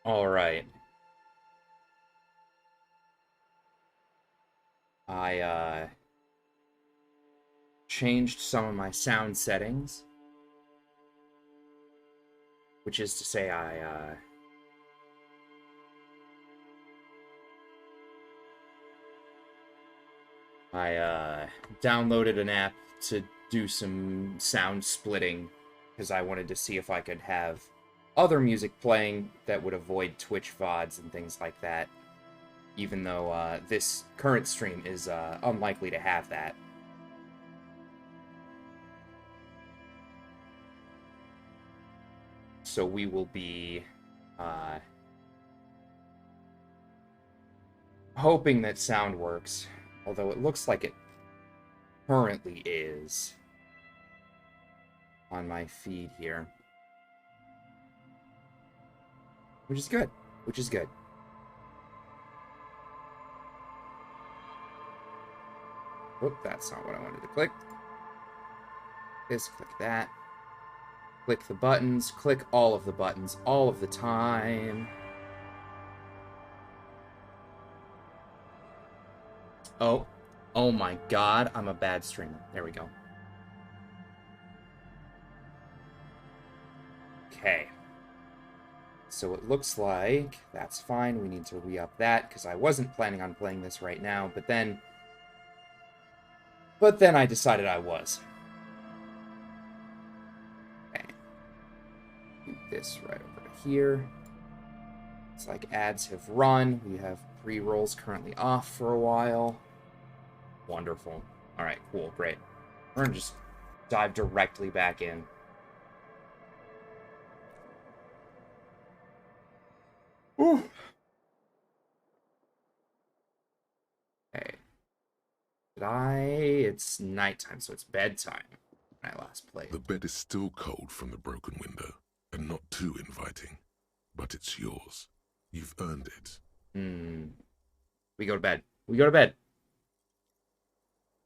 All right. I changed some of my sound settings, which is to say I downloaded an app to do some sound splitting because I wanted to see if I could have other music playing that would avoid Twitch VODs and things like that, even though this current stream is unlikely to have that. So we will be hoping that sound works, although it looks like it currently is on my feed here. Which is good. Which is good. Whoop, that's not what I wanted to click. This, click that. Click the buttons. Click all of the buttons all of the time. Oh. Oh my god, I'm a bad streamer. There we go. Okay. So it looks like that's fine. We need to re-up that because I wasn't planning on playing this right now, but then I decided I was. Okay. Do this right over here. It's like ads have run. We have pre-rolls currently off for a while. Wonderful. All right, cool, great. We're gonna just dive directly back in. Ooh. Okay. It's nighttime, so it's bedtime when I last played. The bed is still cold from the broken window, and not too inviting. But it's yours. You've earned it. We go to bed. We go to bed.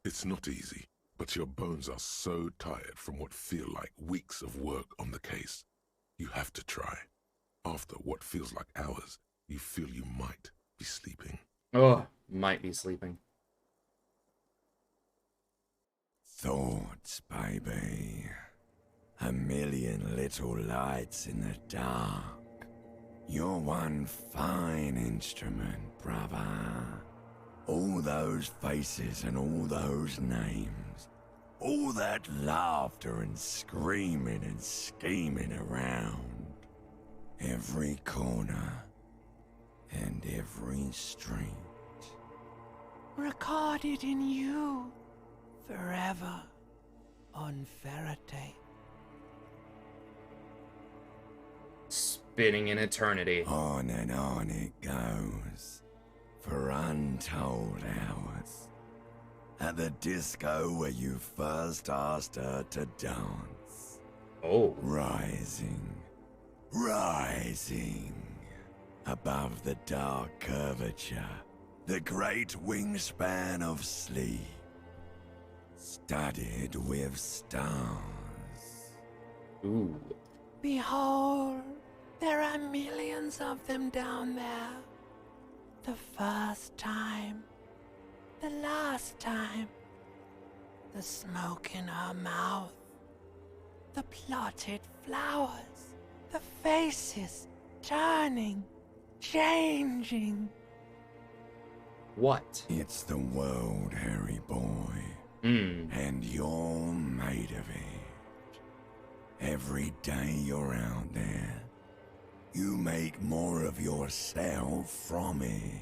It's not easy, but your bones are so tired from what feel like weeks of work on the case. You have to try. After what feels like hours, you feel you might be sleeping. Oh, might be sleeping. Thoughts, baby. A million little lights in the dark. You're one fine instrument, brother. All those faces and all those names. All that laughter and screaming and scheming around. Every corner and every street. Recorded in you. Forever on Faraday. Spinning in eternity. On and on it goes, for untold hours. At the disco where you first asked her to dance. Oh. Rising, rising. Above the dark curvature, the great wingspan of sleep. Studded with stars. Ooh. Behold, there are millions of them down there. The first time, the last time. The smoke in her mouth, the plotted flowers, the faces turning, changing. What? It's the world, Harry boy. And you're made of it. Every day you're out there, you make more of yourself from it.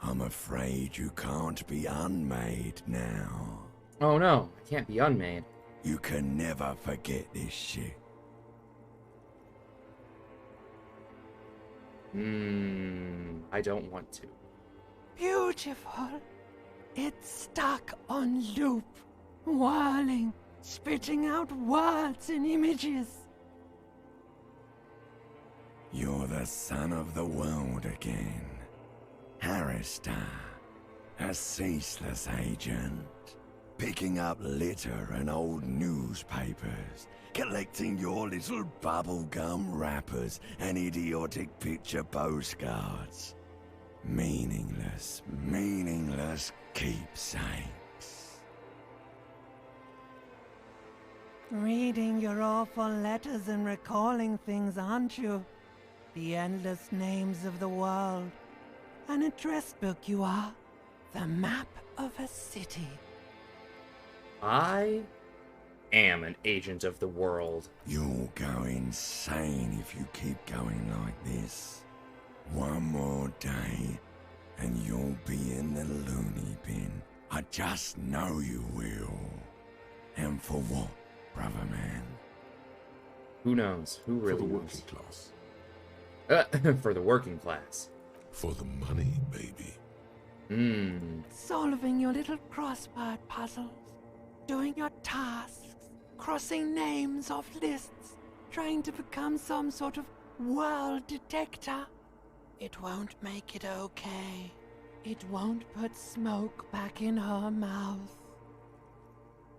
I'm afraid you can't be unmade now. Oh no, I can't be unmade. You can never forget this shit. I don't want to. Beautiful. It's stuck on loop, whirling, spitting out words and images. You're the son of the world again. Harrister, a ceaseless agent, picking up litter and old newspapers, collecting your little bubblegum wrappers and idiotic picture postcards. Meaningless, meaningless keepsakes. Reading your awful letters and recalling things, aren't you? The endless names of the world. An address book you are. The map of a city. I am an agent of the world. You'll go insane if you keep going like this. One more day, and you'll be in the loony bin. I just know you will. And for what, brother man? Who knows? Who For really the knows? working class. For the working class. For the money, baby. Solving your little crossword puzzles. Doing your tasks. Crossing names off lists. Trying to become some sort of world detector. It won't make it okay. It won't put smoke back in her mouth.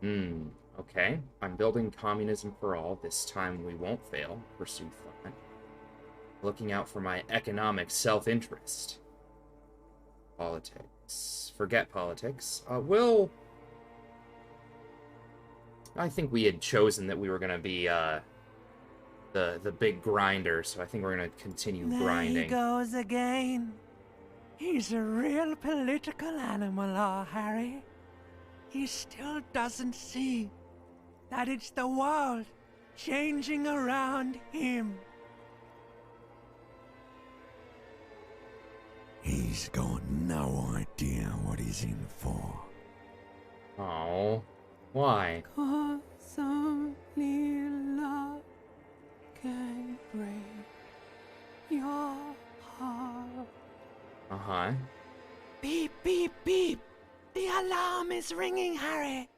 Okay. I'm building communism for all. This time we won't fail. Pursue thought. Looking out for my economic self-interest. Politics. Forget politics. I think we had chosen that we were gonna be, the big grinder, so I think we're gonna continue grinding. There he goes again. He's a real political animal, our Harry. He still doesn't see that it's the world changing around him. He's got no idea what he's in for. Oh, why? 'Cause only love can break your heart. Uh-huh. Beep, beep, beep. The alarm is ringing, Harry.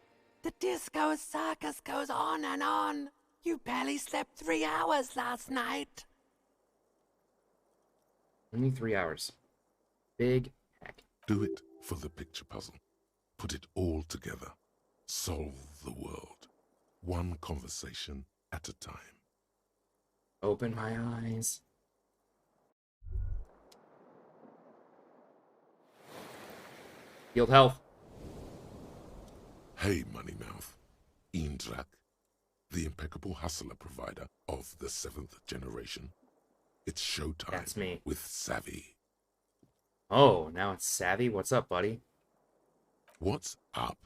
The disco circus goes on and on. You barely slept 3 hours last night. Only 3 hours. Big heck. Do it for the picture puzzle. Put it all together. Solve the world. One conversation at a time. Open my eyes. Healed health. Hey, Moneymouth. Indrak, the impeccable hustler provider of the 7th generation. It's showtime. That's me. With Savvy. Oh, now it's Savvy? What's up, buddy? What's up?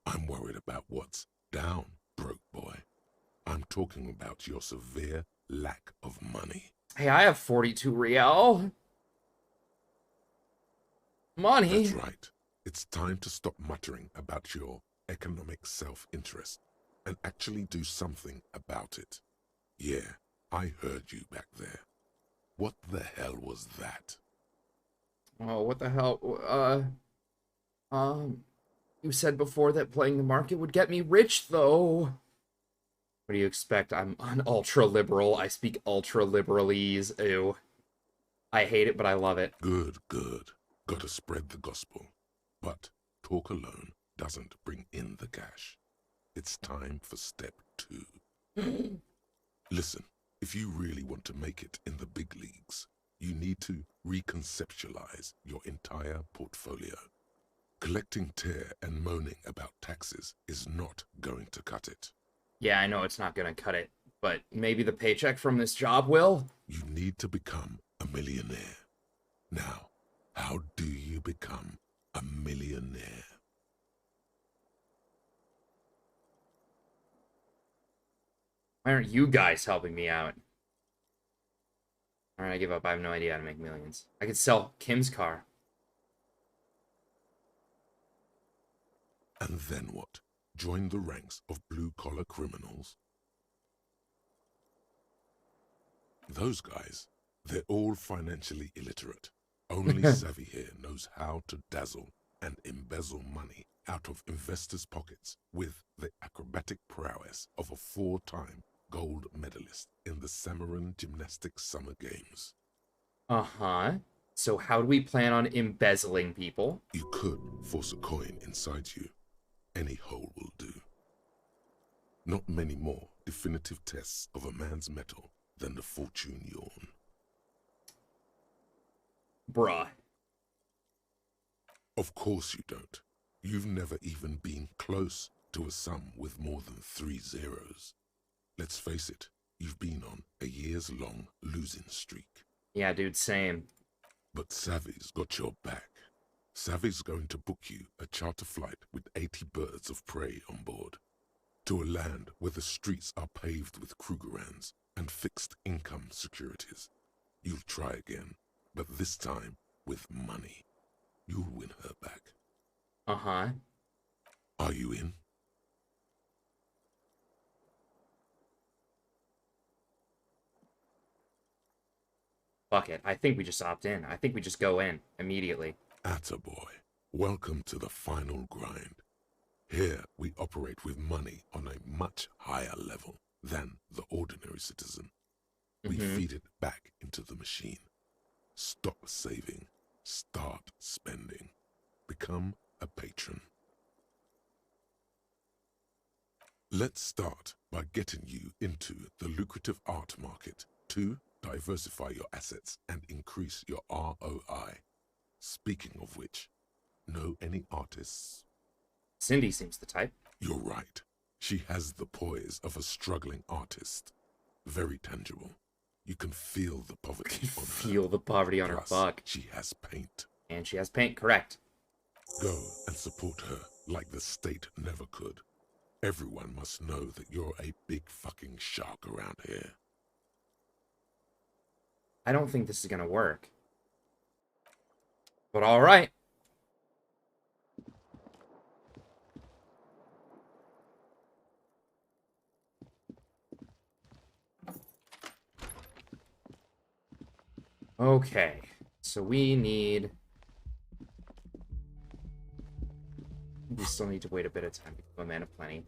I'm worried about what's down, broke boy. I'm talking about your severe lack of money. Hey, I have 42 real. Money? That's right. It's time to stop muttering about your economic self-interest and actually do something about it. Yeah, I heard you back there. What the hell was that? Oh, what the hell? You said before that playing the market would get me rich, though. What do you expect? I'm an ultra-liberal. I speak ultra-liberalese. Ew. I hate it, but I love it. Good, good. Gotta spread the gospel. But talk alone doesn't bring in the cash. It's time for step 2. Listen, if you really want to make it in the big leagues, you need to reconceptualize your entire portfolio. Collecting tear and moaning about taxes is not going to cut it. Yeah, I know it's not gonna cut it, but maybe the paycheck from this job will? You need to become a millionaire. Now, how do you become a millionaire? Why aren't you guys helping me out? Alright, I give up. I have no idea how to make millions. I could sell Kim's car. And then what? Join the ranks of blue-collar criminals? Those guys, they're all financially illiterate. Only Savvy here knows how to dazzle and embezzle money out of investors' pockets with the acrobatic prowess of a 4-time gold medalist in the Samaran Gymnastics Summer Games. Uh-huh. So how do we plan on embezzling people? You could force a coin inside you. Any hole will do. Not many more definitive tests of a man's mettle than the fortune yawn. Bruh. Of course you don't. You've never even been close to a sum with more than 3 zeros. Let's face it, you've been on a years-long losing streak. Yeah, dude, same. But Savvy's got your back. Savvy's going to book you a charter flight with 80 birds of prey on board. To a land where the streets are paved with Krugerrands and fixed income securities. You'll try again, but this time with money. You'll win her back. Uh-huh. Are you in? Fuck it. I think we just opt in. I think we just go in immediately. Attaboy. Welcome to the final grind. Here we operate with money on a much higher level than the ordinary citizen. We feed it back into the machine. Stop saving. Start spending. Become a patron. Let's start by getting you into the lucrative art market to diversify your assets and increase your ROI. Speaking of which, know any artists? Cindy seems the type. You're right. She has the poise of a struggling artist. Very tangible. You can feel the poverty on her. Feel the poverty on her Plus, fuck. she has paint. And she has paint, correct. Go and support her like the state never could. Everyone must know that you're a big fucking shark around here. I don't think this is gonna work. But alright. Okay. So we need... We still need to wait a bit of time to become a man of plenty.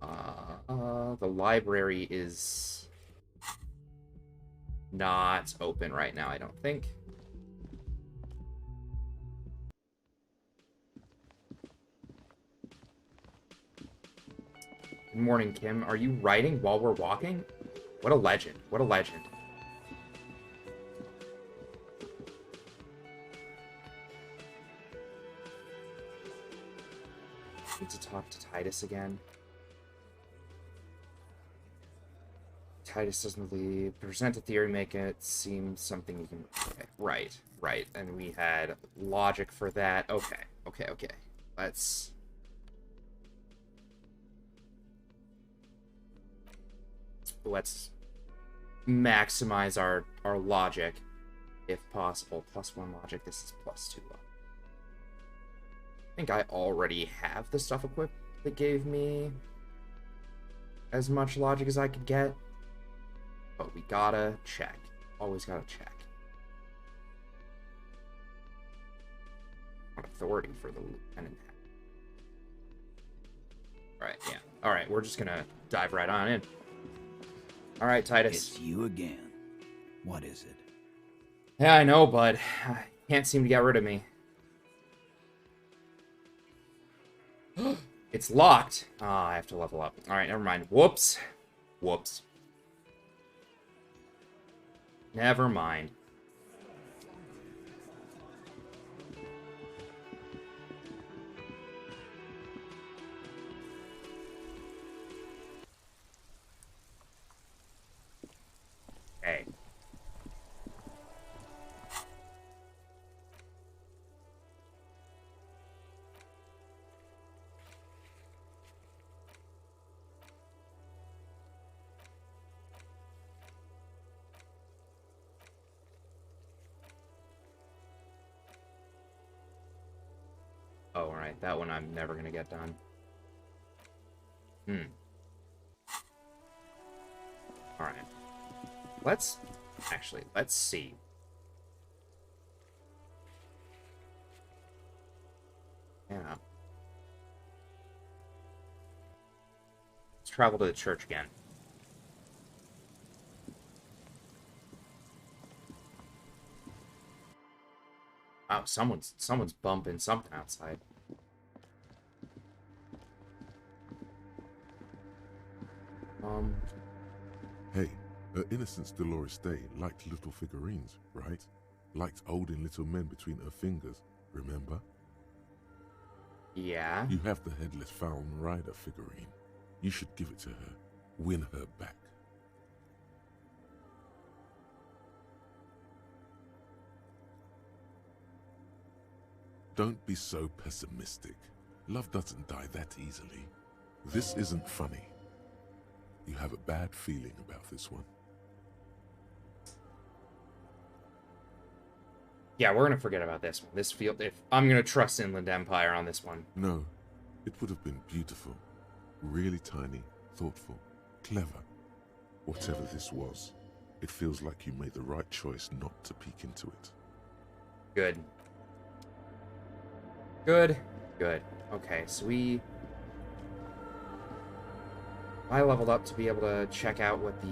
The library is not open right now, I don't think. Good morning, Kim. Are you writing while we're walking? What a legend. What a legend. Need to talk to Titus again. Titus doesn't believe. Present a theory, make it seem something you can... Okay, right. And we had logic for that. Okay. Let's maximize our logic, if possible. +1 logic. This is +2 logic. I think I already have the stuff equipped that gave me as much logic as I could get. But we gotta check. Always gotta check. On authority for the lieutenant. Right, yeah. Alright, we're just gonna dive right on in. Alright, Titus. It's you again. What is it? Yeah, I know, bud. Can't seem to get rid of me. It's locked. Ah, I have to level up. Alright, never mind. Whoops. Never mind. Hey. Oh, alright. That one I'm never gonna get done. Alright. Let's see. Yeah. Let's travel to the church again. Wow, someone's bumping something outside. Um, Hey, her Innocence Dolores Day liked little figurines, right? Liked holding little men between her fingers, remember? yeah. You have the Headless Falcon Rider figurine. You should give it to her. Win her back. Don't be so pessimistic. Love doesn't die that easily. This isn't funny. You have a bad feeling about this one. Yeah, we're gonna forget about this one. This field, if I'm gonna trust Inland Empire on this one. No, it would have been beautiful. Really tiny, thoughtful, clever. Whatever this was, it feels like you made the right choice not to peek into it. Good. Good. Good. Okay, so I leveled up to be able to check out what the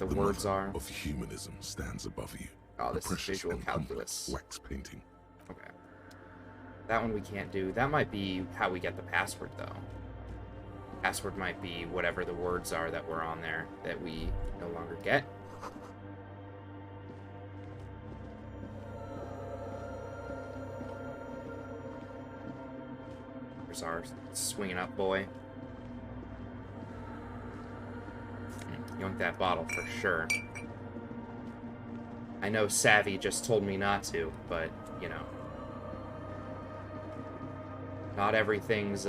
words mother are. of humanism stands above you. Oh, A this is precious visual and complex calculus. wax painting. Okay. That one we can't do. That might be how we get the password, though. Password might be whatever the words are that were on there that we no longer get. There's our swinging up boy. Yoink that bottle for sure. I know Savvy just told me not to, but, you know. Not everything's,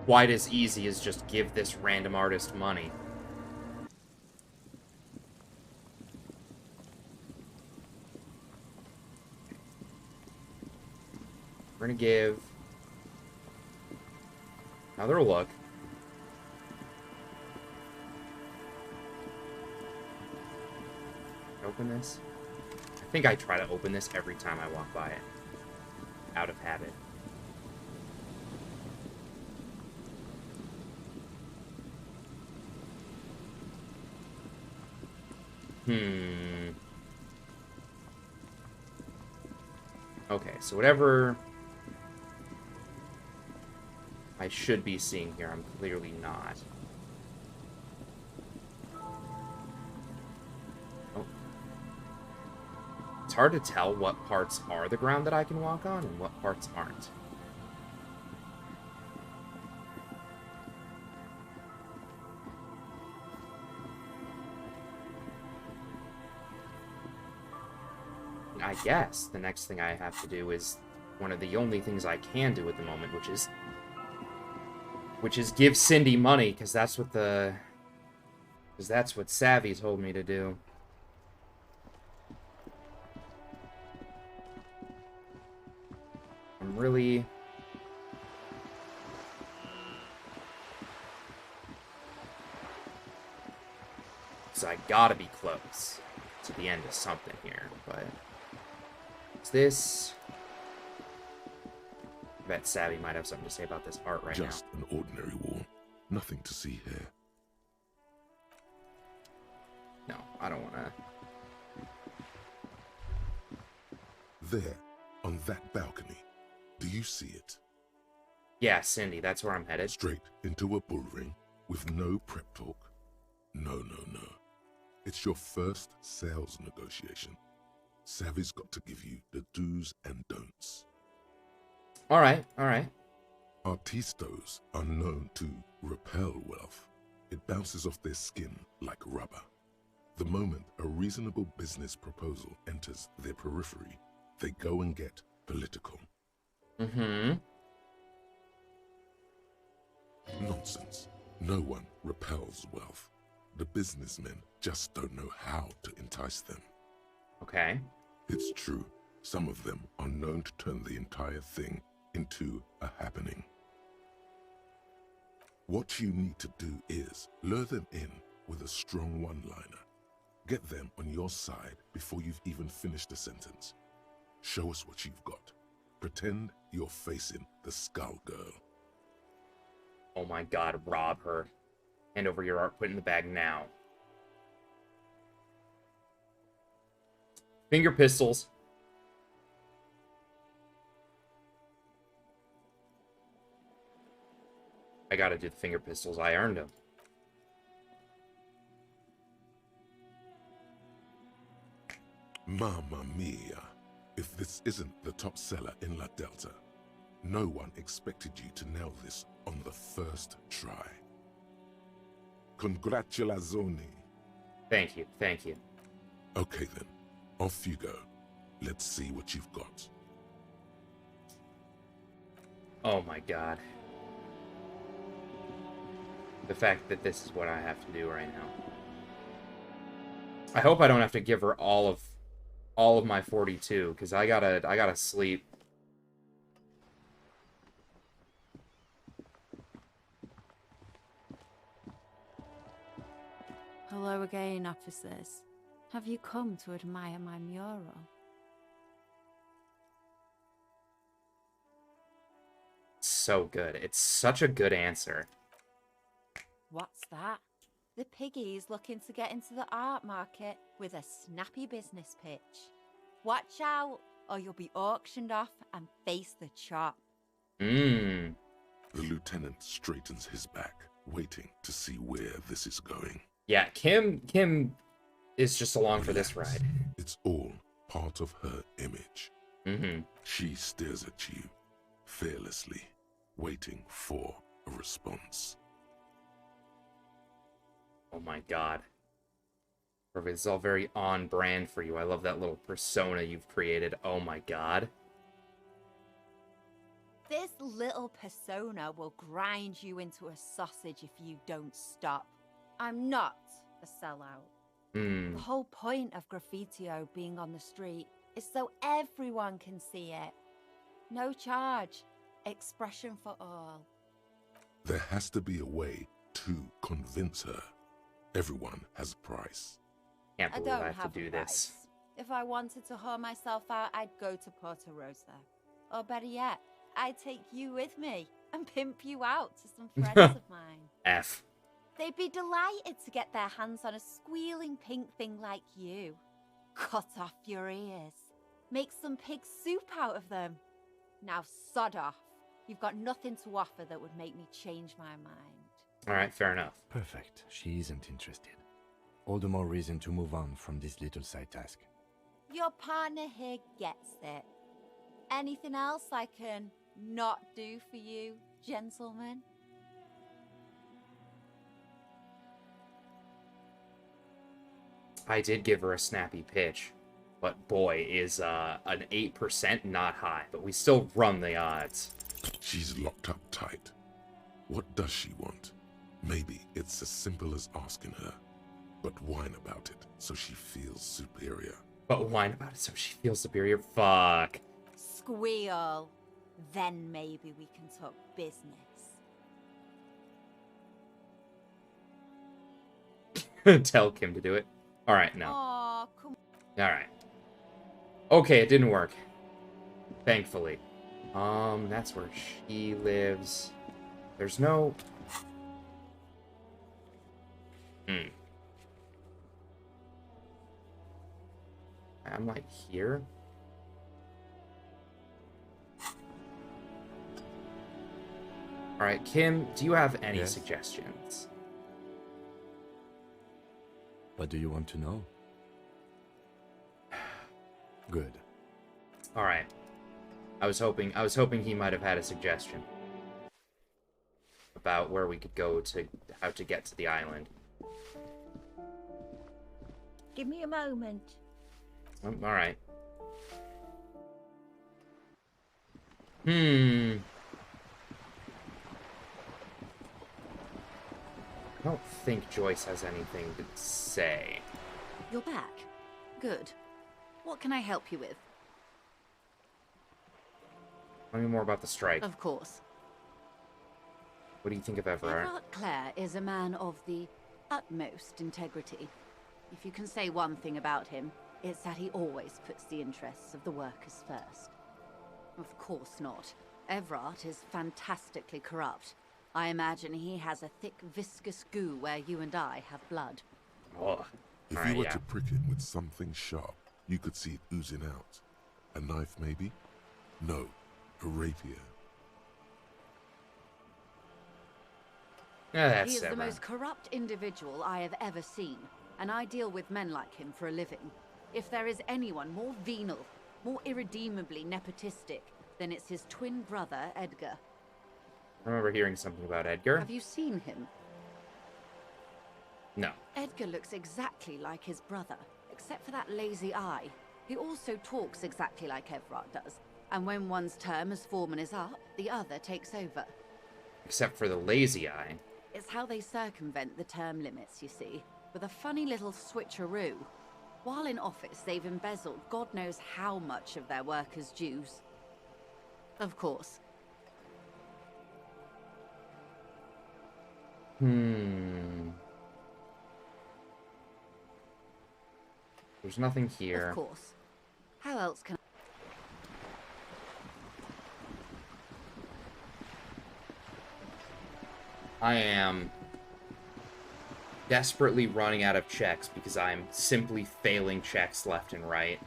quite as easy as just give this random artist money. We're gonna give another look. Open this. I think I try to open this every time I walk by it. Out of habit. Okay, so whatever I should be seeing here, I'm clearly not. Oh. It's hard to tell what parts are the ground that I can walk on and what parts aren't. I guess the next thing I have to do is one of the only things I can do at the moment, which is give Cindy money, because that's what Savvy told me to do. I'm really so I gotta be close to the end of something here, but is this? I bet Savvy might have something to say about this art right Just an ordinary wall. Nothing to see here. now. No, I don't want to. There, on that balcony. Do you see it? Yeah, Cindy, that's where I'm headed. Straight into a bull ring with no prep talk. No, no, no. It's your first sales negotiation. Savvy's got to give you the do's and don'ts. All right, all right. Artistos are known to repel wealth. It bounces off their skin like rubber. The moment a reasonable business proposal enters their periphery, they go and get political. Mm-hmm. Nonsense. No one repels wealth. The businessmen just don't know how to entice them. Okay. It's true, some of them are known to turn the entire thing into a happening. What you need to do is lure them in with a strong one-liner. Get them on your side before you've even finished a sentence. Show us what you've got. Pretend you're facing the Skull Girl. Oh my god, rob her. Hand over your art, put it in the bag now. Finger pistols. I gotta do the finger pistols. I earned them. Mamma mia. If this isn't the top seller in La Delta, no one expected you to nail this on the first try. Congratulazioni. Thank you, thank you. Okay then, off you go. Let's see what you've got. Oh my god. The fact that this is what I have to do right now. I hope I don't have to give her all of my 42, because I gotta sleep. Hello again, officers. Have you come to admire my mural? So good. It's such a good answer. What's that? The piggy's looking to get into the art market with a snappy business pitch. Watch out, or you'll be auctioned off and face the chop. The lieutenant straightens his back, waiting to see where this is going. Yeah, Kim is just along for this ride. It's all part of her image. Mm-hmm. She stares at you, fearlessly, waiting for a response. Oh my god. Perfect. It's all very on brand for you. I love that little persona you've created. Oh my god. This little persona will grind you into a sausage if you don't stop. I'm not a sellout. The whole point of graffitio being on the street is so everyone can see it. No charge. Expression for all. There has to be a way to convince her. Everyone has a price. Can't I believe don't I have to do a this. price. If I wanted to whore myself out, I'd go to Porto Rosa. Or better yet, I'd take you with me and pimp you out to some friends of mine. F. They'd be delighted to get their hands on a squealing pink thing like you. Cut off your ears. Make some pig soup out of them. Now sod off. You've got nothing to offer that would make me change my mind. Alright, fair enough. Perfect. She isn't interested. All the more reason to move on from this little side task. Your partner here gets it. Anything else I can not do for you, gentlemen? I did give her a snappy pitch, but boy, is an 8% not high, but we still run the odds. She's locked up tight. What does she want? Maybe it's as simple as asking her, but whine about it so she feels superior. But whine about it so she feels superior? Fuck. Squeal. Then maybe we can talk business. Tell Kim to do it. Alright, no. Aw, come Alright. Okay, it didn't work. Thankfully. That's where she lives. There's no... I'm like here? Alright, Kim, do you have any Yes? suggestions? What do you want to know? Good. Alright. I was hoping he might have had a suggestion about where we could go to how to get to the island. give me a moment. Alright. I don't think Joyce has anything to say. You're back. Good. What can I help you with? Tell me more about the strike. Of course. What do you think of Everard? Everard Clare is a man of the utmost integrity. If you can say one thing about him, it's that he always puts the interests of the workers first. Of course not. Everard is fantastically corrupt. I imagine he has a thick, viscous goo where you and I have blood. Oh, If alright, you were yeah. to prick it with something sharp, you could see it oozing out. A knife, maybe? No, a rapier. He is the Severin. most corrupt individual I have ever seen, and I deal with men like him for a living. If there is anyone more venal, more irredeemably nepotistic, then it's his twin brother, Edgar. I remember hearing something about Edgar. Have you seen him? No. Edgar looks exactly like his brother, except for that lazy eye. He also talks exactly like Evrard does, and when one's term as foreman is up, the other takes over. Except for the lazy eye. It's how they circumvent the term limits, you see, with a funny little switcheroo. While in office, they've embezzled God knows how much of their workers' dues. Of course. There's nothing here. Of course. How else can I am desperately running out of checks because I'm simply failing checks left and right.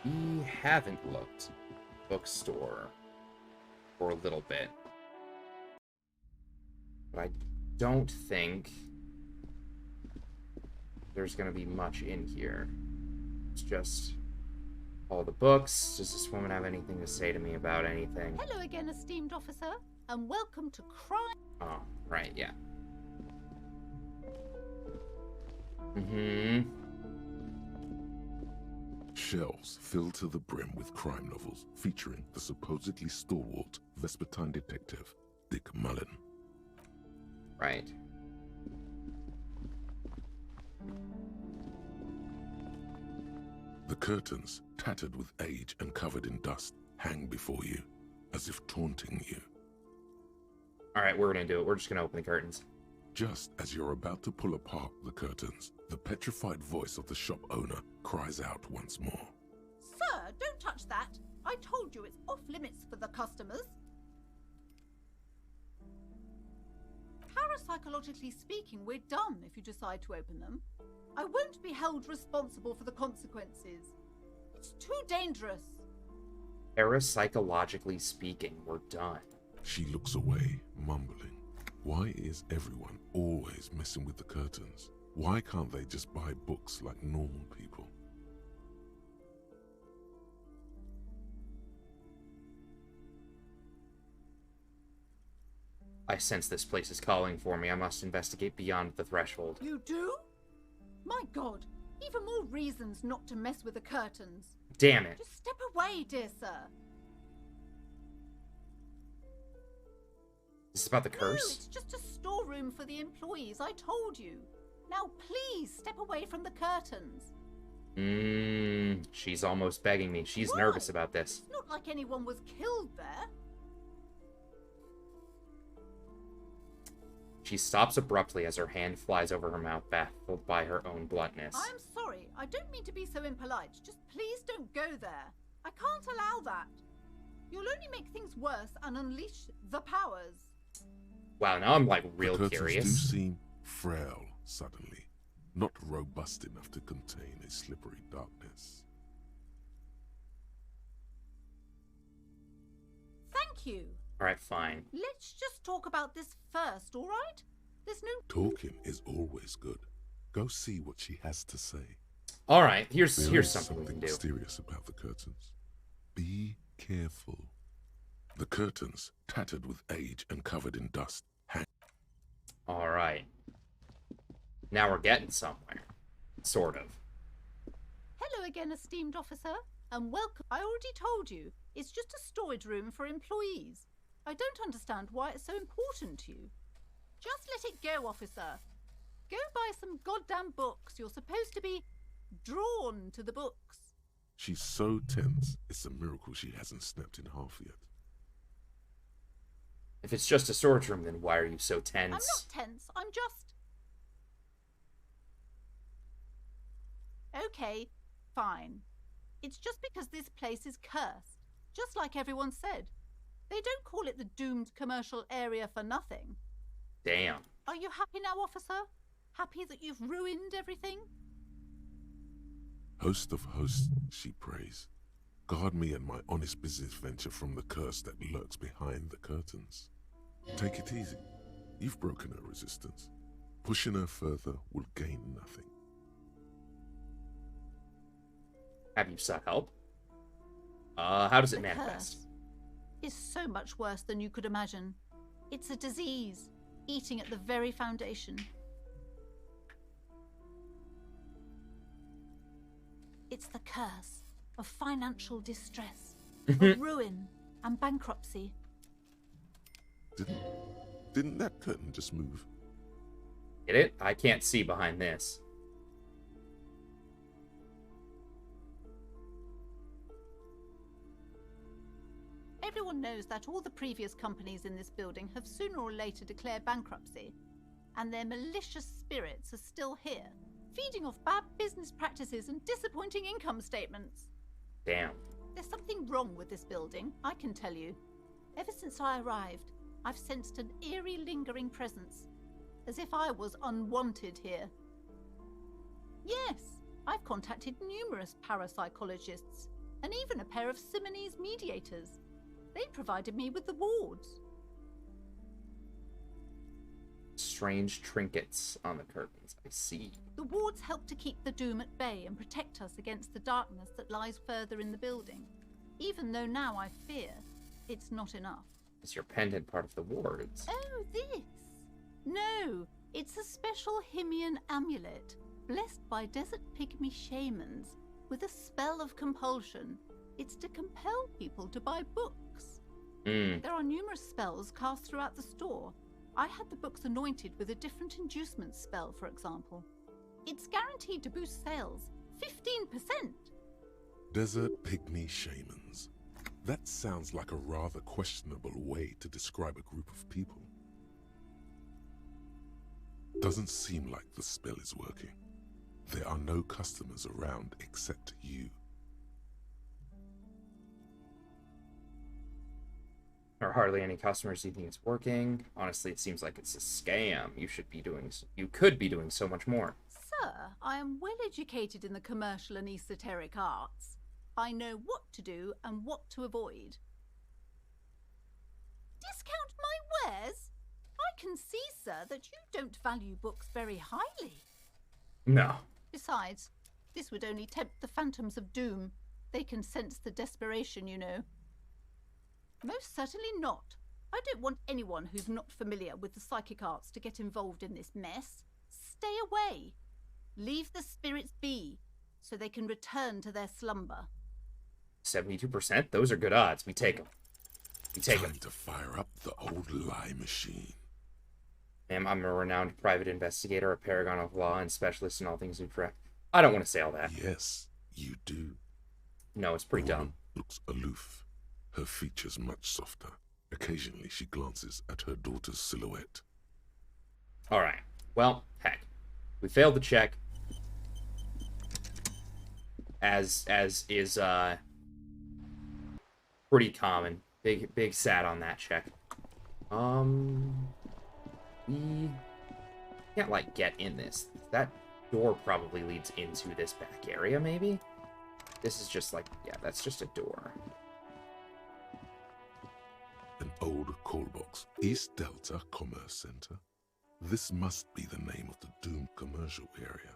We haven't looked bookstore for a little bit. But I don't think there's gonna be much in here. It's just all the books. Does this woman have anything to say to me about anything? Hello again, esteemed officer, and welcome to Crime. Oh, right, yeah. Mm-hmm. Shelves filled to the brim with crime novels featuring the supposedly stalwart Vespertine detective, Dick Mullen. Right. The curtains, tattered with age and covered in dust, hang before you, as if taunting you. Alright, we're gonna do it. We're just gonna open the curtains. Just as you're about to pull apart the curtains, the petrified voice of the shop owner cries out once more. Sir, don't touch that. I told you it's off limits for the customers. Parapsychologically speaking, we're done if you decide to open them. I won't be held responsible for the consequences. It's too dangerous. Parapsychologically speaking, we're done. She looks away, mumbling. Why is everyone always messing with the curtains? Why can't they just buy books like normal people? I sense this place is calling for me. I must investigate beyond the threshold. You do? My God, even more reasons not to mess with the curtains. Damn it. Just step away, dear sir. Is this about the No, curse? it's just a storeroom for the employees, I told you. Now please step away from the curtains. She's almost begging me. She's Why? nervous about this. It's not like anyone was killed there. She stops abruptly as her hand flies over her mouth, baffled by her own bluntness. I'm sorry, I don't mean to be so impolite. Just please don't go there. I can't allow that. You'll only make things worse and unleash the powers. Wow, now I'm like real the curtains curious. do seem frail suddenly, not robust enough to contain a slippery darkness. Thank you. Alright, fine. Let's just talk about this first, all right? There's no... Talking is always good. Go see what she has to say. Alright, here's There is something we can do. mysterious about the curtains. Be careful. The curtains, tattered with age and covered in dust, hang. Alright. Now we're getting somewhere. Sort of. Hello again, esteemed officer, and welcome. I already told you, it's just a storage room for employees. I don't understand why it's so important to you. Just let it go, officer. Go buy some goddamn books. You're supposed to be drawn to the books. She's so tense, it's a miracle she hasn't snapped in half yet. If it's just a storage room, then why are you so tense? I'm not tense, I'm just... Okay, fine. It's just because this place is cursed, just like everyone said. They don't call it the doomed commercial area for nothing. Damn. Are you happy now, officer? Happy that you've ruined everything? Host of hosts, she prays. Guard me and my honest business venture from the curse that lurks behind the curtains. Take it easy. You've broken her resistance. Pushing her further will gain nothing. Have you sought help? How does it The manifest? curse is so much worse than you could imagine. It's a disease, eating at the very foundation. It's the curse of financial distress, of ruin and bankruptcy. Didn't that curtain just move? Get it? I can't see behind this. Everyone knows that all the previous companies in this building have sooner or later declared bankruptcy, and their malicious spirits are still here, feeding off bad business practices and disappointing income statements. Damn. There's something wrong with this building, I can tell you. Ever since I arrived, I've sensed an eerie, lingering presence, as if I was unwanted here. Yes, I've contacted numerous parapsychologists, and even a pair of Simonese mediators. They provided me with the wards. Strange trinkets on the curtains. I see. The wards help to keep the doom at bay and protect us against the darkness that lies further in the building, even though now I fear it's not enough. Is your pendant part of the wards? Oh, this? No, it's a special Himian amulet, blessed by desert pygmy shamans, with a spell of compulsion. It's to compel people to buy books. There are numerous spells cast throughout the store. I had the books anointed with a different inducement spell, for example. It's guaranteed to boost sales 15%. Desert pygmy shamans. That sounds like a rather questionable way to describe a group of people. Doesn't seem like the spell is working. There are no customers around except you. There are hardly any customers. Do you think it's working? Honestly, it seems like it's a scam. You could be doing so much more. Sir, I am well educated in the commercial and esoteric arts. I know what to do and what to avoid. Discount my wares? I can see, sir, that you don't value books very highly. No. Besides, this would only tempt the phantoms of doom. They can sense the desperation, you know. Most certainly not. I don't want anyone who's not familiar with the psychic arts to get involved in this mess. Stay away. Leave the spirits be, so they can return to their slumber. 72%? Those are good odds. We take them. Time to fire up the old lie machine. Ma'am, I'm a renowned private investigator, a paragon of law, and specialist in all things incorrect. I don't want to say all that. Yes, you do. No, it's pretty dumb. Looks aloof. Her features much softer. Occasionally she glances at her daughter's silhouette. Alright. Well, heck. We failed the check. As is pretty common. Big sad on that check. We can't like get in this. That door probably leads into this back area, maybe? This is just like, yeah, that's just a door. An old call box. East Delta Commerce Center. This must be the name of the doomed commercial area.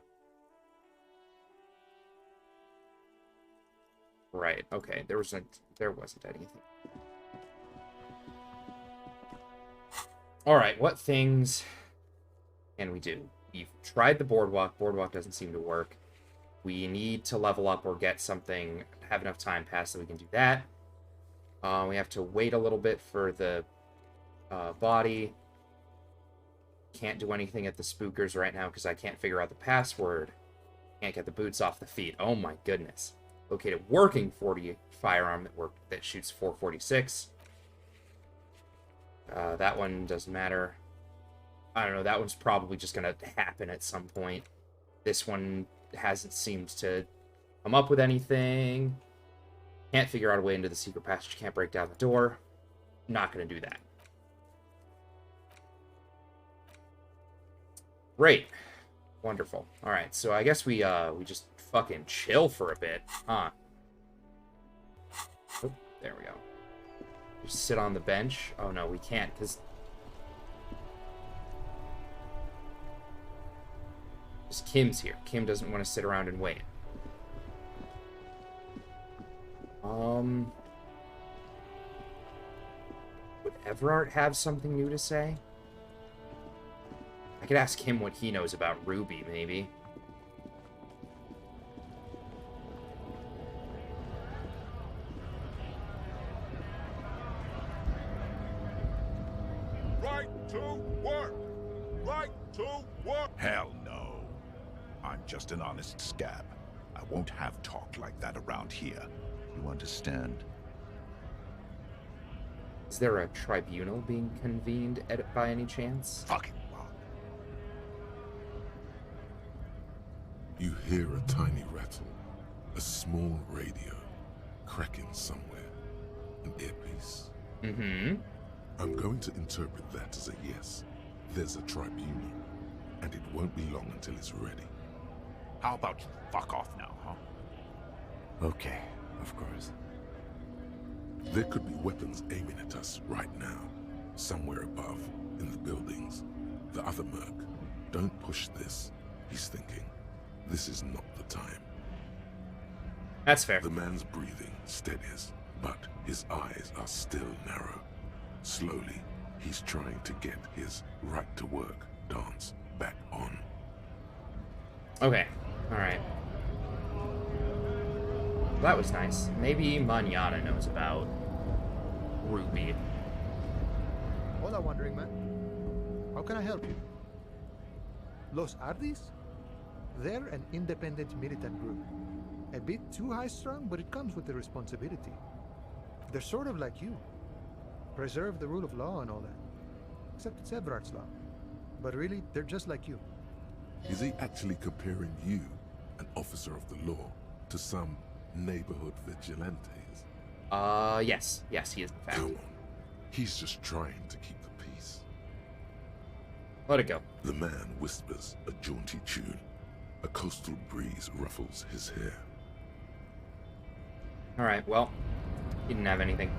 Right, okay. There wasn't anything. Alright, what things can we do? We've tried the boardwalk. Boardwalk doesn't seem to work. We need to level up or get something, have enough time passed so we can do that. We have to wait a little bit for the body. Can't do anything at the spookers right now because I can't figure out the password. Can't get the boots off the feet. Oh my goodness. Located working 40 firearm that shoots 446. That one doesn't matter. I don't know. That one's probably just going to happen at some point. This one hasn't seemed to come up with anything. Can't figure out a way into the secret passage. Can't break down the door. Not going to do that. Great. Wonderful. Alright, so I guess we just fucking chill for a bit, huh? Oh, there we go. Just sit on the bench. Oh no, we can't, because... Kim's here. Kim doesn't want to sit around and wait. Would Everart have something new to say? I could ask him what he knows about Ruby, maybe. Right to work! Right to work! Hell no. I'm just an honest scab. I won't have talk like that around here. You understand? Is there a tribunal being convened by any chance? Fucking well. You hear a tiny rattle, a small radio, cracking somewhere, an earpiece. Mm-hmm. I'm going to interpret that as a yes. There's a tribunal, and it won't be long until it's ready. How about you fuck off now, huh? Okay, of course. There could be weapons aiming at us right now, somewhere above, in the buildings. The other merc. Don't push this, he's thinking. This is not the time. That's fair. The man's breathing steadies, but his eyes are still narrow. Slowly, he's trying to get his right-to-work dance back on. Okay, alright. That was nice. Maybe Manana knows about Ruby. Hola, wandering man. How can I help you? Los Ardis? They're an independent militant group. A bit too high-strung, but it comes with the responsibility. They're sort of like you. Preserve the rule of law and all that. Except it's Everart's law. But really, they're just like you. Is he actually comparing you, an officer of the law, to some neighborhood vigilantes? Yes. Yes, he is, in fact. Come on. He's just trying to keep the peace. Let it go. The man whispers a jaunty tune. A coastal breeze ruffles his hair. Alright, well, he didn't have anything.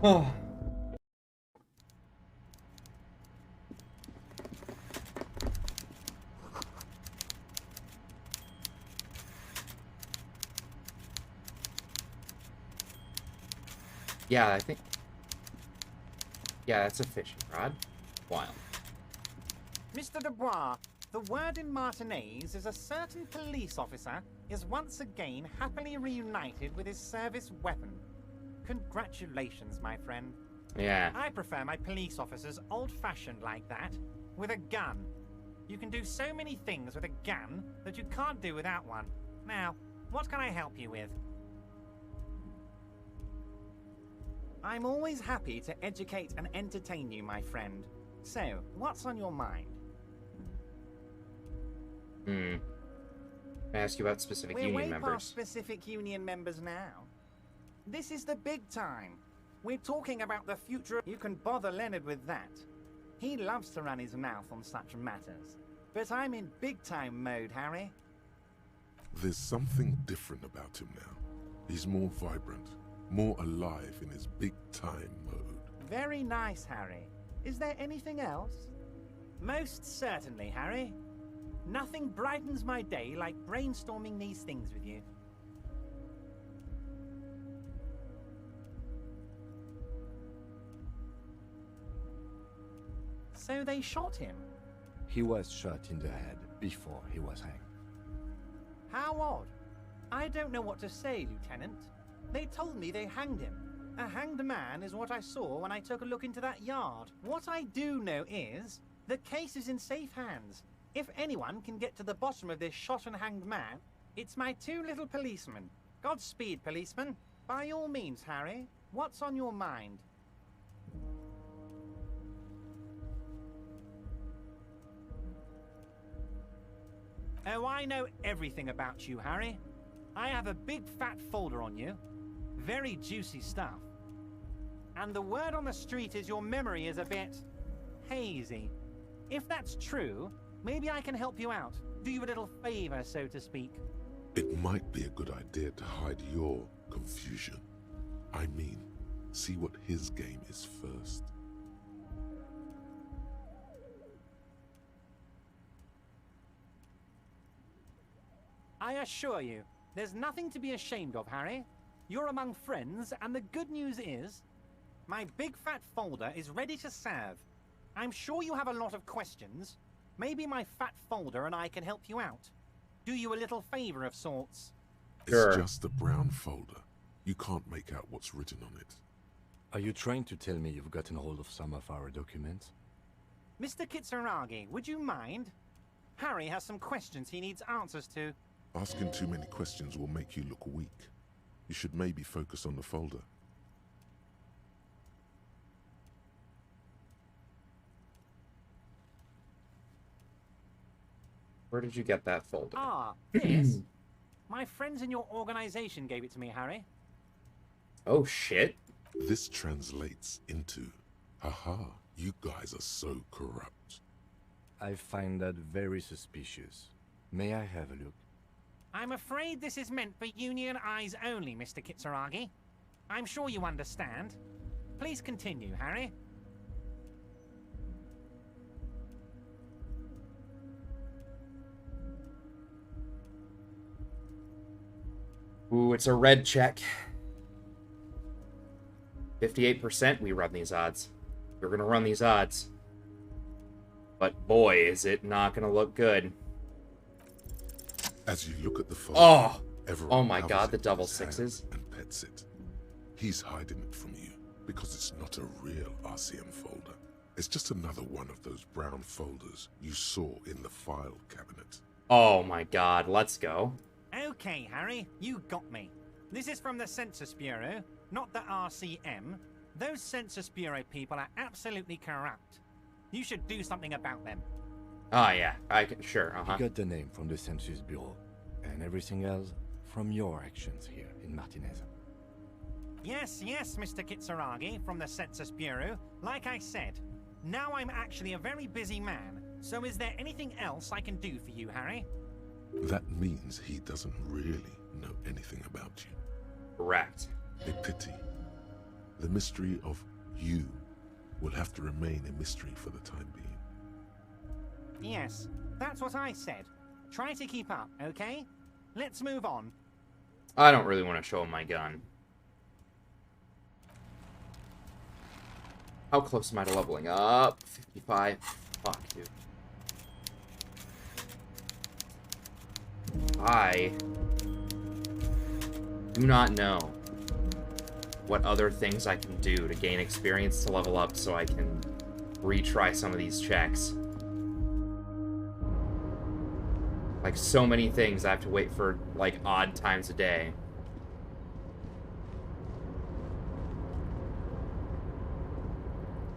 Oh. Yeah, I think... Yeah, that's a fishing rod. Wild. Mr. Dubois, the word in Martinez is a certain police officer is once again happily reunited with his service weapon. Congratulations, my friend. Yeah. I prefer my police officers old-fashioned like that, with a gun. You can do so many things with a gun that you can't do without one. Now, what can I help you with? I'm always happy to educate and entertain you, my friend. So, what's on your mind? Can I ask you about specific We're union way members? past specific union members now. This is the big time. We're talking about the future. You can bother Leonard with that. He loves to run his mouth on such matters. But I'm in big-time mode, Harry. There's something different about him now. He's more vibrant, more alive in his big-time mode. Very nice, Harry. Is there anything else? Most certainly, Harry. Nothing brightens my day like brainstorming these things with you. So they shot him? He was shot in the head before he was hanged. How odd. I don't know what to say, Lieutenant. They told me they hanged him. A hanged man is what I saw when I took a look into that yard. What I do know is, the case is in safe hands. If anyone can get to the bottom of this shot and hanged man, it's my two little policemen. Godspeed, policeman. By all means, Harry. What's on your mind? Oh, I know everything about you, Harry. I have a big fat folder on you. Very juicy stuff. And the word on the street is your memory is a bit hazy. If that's true, maybe I can help you out. Do you a little favor, so to speak. It might be a good idea to hide your confusion. I mean, see what his game is first. I assure you, there's nothing to be ashamed of, Harry. You're among friends, and the good news is, my big fat folder is ready to serve. I'm sure you have a lot of questions. Maybe my fat folder and I can help you out. Do you a little favor of sorts. It's just a brown folder. You can't make out what's written on it. Are you trying to tell me you've gotten hold of some of our documents? Mr. Kitsuragi, would you mind? Harry has some questions he needs answers to. Asking too many questions will make you look weak. You should maybe focus on the folder. Where did you get that folder? Ah, this? My friends in your organization gave it to me, Harry. Oh, shit. This translates into, haha, you guys are so corrupt. I find that very suspicious. May I have a look? I'm afraid this is meant for Union eyes only, Mr. Kitsuragi. I'm sure you understand. Please continue, Harry. Ooh, it's a red check. 58%, we run these odds. We're gonna run these odds. But boy, is it not gonna look good. As you look at the folder, oh my god, the double sixes. And pets it. He's hiding it from you because it's not a real RCM folder. It's just another one of those brown folders you saw in the file cabinet. Oh my god, let's go. Okay, Harry, you got me. This is from the Census Bureau, not the RCM. Those Census Bureau people are absolutely corrupt. You should do something about them. Oh yeah, I can, sure, You got the name from the Census Bureau, and everything else from your actions here in Martinez. Yes, Mr. Kitsuragi from the Census Bureau. Like I said, now I'm actually a very busy man, so is there anything else I can do for you, Harry? That means he doesn't really know anything about you. Correct. A pity. The mystery of you will have to remain a mystery for the time being. Yes, that's what I said. Try to keep up, okay? Let's move on. I don't really want to show him my gun. How close am I to leveling up? 55. Fuck, dude. I do not know what other things I can do to gain experience to level up so I can retry some of these checks. Like, so many things I have to wait for, like, odd times a day.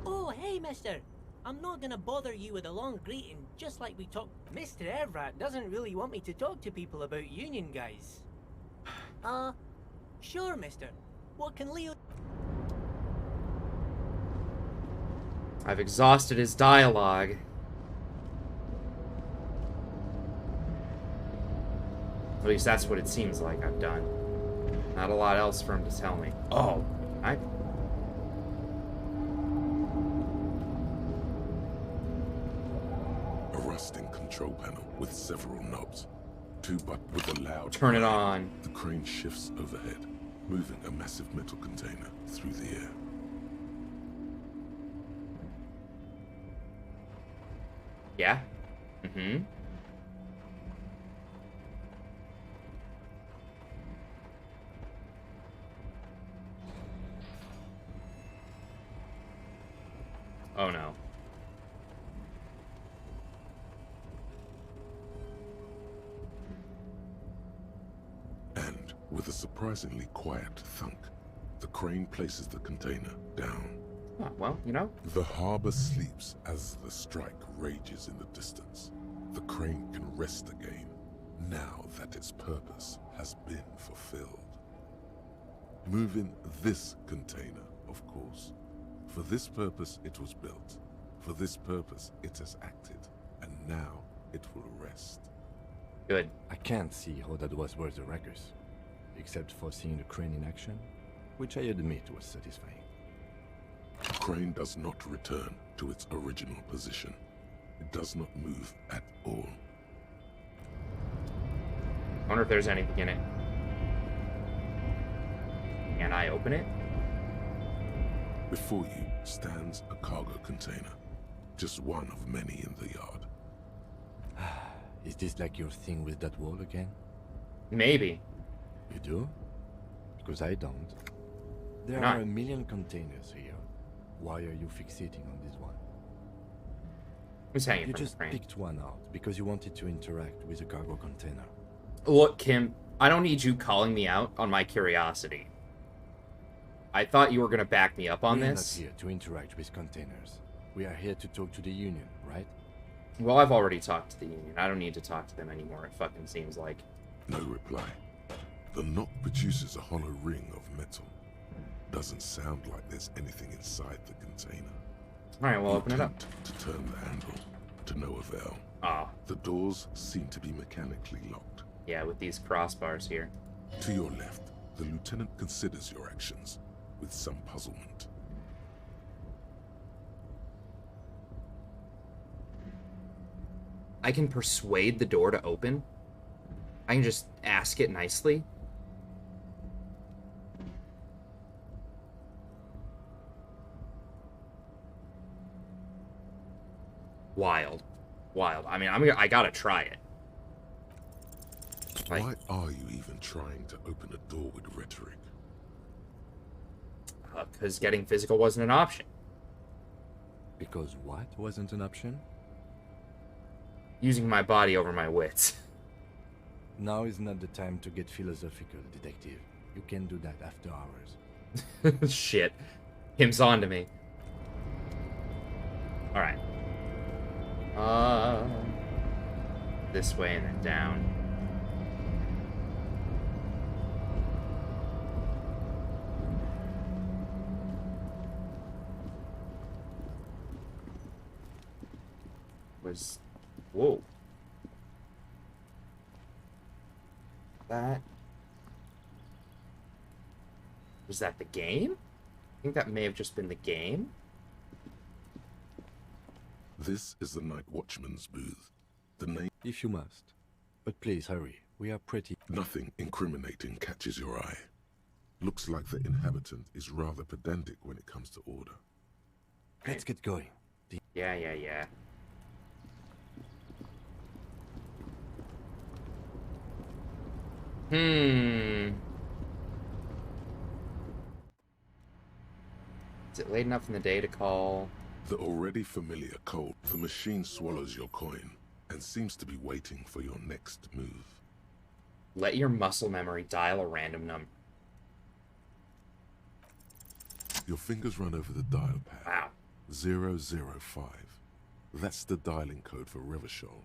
Oh, hey, mister. I'm not gonna bother you with a long greeting, just like we talked. Mr. Evrat doesn't really want me to talk to people about Union guys. Sure, mister. What can Leo... I've exhausted his dialogue. At least that's what it seems like I've done. Not a lot else for him to tell me. Oh, A rusting control panel with several knobs. Two but with a loud... Turn it on. The crane shifts overhead, moving a massive metal container through the air. Yeah? Mm-hmm. Oh no. And with a surprisingly quiet thunk, the crane places the container down. Oh, well, you know. The harbor sleeps as the strike rages in the distance. The crane can rest again, now that its purpose has been fulfilled. Moving this container, of course. For this purpose it was built. For this purpose it has acted. And now it will rest. Good. I can't see how that was worth the ruckus, except for seeing the crane in action, which I admit was satisfying. The crane does not return to its original position. It does not move at all. I wonder if there's anything in it. Can I open it? Before you stands a cargo container. Just one of many in the yard. Is this like your thing with that wall again? Maybe. You do? Because I don't. There Not. are a million containers here. Why are you fixating on this one? Who's hanging You from the just crane? picked one out because you wanted to interact with a cargo container. Look, Kim, I don't need you calling me out on my curiosity. I thought you were going to back me up on We are this. not here to interact with containers. We are here to talk to the Union, right? Well, I've already talked to the Union. I don't need to talk to them anymore, it fucking seems like. No reply. The knock produces a hollow ring of metal. Doesn't sound like there's anything inside the container. Alright, well, You open it up. attempt to turn the handle, to no avail. Ah, The doors seem to be mechanically locked. yeah, with these crossbars here. To your left, the lieutenant considers your actions with some puzzlement. I can persuade the door to open? I can just ask it nicely? Wild. Wild. I mean, I gotta try it. Like, Why are you even trying to open a door with rhetoric? because getting physical wasn't an option. Because what wasn't an option? Using my body over my wits. Now is not the time to get philosophical, detective. You can do that after hours. Shit. Kim's on to me. Alright. This way and then down. Was... Whoa. That... Was that the game? I think that may have just been the game. This is the night watchman's booth. The name... If you must. But please hurry. We are pretty... Nothing incriminating catches your eye. Looks like the inhabitant is rather pedantic when it comes to order. Let's get going. Yeah. Is it late enough in the day to call? The already familiar code. The machine swallows your coin and seems to be waiting for your next move. Let your muscle memory dial a random number. Your fingers run over the dial pad. Wow. 005. That's the dialing code for Revachol.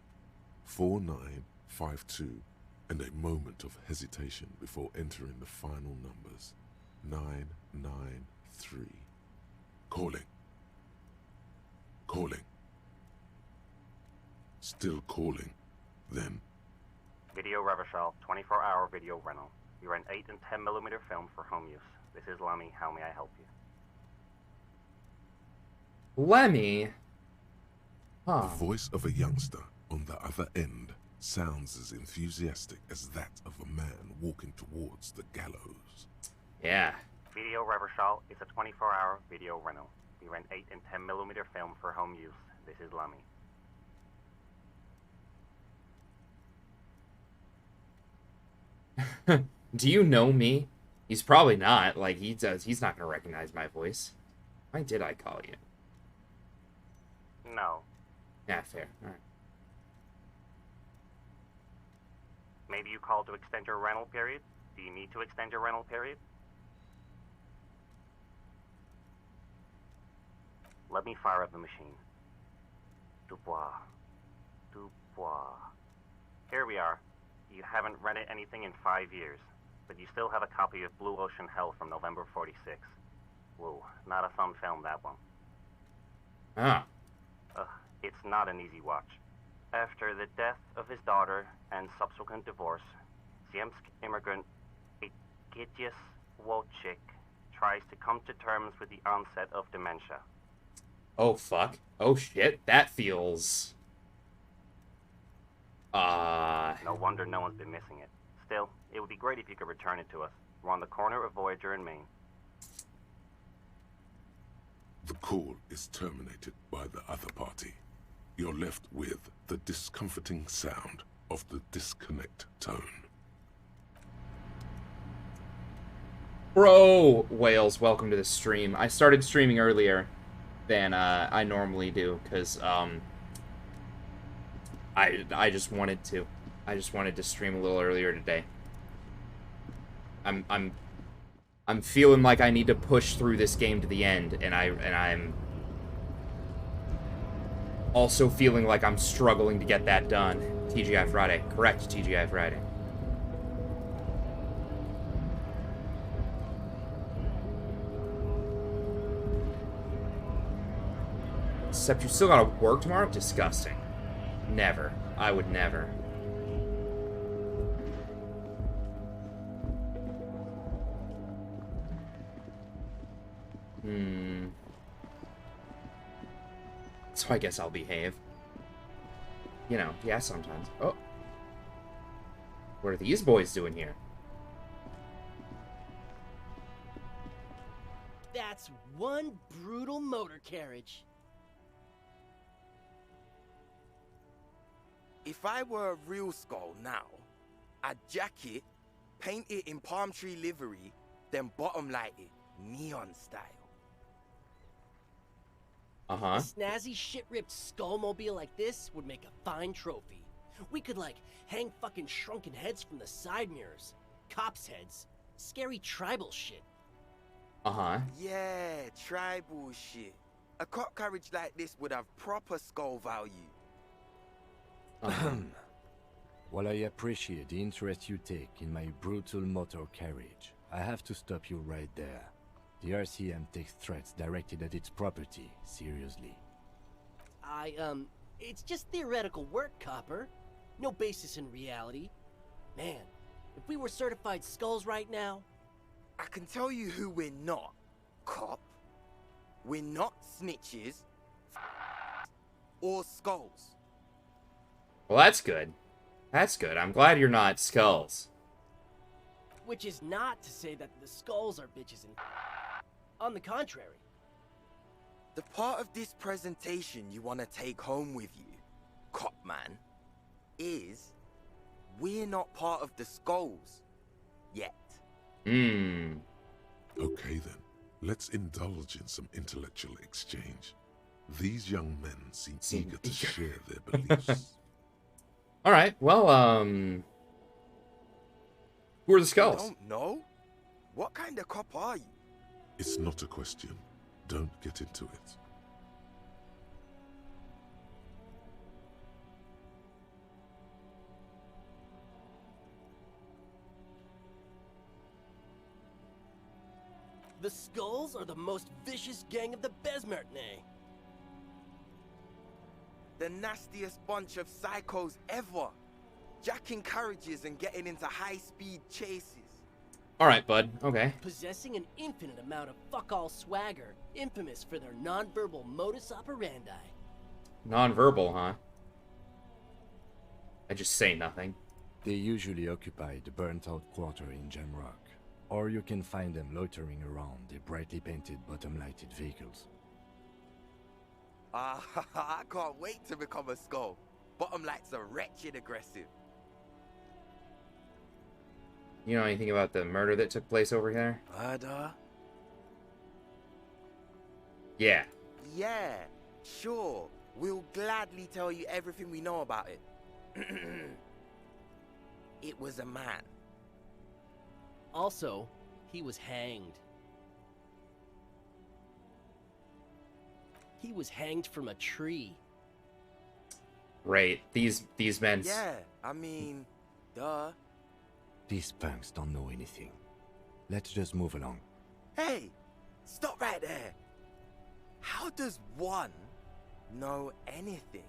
4952. And a moment of hesitation before entering the final numbers. 993. Calling. Calling. Still calling. Then. Video Revachol, 24-hour video rental. You rent 8 and 10mm film for home use. This is Lemmy. How may I help you? Lemmy? Huh. The voice of a youngster on the other end sounds as enthusiastic as that of a man walking towards the gallows. Yeah. Video Revachol is a 24-hour video rental. We rent 8 and 10mm film for home use. This is Lemmy. Do you know me? He's probably not. Like, he's not gonna recognize my voice. Why did I call you? No. Yeah, fair. Alright. Maybe you called to extend your rental period? Do you need to extend your rental period? Let me fire up the machine. Dubois. Dubois. Here we are. You haven't rented anything in 5 years, but you still have a copy of Blue Ocean Hell from November 46. Whoa, not a fun film, that one. Ah. It's not an easy watch. After the death of his daughter and subsequent divorce, Ziemsk immigrant Egidius Wojcik tries to come to terms with the onset of dementia. Oh, fuck. Oh, shit. That feels... No wonder no one's been missing it. Still, it would be great if you could return it to us. We're on the corner of Voyager and Maine. The call is terminated by the other party. You're left with the discomforting sound of the disconnect tone. Bro! Wales, welcome to the stream. I started streaming earlier than I normally do, because, I just wanted to. I just wanted to stream a little earlier today. I'm feeling like I need to push through this game to the end, and I'm also feeling like I'm struggling to get that done. TGI Friday. Correct, TGI Friday. Except you still gotta work tomorrow? Disgusting. Never. I would never. So I guess I'll behave. You know, yeah, sometimes. Oh. What are these boys doing here? That's one brutal motor carriage. If I were a real skull now, I'd jack it, paint it in palm tree livery, then bottom light it, neon style. Uh-huh. A snazzy shit-ripped skullmobile like this would make a fine trophy. We could, like, hang fucking shrunken heads from the side mirrors. Cops' heads. Scary tribal shit. Uh-huh. Yeah, tribal shit. A cop carriage like this would have proper skull value. While I appreciate the interest you take in my brutal motor carriage, I have to stop you right there. The RCM takes threats directed at its property seriously. It's just theoretical work, Copper. No basis in reality. Man, if we were certified skulls right now... I can tell you who we're not, cop. We're not snitches or skulls. Well, that's good. That's good. I'm glad you're not skulls. Which is not to say that the skulls are bitches and... On the contrary. The part of this presentation you want to take home with you, cop man, is we're not part of the skulls yet. Okay then, let's indulge in some intellectual exchange. These young men seem eager to share their beliefs. Alright, well, who are the skulls? I don't know. What kind of cop are you? It's not a question. Don't get into it. The skulls are the most vicious gang of the Besmertne. The nastiest bunch of psychos ever. Jacking carriages and getting into high-speed chases. Alright, bud. Okay. Possessing an infinite amount of fuck-all swagger, infamous for their non-verbal modus operandi. Non-verbal, huh? I just say nothing. They usually occupy the burnt-out quarter in Jamrock, or you can find them loitering around their brightly painted bottom-lighted vehicles. I can't wait to become a skull. Bottom lights are wretched aggressive. You know anything about the murder that took place over there? Murder? Yeah. Yeah, sure. we'll gladly tell you everything we know about it. It was a man. Also, he was hanged. He was hanged from a tree. Right. These men. Yeah, I mean, duh. These punks don't know anything. Let's just move along. Hey, stop right there. How does one know anything?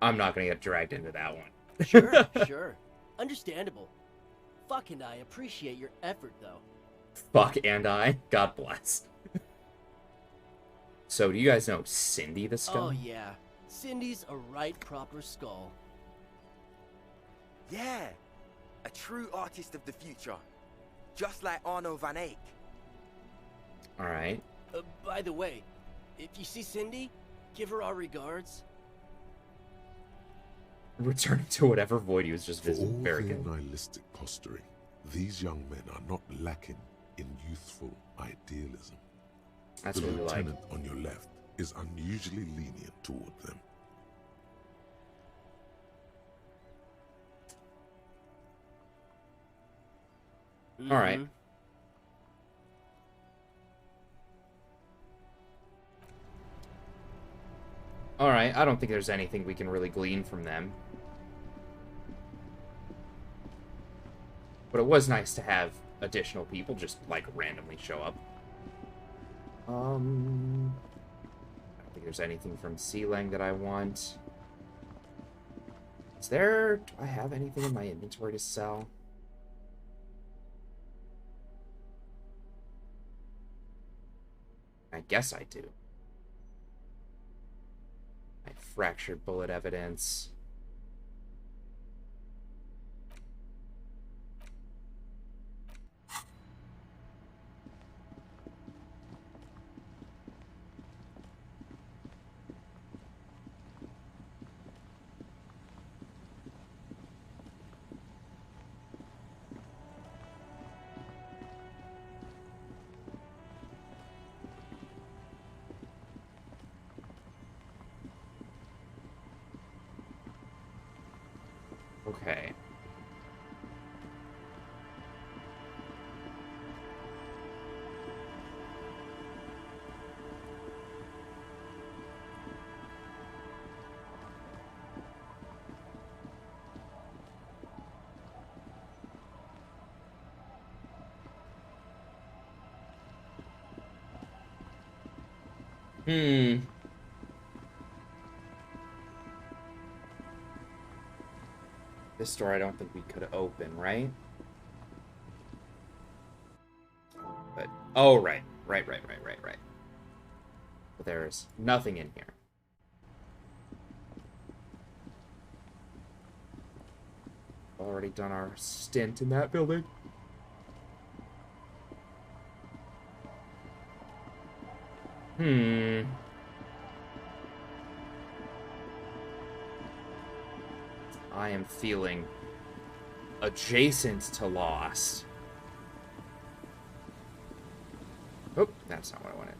I'm not gonna get dragged into that one. Sure, sure. Understandable. Fuck and I appreciate your effort, though. Fuck and I. God bless. So, do you guys know Cindy the Skull? Oh, yeah. Cindy's a right proper skull. Yeah, a true artist of the future. Just like Arno van Eyck. Alright. By the way, if you see Cindy, give her our regards. Returning to whatever void he was just For all visiting. Very their good. nihilistic posturing, these young men are not lacking in youthful idealism. That's the what we like. lieutenant on your left is unusually lenient toward them. All right. All right. I don't think there's anything we can really glean from them. But it was nice to have additional people just, like, randomly show up. I don't think there's anything from Sealang that I want. Is there... Do I have anything in my inventory to sell? I guess I do. My fractured bullet evidence. Okay. This door I don't think we could open, right? But, oh, right. Right. But there's nothing in here. Already done our stint in that building. I am feeling adjacent to lost. Oh, that's not what I wanted.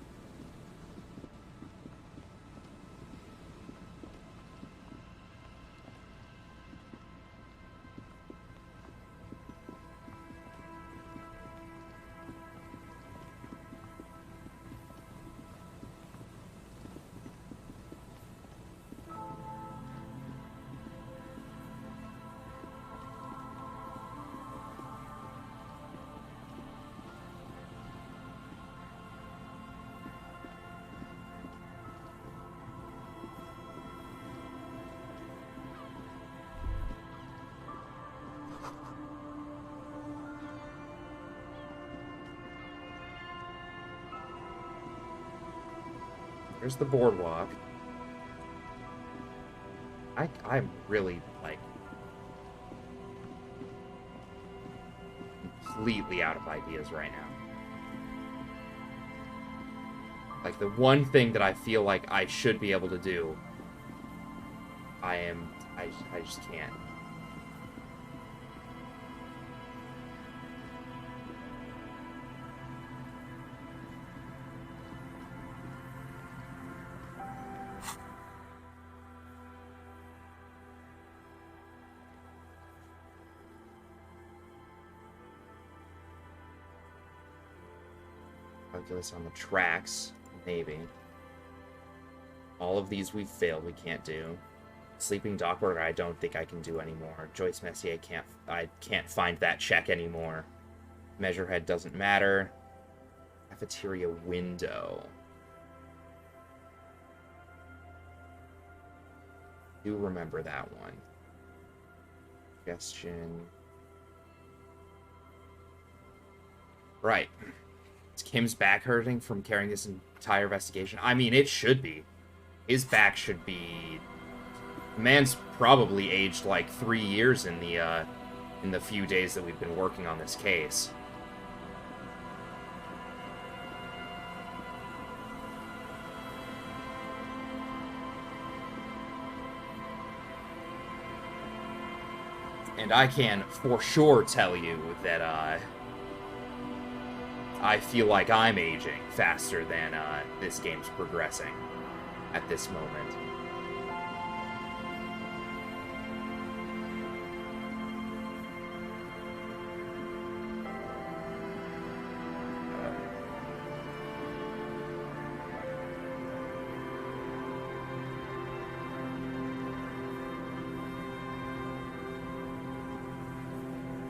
There's the boardwalk. I'm really, like, completely out of ideas right now. Like, the one thing that I feel like I should be able to do, I just can't. Calculus on the tracks, maybe. All of these we've failed, we can't do. Sleeping Dockworker, I don't think I can do anymore. Joyce Messier, I can't find that check anymore. Measurehead doesn't matter. Cafeteria window. Do remember that one. Suggestion. Right. Is Kim's back hurting from carrying this entire investigation? I mean, it should be. His back should be... The man's probably aged like 3 years in the few days that we've been working on this case. And I can for sure tell you that I feel like I'm aging faster than this game's progressing at this moment.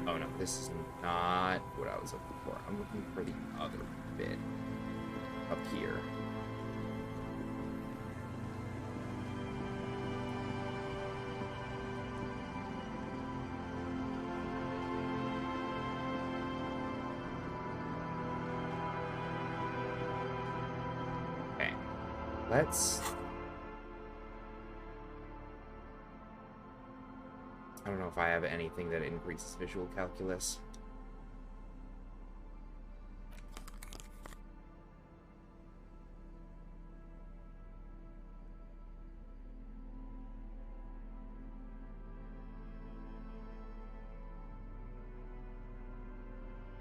Oh no, this is not what I was looking for. I'm looking for the other bit up here. Okay, let's... I don't know if I have anything that increases visual calculus.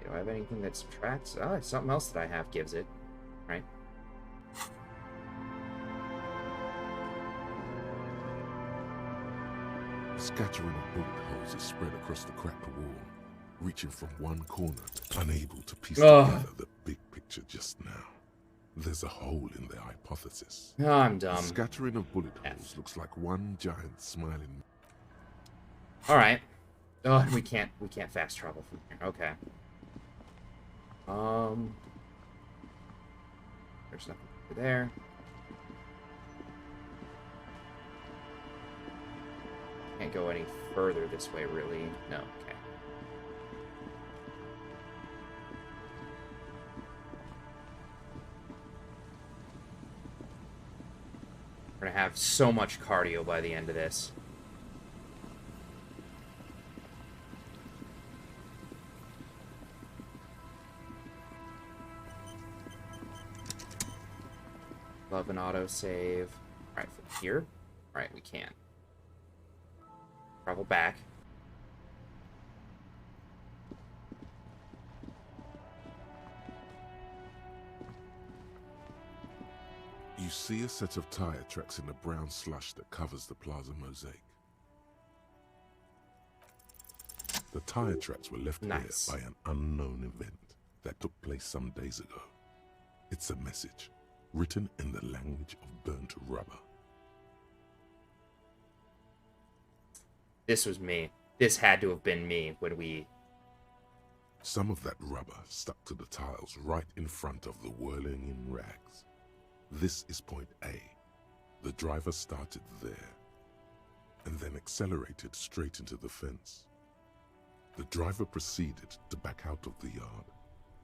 Do I have anything that subtracts? Oh, something else that I have gives it, right? Scattering of bullet holes is spread across the cracked wall, reaching from one corner, unable to piece together the big picture just now. There's a hole in their hypothesis. Oh, I'm dumb. The scattering of bullet holes looks like one giant smiling... Alright. Oh, we can't fast travel from here. Okay. There's nothing over there. Can't go any further this way, really. No, okay. We're gonna have so much cardio by the end of this. Love an autosave. Alright, from here? Alright, we can. Travel back. You see a set of tire tracks in the brown slush that covers the plaza mosaic. The tire tracks were left there by an unknown event that took place some days ago. It's a message, written in the language of burnt rubber. This was me. This had to have been me when we... Some of that rubber stuck to the tiles right in front of the whirling in rags. This is point A. The driver started there, and then accelerated straight into the fence. The driver proceeded to back out of the yard,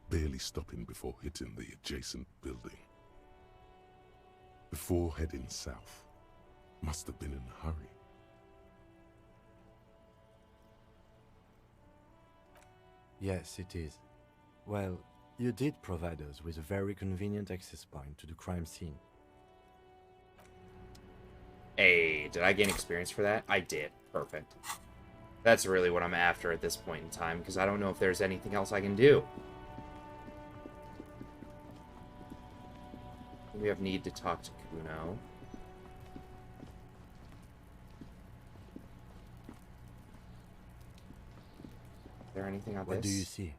barely stopping before hitting the adjacent building. Before heading south, must have been in a hurry. Yes, it is. Well, you did provide us with a very convenient access point to the crime scene. Hey, did I gain experience for that? I did. Perfect. That's really what I'm after at this point in time, because I don't know if there's anything else I can do. We have need to talk to Kuno. Is there anything on this? What do you see?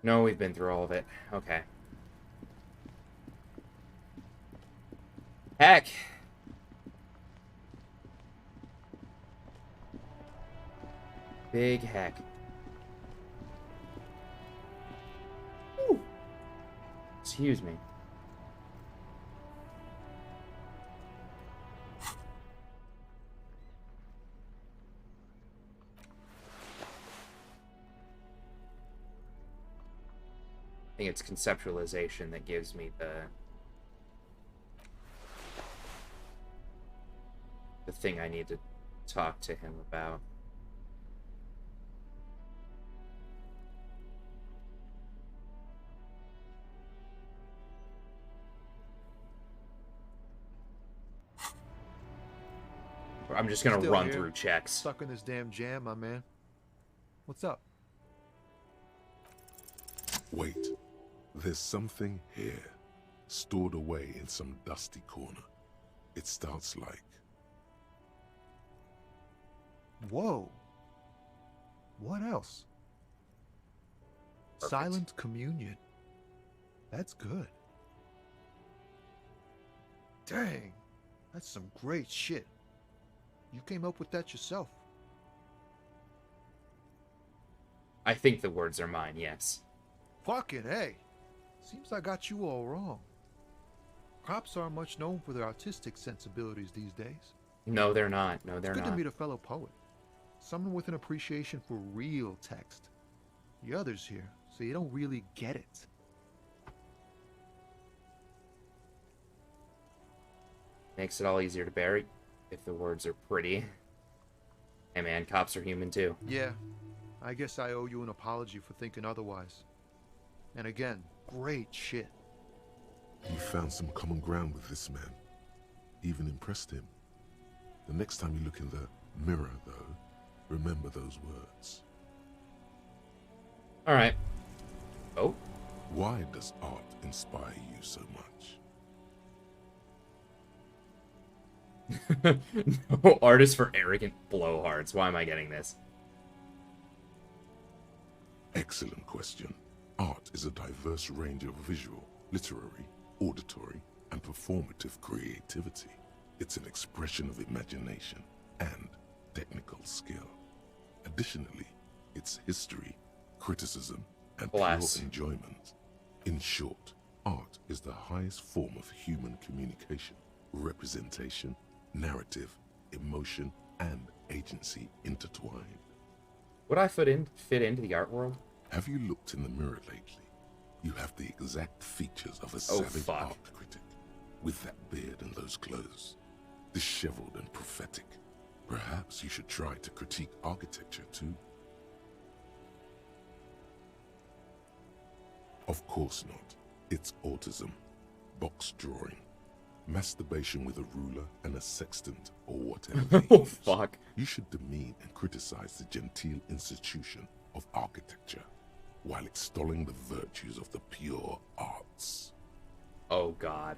No, we've been through all of it. Okay. Heck! Big heck. Woo. Excuse me. I think it's conceptualization that gives me the thing I need to talk to him about. I'm just gonna run through checks. Stuck in this damn jam, my man. What's up? Wait. There's something here, stored away in some dusty corner. It starts like... Whoa. What else? Perfect. Silent communion. That's good. Dang. That's some great shit. You came up with that yourself. I think the words are mine, yes. Fucking A. Seems I got you all wrong. Cops aren't much known for their artistic sensibilities these days. No, they're not. No, they're It's good not. to meet a fellow poet. Someone with an appreciation for real text. The others here, so you don't really get it. Makes it all easier to bury if the words are pretty. Hey man, cops are human too. Yeah, I guess I owe you an apology for thinking otherwise. And again, great shit. You found some common ground with this man. Even impressed him. The next time you look in the mirror, though, remember those words. Alright. Oh? Why does art inspire you so much? No, artists for arrogant blowhards. Why am I getting this? Excellent question. Art is a diverse range of visual, literary, auditory, and performative creativity. It's an expression of imagination and technical skill. Additionally, it's history, criticism, and pure enjoyment. In short, art is the highest form of human communication, representation, narrative, emotion, and agency intertwined. Would I fit into the art world? Have you looked in the mirror lately? You have the exact features of a savage art critic, with that beard and those clothes, disheveled and prophetic. Perhaps you should try to critique architecture too. Of course not. It's autism, box drawing, masturbation with a ruler and a sextant or whatever they use. Fuck. You should demean and criticize the genteel institution of architecture while extolling the virtues of the pure arts. Oh god.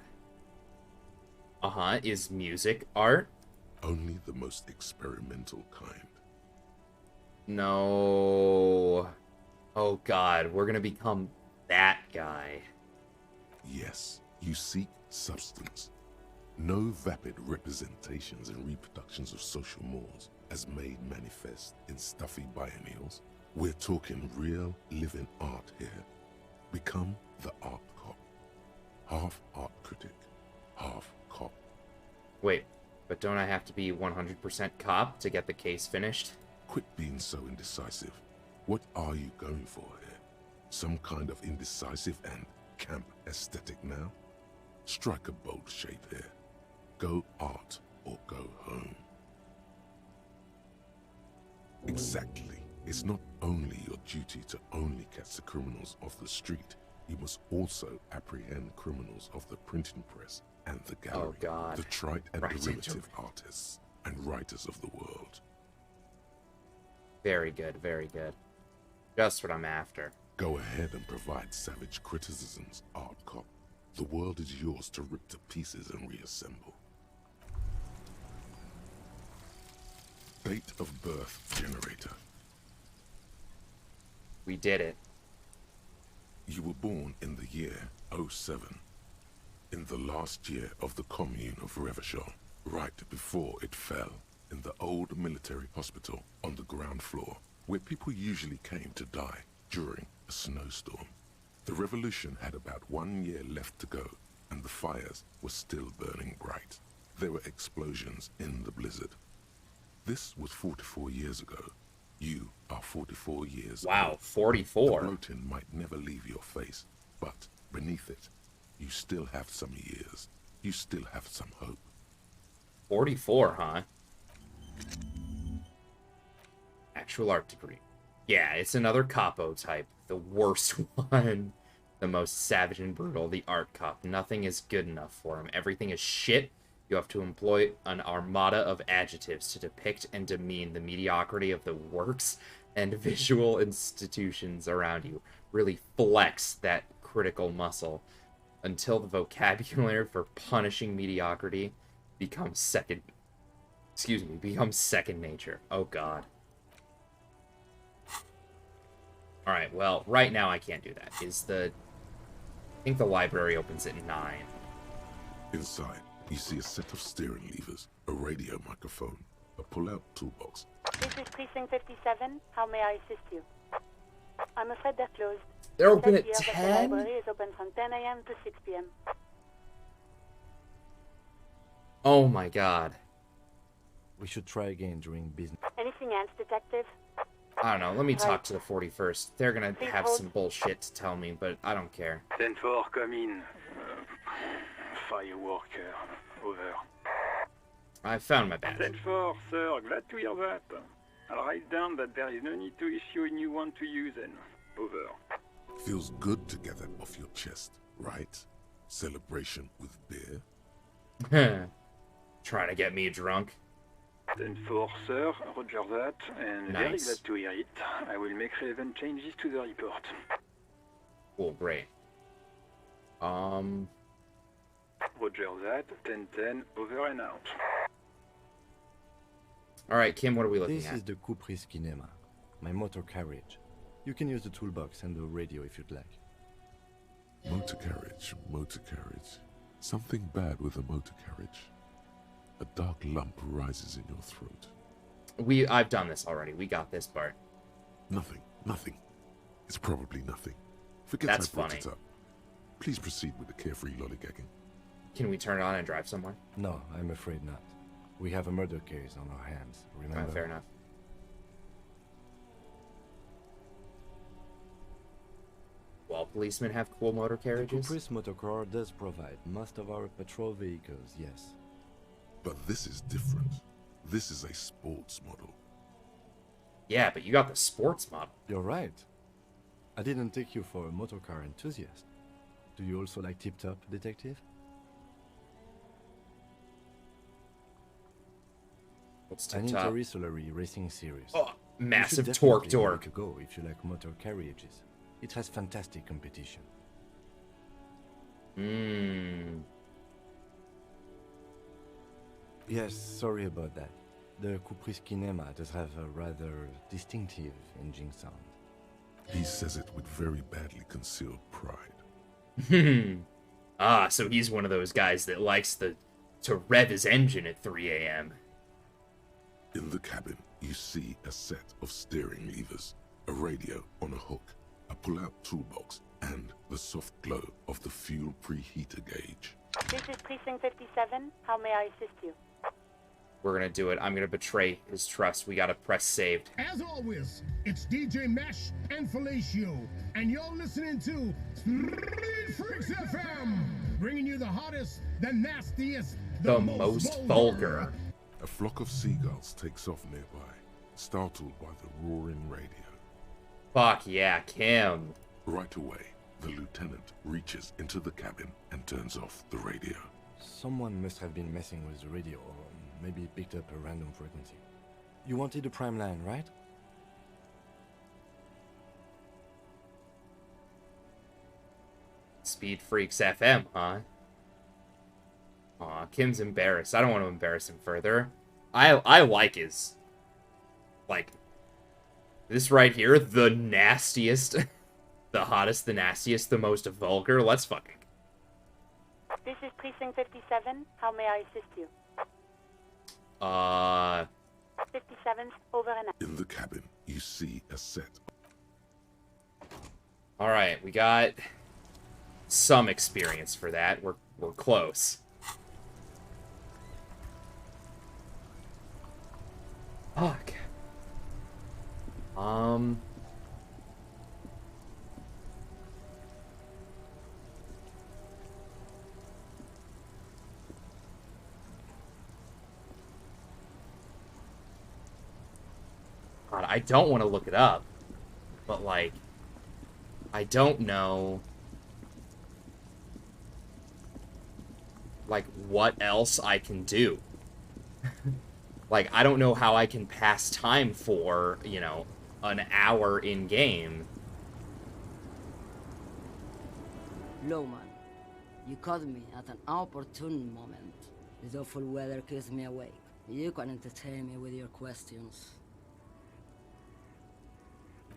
Is music art? Only the most experimental kind. No. Oh god, we're gonna become that guy. Yes, you seek substance. No vapid representations and reproductions of social mores as made manifest in stuffy biennials. We're talking real, living art here. Become the art cop. Half art critic, half cop. Wait, but don't I have to be 100% cop to get the case finished? Quit being so indecisive. What are you going for here? Some kind of indecisive and camp aesthetic now? Strike a bold shape here. Go art or go home. Exactly. It's not only your duty to only catch the criminals off the street, you must also apprehend criminals of the printing press and the gallery. Oh god. The trite and derivative artists and writers of the world. Very good, very good. Just what I'm after. Go ahead and provide savage criticisms, art cop. The world is yours to rip to pieces and reassemble. Date of birth generator. We did it. You were born in the year 07, in the last year of the commune of Revachol, right before it fell, in the old military hospital on the ground floor, where people usually came to die during a snowstorm. The revolution had about 1 year left to go, and the fires were still burning bright. There were explosions in the blizzard. This was 44 years ago. You are 44 years old. Wow, 44. The bloating might never leave your face, but beneath it, you still have some years. You still have some hope. 44, huh? Actual art degree. Yeah, it's another capo type. The worst one. The most savage and brutal. The art cop. Nothing is good enough for him. Everything is shit. You have to employ an armada of adjectives to depict and demean the mediocrity of the works and visual institutions around you. Really flex that critical muscle until the vocabulary for punishing mediocrity becomes second nature. Oh god. Alright, well, right now I can't do that. I think the library opens at 9. Inside, you see a set of steering levers, a radio microphone, a pull-out toolbox. This is Precinct 57. How may I assist you? I'm afraid they're closed. They're open at The 10? library is open from 10 a.m. to 6 p.m. Oh my god. We should try again during business. Anything else, Detective? I don't know, let me talk to the 41st. They're gonna Please have hold. some bullshit to tell me, but I don't care. 10-4, come in. Fireworker, over. I found my badge. 10-4, sir, glad to hear that. I'll write down that there is no need to issue a new one to you then. Over. Feels good to get that off your chest, right? Celebration with beer? Trying to get me drunk. 10-4, sir, roger that, and very Nice. glad to hear it. I will make relevant changes to the report. Cool, great. Roger that, 10-10, over and out. Alright, Kim, what are we looking This at? is the Kupris Kinema, my motor carriage. You can use the toolbox and the radio if you'd like. Motor carriage, motor carriage. Something bad with a motor carriage. A dark lump rises in your throat. I've done this already. We got this part. Nothing. It's probably nothing. Forget That's I brought funny. it up. Please proceed with the carefree lollygagging. Can we turn it on and drive somewhere? No, I'm afraid not. We have a murder case on our hands, remember? Fair enough. Well, policemen have cool motor carriages. Kupris Motorcar does provide most of our patrol vehicles, yes. But this is different. This is a sports model. Yeah, but you got the sports model. You're right. I didn't take you for a motorcar enthusiast. Do you also like tip-top, detective? What's An tip-top? interrissolory racing series. Oh, massive You should torque definitely dork. make a go if you like motor carriages. It has fantastic competition. Yes, sorry about that. The Kupris Kinema does have a rather distinctive engine sound. He says it with very badly concealed pride. So he's one of those guys that likes to rev his engine at 3 a.m. In the cabin, you see a set of steering levers, a radio on a hook, a pull-out toolbox, and the soft glow of the fuel preheater gauge. This is Precinct 57. How may I assist you? We're gonna do it. I'm gonna betray his trust. We gotta press saved. As always, it's DJ Mesh and Felicio, and you're listening to Street Freaks FM, bringing you the hottest, the nastiest, The most vulgar. A flock of seagulls takes off nearby, startled by the roaring radio. Fuck yeah, Kim. Right away, the lieutenant reaches into the cabin and turns off the radio. Someone must have been messing with the radio, or maybe picked up a random frequency. You wanted a prime line, right? Speed Freaks FM, huh? Aw, Kim's embarrassed. I don't want to embarrass him further. I like his... Like... This right here, the nastiest... The hottest, the nastiest, the most vulgar. Let's fucking... This is Precinct 57. How may I assist you? 57's over and out. In the cabin, you see a set. Alright, we got some experience for that. We're close. Fuck. God, I don't want to look it up, but, like, I don't know, like, what else I can do. Like, I don't know how I can pass time for, you know, an hour in-game. Lowman, you caught me at an opportune moment. This awful weather keeps me awake. You can entertain me with your questions.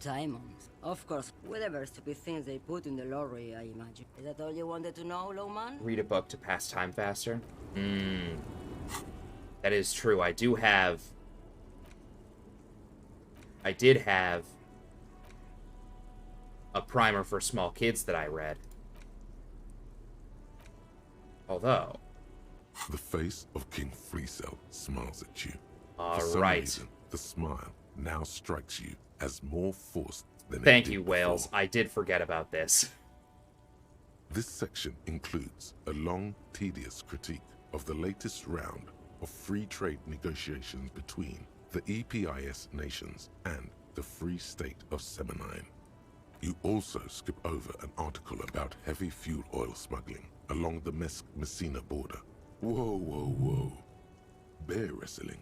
Diamonds. Of course, whatever stupid things they put in the lorry, I imagine. Is that all you wanted to know, Lowman? Read a book to pass time faster? That is true. I did have a primer for small kids that I read. Although... The face of King Fleecell smiles at you. All For some right. reason, the smile now strikes you as more forced than it Thank did you, Wales. before. I did forget about this. This section includes a long, tedious critique of the latest round of free trade negotiations between the EPIS nations and the Free State of Seminine. You also skip over an article about heavy fuel oil smuggling along the Messina border. Whoa, whoa, whoa. Bear wrestling.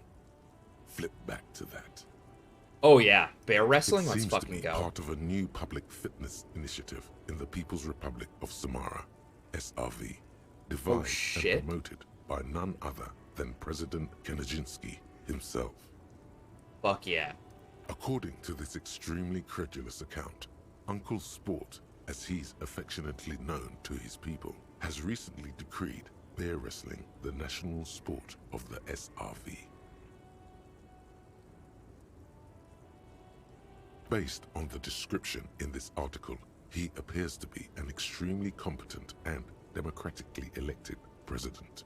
Flip back to that. Oh yeah, bear wrestling? It Let's seems to fucking be go. part of a new public fitness initiative in the People's Republic of Samara, SRV, devised shit. and promoted by none other than President Kanajinsky himself. Fuck yeah. According to this extremely credulous account, Uncle Sport, as he's affectionately known to his people, has recently decreed bear wrestling the national sport of the SRV. Based on the description in this article, he appears to be an extremely competent and democratically elected president.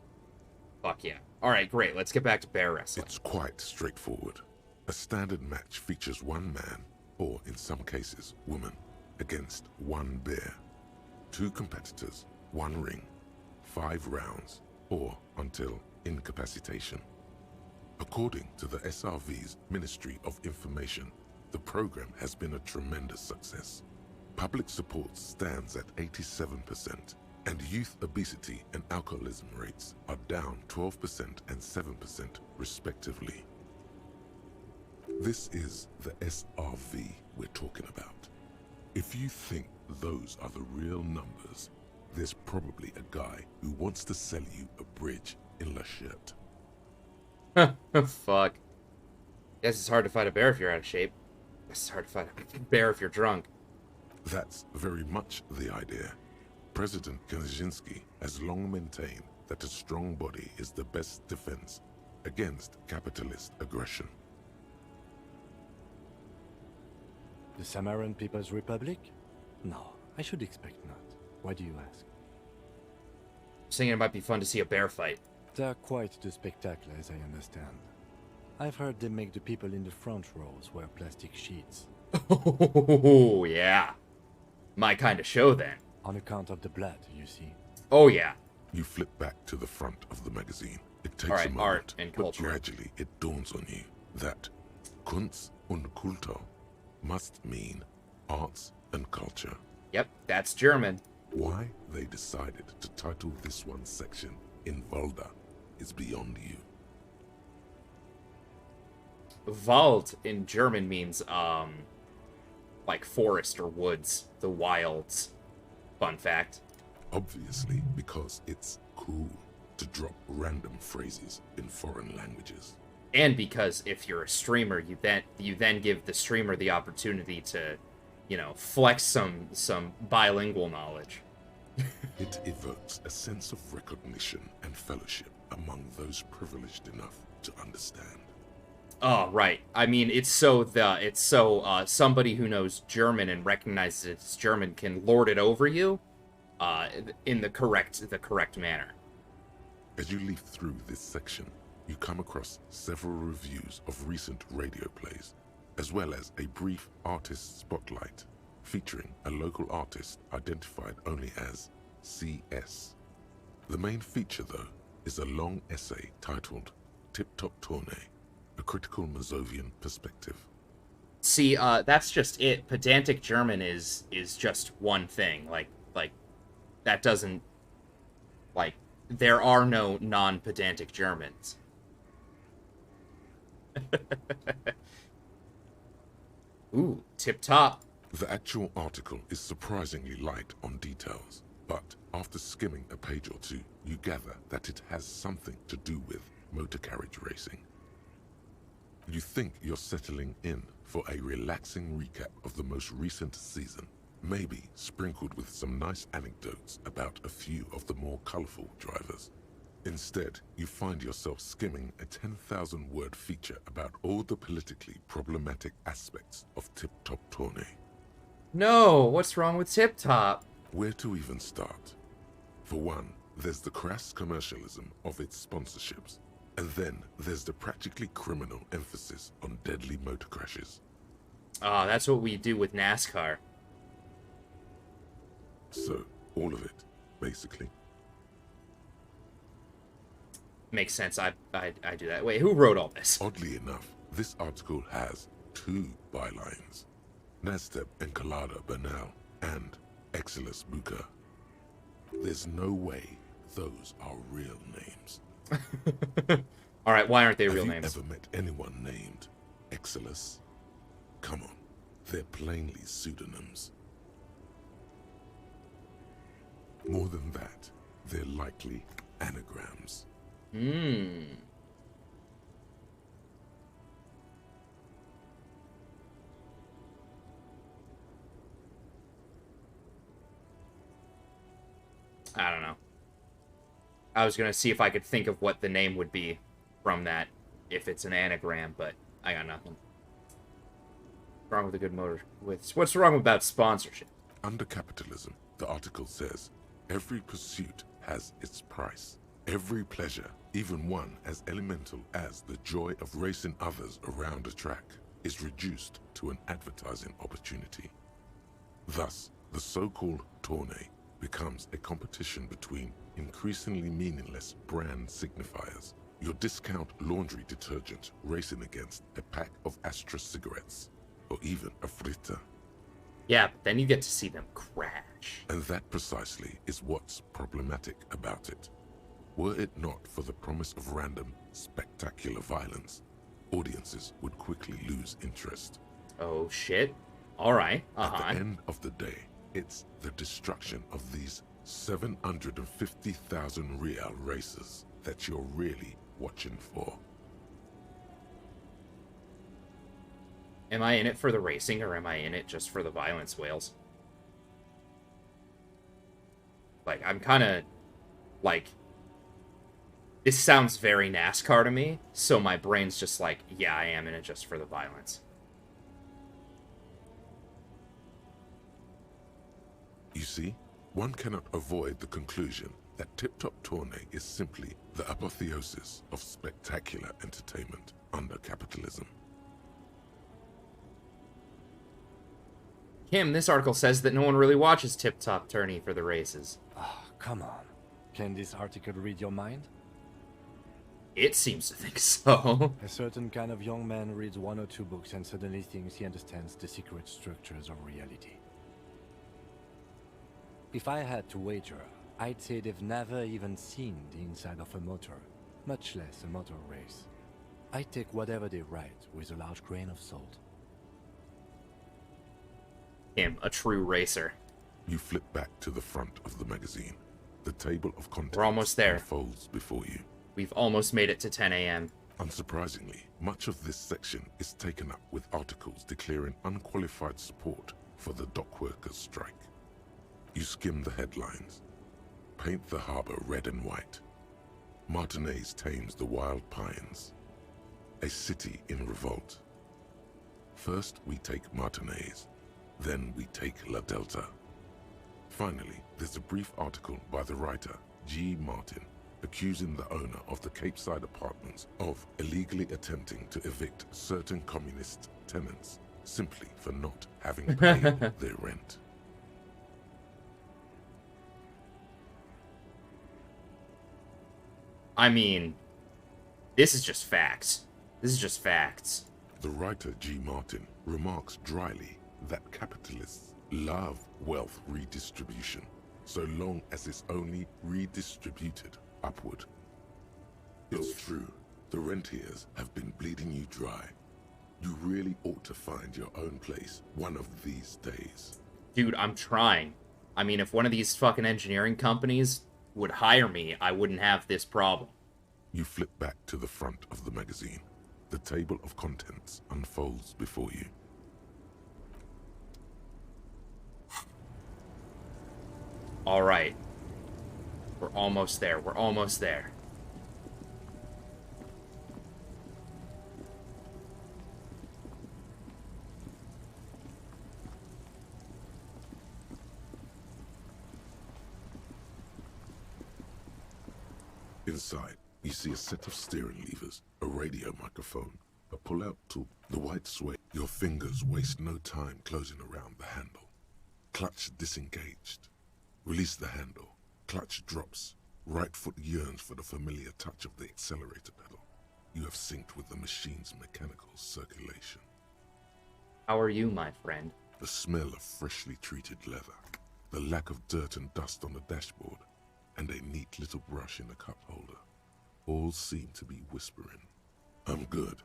Fuck yeah. Alright, great. Let's get back to bear wrestling. It's quite straightforward. A standard match features one man, or in some cases, woman, against one bear. 2 competitors, 1 ring, 5 rounds, or until incapacitation. According to the SRV's Ministry of Information, the program has been a tremendous success. Public support stands at 87%, and youth obesity and alcoholism rates are down 12% and 7% respectively. This is the SRV we're talking about. If you think those are the real numbers, there's probably a guy who wants to sell you a bridge in La Chute. Fuck. Guess it's hard to fight a bear if you're out of shape. Guess it's hard to fight a bear if you're drunk. That's very much the idea. President Kaczynski has long maintained that a strong body is the best defense against capitalist aggression. The Samaran People's Republic? No, I should expect not. Why do you ask? I was thinking it might be fun to see a bear fight. They're quite the spectacle, as I understand. I've heard they make the people in the front rows wear plastic sheets. Oh, yeah. My kind of show, then. On account of the blood, you see. Oh, yeah. You flip back to the front of the magazine. It takes Alright, a moment, art and but culture. gradually it dawns on you that Kunst und Kultur must mean arts and culture. Yep, that's German. Why they decided to title this one section in Valda is beyond you. Wald in German means, like forest or woods, the wilds. Fun fact. Obviously, because it's cool to drop random phrases in foreign languages. And because if you're a streamer, you then give the streamer the opportunity to you know, flex some bilingual knowledge. It evokes a sense of recognition and fellowship among those privileged enough to understand. Oh, right. I mean, it's so somebody who knows German and recognizes it's German can lord it over you, in the correct manner. As you leaf through this section, you come across several reviews of recent radio plays, as well as a brief artist spotlight featuring a local artist identified only as CS. The main feature, though, is a long essay titled Tip Top Tourney, a critical Mazovian perspective. See, that's just it. Pedantic German is just one thing. Like that doesn't, like, there are no non-pedantic Germans. Ooh, tip top. The actual article is surprisingly light on details, but after skimming a page or two, you gather that it has something to do with motor carriage racing. You think you're settling in for a relaxing recap of the most recent season, maybe sprinkled with some nice anecdotes about a few of the more colorful drivers. Instead, you find yourself skimming a 10,000-word feature about all the politically problematic aspects of Tip Top Tourney. No, what's wrong with Tip Top? Where to even start? For one, there's the crass commercialism of its sponsorships, and then there's the practically criminal emphasis on deadly motor crashes. Oh, that's what we do with NASCAR. So, all of it, basically. Makes sense. I do that. Wait, who wrote all this? Oddly enough, this article has 2 bylines. Nasteb Encolada Bernal and Exilus Buka. There's no way those are real names. Alright, why aren't they real names? Have you ever met anyone named Exilus? Come on, they're plainly pseudonyms. More than that, they're likely anagrams. I don't know. I was gonna see if I could think of what the name would be from that, if it's an anagram, but I got nothing. What's wrong with a good motor? What's wrong about sponsorship? Under capitalism, the article says, every pursuit has its price. Every pleasure, even one as elemental as the joy of racing others around a track, is reduced to an advertising opportunity. Thus, the so-called tourney becomes a competition between increasingly meaningless brand signifiers. Your discount laundry detergent racing against a pack of Astra cigarettes, or even a Fritta. Yeah, but then you get to see them crash. And that precisely is what's problematic about it. Were it not for the promise of random, spectacular violence, audiences would quickly lose interest. Oh shit. Alright, At the end of the day, it's the destruction of these 750,000 real races that you're really watching for. Am I in it for the racing, or am I in it just for the violence, Wales? Like, I'm kind of, like, this sounds very NASCAR to me, so my brain's just like, yeah, I am in it just for the violence. You see, one cannot avoid the conclusion that Tip Top Tourney is simply the apotheosis of spectacular entertainment under capitalism. Kim, this article says that no one really watches Tip Top Tourney for the races. Oh, come on. Can this article read your mind? It seems to think so. A certain kind of young man reads 1 or 2 books and suddenly thinks he understands the secret structures of reality. If I had to wager, I'd say they've never even seen the inside of a motor, much less a motor race. I'd take whatever they write with a large grain of salt. Him, a true racer. You flip back to the front of the magazine. The table of contents We're almost there. unfolds before you. We've almost made it to 10 a.m. Unsurprisingly, much of this section is taken up with articles declaring unqualified support for the dockworkers' strike. You skim the headlines. Paint the harbor red and white. Martinez tames the wild pines. A city in revolt. First we take Martinez, then we take La Delta. Finally, there's a brief article by the writer, G. Martin, accusing the owner of the Capeside Apartments of illegally attempting to evict certain communist tenants simply for not having paid their rent. I mean, this is just facts. This is just facts. The writer G. Martin remarks dryly that capitalists love wealth redistribution, so long as it's only redistributed upward. It's true, the rentiers have been bleeding you dry. You really ought to find your own place one of these days. Dude, I'm trying. I mean, if one of these fucking engineering companies would hire me, I wouldn't have this problem. You flip back to the front of the magazine. The table of contents unfolds before you. All right. We're almost there. We're almost there. Inside, you see a set of steering levers, a radio microphone, a pull-out tool, the white sway. Your fingers waste no time closing around the handle. Clutch disengaged. Release the handle. Clutch drops. Right foot yearns for the familiar touch of the accelerator pedal. You have synced with the machine's mechanical circulation. How are you, my friend? The smell of freshly treated leather, the lack of dirt and dust on the dashboard, and a neat little brush in the cup holder. All seem to be whispering, I'm good,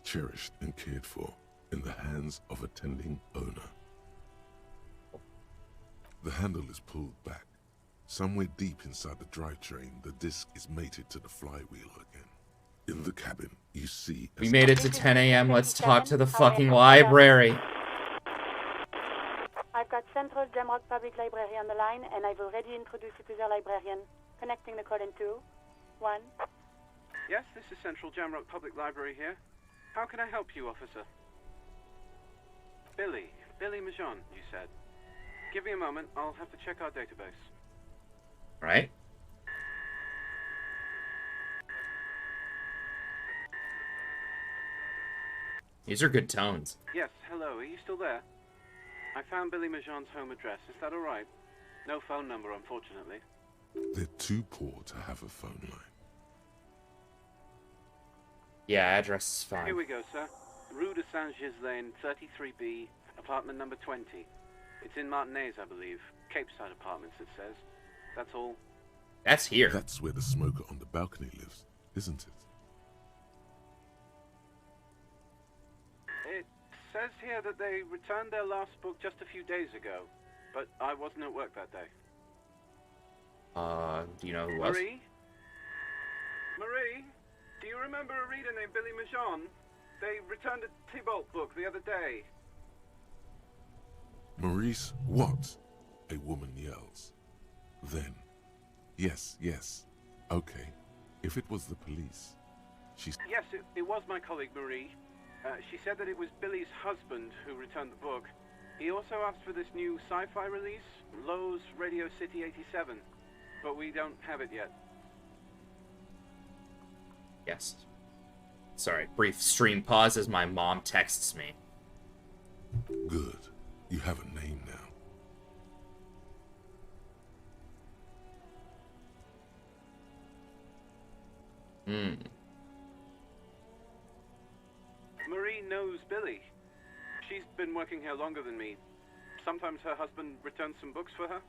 cherished and cared for, in the hands of a tending owner. The handle is pulled back. Somewhere deep inside the drivetrain, the disc is mated to the flywheel again. In the cabin, you see... We made it to 10 a.m. Let's talk to the fucking library. I've got Central Jamrock Public Library on the line, and I've already introduced you to their librarian. Connecting the call in 2, 1. Yes, this is Central Jamrock Public Library here. How can I help you, officer? Billy Majon, you said. Give me a moment, I'll have to check our database. Right? These are good tones. Yes, hello, are you still there? I found Billy Majon's home address, is that alright? No phone number, unfortunately. They're too poor to have a phone line. Yeah, address is fine. Here we go, sir. Rue de Saint-Ghislain, 33B, apartment number 20. It's in Martinez, I believe. Capeside Apartments, it says. That's all. That's here. That's where the smoker on the balcony lives, isn't it? It says here that they returned their last book just a few days ago, but I wasn't at work that day. Do you know who was? Marie, do you remember a reader named Billy Majon? They returned a Tybalt book the other day. Maurice, what? A woman yells. Then, yes, okay. If it was the police, she's... Yes, it was my colleague Marie. She said that it was Billy's husband who returned the book. He also asked for this new sci-fi release, Lowe's Radio City 87, but we don't have it yet. Yes. Sorry, brief stream pause as my mom texts me. Good. You have a name now. Marie knows Billy. She's been working here longer than me. Sometimes her husband returns some books for her.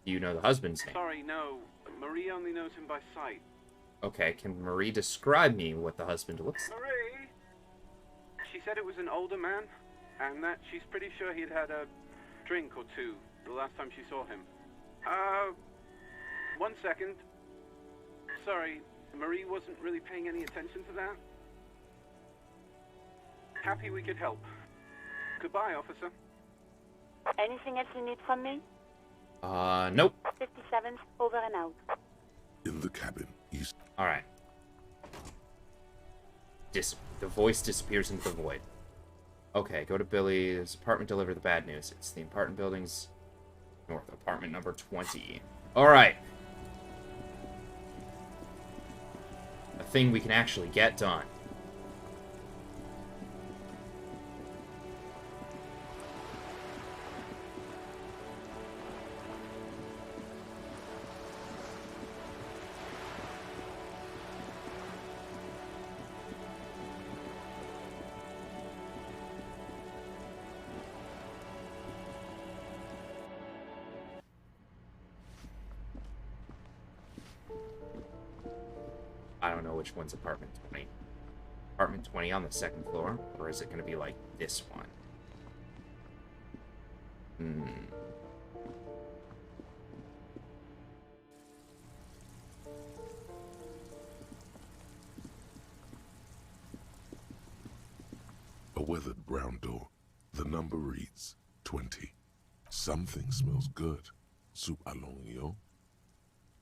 You know the husband's name. Sorry, no. Marie only knows him by sight. Okay, can Marie describe me what the husband looks like? Marie! She said it was an older man, and that she's pretty sure he'd had a drink or two the last time she saw him. 1 second. Sorry, Marie wasn't really paying any attention to that. happy we could help. Goodbye, officer. Anything else you need from me? Nope. 57, over and out. In the cabin, Alright. The voice disappears into the void. Okay, go to Billy's apartment, deliver the bad news. It's the apartment building's north, apartment number 20. Alright. A thing we can actually get done. I don't know which one's apartment 20. Apartment 20 on the second floor? Or is it going to be like this one? A weathered brown door. The number reads 20. Something smells good. Soup allong yo.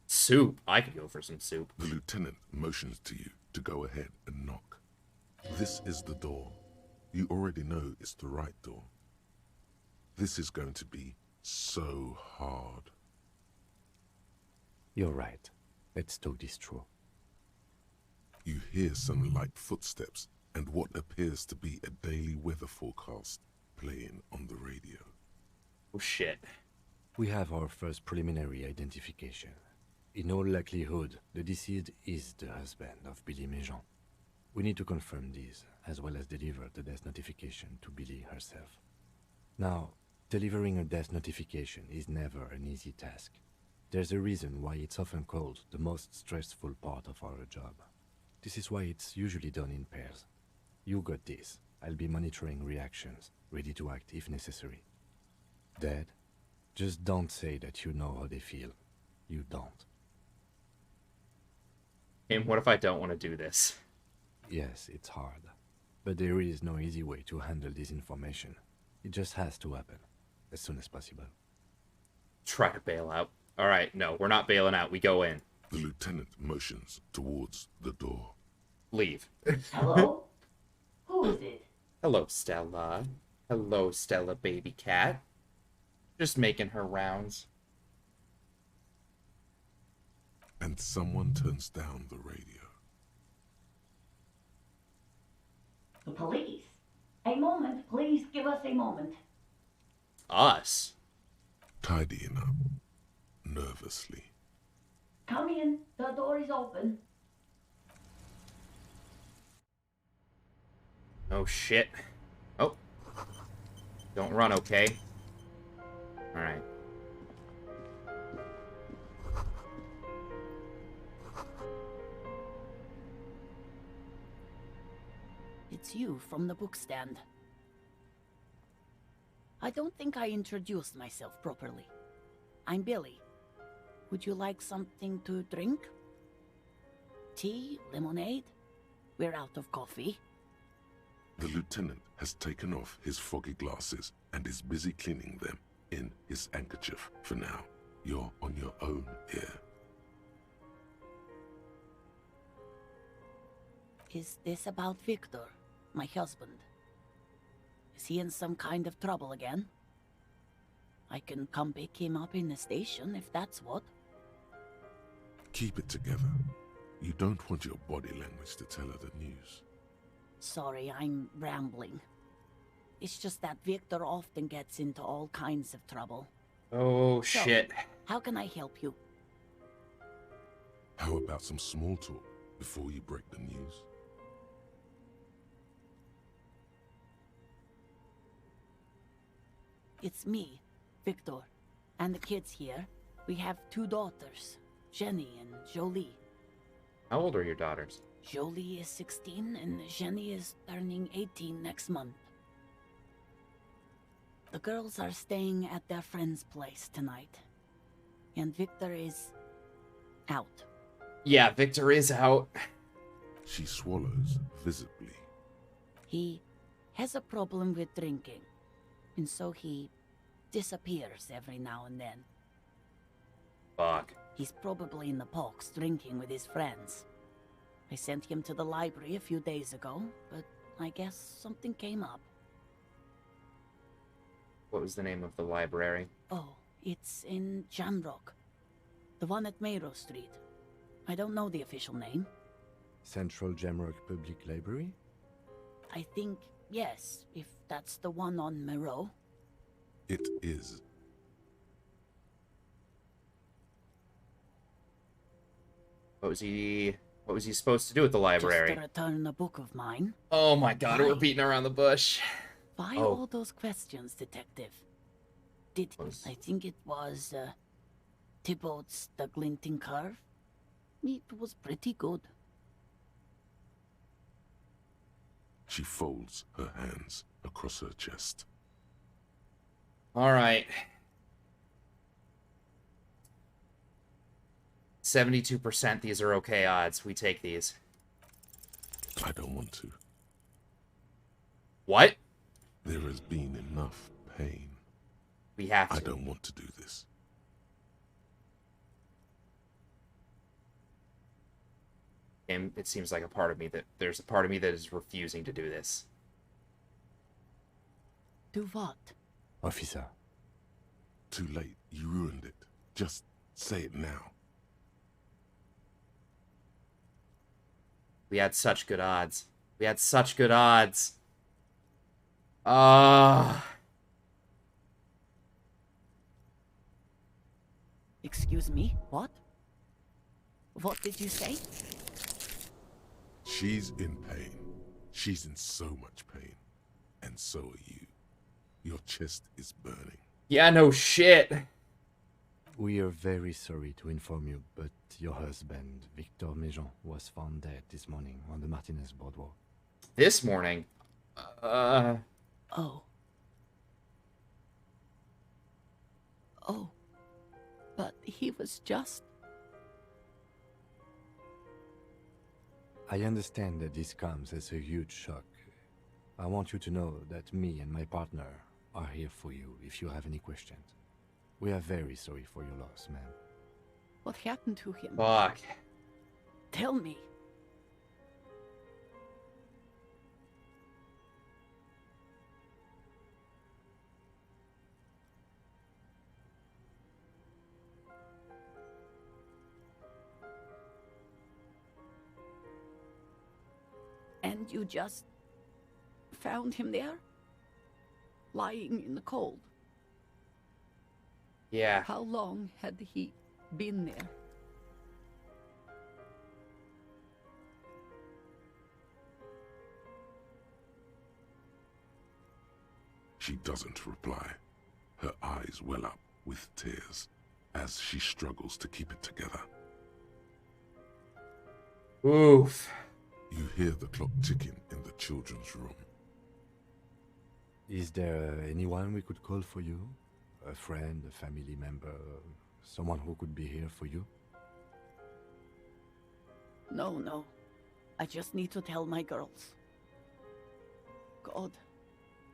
Soup? I could go for some soup. The lieutenant motions to you to go ahead and knock. This is the door. You already know it's the right door. This is going to be so hard. You're right. Let's talk this through. You hear some light footsteps and what appears to be a daily weather forecast playing on the radio. Oh shit. We have our first preliminary identification. In all likelihood, the deceased is the husband of Billy Méjean. We need to confirm this, as well as deliver the death notification to Billy herself. Now, delivering a death notification is never an easy task. There's a reason why it's often called the most stressful part of our job. This is why it's usually done in pairs. You got this. I'll be monitoring reactions, ready to act if necessary. Dad, just don't say that you know how they feel. You don't. And what if I don't want to do this? Yes, it's hard. But there is no easy way to handle this information. It just has to happen, as soon as possible. Try to bail out. Alright, no, we're not bailing out. We go in. The lieutenant motions towards the door. Leave. Hello? Who is it? Hello, Stella. Hello, Stella baby cat. Just making her rounds. And someone turns down the radio. The police. A moment, please give us a moment. Us? Tidying up, nervously. Come in, the door is open. Oh shit. Oh. Don't run, okay? Alright. It's you from the book stand. I don't think I introduced myself properly. I'm Billy. Would you like something to drink? Tea? Lemonade? We're out of coffee. The lieutenant has taken off his foggy glasses and is busy cleaning them in his handkerchief for now. You're on your own here. Is this about Victor, my husband? Is he in some kind of trouble again? I can come pick him up in the station if that's what. Keep it together. You don't want your body language to tell her the news. Sorry, I'm rambling. It's just that Victor often gets into all kinds of trouble. Oh, shit. How can I help you? How about some small talk before you break the news? It's me, Victor, and the kids here. We have 2 daughters, Jenny and Jolie. How old are your daughters? Jolie is 16 and Jenny is turning 18 next month. The girls are staying at their friend's place tonight. And Victor is out. Yeah, Victor is out. She swallows visibly. He has a problem with drinking, and so he disappears every now and then. Fuck. He's probably in the box drinking with his friends. I sent him to the library a few days ago, but I guess something came up. What was the name of the library? Oh, it's in Jamrock. The one at Mayro Street. I don't know the official name. Central Jamrock Public Library? I think, yes, if that's the one on Mayro. It is. What was he supposed to do at the library? Just to return a book of mine. Oh my god, Why? we're beating around the bush. Why Oh. all those questions, Detective? I think it was, Thibault's The Glinting Curve? It was pretty good. She folds her hands across her chest. Alright. 72%, these are okay odds. We take these. I don't want to. What? There has been enough pain. We have to. I don't want to do this. And it seems like there's a part of me that is refusing to do this. Do what? Officer. Too late. You ruined it. Just say it now. We had such good odds. We had such good odds. Ah. Excuse me? What? What did you say? She's in pain. She's in so much pain. And so are you. Your chest is burning. Yeah, no shit. We are very sorry to inform you, but your husband, Victor Méjean, was found dead this morning on the Martinez boardwalk. This morning? Oh. Oh. But he was just... I understand that this comes as a huge shock. I want you to know that me and my partner are here for you if you have any questions. We are very sorry for your loss, ma'am. What happened to him? Fuck. Tell me. And you just found him there? Lying in the cold? Yeah. How long had he been there? She doesn't reply. Her eyes well up with tears as she struggles to keep it together. Oof. You hear the clock ticking in the children's room. Is there anyone we could call for you? A friend, a family member, someone who could be here for you? No. I just need to tell my girls. God,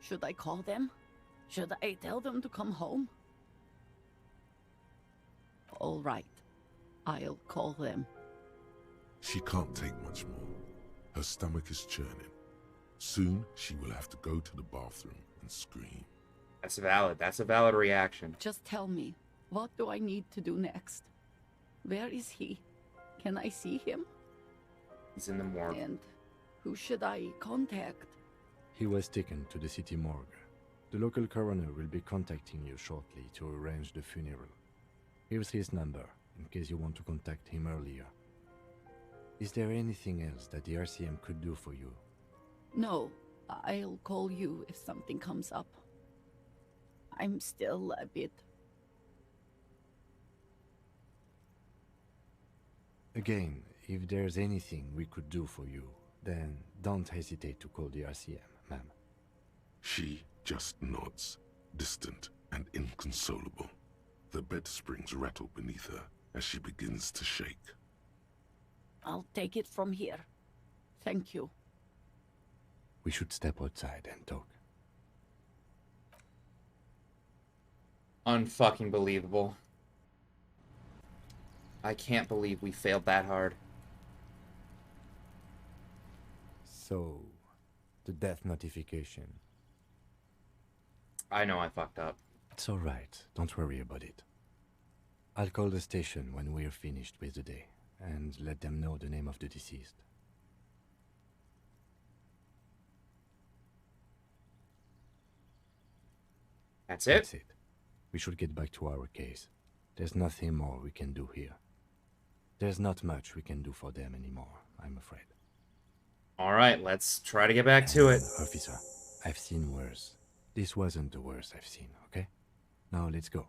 should I call them? Should I tell them to come home? All right, I'll call them. She can't take much more. Her stomach is churning. Soon, she will have to go to the bathroom and scream. That's valid. That's a valid reaction. Just tell me, what do I need to do next? Where is he? Can I see him? He's in the morgue. And who should I contact? He was taken to the city morgue. The local coroner will be contacting you shortly to arrange the funeral. Here's his number, in case you want to contact him earlier. Is there anything else that the RCM could do for you? No, I'll call you if something comes up. I'm still a bit... Again, if there's anything we could do for you, then don't hesitate to call the RCM, ma'am. She just nods, distant and inconsolable. The bed springs rattle beneath her as she begins to shake. I'll take it from here. Thank you. We should step outside and talk. Unfucking believable. I can't believe we failed that hard. So, the death notification. I know I fucked up. It's alright, don't worry about it. I'll call the station when we're finished with the day, and let them know the name of the deceased. That's it? That's it. We should get back to our case. There's nothing more we can do here. There's not much we can do for them anymore, I'm afraid. Alright, let's try to get back to it. Officer, I've seen worse. This wasn't the worst I've seen, okay? Now let's go.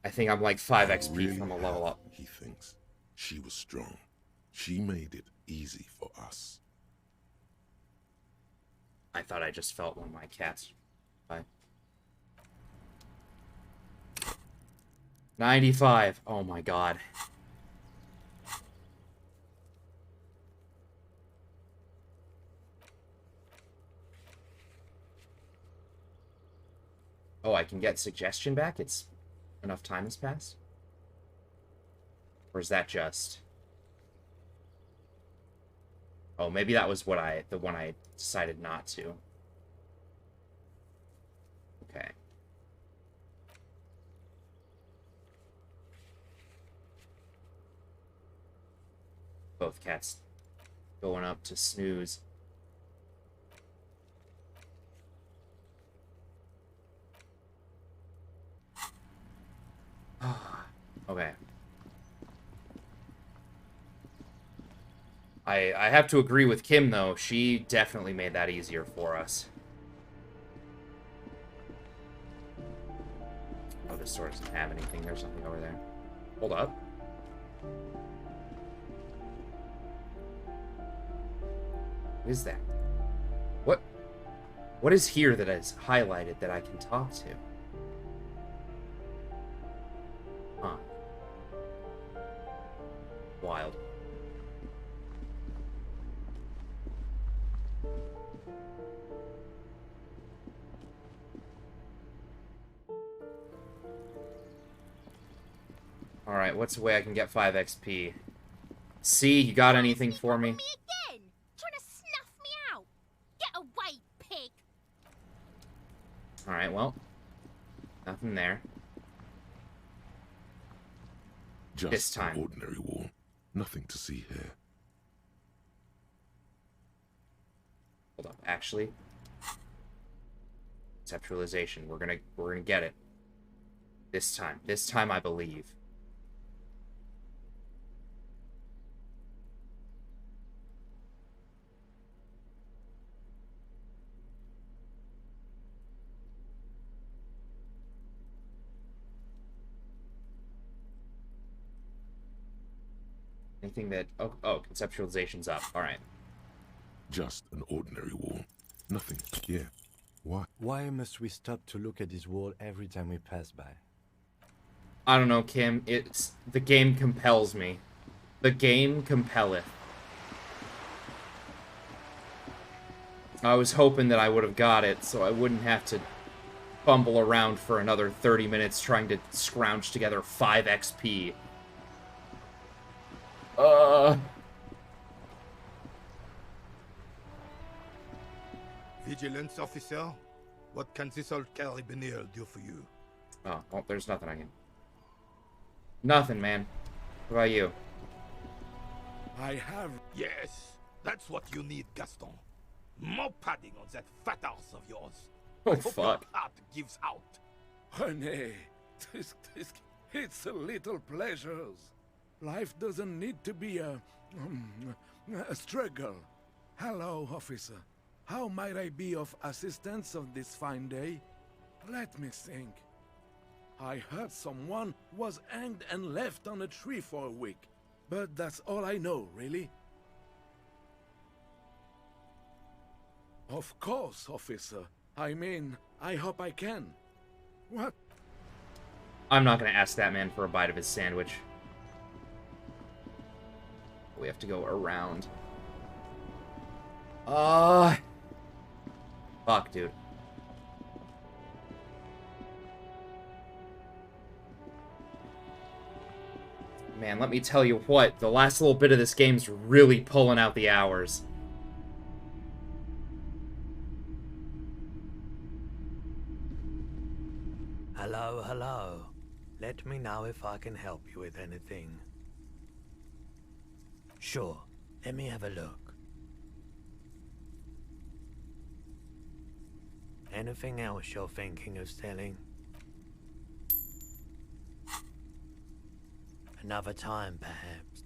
I think I'm like 5 XP Really from a level up. He thinks. She was strong. She made it easy for us. I thought I just felt one of my cats. Bye. 95. Oh my god. Oh, I can get suggestion back? It's enough time has passed? Or is that just... Oh, maybe that was the one I decided not to. Okay. Both cats going up to snooze. Okay. I have to agree with Kim, though. She definitely made that easier for us. Oh, this store doesn't have anything. There's something over there. Hold up. What is that? What is here that is highlighted that I can talk to? Huh. Wild. Alright, what's the way I can get 5 XP? See, you got anything for me? Again! Trying to snuff me out! Get away, pig! Alright, well. Nothing there. Just this time. an ordinary wall. Nothing to see here. Hold up, actually. Conceptualization. We're gonna get it. This time. This time I believe. Anything that... Oh, conceptualization's up. Alright. Just an ordinary wall. Nothing here. Why? Why must we stop to look at this wall every time we pass by? I don't know, Kim. It's... The game compels me. The game compelleth. I was hoping that I would have got it, so I wouldn't have to bumble around for another 30 minutes trying to scrounge together 5 XP. Vigilance officer, what can this old carabiner do for you? Oh, well, there's nothing I can... Nothing, man. What about you? I have... Yes, that's what you need, Gaston. More padding on that fat arse of yours. Oh, I hope your fuck. heart gives out. Honey, it's a little pleasures. Life doesn't need to be a struggle. Hello, officer. How might I be of assistance on this fine day? Let me think. I heard someone was hanged and left on a tree for a week. But that's all I know, really. Of course, officer. I mean, I hope I can. What? I'm not gonna ask that man for a bite of his sandwich. We have to go around. Fuck, dude. Man, let me tell you what, the last little bit of this game's really pulling out the hours. Hello, hello. Let me know if I can help you with anything. Sure, let me have a look. Anything else you're thinking of selling? Another time, perhaps.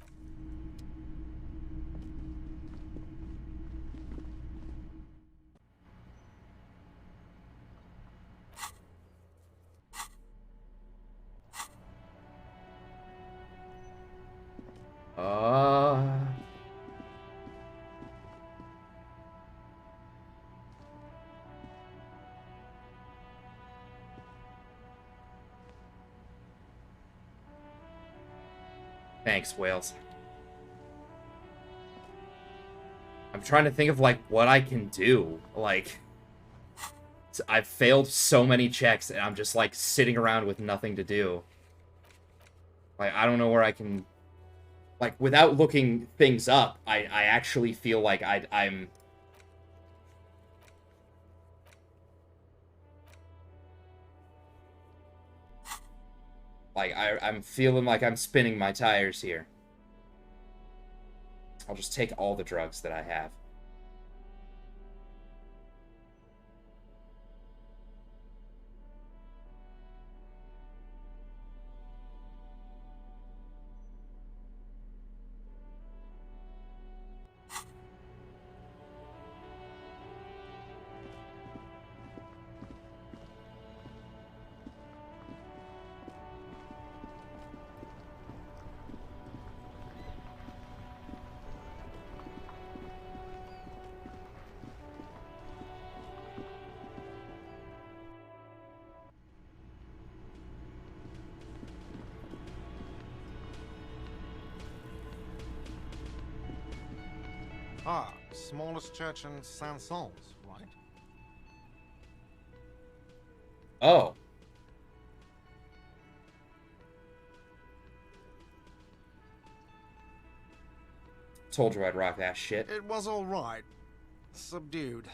Thanks, Wales. I'm trying to think of, like, what I can do. Like, I've failed so many checks, and I'm just, like, sitting around with nothing to do. Like, I don't know where I can... Like, without looking things up, I actually feel like I'm... Like, I'm feeling like I'm spinning my tires here. I'll just take all the drugs that I have. Ah, smallest church in Saint-Saëns, right? Oh. Told you I'd rock that shit. It was alright. Subdued.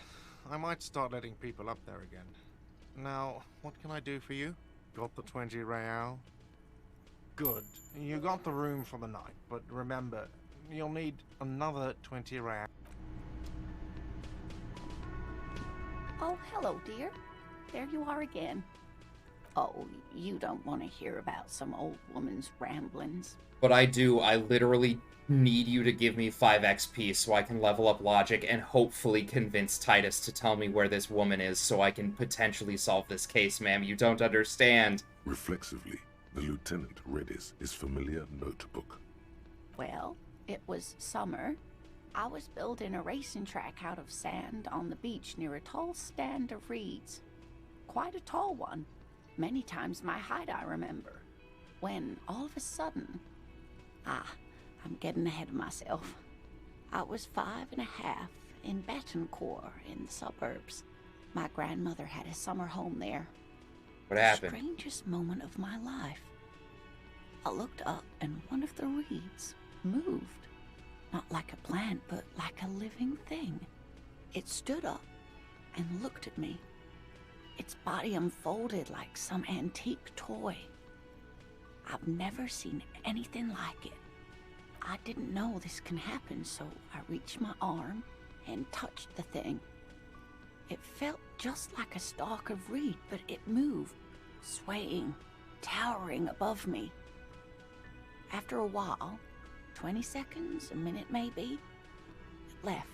I might start letting people up there again. Now, what can I do for you? Got the 20 real? Good. You got the room for the night, but remember, you'll need another 20 real. Oh, hello, dear. There you are again. Oh, you don't want to hear about some old woman's ramblings. But I do. I literally need you to give me 5 XP so I can level up logic and hopefully convince Titus to tell me where this woman is so I can potentially solve this case, ma'am. You don't understand. Reflexively, the lieutenant read his familiar notebook. Well, it was summer. I was building a racing track out of sand on the beach near a tall stand of reeds. Quite a tall one. Many times my height, I remember. When, all of a sudden... I'm getting ahead of myself. I was 5.5 in Betancourt in the suburbs. My grandmother had a summer home there. What happened? The strangest moment of my life. I looked up and one of the reeds moved. Not like a plant, but like a living thing. It stood up and looked at me. Its body unfolded like some antique toy. I've never seen anything like it. I didn't know this can happen, so I reached my arm and touched the thing. It felt just like a stalk of reed, but it moved, swaying, towering above me. After a while, 20 seconds, a minute maybe, it left,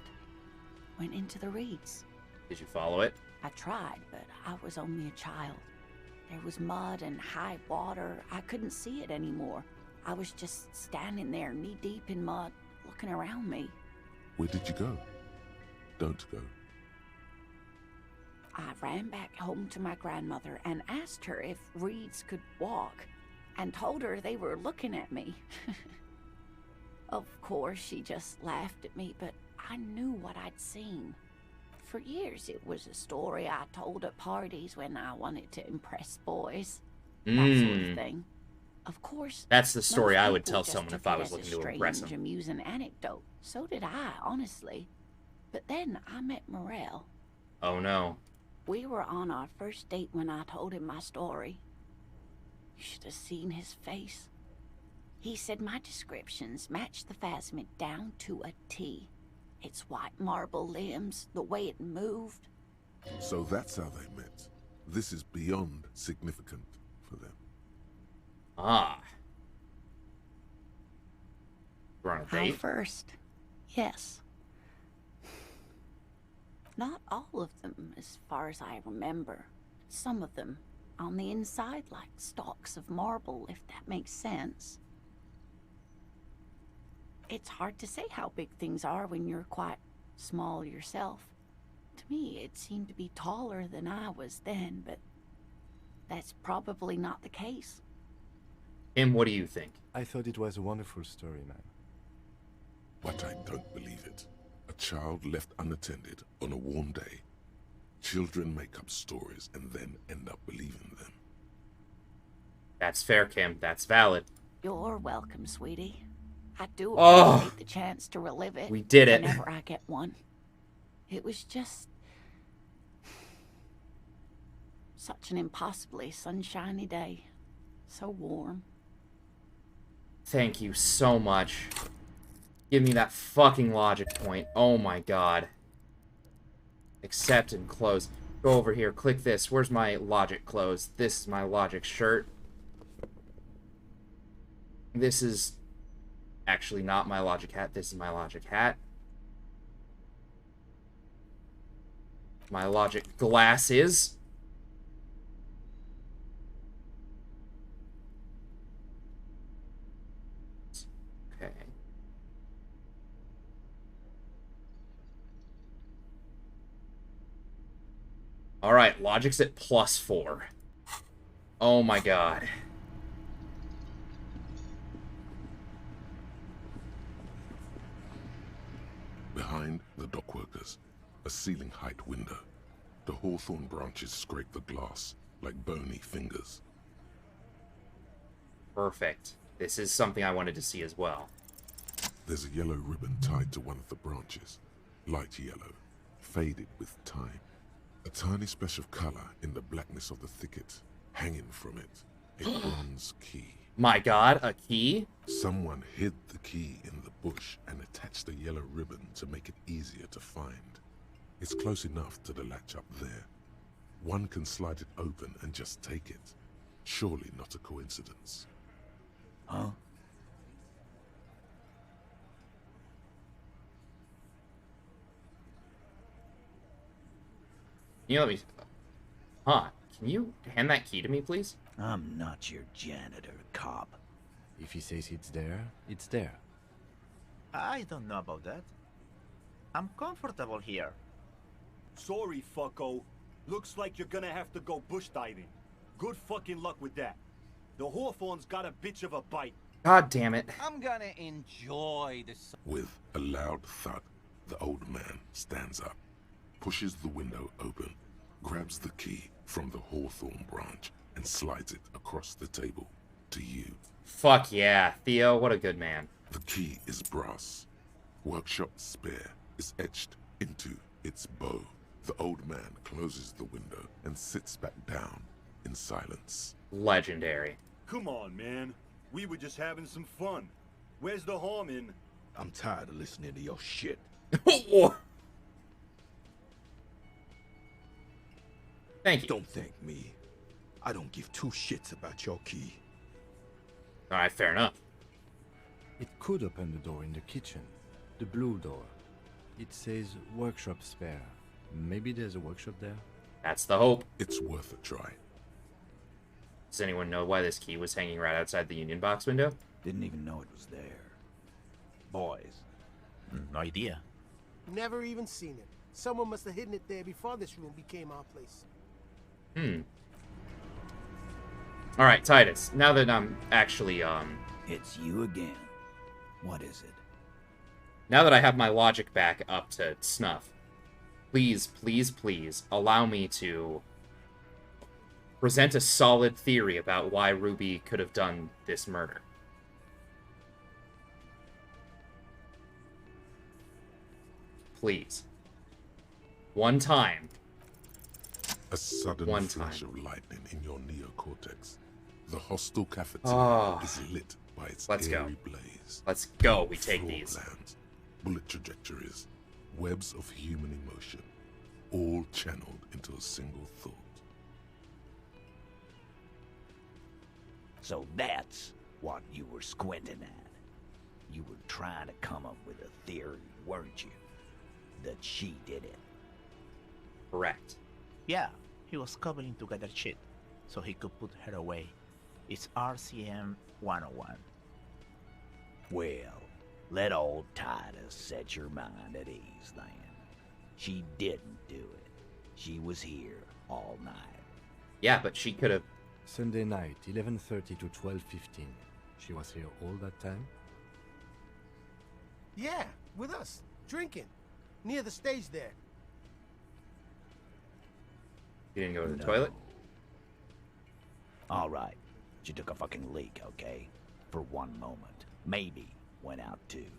went into the reeds. Did you follow it? I tried, but I was only a child. There was mud and high water. I couldn't see it anymore. I was just standing there, knee-deep in mud, looking around me. Where did you go? Don't go. I ran back home to my grandmother and asked her if reeds could walk, and told her they were looking at me. Of course, she just laughed at me, but I knew what I'd seen. For years, it was a story I told at parties when I wanted to impress boys. That sort of thing. Of course, That's the story most I would people tell just someone took if I it was as a looking to impress strange, them. amusing anecdote. So did I, honestly. But then I met Morel. Oh no. We were on our first date when I told him my story. You should have seen his face. He said my descriptions matched the phasmid down to a T. Its white marble limbs, the way it moved. So that's how they met. This is beyond significant for them. Ah. We're on a Our date? first, yes. Not all of them, as far as I remember. Some of them on the inside like stalks of marble, if that makes sense. It's hard to say how big things are when you're quite small yourself. To me, it seemed to be taller than I was then, but that's probably not the case. Tim, what do you think? I thought it was a wonderful story, man. But I don't believe it. A child left unattended on a warm day. Children make up stories and then end up believing them. That's fair, Kim. That's valid. You're welcome, sweetie. I do Oh. appreciate the chance to relive it. We did it. Whenever I get one. It was just such an impossibly sunshiny day. So warm. Thank you so much. Give me that fucking logic point. Oh my god. Accept and close. Go over here. Click this. Where's my logic close? This is my logic shirt. This is actually not my logic hat. This is my logic hat. My logic glasses. Okay. Alright, logic's at +4. Oh my god. Behind the dockworkers, a ceiling height window. The hawthorn branches scrape the glass like bony fingers. Perfect. This is something I wanted to see as well. There's a yellow ribbon tied to one of the branches. Light yellow, faded with time. A tiny splash of color in the blackness of the thicket. Hanging from it, a bronze key. My god, a key? Someone hid the key in the bush and attached a yellow ribbon to make it easier to find. It's close enough to the latch up there. One can slide it open and just take it. Surely not a coincidence. Huh? You let me... Huh. Can you hand that key to me, please? I'm not your janitor, cop. If he says it's there, it's there. I don't know about that. I'm comfortable here. Sorry, fucko. Looks like you're gonna have to go bush diving. Good fucking luck with that. The Hawthorn's got a bitch of a bite. God damn it. I'm gonna enjoy this. With a loud thud, the old man stands up, pushes the window open, grabs the key from the hawthorn branch, and slides it across the table to you. Fuck yeah. Theo, what a good man. The key is brass. Workshop spare is etched into its bow. The old man closes the window and sits back down in silence. Legendary. Come on, man. We were just having some fun. Where's the harm in... I'm tired of listening to your shit. Thank you. Don't thank me. I don't give two shits about your key. Alright, fair enough. It could open the door in the kitchen. The blue door. It says workshop spare. Maybe there's a workshop there? That's the hope. It's worth a try. Does anyone know why this key was hanging right outside the Union Box window? Didn't even know it was there. Boys. No idea. Never even seen it. Someone must have hidden it there before this room became our place. Alright, Titus. Now that I'm actually, It's you again. What is it? Now that I have my logic back up to snuff, please, please, please allow me to present a solid theory about why Ruby could have done this murder. Please. One time. A sudden One flash time. of lightning in your neocortex. The hostile cafeteria is lit by its Let's airy go. blaze. Let's go. We take Floor these. plans, bullet trajectories, webs of human emotion, all channeled into a single thought. So that's what you were squinting at. You were trying to come up with a theory, weren't you? That she did it. Correct. Yeah, he was cobbling together shit so he could put her away. It's RCM 101. Well, let old Titus set your mind at ease then. She didn't do it. She was here all night. Yeah, but she could have... Sunday night, 11:30 to 12:15. She was here all that time? Yeah, with us, drinking, near the stage there. You didn't go to the toilet? Alright, she took a fucking leak, okay? For one moment. Maybe went out too.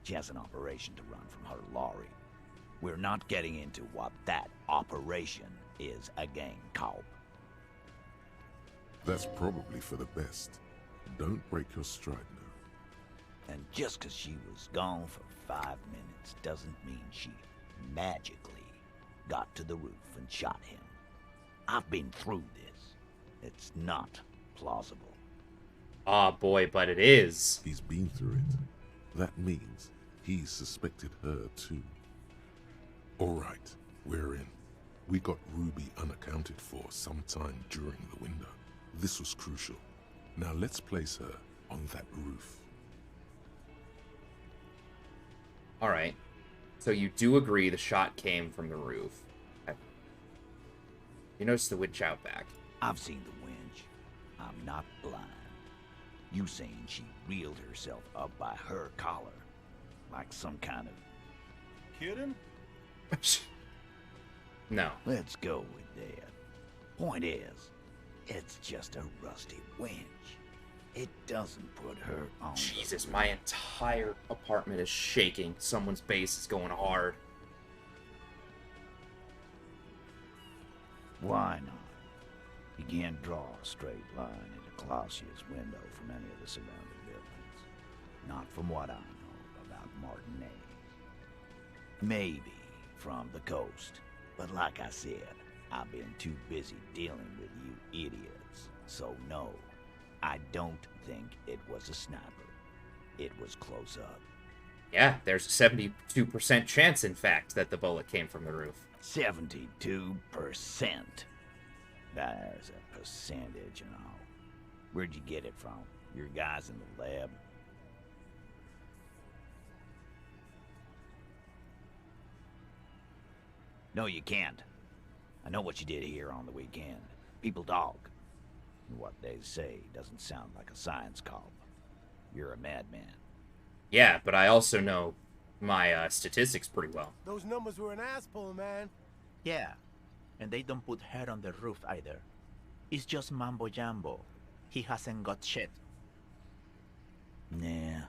She has an operation to run from her lorry. We're not getting into what that operation is again, Cobb. That's probably for the best. Don't break your stride now. And just 'cause she was gone for 5 minutes doesn't mean she magically got to the roof and shot him. I've been through this. It's not plausible. Ah, boy, but it is. He's been through it. That means he suspected her too. Alright, we're in. We got Ruby unaccounted for sometime during the window. This was crucial. Now let's place her on that roof. Alright. So you do agree the shot came from the roof. Okay. You notice the witch out back. I've seen the winch. I'm not blind. You saying she reeled herself up by her collar. Like some kind of... Kidding? No. Let's go with that. Point is, it's just a rusty winch. It doesn't put her on. Jesus, my entire apartment is shaking. Someone's bass is going hard. Why not? You can't draw a straight line into Clausia's window from any of the surrounding buildings. Not from what I know about Martinez. Maybe from the coast. But like I said, I've been too busy dealing with you idiots. So no, I don't think it was a sniper. It was close up. Yeah, there's a 72% chance, in fact, that the bullet came from the roof. 72%. There's a percentage and all. Where'd you get it from? Your guys in the lab? No, you can't. I know what you did here on the weekend. People talk. And what they say doesn't sound like a science call. You're a madman. Yeah, but I also know my statistics pretty well. Those numbers were an ass pull, man. Yeah, and they don't put her on the roof either. It's just mambo jumbo. He hasn't got shit. Nah,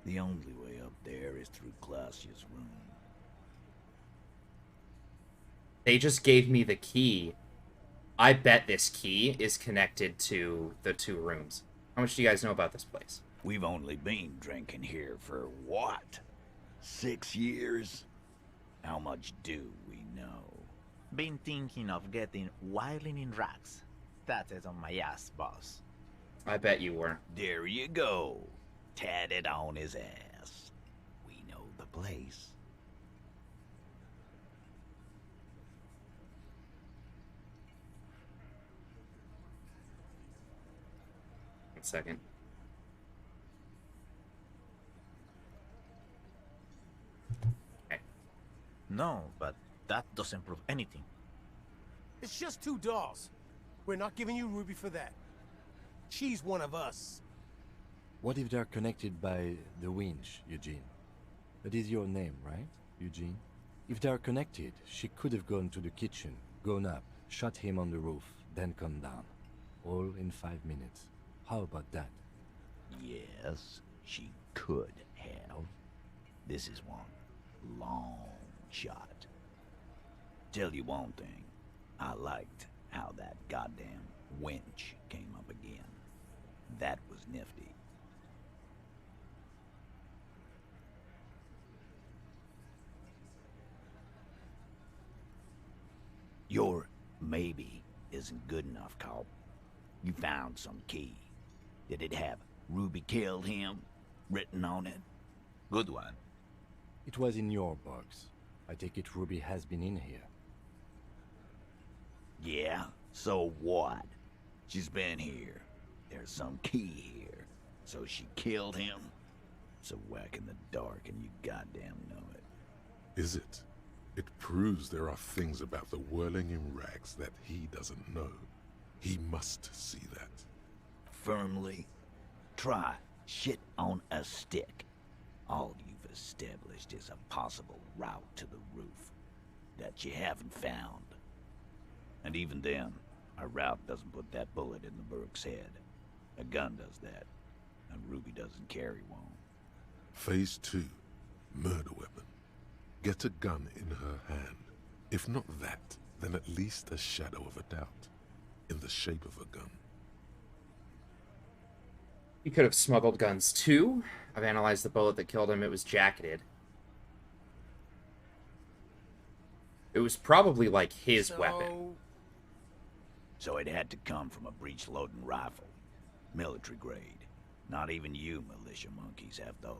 the only way up there is through Clausia's room. They just gave me the key. I bet this key is connected to the two rooms. How much do you guys know about this place? We've only been drinking here for what? 6 years? How much do we know? Been thinking of getting wilding in racks. That is on my ass, boss. I bet you were. There you go. Tatted on his ass. We know the place. One second. Okay. No, but that doesn't prove anything. It's just 2 dolls. We're not giving you Ruby for that. She's one of us. What if they're connected by the winch, Eugene? That is your name, right, Eugene? If they are connected, she could have gone to the kitchen, gone up, shot him on the roof, then come down. All in 5 minutes. How about that? Yes, she could have. This is one long shot. Tell you one thing, I liked how that goddamn winch came up again. That was nifty. Your maybe isn't good enough, Cop. You found some key. Did it have "Ruby killed him" written on it? Good one. It was in your box. I take it Ruby has been in here. Yeah, so what? She's been here. There's some key here. So she killed him? It's a whack in the dark and you goddamn know it. Is it? It proves there are things about the whirling in rags that he doesn't know. He must see that. Firmly? Try shit on a stick. All you've established is a possible route to the roof that you haven't found. And even then, a route doesn't put that bullet in the Burke's head. A gun does that, and Ruby doesn't carry one. Phase 2. Murder weapon. Get a gun in her hand. If not that, then at least a shadow of a doubt. In the shape of a gun. He could have smuggled guns too. I've analyzed the bullet that killed him. It was jacketed. It was probably like his weapon. So it had to come from a breech-loading rifle. Military grade. Not even you militia monkeys have those.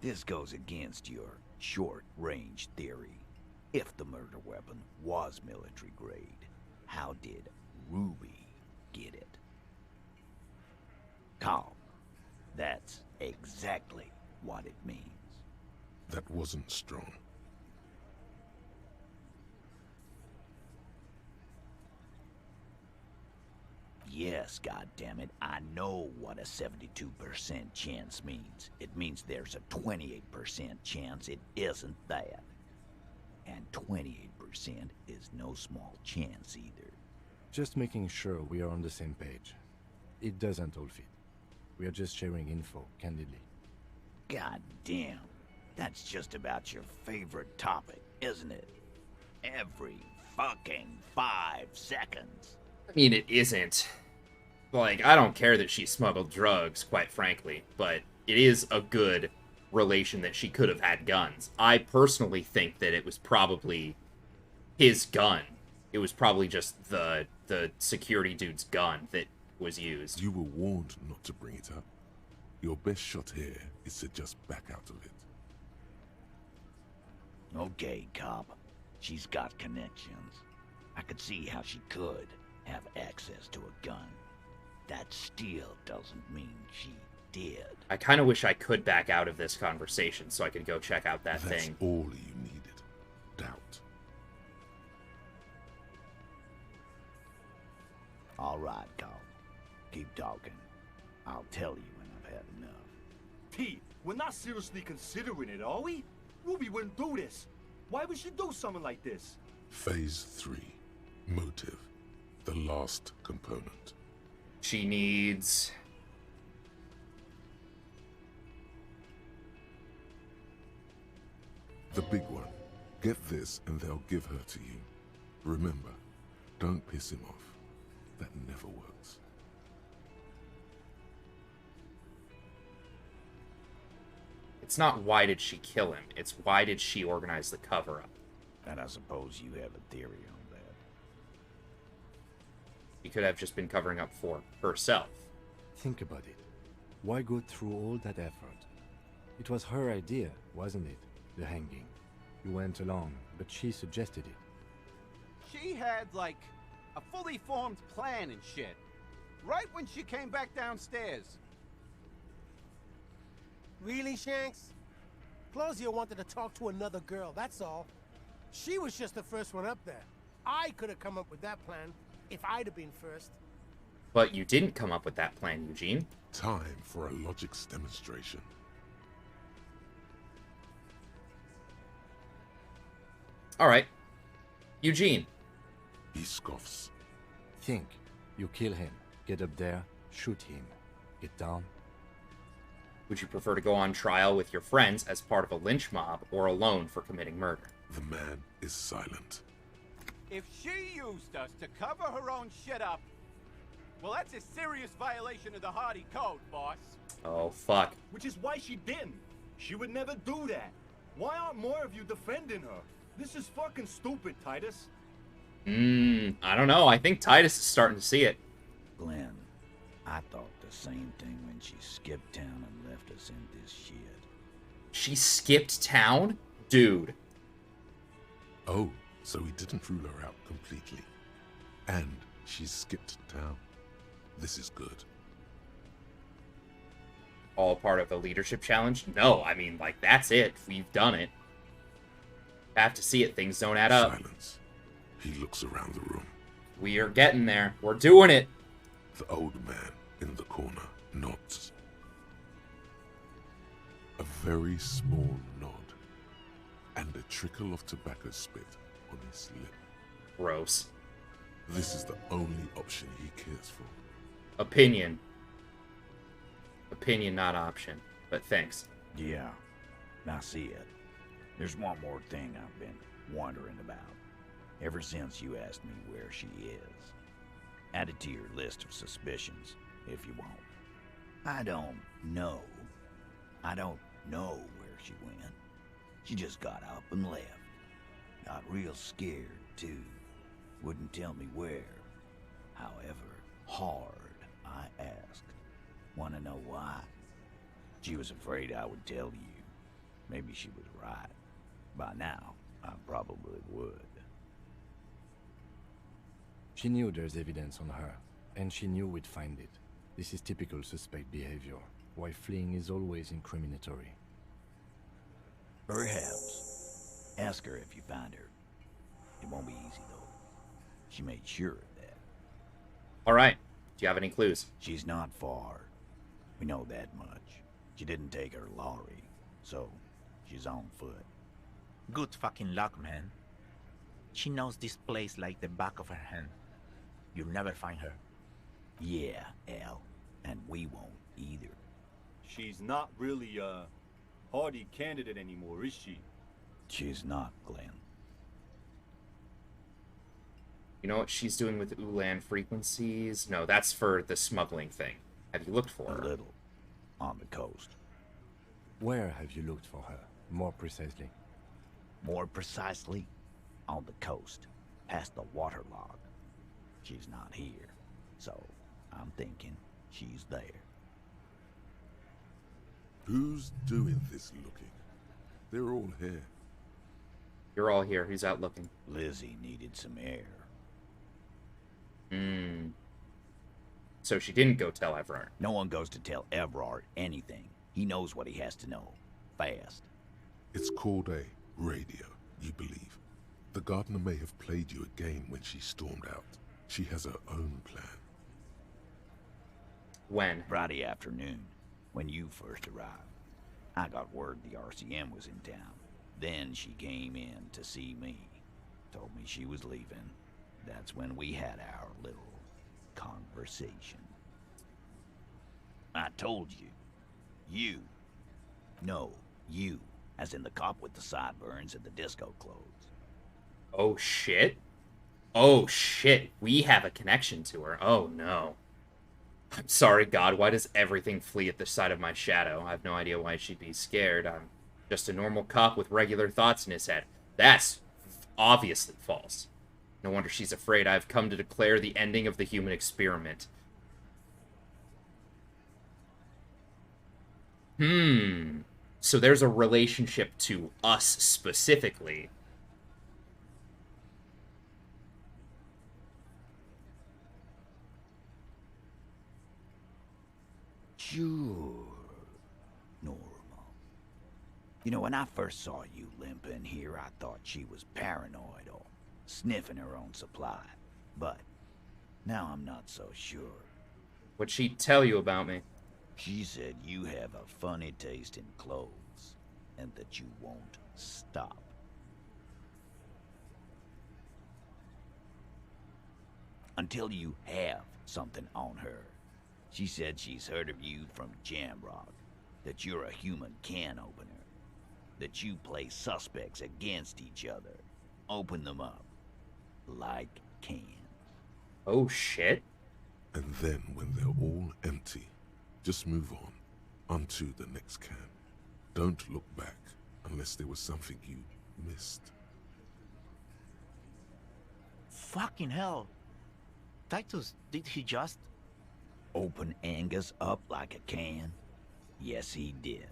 This goes against your short-range theory. If the murder weapon was military grade, how did Ruby get it? Calm. That's exactly what it means. That wasn't strong. Yes, goddammit, I know what a 72% chance means. It means there's a 28% chance it isn't that. And 28% is no small chance either. Just making sure we are on the same page. It doesn't all fit. We are just sharing info, candidly. God damn. That's just about your favorite topic, isn't it? Every fucking 5 seconds. I mean, it isn't. Like, I don't care that she smuggled drugs, quite frankly, but it is a good relation that she could have had guns. I personally think that it was probably his gun. It was probably just the security dude's gun that was used. You were warned not to bring it up. Your best shot here is to just back out of it. Okay, cop. She's got connections. I could see how she could have access to a gun. That still doesn't mean she did. I kind of wish I could back out of this conversation so I could go check out that That's thing. all you needed. Doubt. All right, cop. Keep talking. I'll tell you when I've had enough. Pete, we're not seriously considering it, are we? Ruby wouldn't do this. Why would she do something like this? Phase 3. Motive. The last component. She needs... The big one. Get this and they'll give her to you. Remember, don't piss him off. That never works. It's not why did she kill him, it's why did she organize the cover-up. And I suppose you have a theory on that. She could have just been covering up for herself. Think about it. Why go through all that effort? It was her idea, wasn't it? The hanging. You went along, but she suggested it. She had, like, a fully formed plan and shit. Right when she came back downstairs. Really, Shanks? Claudia wanted to talk to another girl, that's all. She was just the first one up there. I could have come up with that plan if I'd have been first. But you didn't come up with that plan, Eugene. Time for a logics demonstration. All right. Eugene. He scoffs. Think. You kill him. Get up there. Shoot him. Get down. Would you prefer to go on trial with your friends as part of a lynch mob or alone for committing murder? The man is silent. If she used us to cover her own shit up, well, that's a serious violation of the Hardy Code, boss. Oh, fuck. Which is why she didn't. She would never do that. Why aren't more of you defending her? This is fucking stupid, Titus. I don't know. I think Titus is starting to see it. Glenn, I thought the same thing when she skipped town and left us in this shit. She skipped town? Dude. Oh, so he didn't rule her out completely. And she skipped town. This is good. All part of a leadership challenge? No, I mean, like, that's it. We've done it. Have to see it. Things don't add up. Silence. He looks around the room. We are getting there. We're doing it. The old man in the corner nods. A very small nod. And a trickle of tobacco spit on his lip. Gross. This is the only option he cares for. Opinion. Opinion, not option. But thanks. Yeah, I see it. There's one more thing I've been wondering about. Ever since you asked me where she is. Add it to your list of suspicions, if you want. I don't know. I don't know where she went. She just got up and left. Got real scared, too. Wouldn't tell me where. However, hard I asked. Wanna know why? She was afraid I would tell you. Maybe she was right. By now, I probably would. She knew there's evidence on her, and she knew we'd find it. This is typical suspect behavior, why fleeing is always incriminatory. Perhaps. Ask her if you find her. It won't be easy, though. She made sure of that. Alright. Do you have any clues? She's not far. We know that much. She didn't take her lorry, so she's on foot. Good fucking luck, man. She knows this place like the back of her hand. You'll never find her. Yeah, Al. And we won't either. She's not really a Hardy candidate anymore, is she? She's not, Glenn. You know what she's doing with Ulan frequencies? No, that's for the smuggling thing. Have you looked for her? A little. On the coast. Where have you looked for her? More precisely. More precisely? On the coast. Past the waterlog. She's not here. So, I'm thinking she's there. Who's doing this looking? They're all here. You're all here. Who's out looking? Lizzie needed some air. So she didn't go tell Evrard. No one goes to tell Evrard anything. He knows what he has to know. Fast. It's called a radio, you believe. The gardener may have played you a game when she stormed out. She has her own plan. When? Friday afternoon, when you first arrived. I got word the RCM was in town. Then she came in to see me. Told me she was leaving. That's when we had our little conversation. I told you. You. No, you. As in the cop with the sideburns and the disco clothes. Oh, shit. Oh, shit. We have a connection to her. Oh, no. I'm sorry, God. Why does everything flee at the sight of my shadow? I have no idea why she'd be scared. I'm just a normal cop with regular thoughts in his head. That's obviously false. No wonder she's afraid. I've come to declare the ending of the human experiment. So there's a relationship to us specifically. Sure. Normal. You know, when I first saw you limping here, I thought she was paranoid or sniffing her own supply. But now I'm not so sure. What'd she tell you about me? She said you have a funny taste in clothes, and that you won't stop. Until you have something on her. She said she's heard of you from Jamrock, that you're a human can opener, that you play suspects against each other. Open them up. Like cans. Oh, shit. And then when they're all empty, just move on, onto the next can. Don't look back unless there was something you missed. Fucking hell. Titus, did he just... Open Angus up like a can? Yes, he did.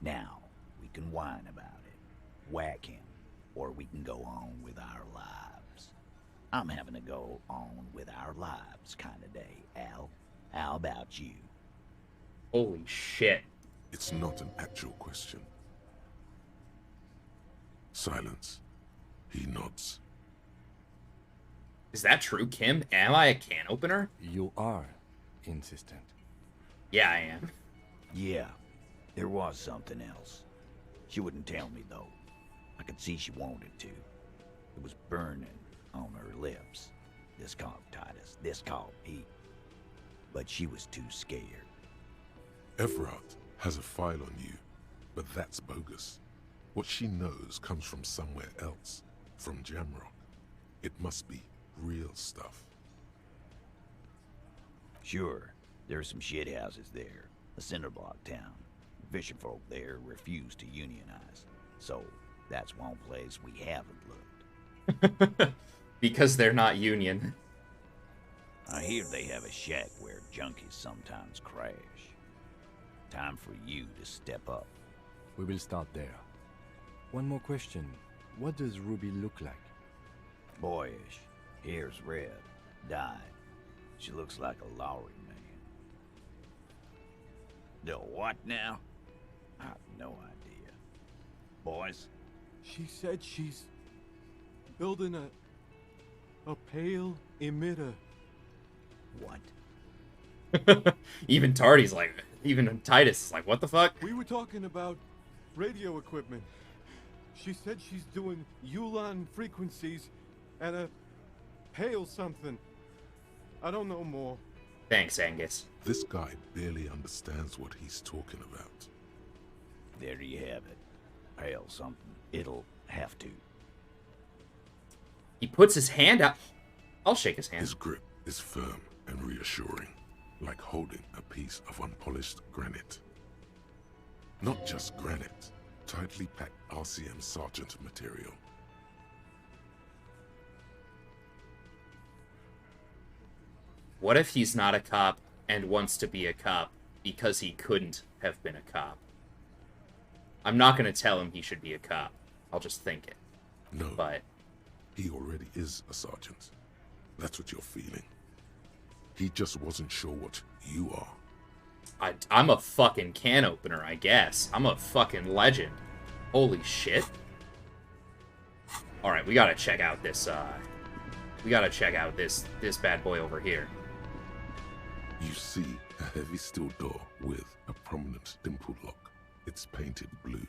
Now, we can whine about it, whack him, or we can go on with our lives. I'm having a go on with our lives kind of day, Al. How about you? Holy shit. It's not an actual question. Silence. He nods. Is that true, Kim? Am I a can opener? You are insistent. Yeah, I am. Yeah, there was something else. She wouldn't tell me, though. I could see she wanted to. It was burning on her lips. This called Titus, this called Pete. But she was too scared. Everard has a file on you, but that's bogus. What she knows comes from somewhere else, from Jamrock. It must be real stuff. Sure, there's some shithouses there. A cinderblock town. Fisherfolk there refuse to unionize. So, that's one place we haven't looked. Because they're not union. I hear they have a shack where junkies sometimes crash. Time for you to step up. We will start there. One more question. What does Ruby look like? Boyish. Hair's red. Dyed. She looks like a Lowry man. The what now? I have no idea. Boys? She said she's building a pale emitter. What? Even Tardy's like, even Titus is like, what the fuck? We were talking about radio equipment. She said she's doing Ulan frequencies and a pale something. I don't know more. Thanks, Angus. This guy barely understands what he's talking about. There you have it. Pale something. It'll have to. He puts his hand out. I'll shake his hand. His grip is firm and reassuring, like holding a piece of unpolished granite. Not just granite, tightly packed RCM Sergeant material. What if he's not a cop and wants to be a cop because he couldn't have been a cop? I'm not going to tell him he should be a cop. I'll just think it. No. But he already is a sergeant. That's what you're feeling. He just wasn't sure what you are. I'm a fucking can opener, I guess. I'm a fucking legend. Holy shit. Alright, we gotta check out this, we gotta check out this bad boy over here. You see a heavy steel door with a prominent dimple lock. It's painted blue.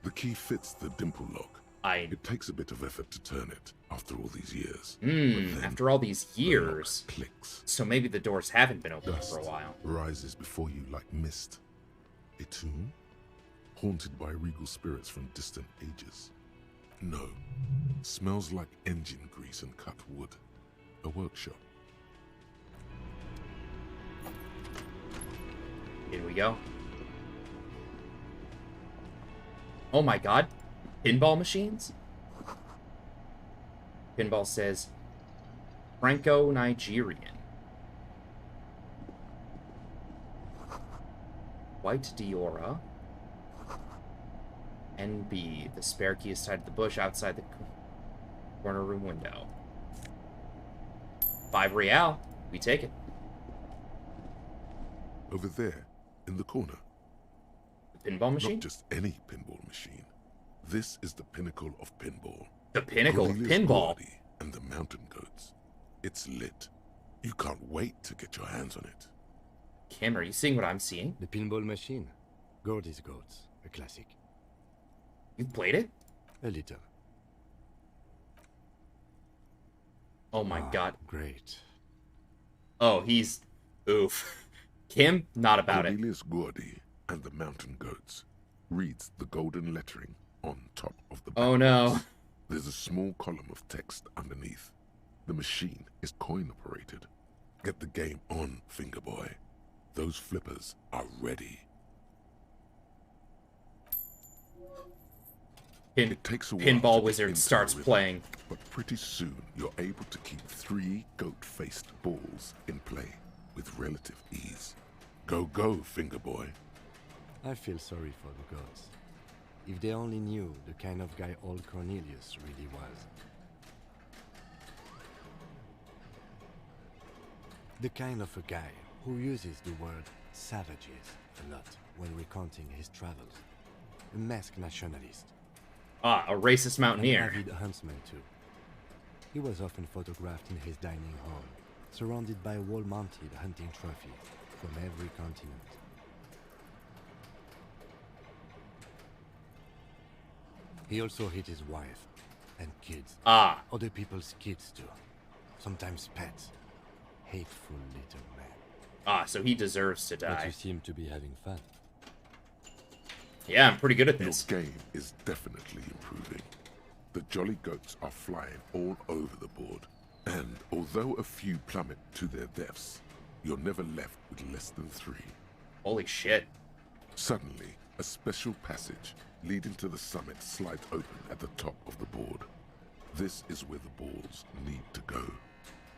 The key fits the dimple lock. It takes a bit of effort to turn it after all these years. After all these years. The lock clicks. So maybe the doors haven't been open Dust for a while. rises before you like mist. A tomb? Haunted by regal spirits from distant ages. No. Smells like engine grease and cut wood. A workshop. Here we go. Oh my god. Pinball machines? Pinball says Franco-Nigerian. White Diora. NB. The spare key is tied to the bush outside the corner room window. 5 real. We take it. Over there, in the corner. The pinball machine? Not just any pinball machine. This is the pinnacle of pinball. The pinnacle of Cornelius pinball? Gordy and the Mountain Goats. It's lit. You can't wait to get your hands on it. Kim, are you seeing what I'm seeing? The pinball machine. Gordy's Goats. A classic. You've played it? A little. Oh my god. Great. Oh, he's... Oof. Kim? Not about it. Cornelius Gordy and the Mountain Goats reads the golden lettering on top of the Oh no. backboards. There's a small column of text underneath. The machine is coin operated. Get the game on, Finger Boy. Those flippers are ready. It takes a while Pinball to get Wizard into starts the rhythm, playing. but pretty soon you're able to keep 3 goat-faced balls in play with relative ease. Go, go, Finger Boy. I feel sorry for the gods. If they only knew the kind of guy old Cornelius really was. The kind of a guy who uses the word savages a lot when recounting his travels. A masked nationalist. Ah, a racist mountaineer. An avid huntsman too. He was often photographed in his dining hall, surrounded by a wall-mounted hunting trophy from every continent. He also hit his wife and kids. Ah. Other people's kids too. Sometimes pets. Hateful little man. Ah, so he deserves to But die. you seem to be having fun. Yeah, I'm pretty good at this. Your game is definitely improving. The Jolly Goats are flying all over the board. And although a few plummet to their deaths, you're never left with less than 3. Holy shit. Suddenly, a special passage leading to the summit slides open at the top of the board. This is where the balls need to go.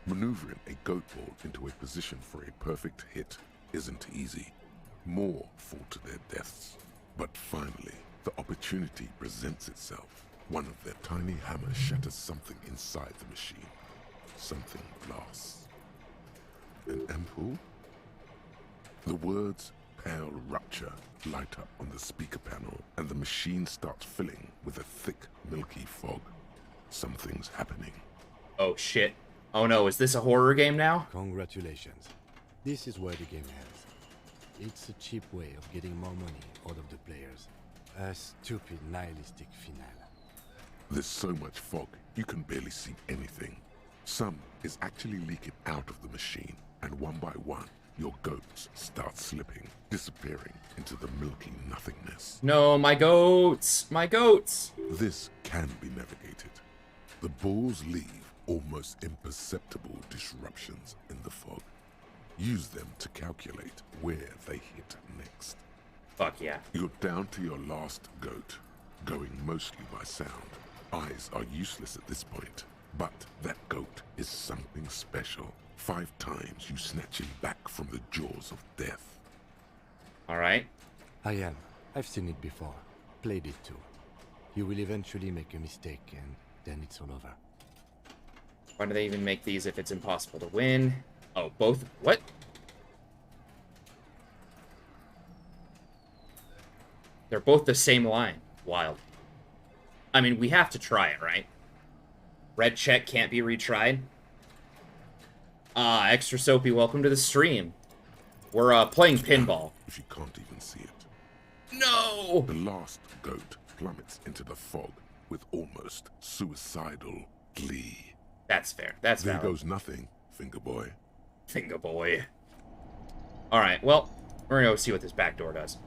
Maneuvering a goat ball into a position for a perfect hit isn't easy. More fall to their deaths. But finally, the opportunity presents itself. One of their tiny hammers shatters something inside the machine. Something blasts. An ampoule? The words "pale rupture" light up on the speaker panel, and the machine starts filling with a thick, milky fog. Something's happening. Oh shit. Oh no, is this a horror game now? Congratulations. This is where the game ends. It's a cheap way of getting more money out of the players. A stupid nihilistic finale. There's so much fog, you can barely see anything. Some is actually leaking out of the machine, and one by one, your goats start slipping, disappearing into the milky nothingness. No, my goats! My goats! This can be navigated. The balls leave almost imperceptible disruptions in the fog. Use them to calculate where they hit next. Fuck yeah. You're down to your last goat, going mostly by sound. Eyes are useless at this point, but that goat is something special. 5 times you snatch him back from the jaws of death. Alright. I am. I've seen it before. Played it too. You will eventually make a mistake and then it's all over. Why do they even make these if it's impossible to win? Oh, both? What? They're both the same line. Wild. I mean, we have to try it, right? Red check can't be retried. Ah, Extra Soapy, welcome to the stream. We're playing pinball. If you can't even see it. No! The last goat plummets into the fog with almost suicidal glee. That's fair. That's There valid. goes nothing, Finger Boy. Finger boy. Alright, well, we're gonna go see what this back door does.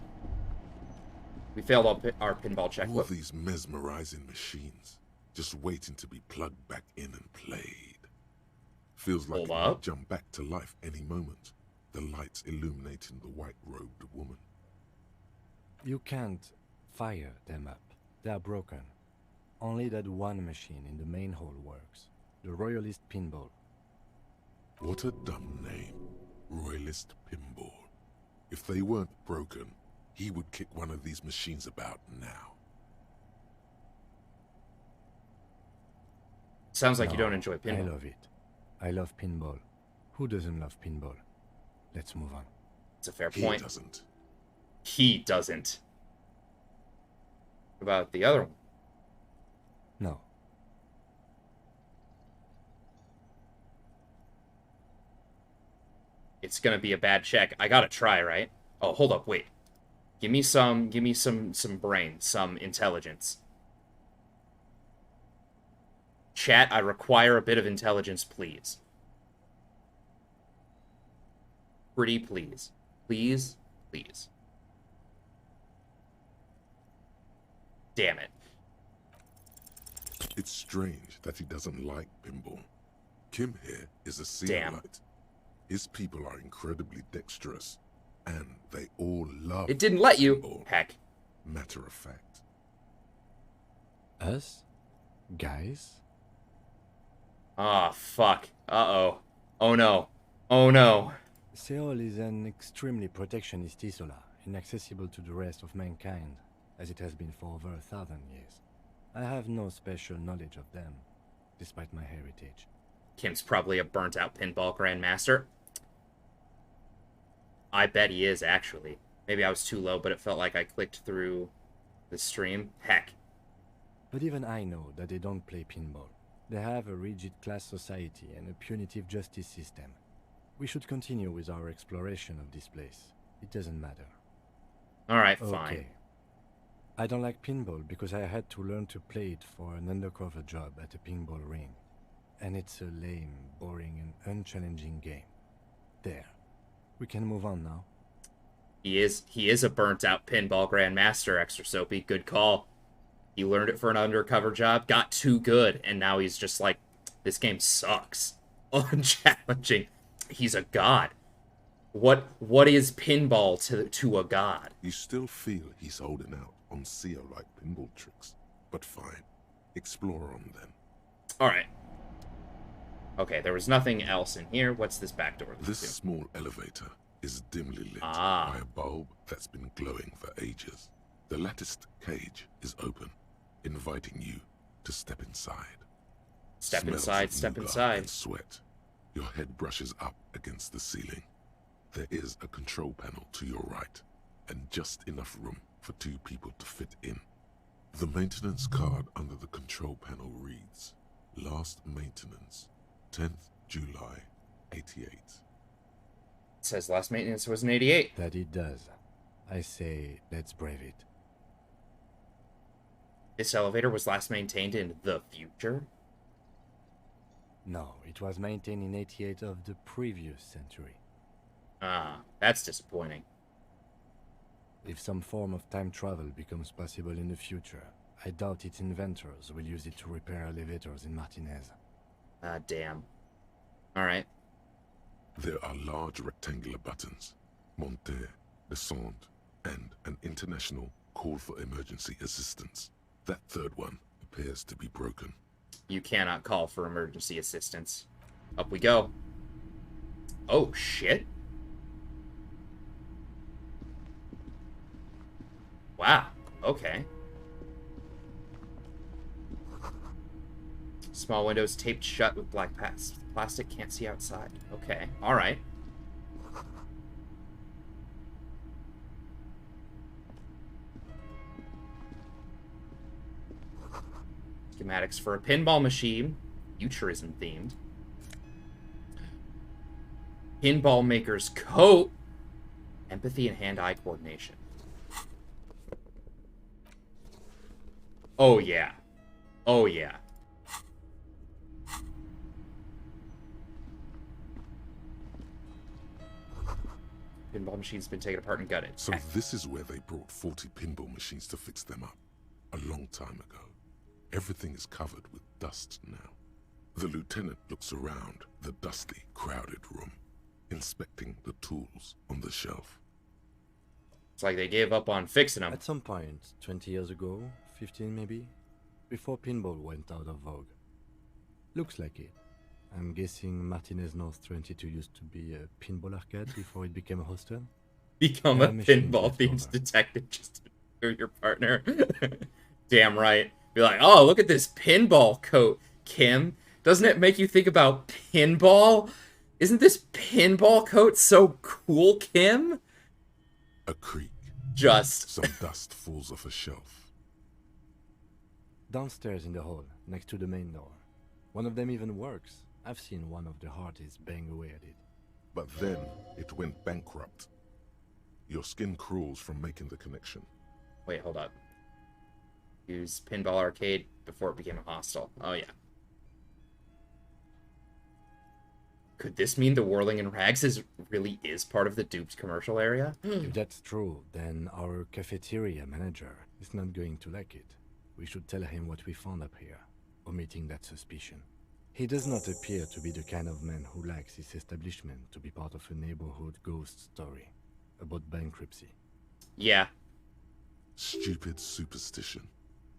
We failed our pinball check. All these mesmerizing machines, just waiting to be plugged back in and played. Feels like it might jump back to life any moment. The lights illuminating the white-robed woman. You can't fire them up. They are broken. Only that one machine in the main hall works. The Royalist Pinball. What a dumb name. Royalist Pinball. If they weren't broken, he would kick one of these machines about now. Sounds like you don't enjoy pinball. I love it. I love pinball. Who doesn't love pinball? Let's move on. It's a fair He point. doesn't. He doesn't. What about the other one? No. It's gonna be a bad check. I gotta try, right? Oh, hold up, wait. Give me some brain, some intelligence. Chat, I require a bit of intelligence, please. Pretty please. Please, please. Damn it. It's strange that he doesn't like pinball. Kim here is a Seolite. His people are incredibly dexterous, and they all love It didn't let you. pinball. Heck. Matter of fact. Us? Guys? Ah, fuck. Uh-oh. Oh no. Oh no. Seoul is an extremely protectionist isola, inaccessible to the rest of mankind, as it has been for over 1,000 years. I have no special knowledge of them, despite my heritage. Kim's probably a burnt-out pinball grandmaster. I bet he is, actually. Maybe I was too low, but it felt like I clicked through the stream. Heck. But even I know that they don't play pinball. They have a rigid class society and a punitive justice system. We should continue with our exploration of this place. It doesn't matter. Alright, fine. Okay. I don't like pinball because I had to learn to play it for an undercover job at a pinball ring. And it's a lame, boring, and unchallenging game. There. We can move on now. He is a burnt-out pinball grandmaster, Extra Soapy. Good call. He learned it for an undercover job, got too good, and now he's just like, this game sucks. Unchallenging. He's a god. What is pinball to a god? You still feel he's holding out on Seolite pinball tricks, but fine. Explore on them. Alright. Okay, there was nothing else in here. What's this back door? This small elevator is dimly lit by a bulb that's been glowing for ages. The latticed cage is open, inviting you to step inside. Step Smells inside, of step nougat inside. and sweat. Your head brushes up against the ceiling. There is a control panel to your right, and just enough room for 2 people to fit in. The maintenance card under the control panel reads, Last maintenance, 10th July, 88. It says last maintenance was in 88. That it does. I say, let's brave it. This elevator was last maintained in the future? No, it was maintained in 88 of the previous century. Ah, that's disappointing. If some form of time travel becomes possible in the future, I doubt its inventors will use it to repair elevators in Martinez. Ah, damn. Alright. There are large rectangular buttons, monter, descend, and an international call for emergency assistance. That third one appears to be broken. You cannot call for emergency assistance. Up we go. Oh, shit. Wow. Okay. Small windows taped shut with black plastic. Can't see outside. Okay. Alright. Schematics for a pinball machine. Futurism themed. Pinball maker's coat. Empathy and hand-eye coordination. Oh, yeah. Oh, yeah. Pinball machine's been taken apart and gutted. So this is where they brought 40 pinball machines to fix them up. A long time ago. Everything is covered with dust now. The lieutenant looks around the dusty, crowded room, inspecting the tools on the shelf. It's like they gave up on fixing them. At some point, 20 years ago, 15 maybe, before pinball went out of vogue. Looks like it. I'm guessing Martinez North 22 used to be a pinball arcade before it became a hostel. Become a pinball-themed detective just to your partner. Damn right. Be like, oh, look at this pinball coat, Kim. Doesn't it make you think about pinball? Isn't this pinball coat so cool, Kim? A creak. Just. Some dust falls off a shelf. Downstairs in the hall, next to the main door. One of them even works. I've seen one of the Hardys bang away at it. But then, it went bankrupt. Your skin crawls from making the connection. Wait, hold up. Use pinball arcade before it became a hostel. Oh, yeah. Could this mean the Whirling in Rags really is part of the duped commercial area? If that's true, then our cafeteria manager is not going to like it. We should tell him what we found up here, omitting that suspicion. He does not appear to be the kind of man who likes his establishment to be part of a neighborhood ghost story about bankruptcy. Yeah. Stupid superstition.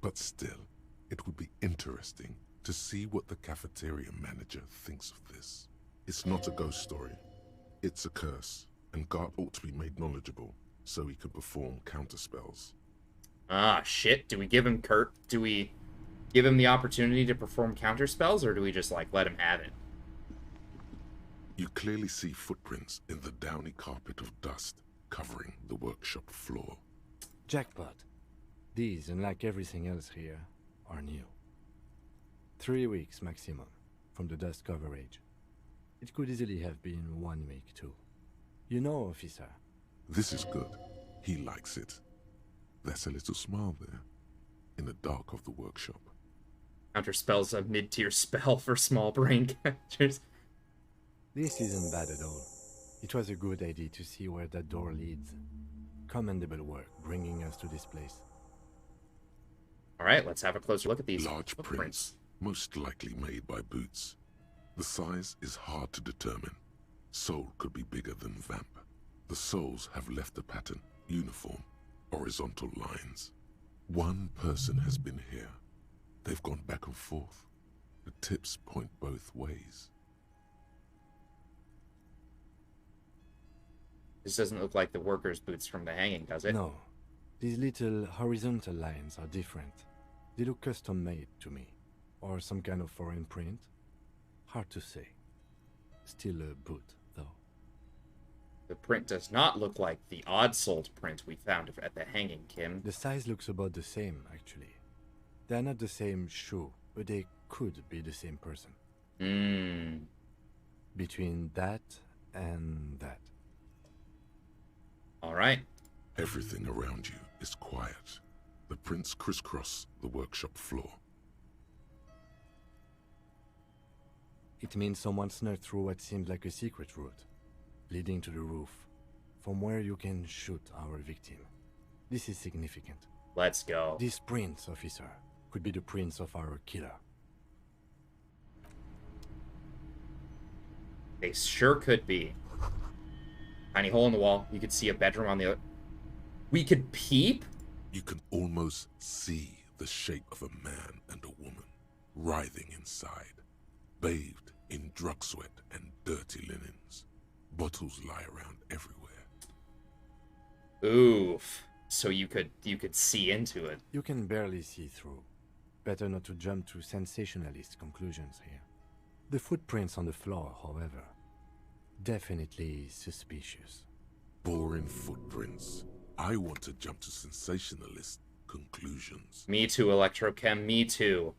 But still, it would be interesting to see what the cafeteria manager thinks of this. It's not a ghost story. It's a curse, and Gart ought to be made knowledgeable so he can perform counterspells. Ah, shit. Do we give him do we give him the opportunity to perform counterspells, or do we just, like, let him have it? You clearly see footprints in the downy carpet of dust covering the workshop floor. Jackpot. These, unlike everything else here, are new. 3 weeks maximum from the dust coverage. It could easily have been 1 week too. You know, officer. This is good. He likes it. There's a little smile there, in the dark of the workshop. Counterspell's a mid-tier spell for small brain characters. This isn't bad at all. It was a good idea to see where that door leads. Commendable work bringing us to this place. Alright, let's have a closer look at these large prints, most likely made by boots. The size is hard to determine. Sole could be bigger than vamp. The soles have left a pattern, uniform, horizontal lines. One person has been here. They've gone back and forth. The tips point both ways. This doesn't look like the workers' boots from the hanging, does it? No. These little horizontal lines are different. They look custom-made to me. Or some kind of foreign print. Hard to say. Still a boot, though. The print does not look like the odd-soled print we found at the hanging, Kim. The size looks about the same, actually. They're not the same shoe, but they could be the same person. Between that and that. Alright. Everything around you is quiet. The prints crisscross the workshop floor. It means someone snuck through what seems like a secret route, leading to the roof, from where you can shoot our victim. This is significant. Let's go. These prints, officer, could be the prints of our killer. They sure could be. Tiny hole in the wall. You could see a bedroom on the other. We could peep? You can almost see the shape of a man and a woman writhing inside, bathed in drug sweat and dirty linens. Bottles lie around everywhere. Oof. So you could see into it. You can barely see through. Better not to jump to sensationalist conclusions here. The footprints on the floor, however, definitely suspicious. Boring footprints. I want to jump to sensationalist conclusions. Me too, Electrochem, me too.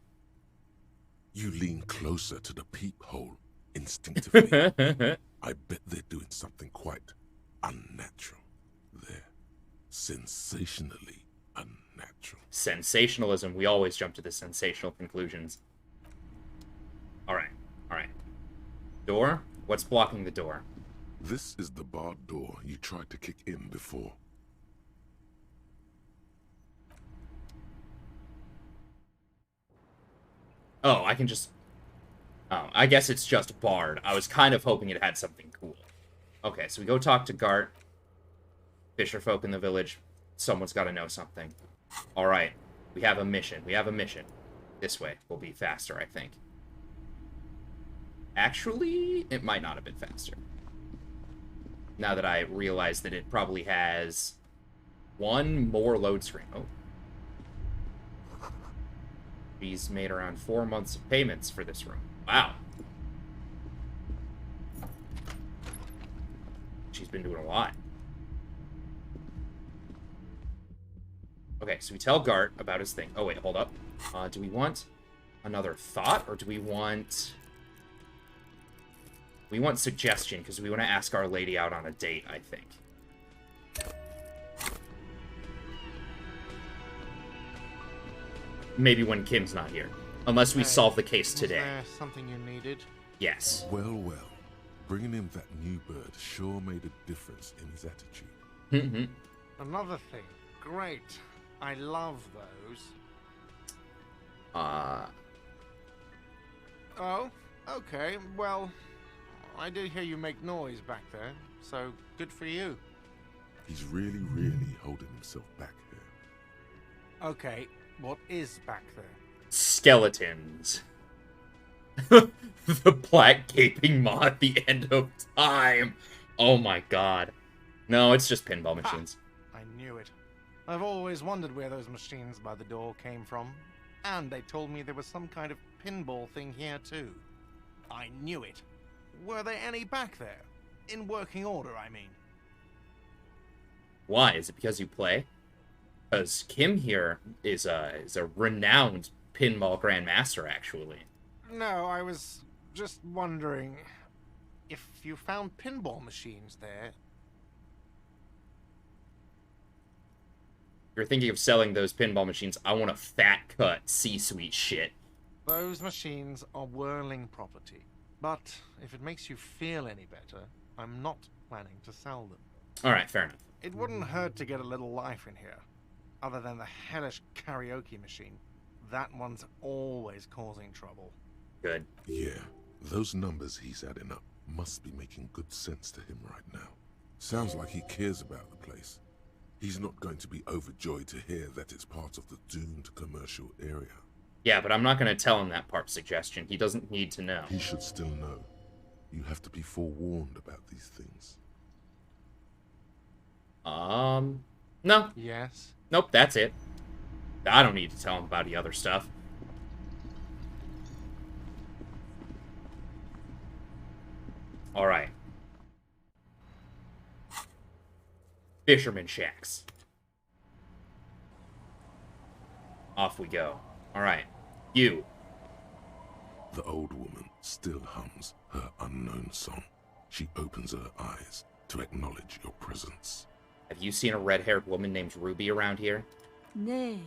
You lean closer to the peephole instinctively. I bet they're doing something quite unnatural. They're sensationally unnatural. Sensationalism. We always jump to the sensational conclusions. Alright, alright. Door? What's blocking the door? This is the barred door you tried to kick in before. Oh, I can just... Oh, I guess it's just barred. I was kind of hoping it had something cool. Okay, so we go talk to Gart. Fisher folk in the village. Someone's got to know something. Alright, we have a mission. We have a mission. This way will be faster, I think. Actually, it might not have been faster. Now that I realize that it probably has one more load screen. Oh. He's made around 4 months of payments for this room. Wow. She's been doing a lot. Okay, so we tell Gart about his thing. Oh, wait, hold up. Do we want another thought, or do we want... We want suggestion, because we want to ask Our Lady out on a date, I think. Maybe when Kim's not here. Unless we solve the case today. Is there something you needed? Yes. Well, well. Bringing him that new bird sure made a difference in his attitude. Another thing. Great. I love those. Oh, okay. Well, I did hear you make noise back there, so good for you. He's really, really holding himself back here. Okay, what is back there? Skeletons. The black gaping maw at the end of time. Oh my god. No, it's just pinball machines. I knew it. I've always wondered where those machines by the door came from. And they told me there was some kind of pinball thing here too. I knew it. Were there any back there? In working order, I mean. Why? Is it because you play? Because Kim here is a renowned pinball grandmaster, actually. No, I was just wondering if you found pinball machines there. If you're thinking of selling those pinball machines, I want a fat cut C-suite shit. Those machines are whirling property. But if it makes you feel any better, I'm not planning to sell them. Alright, fair enough. It wouldn't hurt to get a little life in here. Other than the hellish karaoke machine. That one's always causing trouble. Good. Yeah, those numbers he's adding up must be making good sense to him right now. Sounds like he cares about the place. He's not going to be overjoyed to hear that it's part of the doomed commercial area. Yeah, but I'm not going to tell him that part suggestion. He doesn't need to know. He should still know. You have to be forewarned about these things. No. Yes? Nope, that's it. I don't need to tell him about the other stuff. Alright. Fisherman shacks. Off we go. Alright. You. The old woman still hums her unknown song. She opens her eyes to acknowledge your presence. Have you seen a red-haired woman named Ruby around here? Nay,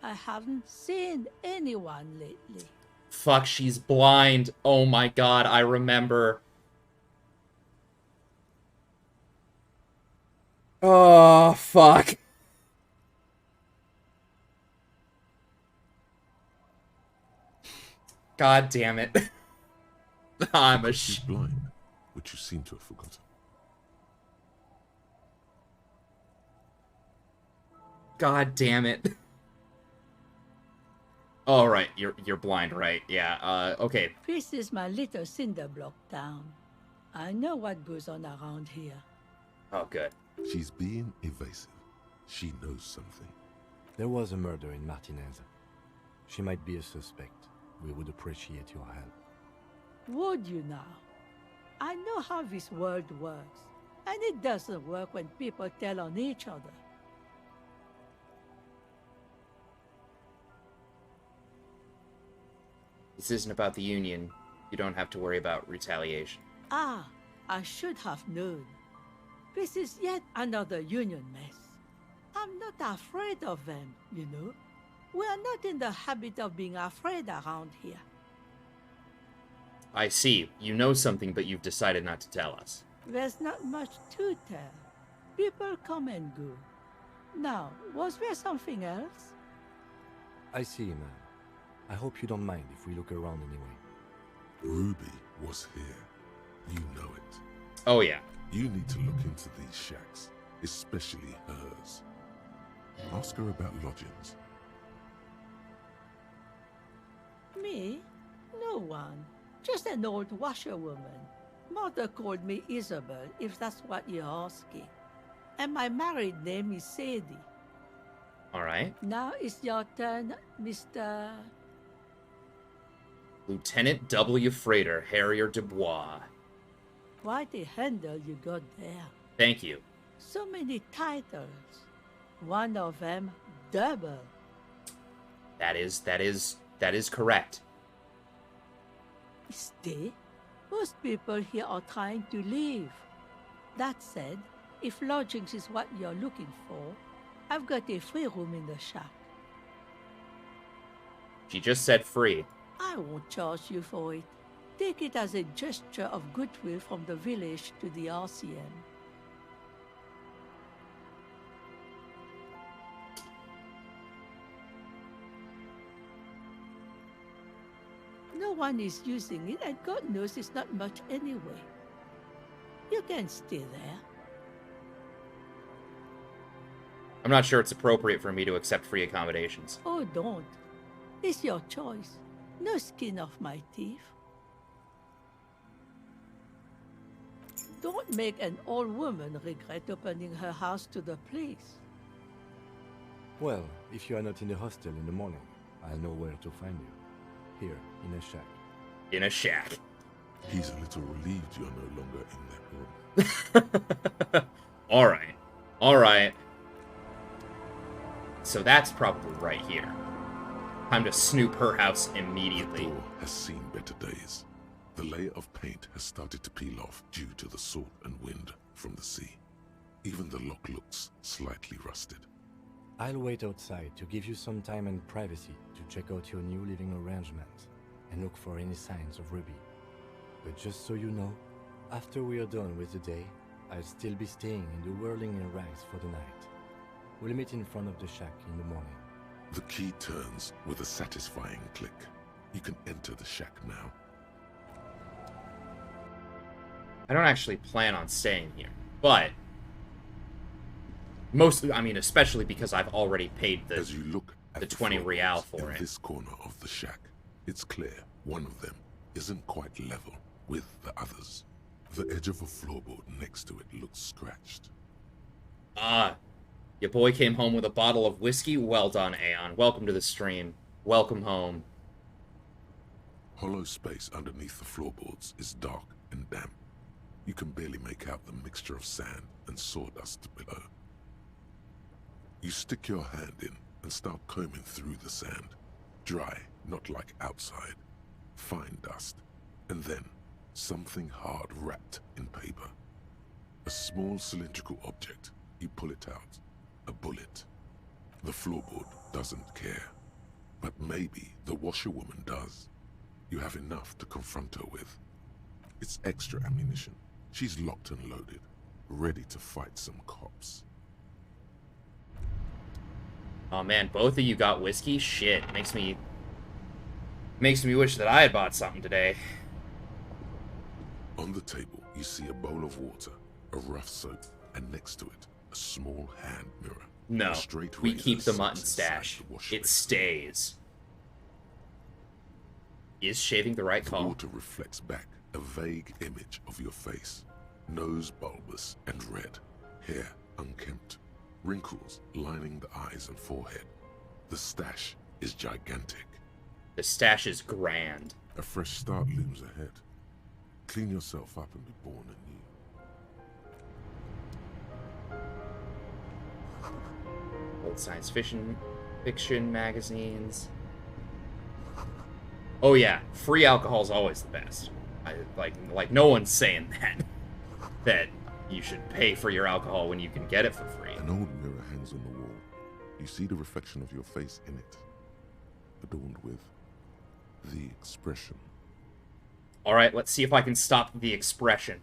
I haven't seen anyone lately. Fuck, she's blind. Oh my god, I remember. Oh, fuck. God damn it. I'm a She's blind, which you seem to have forgotten. God damn it. All right, you're blind, right? Yeah. Okay. This is my little cinder block town. I know what goes on around here. Oh, good. She's being evasive. She knows something. There was a murder in Martinez. She might be a suspect. We would appreciate your help. Would you now? I know how this world works, and it doesn't work when people tell on each other. This isn't about the Union. You don't have to worry about retaliation. Ah, I should have known. This is yet another Union mess. I'm not afraid of them, you know. We are not in the habit of being afraid around here. I see. You know something, but you've decided not to tell us. There's not much to tell. People come and go. Now, was there something else? I see, ma'am. I hope you don't mind if we look around anyway. Ruby was here. You know it. Oh, yeah. You need to look into these shacks, especially hers. Ask her about lodgings. Me? No one. Just an old washerwoman. Mother called me Isabel, if that's what you're asking. And my married name is Sadie. All right. Now it's your turn, Mr. Lieutenant W. Frater, Harrier Dubois. Quite a handle you got there. Thank you. So many titles. One of them double. That is correct. Stay. Most people here are trying to leave. That said, if lodgings is what you're looking for, I've got a free room in the shack. She just said free. I won't charge you for it. Take it as a gesture of goodwill from the village to the RCM. No one is using it, and God knows it's not much anyway. You can stay there. I'm not sure it's appropriate for me to accept free accommodations. Oh, don't. It's your choice. No skin off my teeth. Don't make an old woman regret opening her house to the place. Well, if you are not in the hostel in the morning, I'll know where to find you. Here, in a shack. In a shack. He's a little relieved you're no longer in that room. Alright. Alright. So that's probably right here. Time to snoop her house immediately. The door has seen better days. The layer of paint has started to peel off due to the salt and wind from the sea. Even the lock looks slightly rusted. I'll wait outside to give you some time and privacy to check out your new living arrangements and look for any signs of Ruby. But just so you know, after we are done with the day, I'll still be staying in the whirling in rags for the night. We'll meet in front of the shack in the morning. The key turns with a satisfying click. You can enter the shack now. I don't actually plan on staying here, but mostly, I mean, especially because I've already paid the, As you look at the 20 real for in it. This corner of the shack, it's clear one of them isn't quite level with the others. The edge of a floorboard next to it looks scratched. Ah, your boy came home with a bottle of whiskey? Well done, Aeon. Welcome to the stream. Welcome home. Hollow space underneath the floorboards is dark and damp. You can barely make out the mixture of sand and sawdust below. You stick your hand in and start combing through the sand. Dry, not like outside. Fine dust. And then, something hard wrapped in paper. A small cylindrical object. You pull it out. A bullet. The floorboard doesn't care. But maybe the washerwoman does. You have enough to confront her with. It's extra ammunition. She's locked and loaded, ready to fight some cops. Oh man, both of you got whiskey? Shit, makes me wish that I had bought something today. On the table, you see a bowl of water, a rough soap, and next to it, a small hand mirror. No, A straight we razor keep the sits mutton inside stash. the wash It basin. stays. Is shaving the right The call? water reflects back a vague image of your face. Nose bulbous and red, hair unkempt, wrinkles lining the eyes and forehead. The stash is gigantic. The stash is grand. A fresh start looms ahead. Clean yourself up and be born anew. Old science fiction magazines. Oh yeah, free alcohol is always the best. Like no one's saying that you should pay for your alcohol when you can get it for free. An old mirror hangs on the wall. You see the reflection of your face in it, adorned with the expression. Alright, let's see if I can stop the expression.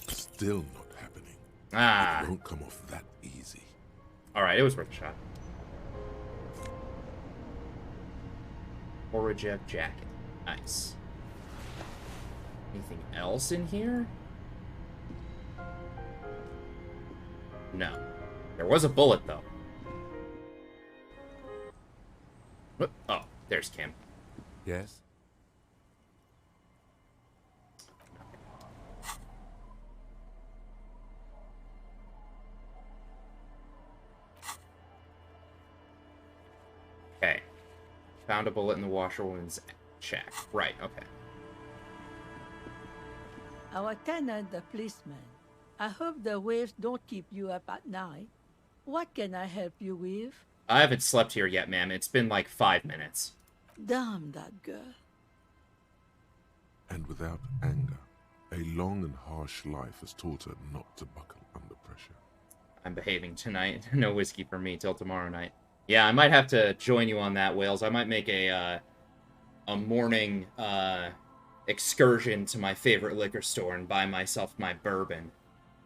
Still not happening. Ah. It won't come off that easy. Alright, it was worth a shot. Orija jacket. Nice. Anything else in here? No. There was a bullet, though. Oh, there's Kim. Yes? Okay. Found a bullet in the washerwoman's shack. Right, okay. Our tenant, the policeman. I hope the waves don't keep you up at night. What can I help you with? I haven't slept here yet, ma'am. It's been like 5 minutes. Damn that girl. And without anger, a long and harsh life has taught her not to buckle under pressure. I'm behaving tonight. No whiskey for me till tomorrow night. Yeah, I might have to join you on that, Wales. I might make a a morning excursion to my favorite liquor store and buy myself my bourbon,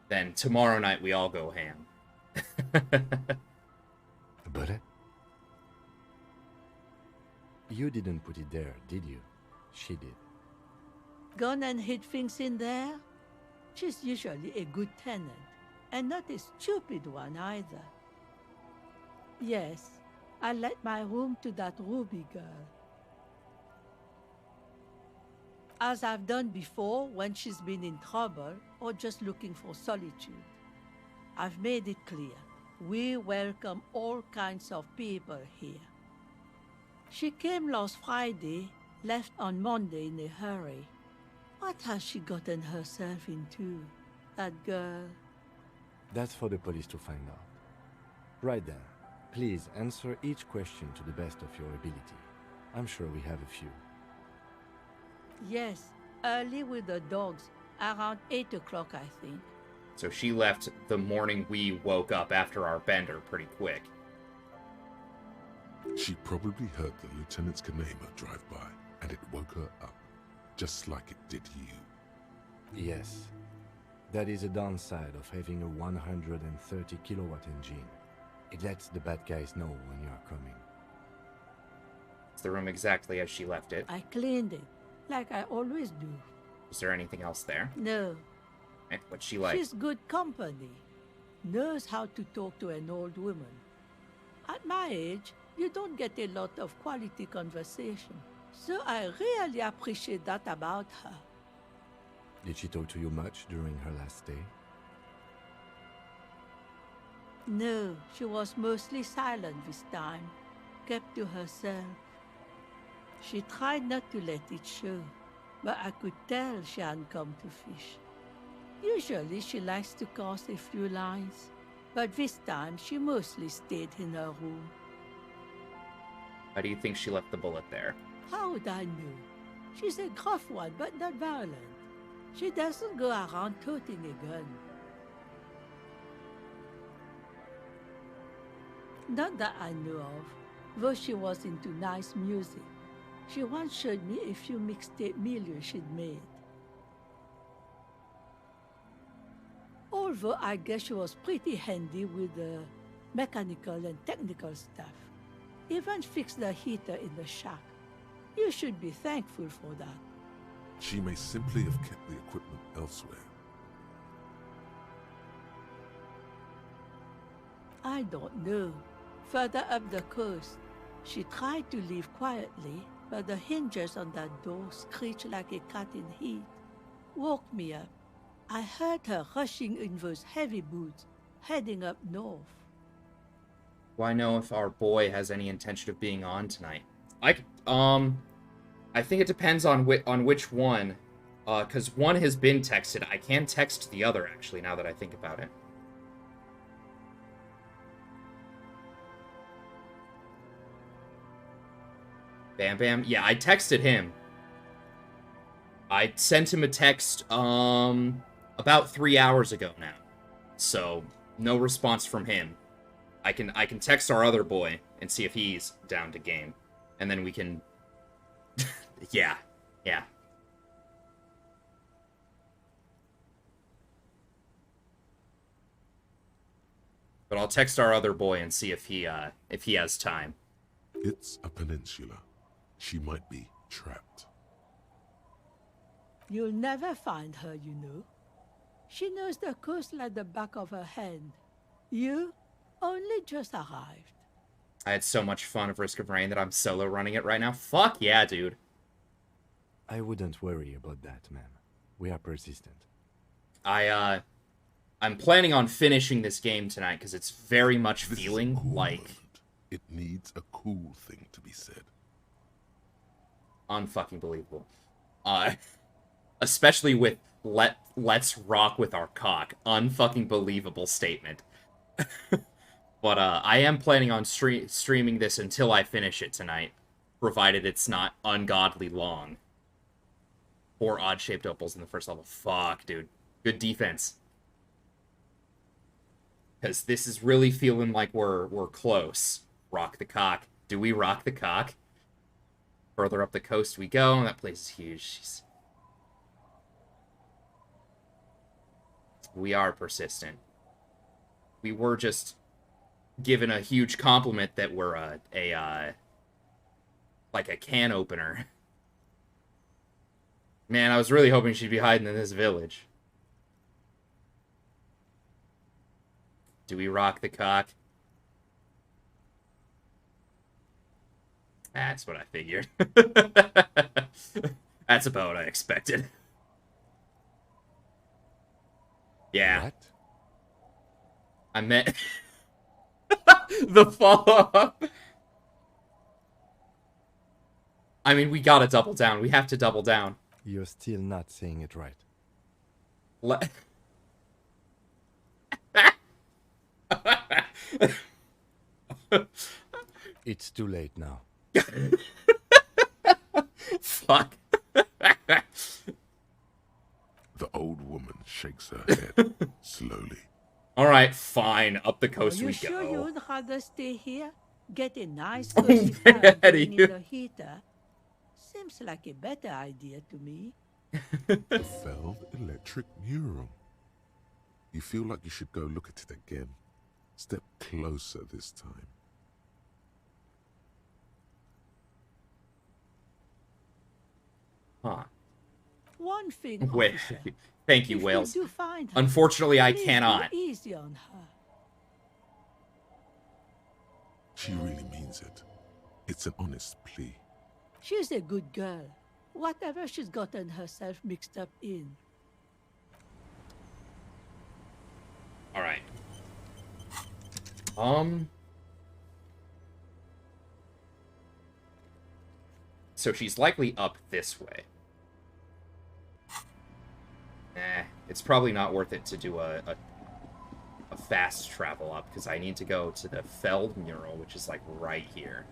then tomorrow night we all go ham. But you didn't put it there, did you? She did. Gone and hid things in there? She's usually a good tenant, and not a stupid one either. Yes, I let my room to that Ruby girl. As I've done before when she's been in trouble or just looking for solitude. I've made it clear, we welcome all kinds of people here. She came last Friday, left on Monday in a hurry. What has she gotten herself into, that girl? That's for the police to find out. Right then, please answer each question to the best of your ability. I'm sure we have a few. Yes, early with the dogs, around 8 o'clock, I think. So she left the morning we woke up after our bender pretty quick. She probably heard the Lieutenant's Kanema drive by, and it woke her up, just like it did you. Yes. That is a downside of having a 130 kilowatt engine. It lets the bad guys know when you are coming. It's the room exactly as she left it. I cleaned it, like I always do. Is there anything else there? No. What's she like? She's good company. Knows how to talk to an old woman. At my age, you don't get a lot of quality conversation. So I really appreciate that about her. Did she talk to you much during her last stay? No, she was mostly silent this time. Kept to herself. She tried not to let it show, but I could tell she hadn't come to fish. Usually she likes to cast a few lines, but this time she mostly stayed in her room. How do you think she left the bullet there? How would I know? She's a gruff one, but not violent. She doesn't go around toting a gun. Not that I know of, though she was into nice music. She once showed me a few mixtape milieux she'd made. Although I guess she was pretty handy with the mechanical and technical stuff. Even fixed the heater in the shack. You should be thankful for that. She may simply have kept the equipment elsewhere. I don't know. Further up the coast, she tried to leave quietly, but the hinges on that door screeched like a cat in heat. Woke me up. I heard her rushing in those heavy boots, heading up north. Do I know if our boy has any intention of being on tonight? I think it depends on which one, because one has been texted. I can text the other, actually, now that I think about it. Bam Bam? Yeah, I texted him. I sent him a text, about 3 hours ago now. So, no response from him. I can text our other boy and see if he's down to game. And then we can... yeah. But I'll text our other boy and see if he has time. It's a peninsula. She might be trapped. You'll never find her, you know. She knows the coast like the back of her hand. You only just arrived. I had so much fun of Risk of Rain that I'm solo running it right now. Fuck yeah, dude. I wouldn't worry about that, man. We are persistent. I'm planning on finishing this game tonight because it's very much feeling like... It needs a cool thing to be said. Unfucking believable. Especially with let's rock with our cock. Unfucking believable statement. But I am planning on streaming this until I finish it tonight, provided it's not ungodly long. 4 odd-shaped opals in the first level. Fuck, dude. Good defense. Because this is really feeling like we're close. Rock the cock. Do we rock the cock? Further up the coast we go. That place is huge. Jeez. We are persistent. We were just given a huge compliment that we're like a can opener. Man, I was really hoping she'd be hiding in this village. Do we rock the cock? That's what I figured. That's about what I expected. Yeah. What? I meant the follow-up. I mean, we gotta double down. We have to double down. You're still not saying it right. It's too late now. Fuck. The old woman shakes her head slowly. All right, fine. Up the coast we go. Are you sure you would rather stay here? Get a nice cozy fire burning in the heater? Seems like a better idea to me. The Feld electric neuron. You feel like you should go look at it again. Step closer this time. Huh. One thing, Wait. officer. Thank you, If Wales. do find her, Unfortunately, I please cannot. Go easy on her. She really means it. It's an honest plea. She's a good girl. Whatever she's gotten herself mixed up in. All right. So she's likely up this way. It's probably not worth it to do a fast travel up, because I need to go to the Feld mural, which is like right here.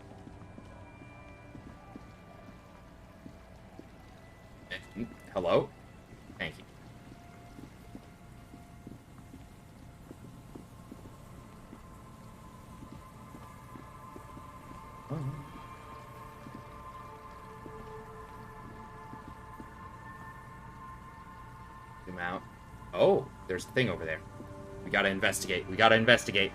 Hello? Thank you. Zoom out. Oh, there's a thing over there. We gotta investigate. We gotta investigate.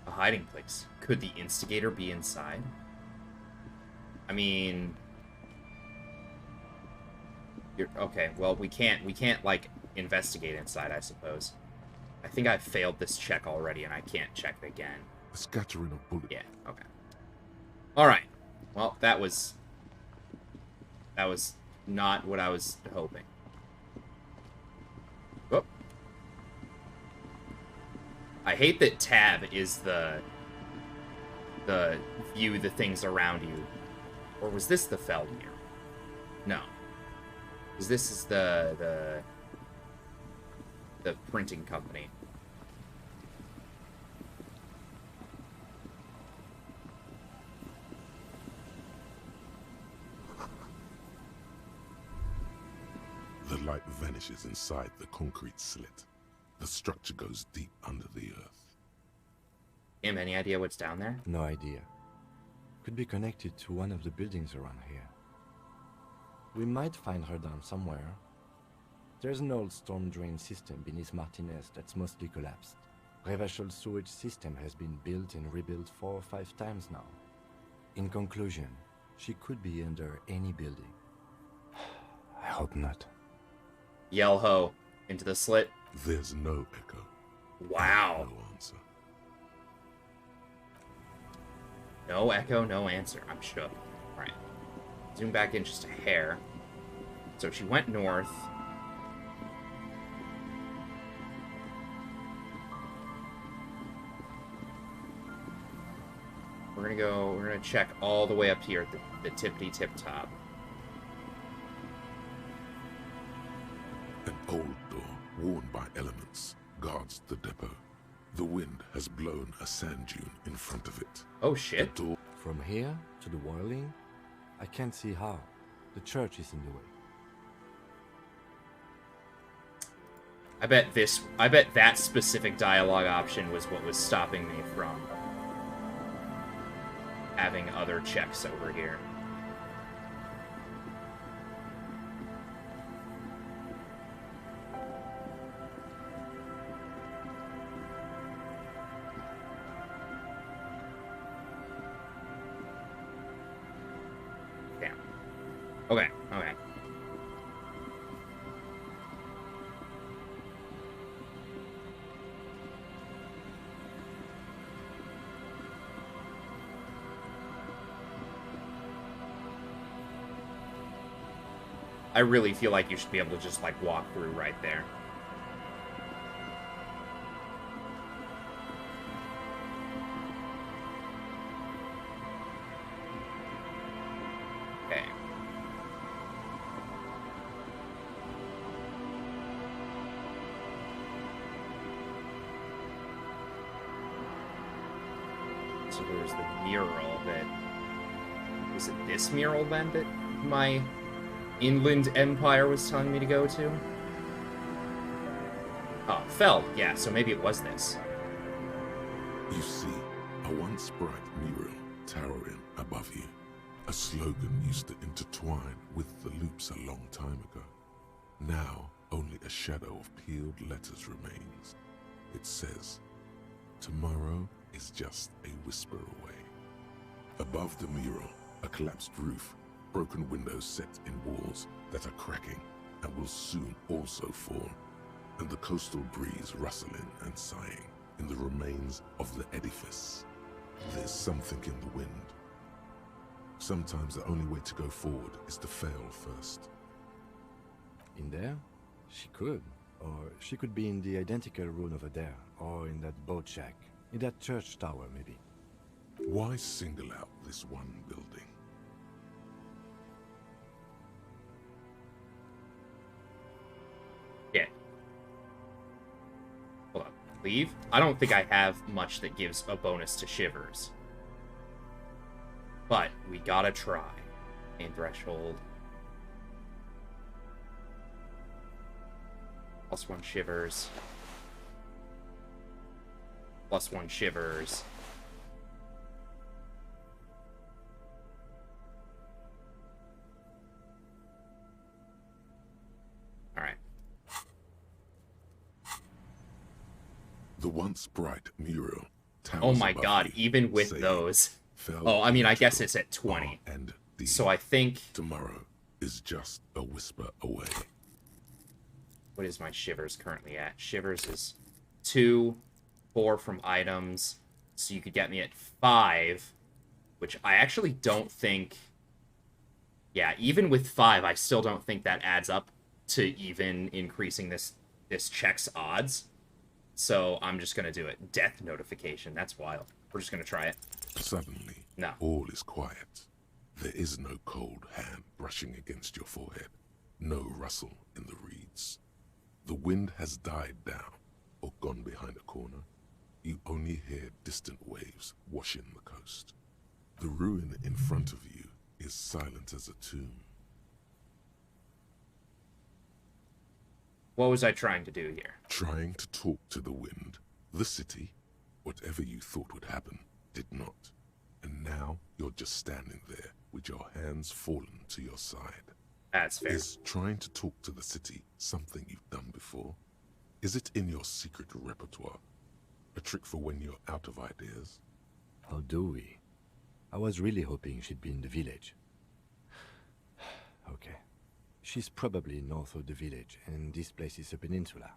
A hiding place. Could the instigator be inside? I mean, okay. Well, we can't like investigate inside, I suppose. I think I've failed this check already, and I can't check it again. A scattering of bullets. Yeah. Okay. All right. Well, that was not what I was hoping. Oh. I hate that tab is the view the things around you. Or was this the Feld mirror? No. Because this is the printing company. The light vanishes inside the concrete slit. The structure goes deep under the earth. Any idea what's down there? No idea. Could be connected to one of the buildings around here. We might find her down somewhere. There's an old storm drain system beneath Martinez that's mostly collapsed. Revachol sewage system has been built and rebuilt 4 or 5 times now. In conclusion, she could be under any building. I hope not. Yell ho into the slit. There's no echo. Wow. No answer. No echo, no answer. I'm shook. Alright. Zoom back in just a hair. So she went north. We're gonna check all the way up here at the tippity-tip top. An old door, worn by elements, guards the depot. The wind has blown a sand dune in front of it. Oh shit. From here to the whirling, I can't see how. The church is in the way. I bet that specific dialogue option was what was stopping me from having other checks over here. Damn. Okay, okay. I really feel like you should be able to just, like, walk through right there. Okay. So there's the mural that... Was it this mural, then, that my... Inland Empire was telling me to go to? Oh, Feld. Yeah, so maybe it was this. You see a once bright mural towering above you. A slogan used to intertwine with the loops a long time ago. Now, only a shadow of peeled letters remains. It says, "Tomorrow is just a whisper away." Above the mural, a collapsed roof, broken windows set in walls that are cracking and will soon also fall, and the coastal breeze rustling and sighing in the remains of the edifice. There's something in the wind. Sometimes the only way to go forward is to fail first. In there? She could. Or she could be in the identical room over there, or in that boat shack, in that church tower, maybe. Why single out this one building? Yeah. Hold on. Leave? I don't think I have much that gives a bonus to shivers. But we gotta try. Main threshold. +1 shivers. +1 shivers. Alright. The once bright mural. Oh my god, even with those. Oh, I mean, I guess it's at 20. So I think... Tomorrow is just a whisper away. What is my shivers currently at? Shivers is 2, 4 from items. So you could get me at 5, which I actually don't think... Yeah, even with 5, I still don't think that adds up to even increasing this check's odds. So I'm just gonna do it. Death notification. That's wild. We're just gonna try it. Suddenly, no. All is quiet. There is no cold hand brushing against your forehead. No rustle in the reeds. The wind has died down or gone behind a corner. You only hear distant waves washing the coast. The ruin in front of you is silent as a tomb. What was I trying to do here? Trying to talk to the wind. The city, whatever you thought would happen, did not. And now you're just standing there with your hands fallen to your side. That's fair. Is trying to talk to the city something you've done before? Is it in your secret repertoire? A trick for when you're out of ideas? How do we? I was really hoping she'd be in the village. Okay. She's probably north of the village, and this place is a peninsula.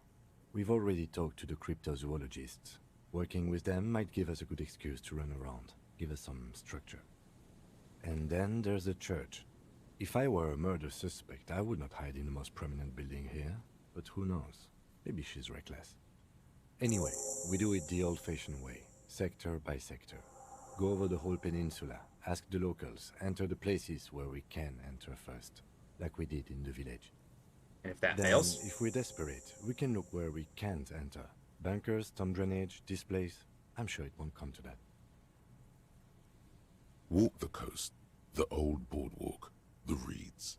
We've already talked to the cryptozoologists. Working with them might give us a good excuse to run around, give us some structure. And then there's the church. If I were a murder suspect, I would not hide in the most prominent building here, but who knows? Maybe she's reckless. Anyway, we do it the old-fashioned way, sector by sector. Go over the whole peninsula, ask the locals, enter the places where we can enter first, like we did in the village. And if that then, fails? If we're desperate, we can look where we can't enter. Bunkers, storm drainage, displays. I'm sure it won't come to that. Walk the coast, the old boardwalk, the reeds.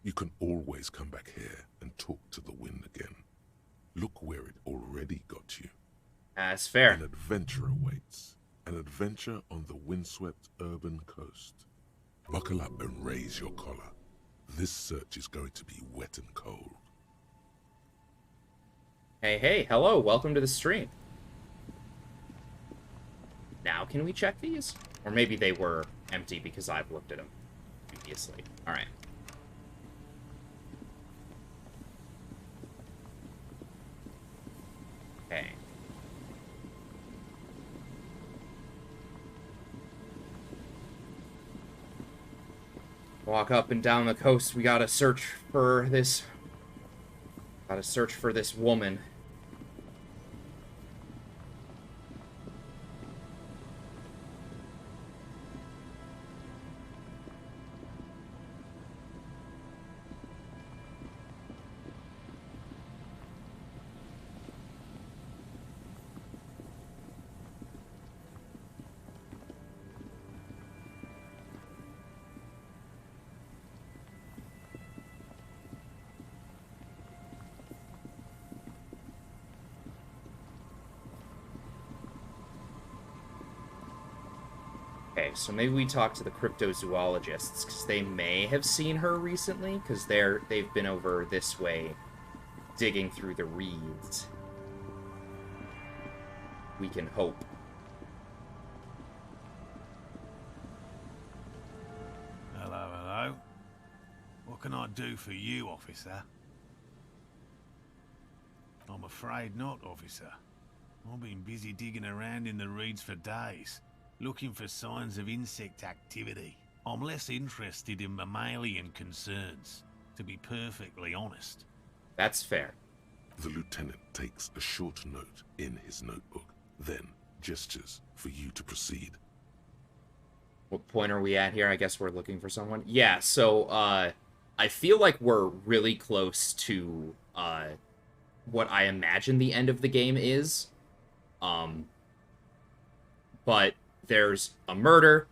You can always come back here and talk to the wind again. Look where it already got you. That's fair. An adventure awaits. An adventure on the windswept urban coast. Buckle up and raise your collar. This search is going to be wet and cold. Hey, hello, welcome to the stream. Now can we check these? Or maybe they were empty because I've looked at them previously. Alright. Okay. Walk up and down the coast. We gotta search for this. Gotta search for this woman. Okay, so maybe we talk to the cryptozoologists, because they may have seen her recently, because they've been over this way, digging through the reeds. We can hope. Hello. What can I do for you, officer? I'm afraid not, officer. I've been busy digging around in the reeds for days, looking for signs of insect activity. I'm less interested in mammalian concerns, to be perfectly honest. That's fair. The lieutenant takes a short note in his notebook, then gestures for you to proceed. What point are we at here? I guess we're looking for someone. Yeah, so, I feel like we're really close to, what I imagine the end of the game is. But there's a murder,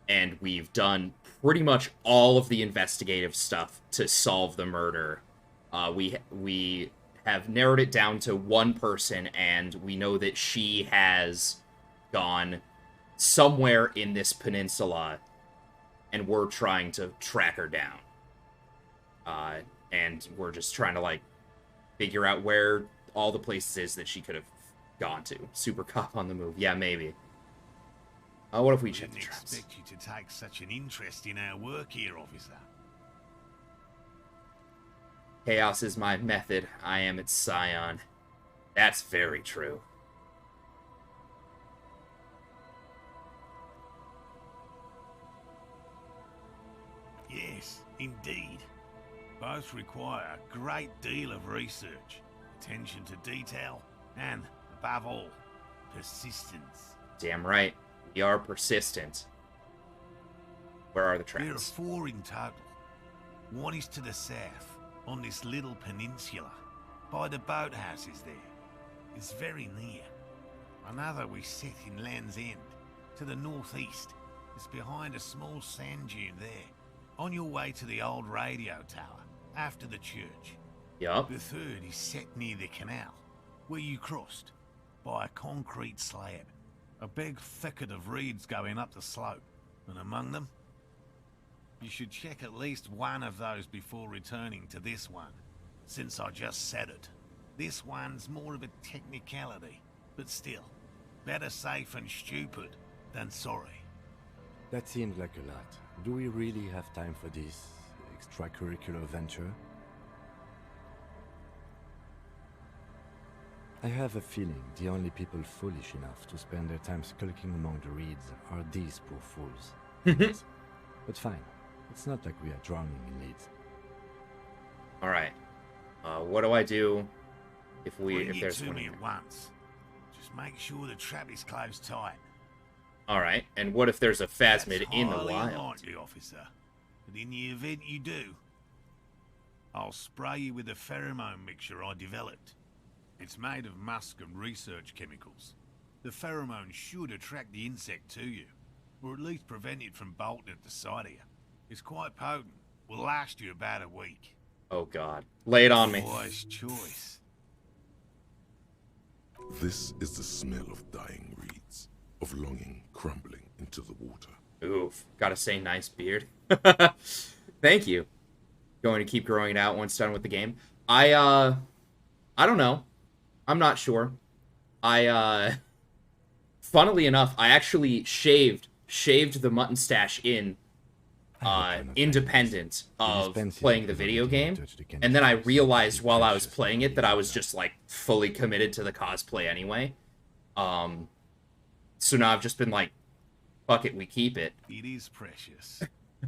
and we've done pretty much all of the investigative stuff to solve the murder. We have narrowed it down to one person, and we know that she has gone somewhere in this peninsula, and we're trying to track her down. And we're just trying to, like, figure out where all the places is that she could have gone to. Super cop on the move. Yeah, maybe. What if we check the traps? I didn't expect you to take such an interest in our work here, officer. Chaos is my method. I am its scion. That's very true. Yes, indeed. Both require a great deal of research, attention to detail, and, above all, persistence. Damn right. We are persistent. Where are the traps? There are 4 in total. One is to the south, on this little peninsula, by the boathouses there. It's very near. Another we set in Land's End, to the northeast. It's behind a small sand dune there, on your way to the old radio tower, after the church. Yup. The third is set near the canal, where you crossed, by a concrete slab. A big thicket of reeds going up the slope, and among them, you should check at least one of those before returning to this one, since I just said it. This one's more of a technicality, but still, better safe and stupid than sorry. That seems like a lot. Do we really have time for this extracurricular venture? I have a feeling the only people foolish enough to spend their time skulking among the reeds are these poor fools. But fine. It's not like we are drowning in leads. Alright. What do I do if Bring there's it to one me here? at once. Just make sure the trap is closed tight. Alright, and what if there's a phasmid in the Highly wild? unlikely, officer. But in the event you do, I'll spray you with a pheromone mixture I developed. It's made of musk and research chemicals. The pheromone should attract the insect to you, or at least prevent it from bolting at the sight of you. It's quite potent. Will last you about a week. Oh god. Lay it on me. Wise choice. This is the smell of dying reeds, of longing crumbling into the water. Oof. Gotta say, nice beard. Thank you. Going to keep growing it out once done with the game. I don't know. I'm not sure. Funnily enough, I actually shaved the mutton stache in independent of playing the video game, and then I realized while I was playing it that I was just like fully committed to the cosplay anyway. So now I've just been like, fuck it, we keep it. It is precious.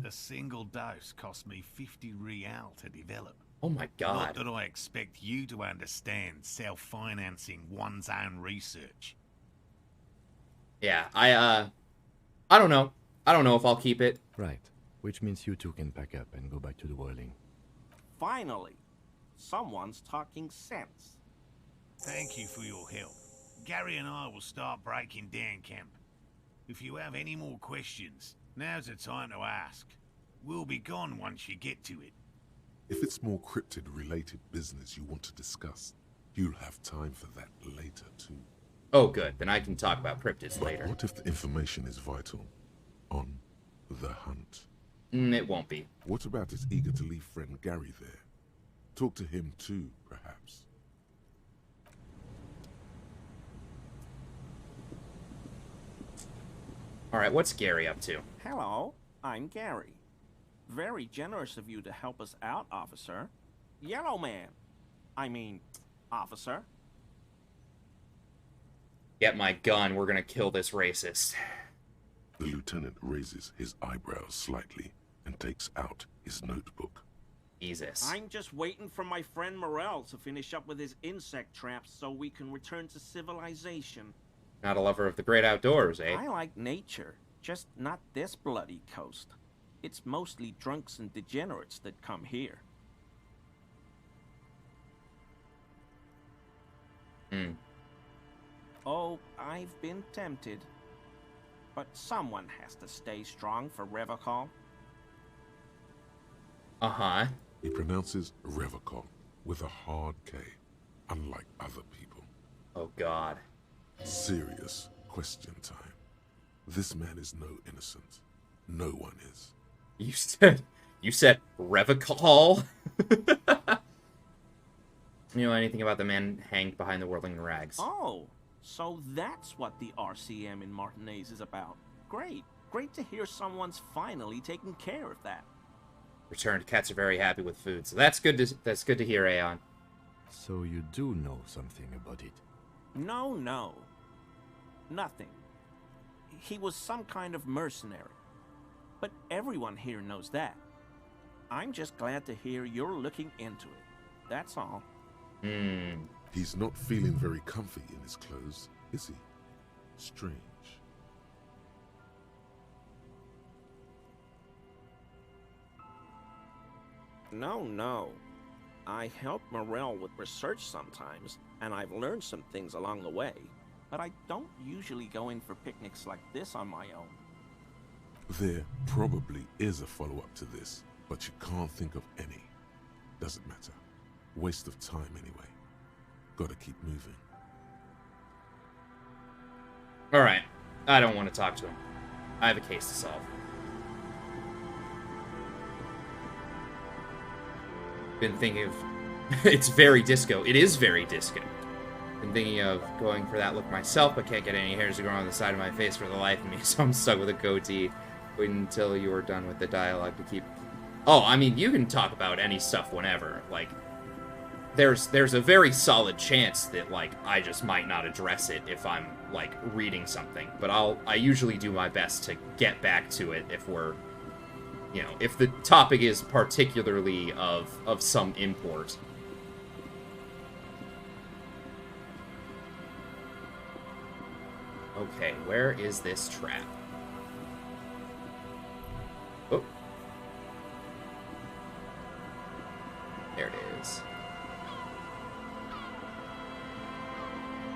A single dose cost me 50 real to develop. Oh my god. Not that I expect you to understand self-financing one's own research. Yeah, I don't know. I don't know if I'll keep it. Right. Which means you two can pack up and go back to the whirling. Finally, someone's talking sense. Thank you for your help. Gary and I will start breaking down camp. If you have any more questions, now's the time to ask. We'll be gone once you get to it. If it's more cryptid-related business you want to discuss, you'll have time for that later, too. Oh, good. Then I can talk about cryptids later. What if the information is vital? On the hunt? It won't be. What about his eager to leave friend Gary there? Talk to him too, perhaps. Alright, what's Gary up to? Hello, I'm Gary. Very generous of you to help us out, officer. Yellow man. I mean, officer. Get my gun, we're gonna kill this racist. The lieutenant raises his eyebrows slightly and takes out his notebook. Jesus. I'm just waiting for my friend Morel to finish up with his insect traps so we can return to civilization. Not a lover of the great outdoors, eh? I like nature, just not this bloody coast. It's mostly drunks and degenerates that come here. Oh, I've been tempted. But someone has to stay strong for Revocol. Uh-huh. He pronounces Revocol with a hard K, unlike other people. Oh, God. Serious question time. This man is no innocent. No one is. You said Revocol? You know anything about the man hanged behind the whirling rags? Oh, so that's what the RCM in Martinez is about. Great. Great to hear someone's finally taking care of that. Returned cats are very happy with food, so that's good to hear, Aeon. So you do know something about it? No. Nothing. He was some kind of mercenary. But everyone here knows that. I'm just glad to hear you're looking into it. That's all. He's not feeling very comfy in his clothes, is he? Strange. No. I help Morel with research sometimes, and I've learned some things along the way. But I don't usually go in for picnics like this on my own. There probably is a follow-up to this, but you can't think of any. Doesn't matter. Waste of time anyway. Gotta keep moving. Alright. I don't want to talk to him. I have a case to solve. Been thinking of... It's very disco. It is very disco. Been thinking of going for that look myself, but can't get any hairs to grow on the side of my face for the life of me, so I'm stuck with a goatee. Wait until you are done with the dialogue to keep... Oh, I mean, you can talk about any stuff whenever. Like, there's a very solid chance that, like, I just might not address it if I'm, like, reading something. But I usually do my best to get back to it if we're... You know, if the topic is particularly of some import. Okay, where is this trap? Oh. There it is.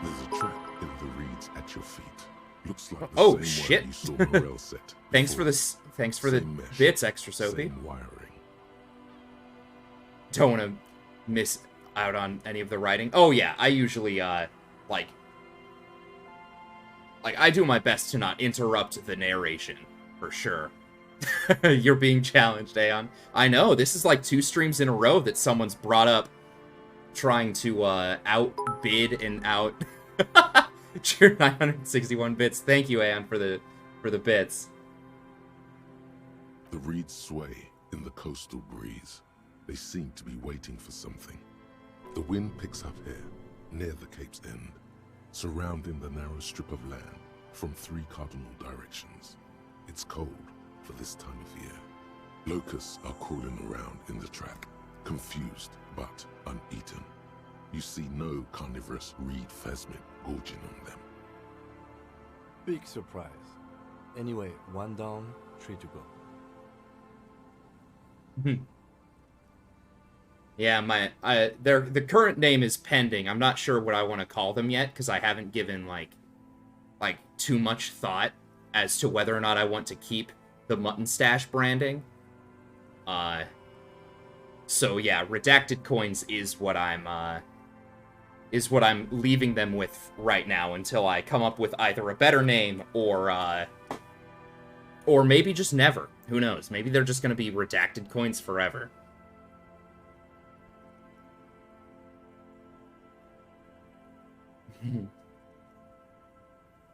There's a trap in the reeds at your feet. Looks like the Oh same shit! one you saw Morel set. Thanks for the bits, extra Soapy. Same wiring. Don't want to miss out on any of the writing. Oh yeah, I usually like I do my best to not interrupt the narration for sure. You're being challenged, Aeon. I know, this is like 2 streams in a row that someone's brought up trying to outbid and out cheer 961 bits. Thank you, Aeon, for the bits. The reeds sway in the coastal breeze. They seem to be waiting for something. The wind picks up here, near the cape's end, surrounding the narrow strip of land from 3 cardinal directions. It's cold for this time of year. Locusts are crawling around in the track, confused but uneaten. You see no carnivorous reed phasmid gorging on them. Big surprise. Anyway, 1 down, 3 to go. Yeah, the current name is pending. I'm not sure what I want to call them yet because I haven't given like too much thought as to whether or not I want to keep the Mutton Stash branding. So yeah, redacted coins is what I'm leaving them with right now until I come up with either a better name or maybe just never. Who knows? Maybe they're just going to be redacted coins forever.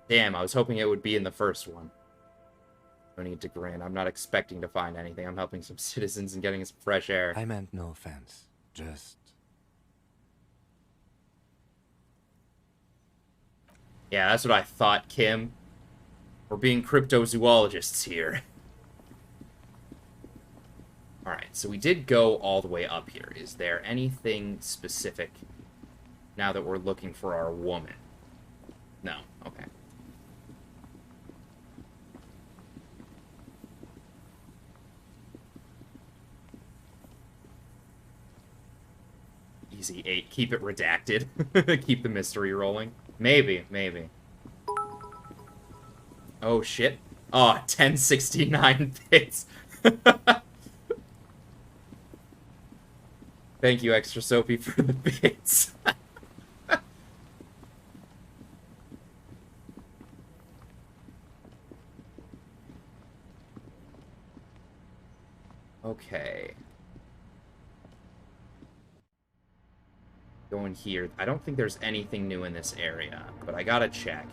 Damn, I was hoping it would be in the first one. No need to grin. I'm not expecting to find anything. I'm helping some citizens and getting some fresh air. I meant no offense. Just... Yeah, that's what I thought, Kim. We're being cryptozoologists here. Alright, so we did go all the way up here. Is there anything specific now that we're looking for our woman? No, okay. Easy 8. Keep it redacted. Keep the mystery rolling. Maybe. Oh, shit. Oh, 1069 bits. Thank you, Extra Soapy, for the bits. Okay. Going here. I don't think there's anything new in this area, but I gotta check.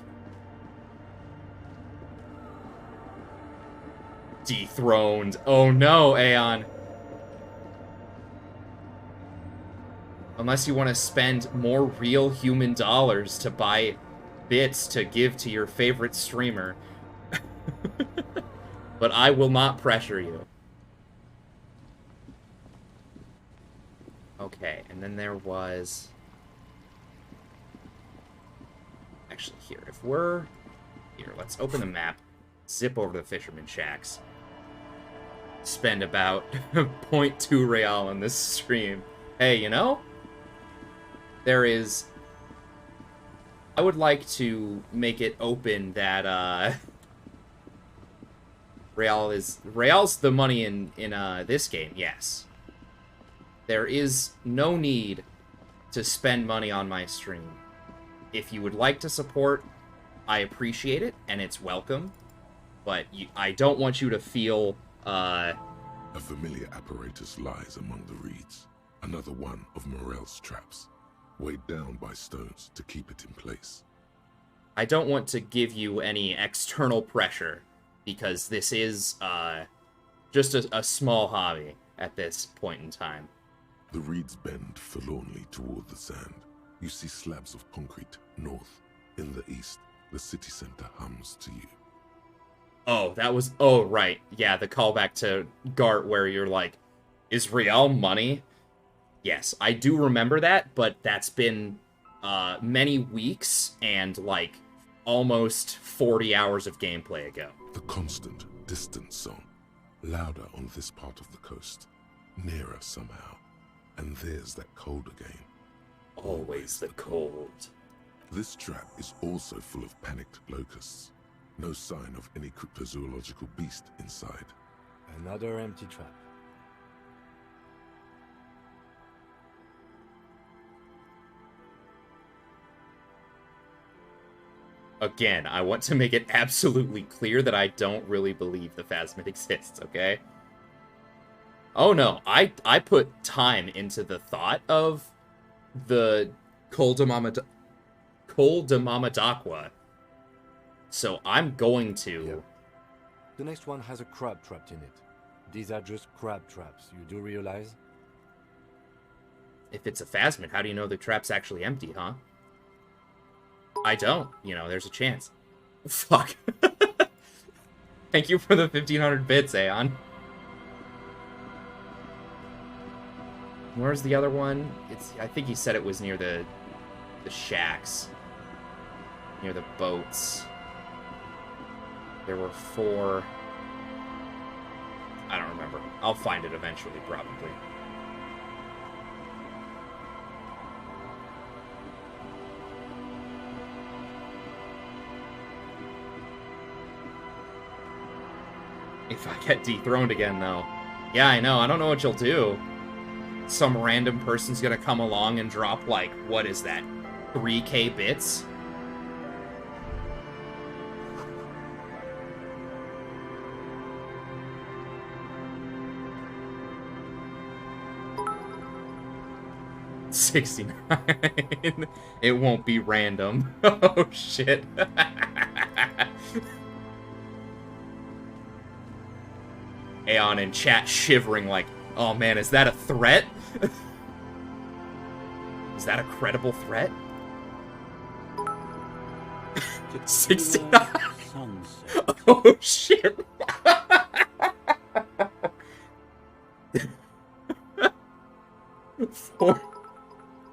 Dethroned. Oh no, Aeon. Unless you want to spend more real human dollars to buy bits to give to your favorite streamer. But I will not pressure you. Okay, and then there was... Actually, here, if we're... Here, let's open the map, zip over to the Fisherman Shacks, spend about 0.2 real on this stream. Hey, you know? There is... I would like to make it open that, Real's the money in this game, yes. There is no need to spend money on my stream. If you would like to support, I appreciate it, and it's welcome. But I don't want you to feel, A familiar apparatus lies among the reeds. Another one of Morel's traps, weighed down by stones to keep it in place. I don't want to give you any external pressure, because this is, just a small hobby at this point in time. The reeds bend forlornly toward the sand. You see slabs of concrete north. In the east, the city center hums to you. Oh, that was... Oh, right. Yeah, the callback to Gart where you're like, is Real money? Yes, I do remember that, but that's been many weeks and, like, almost 40 hours of gameplay ago. The constant, distant song, louder on this part of the coast, nearer somehow. And there's that cold again. Always the cold. This trap is also full of panicked locusts. No sign of any cryptozoological beast inside. Another empty trap. Again, I want to make it absolutely clear that I don't really believe the Phasmid exists, okay? Oh no, I put time into the thought of the Koldamadakwa. So I'm going to... Yeah. The next one has a crab trapped in it. These are just crab traps, you do realize? If it's a Phasmid, how do you know the trap's actually empty, huh? I don't. You know, there's a chance. Fuck. Thank you for the 1500 bits, Aeon. Where's the other one? I think he said it was near the shacks. Near the boats. There were 4... I don't remember. I'll find it eventually, probably. If I get dethroned again, though. Yeah, I know. I don't know what you'll do. Some random person's gonna come along and drop, like, what is that? 3K bits? $69. It won't be random. Oh, shit. Aeon in chat shivering like, oh man, is that a threat? Is that a credible threat? 69. Oh shit.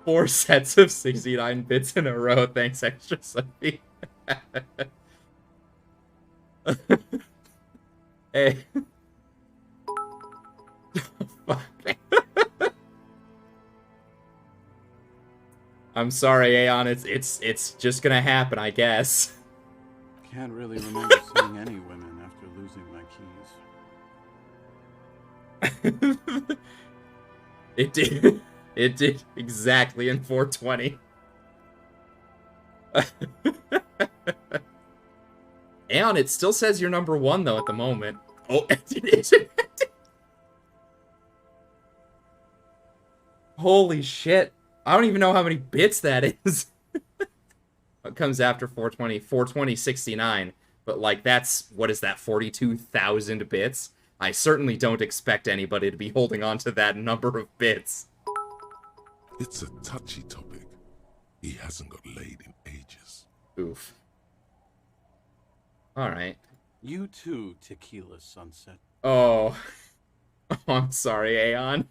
Four sets of 69 bits in a row. Thanks, Extra Sophie. Hey. I'm sorry, Aeon. It's just gonna happen, I guess. Can't really remember seeing any women after losing my keys. It did. It did exactly in 420. Aeon, it still says you're number 1 though at the moment. Oh, it is. Holy shit. I don't even know how many bits that is. It comes after 420. 420, 69. But, like, that's, what is that, 42,000 bits? I certainly don't expect anybody to be holding on to that number of bits. It's a touchy topic. He hasn't got laid in ages. Oof. Alright. You too, Tequila Sunset. Oh. Oh, I'm sorry, Aeon.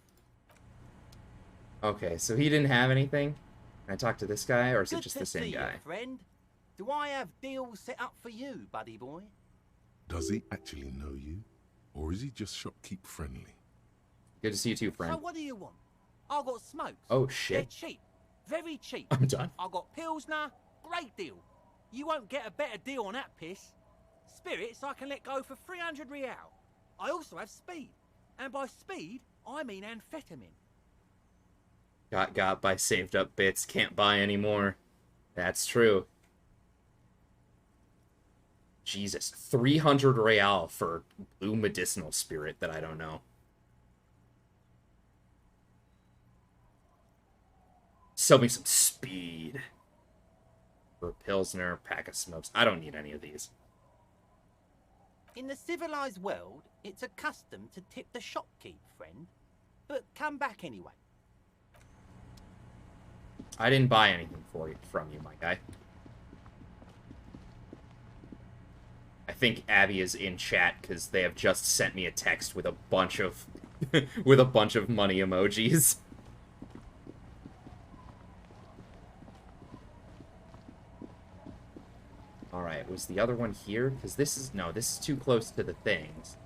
Okay, so he didn't have anything? Can I talk to this guy, or is it just the same guy? You, friend. Do I have deals set up for you, buddy boy? Does he actually know you? Or is he just shopkeep friendly? Good to see you too, friend. So what do you want? I got smokes. Oh, shit. They're cheap. Very cheap. I'm done. I got Pilsner. Great deal. You won't get a better deal on that piss. Spirits I can let go for 300 real. I also have speed. And by speed, I mean amphetamine. Got by saved up bits, can't buy anymore. That's true. Jesus, 300 real for blue medicinal spirit that I don't know. Sell me some speed. For a Pilsner, pack of smokes. I don't need any of these. In the civilized world, it's a custom to tip the shopkeep, friend. But come back anyway. I didn't buy anything from you, my guy. I think Abby is in chat because they have just sent me a text with a bunch of with a bunch of money emojis. Alright, was the other one here? Because this is too close to the things,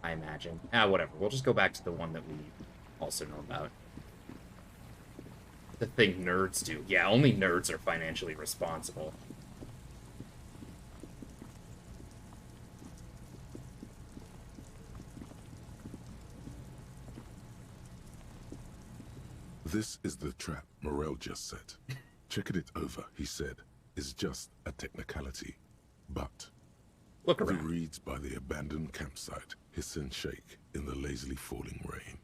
I imagine. Whatever. We'll just go back to the one that we also know about. The thing nerds do. Yeah, only nerds are financially responsible. This is the trap Morel just set. Checking it over, he said, is just a technicality. But look the around. reeds by the abandoned campsite hiss and shake in the lazily falling rain.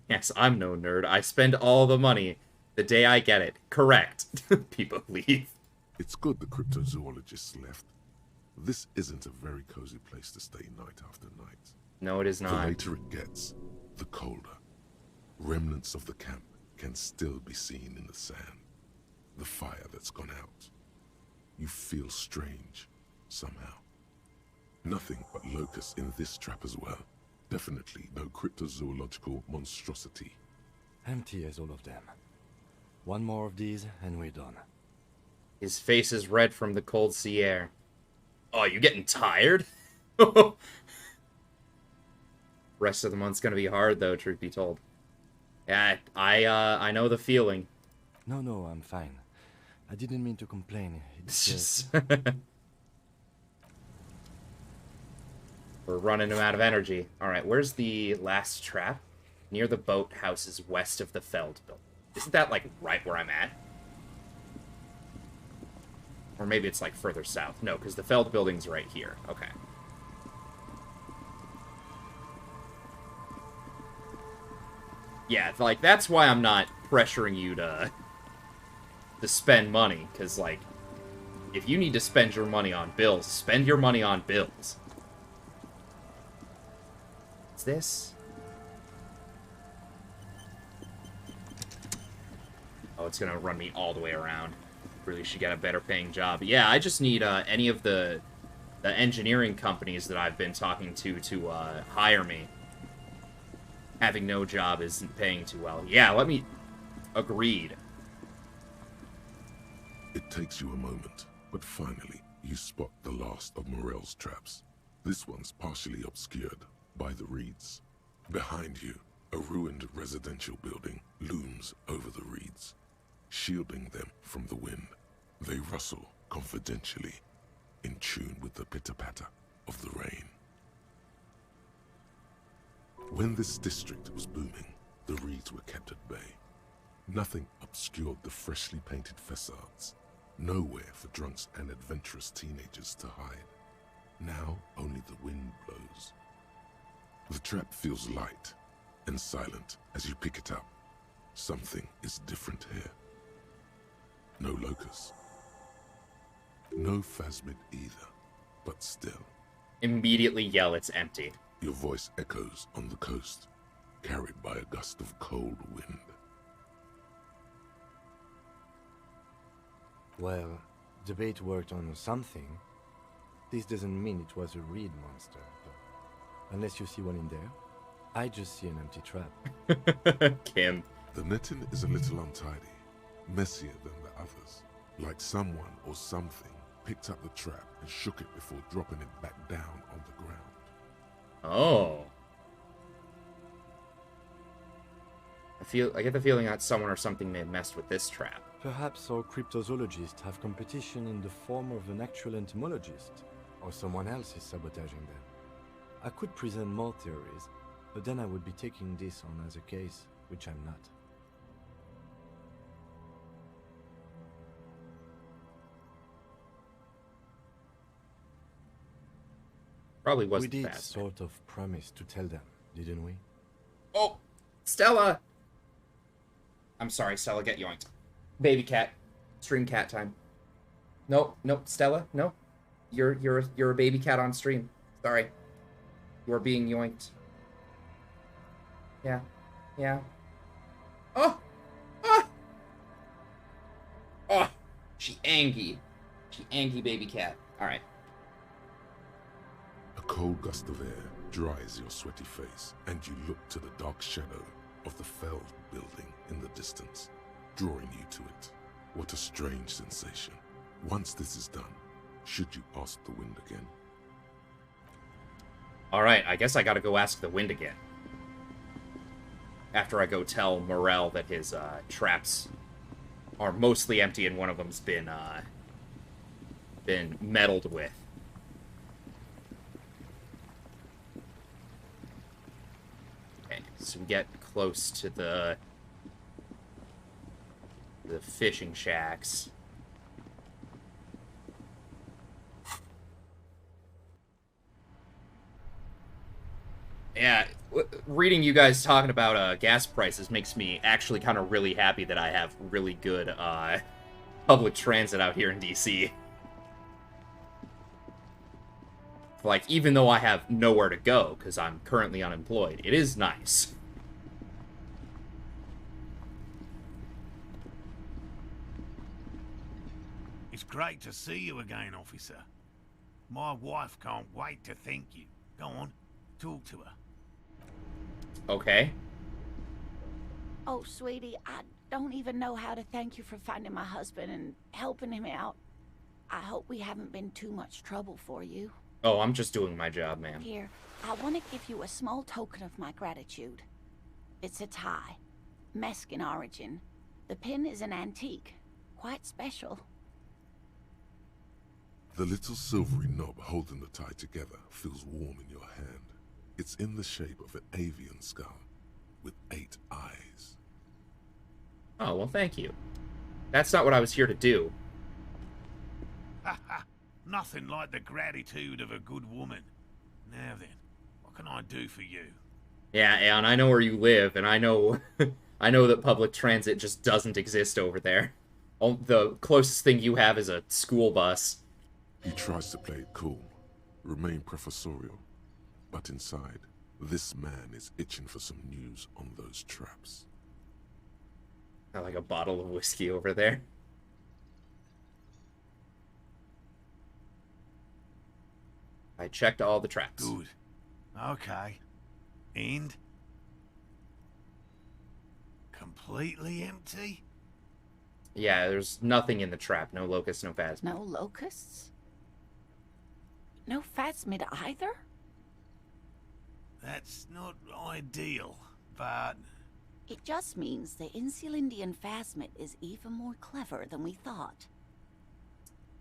Yes, I'm no nerd. I spend all the money the day I get it. Correct. People leave. It's good the cryptozoologists left. This isn't a very cozy place to stay night after night. No, it is not. The later it gets, the colder. Remnants of the camp can still be seen in the sand. The fire that's gone out. You feel strange, somehow. Nothing but locusts in this trap as well. Definitely no cryptozoological monstrosity. Empty as all of them. One more of these and we're done. His face is red from the cold sea air. Oh, you getting tired? Rest of the month's gonna be hard though, truth be told. Yeah, I know the feeling. No, I'm fine. I didn't mean to complain. It's just... We're running out of energy. Alright, where's the last trap? Near the boathouses west of the Feld building. Isn't that, like, right where I'm at? Or maybe it's, like, further south. No, because the Feld building's right here. Okay. Yeah, like, that's why I'm not pressuring you to spend money. Because, like, if you need to spend your money on bills, spend your money on bills. What's this? Oh, it's gonna run me all the way around. Really should get a better paying job. Yeah, I just need any of the engineering companies that I've been talking to hire me. Having no job isn't paying too well. Yeah, let me... Agreed. It takes you a moment, but finally, you spot the last of Morel's traps. This one's partially obscured by the reeds. Behind you, a ruined residential building looms over the reeds, shielding them from the wind. They rustle confidentially, in tune with the pitter-patter of the rain. When this district was booming, the reeds were kept at bay. Nothing obscured the freshly painted facades. Nowhere for drunks and adventurous teenagers to hide. Now only the wind blows. The trap feels light and silent as you pick it up. Something is different here. No locusts. No phasmid either, but still. Immediately yell it's empty. Your voice echoes on the coast, carried by a gust of cold wind. Well, the bait worked on something. This doesn't mean it was a reed monster, though. Unless you see one in there. I just see an empty trap. Kim. The netting is a little untidy, messier than the others. Like someone or something picked up the trap and shook it before dropping it back down on the ground. Oh. I get the feeling that someone or something may have messed with this trap. Perhaps our cryptozoologists have competition in the form of an actual entomologist, or someone else is sabotaging them. I could present more theories, but then I would be taking this on as a case, which I'm not. Probably wasn't We did fast. sort of promise to tell them, didn't we? Oh, Stella! I'm sorry, Stella, get yoinked. Baby cat. Stream cat time. Nope, Stella, no. You're a baby cat on stream. Sorry. You are being yoinked. Yeah. Oh! Oh! She angry. She angry baby cat. Alright. A cold gust of air dries your sweaty face, and you look to the dark shadow of the Feld building in the distance, drawing you to it. What a strange sensation. Once this is done, should you ask the wind again? Alright, I guess I gotta go ask the wind again. after I go tell Morel that his traps are mostly empty and one of them's been meddled with. Okay, so we get close to the fishing shacks. Yeah, reading you guys talking about gas prices makes me actually kind of really happy that I have really good public transit out here in DC. Like, even though I have nowhere to go because I'm currently unemployed, it is nice. It's great to see you again, officer. My wife can't wait to thank you. Go on, talk to her. Okay. Oh, sweetie, I don't even know how to thank you for finding my husband and helping him out. I hope we haven't been too much trouble for you. Oh, I'm just doing my job, ma'am. Here, I want to give you a small token of my gratitude. It's a tie, Mexican origin. The pin is an antique, quite special. The little silvery knob holding the tie together feels warm in your hand. It's in the shape of an avian skull with 8 eyes. Oh, well, thank you. That's not what I was here to do. Nothing like the gratitude of a good woman. Now then, what can I do for you? Yeah, and I know where you live, and I know I know that public transit just doesn't exist over there. The closest thing you have is a school bus. He tries to play it cool, remain professorial, but inside, this man is itching for some news on those traps. Got like a bottle of whiskey over there. I checked all the traps. Good. Okay. And? Completely empty? Yeah, there's nothing in the trap. No locusts, no phasmid. No locusts? No phasmid either? That's not ideal, but... It just means the Insulindian phasmid is even more clever than we thought.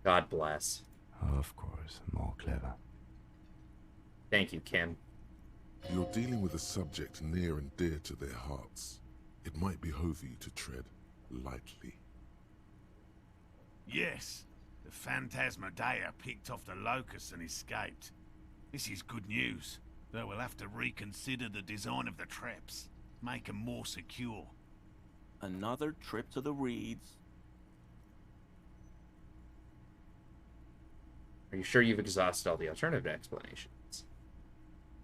God bless. Of course, more clever. Thank you, Kim. You're dealing with a subject near and dear to their hearts. It might behove you to tread lightly. Yes, the Phantasmadeia picked off the locusts and escaped. This is good news, though we'll have to reconsider the design of the traps. Make them more secure. Another trip to the Reeds. Are you sure you've exhausted all the alternative explanations?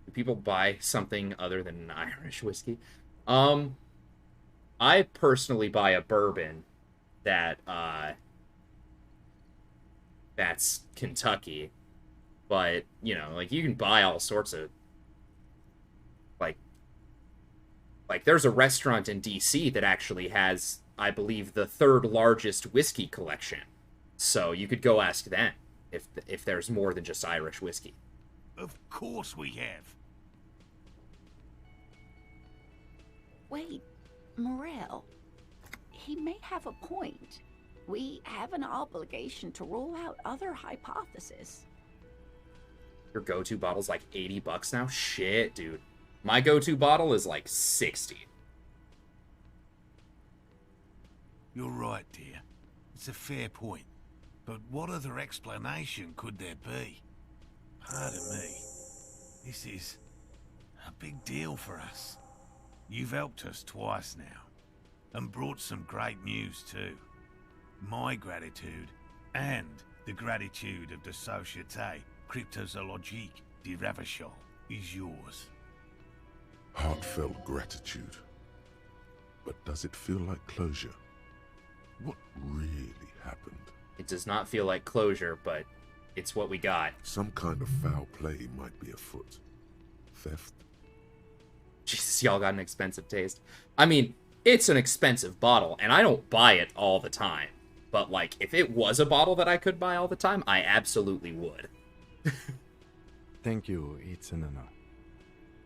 Do people buy something other than an Irish whiskey? I personally buy a bourbon that, that's Kentucky. But, you know, like, you can buy all sorts of, like, there's a restaurant in DC that actually has, I believe, the 3rd largest whiskey collection. So you could go ask them if there's more than just Irish whiskey. Of course we have. Wait, Morel. He may have a point. We have an obligation to rule out other hypotheses. Your go-to bottle's like $80 now? Shit, dude. My go-to bottle is like 60. You're right, dear. It's a fair point. But what other explanation could there be? Pardon me. This is a big deal for us. You've helped us twice now, and brought some great news too. My gratitude, and the gratitude of the Société Cryptozoologique de Ravachol, is yours. Heartfelt gratitude. But does it feel like closure? What really happened? It does not feel like closure, but it's what we got. Some kind of foul play might be afoot. Theft? Jesus, y'all got an expensive taste. I mean, it's an expensive bottle, and I don't buy it all the time. But, like, if it was a bottle that I could buy all the time, I absolutely would. Thank you, it's an honor.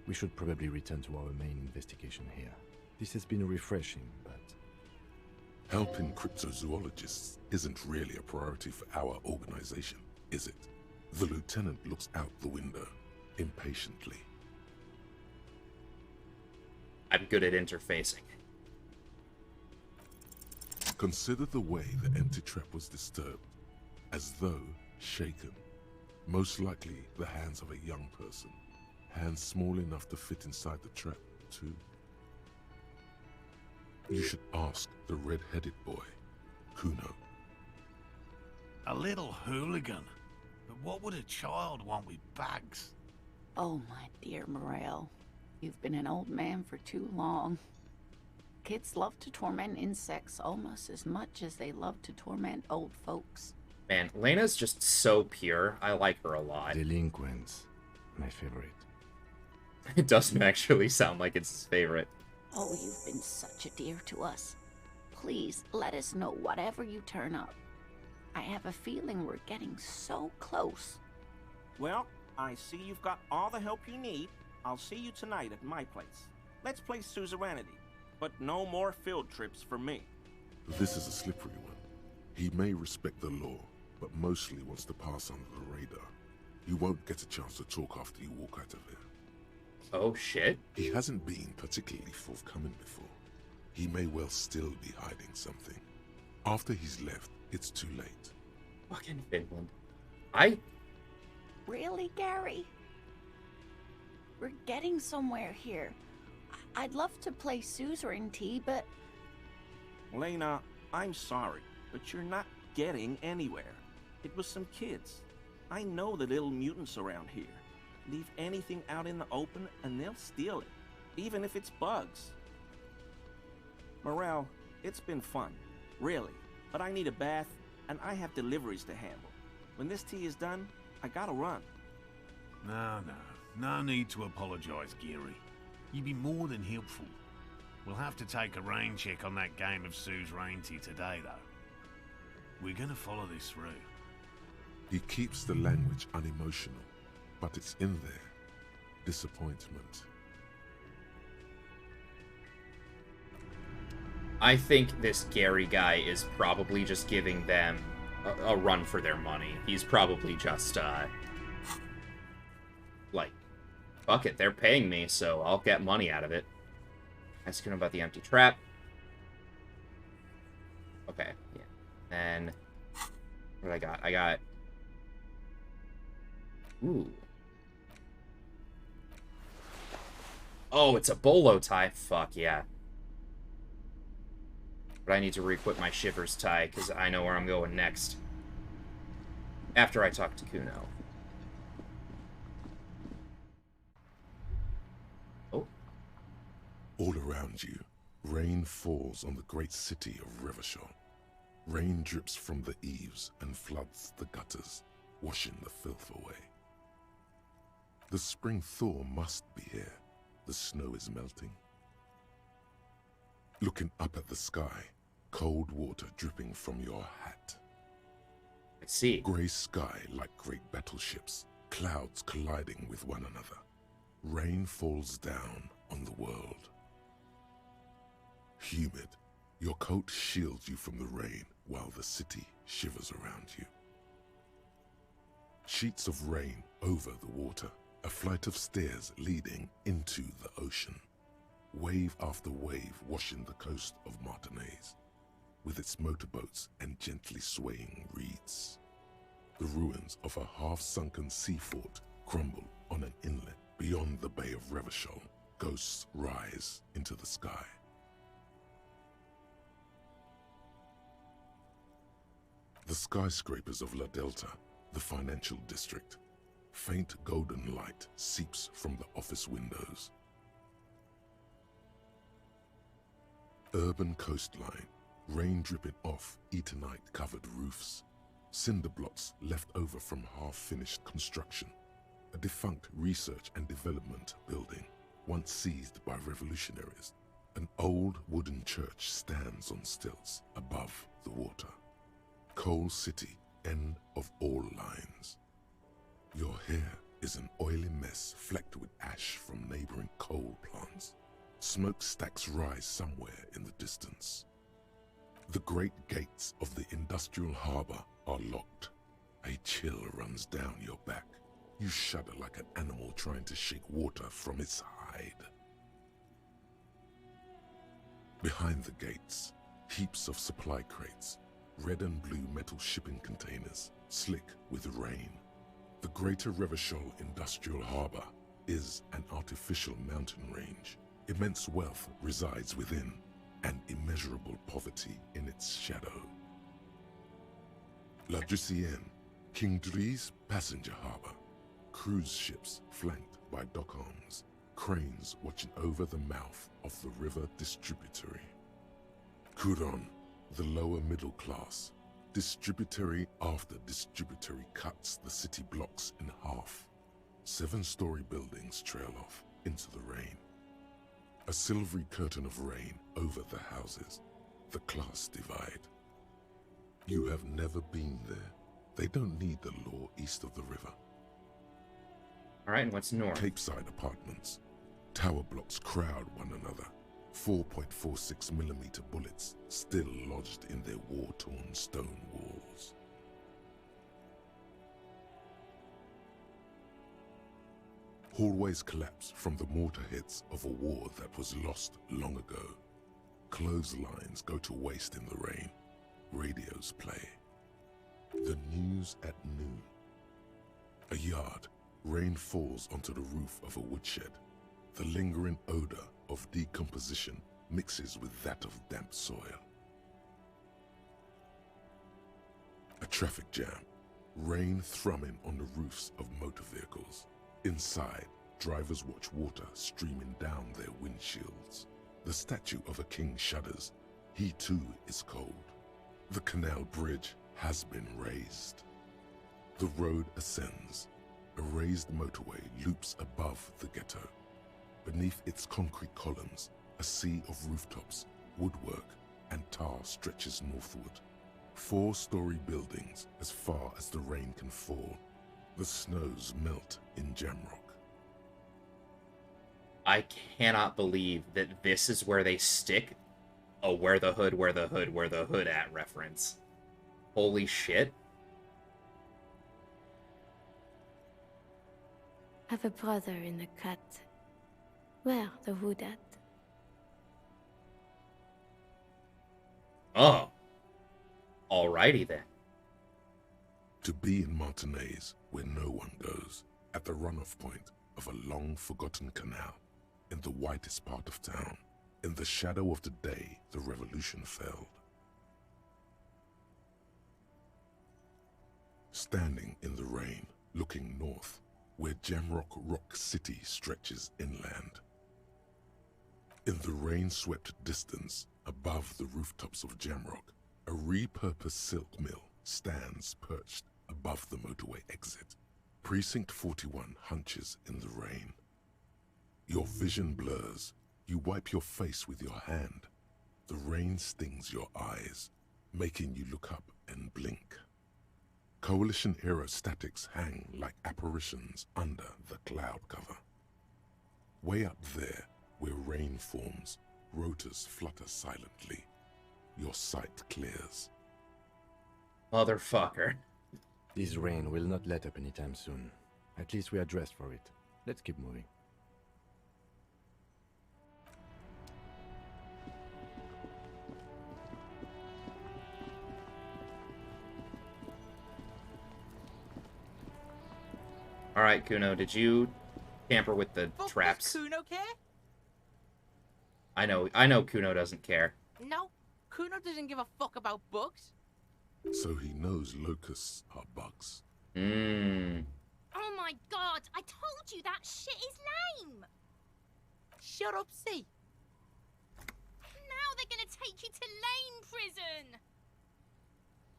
We should probably return to our main investigation here. This has been refreshing, but... Helping cryptozoologists isn't really a priority for our organization, is it? The lieutenant looks out the window, impatiently. I'm good at interfacing. Consider the way the empty trap was disturbed, as though shaken. Most likely the hands of a young person. Hands small enough to fit inside the trap, too. You should ask the red-headed boy, Kuno. A little hooligan. But what would a child want with bags? Oh, my dear Morel. You've been an old man for too long. Kids love to torment insects almost as much as they love to torment old folks. Man, Lena's just so pure. I like her a lot. Delinquents. My favorite. It doesn't actually sound like it's his favorite. Oh, you've been such a dear to us. Please, let us know whatever you turn up. I have a feeling we're getting so close. Well, I see you've got all the help you need. I'll see you tonight at my place. Let's play suzerainty, but no more field trips for me. This is a slippery one. He may respect the law, but mostly wants to pass under the radar. You won't get a chance to talk after you walk out of here. Oh, shit. He hasn't been particularly forthcoming before. He may well still be hiding something. After he's left, it's too late. Fucking Finland. Really, Gary? We're getting somewhere here. I'd love to play suzerainty, but... Lena, I'm sorry, but you're not getting anywhere. It was some kids. I know the little mutants around here. Leave anything out in the open and they'll steal it, even if it's bugs. Morel, it's been fun, really, but I need a bath and I have deliveries to handle. When this tea is done, I gotta run. No need to apologize, Geary. You'd be more than helpful. We'll have to take a rain check on that game of suzerainty today, though. We're gonna follow this through. He keeps the language unemotional, but it's in there. Disappointment. I think this Gary guy is probably just giving them a run for their money. He's probably just, like, fuck it, they're paying me, so I'll get money out of it. Asking about the empty trap. Okay, yeah. And what I got? I got... Ooh. Oh, it's a bolo tie. Fuck yeah. But I need to re-equip my Shivers tie, because I know where I'm going next. After I talk to Kuno. Oh. All around you, rain falls on the great city of Revachol. Rain drips from the eaves and floods the gutters, washing the filth away. The spring thaw must be here. The snow is melting. Looking up at the sky, cold water dripping from your hat. I see. Grey sky like great battleships, clouds colliding with one another. Rain falls down on the world. Humid, your coat shields you from the rain while the city shivers around you. Sheets of rain over the water, a flight of stairs leading into the ocean. Wave after wave washing the coast of Martinaise, with its motorboats and gently swaying reeds. The ruins of a half-sunken sea fort crumble on an inlet beyond the Bay of Revachol. Ghosts rise into the sky. The skyscrapers of La Delta, the financial district. Faint golden light seeps from the office windows. Urban coastline, rain dripping off Eternite-covered roofs. Cinder blocks left over from half-finished construction. A defunct research and development building, once seized by revolutionaries. An old wooden church stands on stilts above the water. Coal City, end of all lines. Your hair is an oily mess flecked with ash from neighboring coal plants. Smokestacks rise somewhere in the distance. The great gates of the industrial harbor are locked. A chill runs down your back. You shudder like an animal trying to shake water from its hide. Behind the gates, heaps of supply crates, red and blue metal shipping containers, slick with rain. The Greater Revachol Industrial Harbor is an artificial mountain range. Immense wealth resides within, and immeasurable poverty in its shadow. La Drusienne, King Dri's passenger harbor. Cruise ships flanked by dock arms, cranes watching over the mouth of the river distributary. Couronne, the lower middle class. Distributary after distributary cuts the city blocks in half. 7-story buildings trail off into the rain. A silvery curtain of rain over the houses. The class divide. You have never been there. They don't need the law east of the river. Alright, and what's north? Capeside apartments. Tower blocks crowd one another. 4.46mm bullets still lodged in their war-torn stone walls. Hallways collapse from the mortar hits of a war that was lost long ago. Clotheslines go to waste in the rain. Radios play. The news at noon. A yard. Rain falls onto the roof of a woodshed. The lingering odor of decomposition mixes with that of damp soil. A traffic jam. Rain thrumming on the roofs of motor vehicles. Inside, drivers watch water streaming down their windshields. The statue of a king shudders. He too is cold. The canal bridge has been raised. The road ascends. A raised motorway loops above the ghetto. Beneath its concrete columns, a sea of rooftops, woodwork, and tar stretches northward. 4-story buildings as far as the rain can fall. The snows melt in Jamrock. I cannot believe that this is where they stick a where the hood at reference. Holy shit. Have a brother in the cut. Where the hood at? Oh. Alrighty then. To be in Martinez, where no one goes, at the runoff point of a long-forgotten canal, in the whitest part of town, in the shadow of the day the revolution felled. Standing in the rain, looking north, where Jamrock Rock City stretches inland. In the rain-swept distance, above the rooftops of Jamrock, a repurposed silk mill stands perched above the motorway exit. Precinct 41 hunches in the rain. Your vision blurs. You wipe your face with your hand. The rain stings your eyes, making you look up and blink. Coalition aerostatics hang like apparitions under the cloud cover. Way up there, where rain forms, rotors flutter silently. Your sight clears. Motherfucker. This rain will not let up anytime soon. At least we are dressed for it. Let's keep moving. Alright, Kuno, did you tamper with the traps? Does Kuno care? I know Kuno doesn't care. No, Kuno doesn't give a fuck about books. So he knows locusts are bugs. Oh my god, I told you that shit is lame! Shut up, C. Now they're gonna take you to lame prison!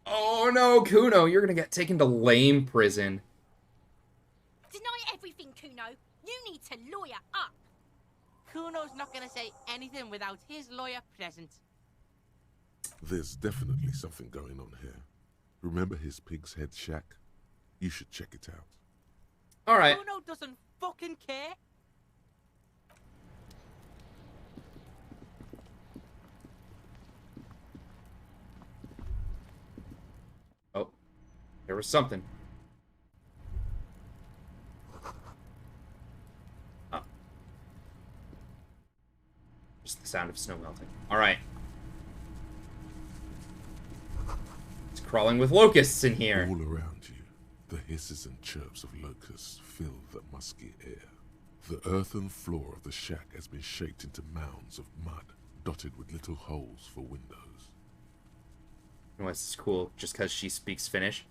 Oh no, Kuno, you're gonna get taken to lame prison. Deny everything, Kuno. You need to lawyer up. Kuno's not gonna say anything without his lawyer present. There's definitely something going on here. Remember his pig's head shack? You should check it out. Alright. Kuno doesn't fucking care. There was something. Oh. Just the sound of snow melting. Alright. It's crawling with locusts in here. All around you, the hisses and chirps of locusts fill the musky air. The earthen floor of the shack has been shaped into mounds of mud, dotted with little holes for windows. Oh, this is cool, just because she speaks Finnish.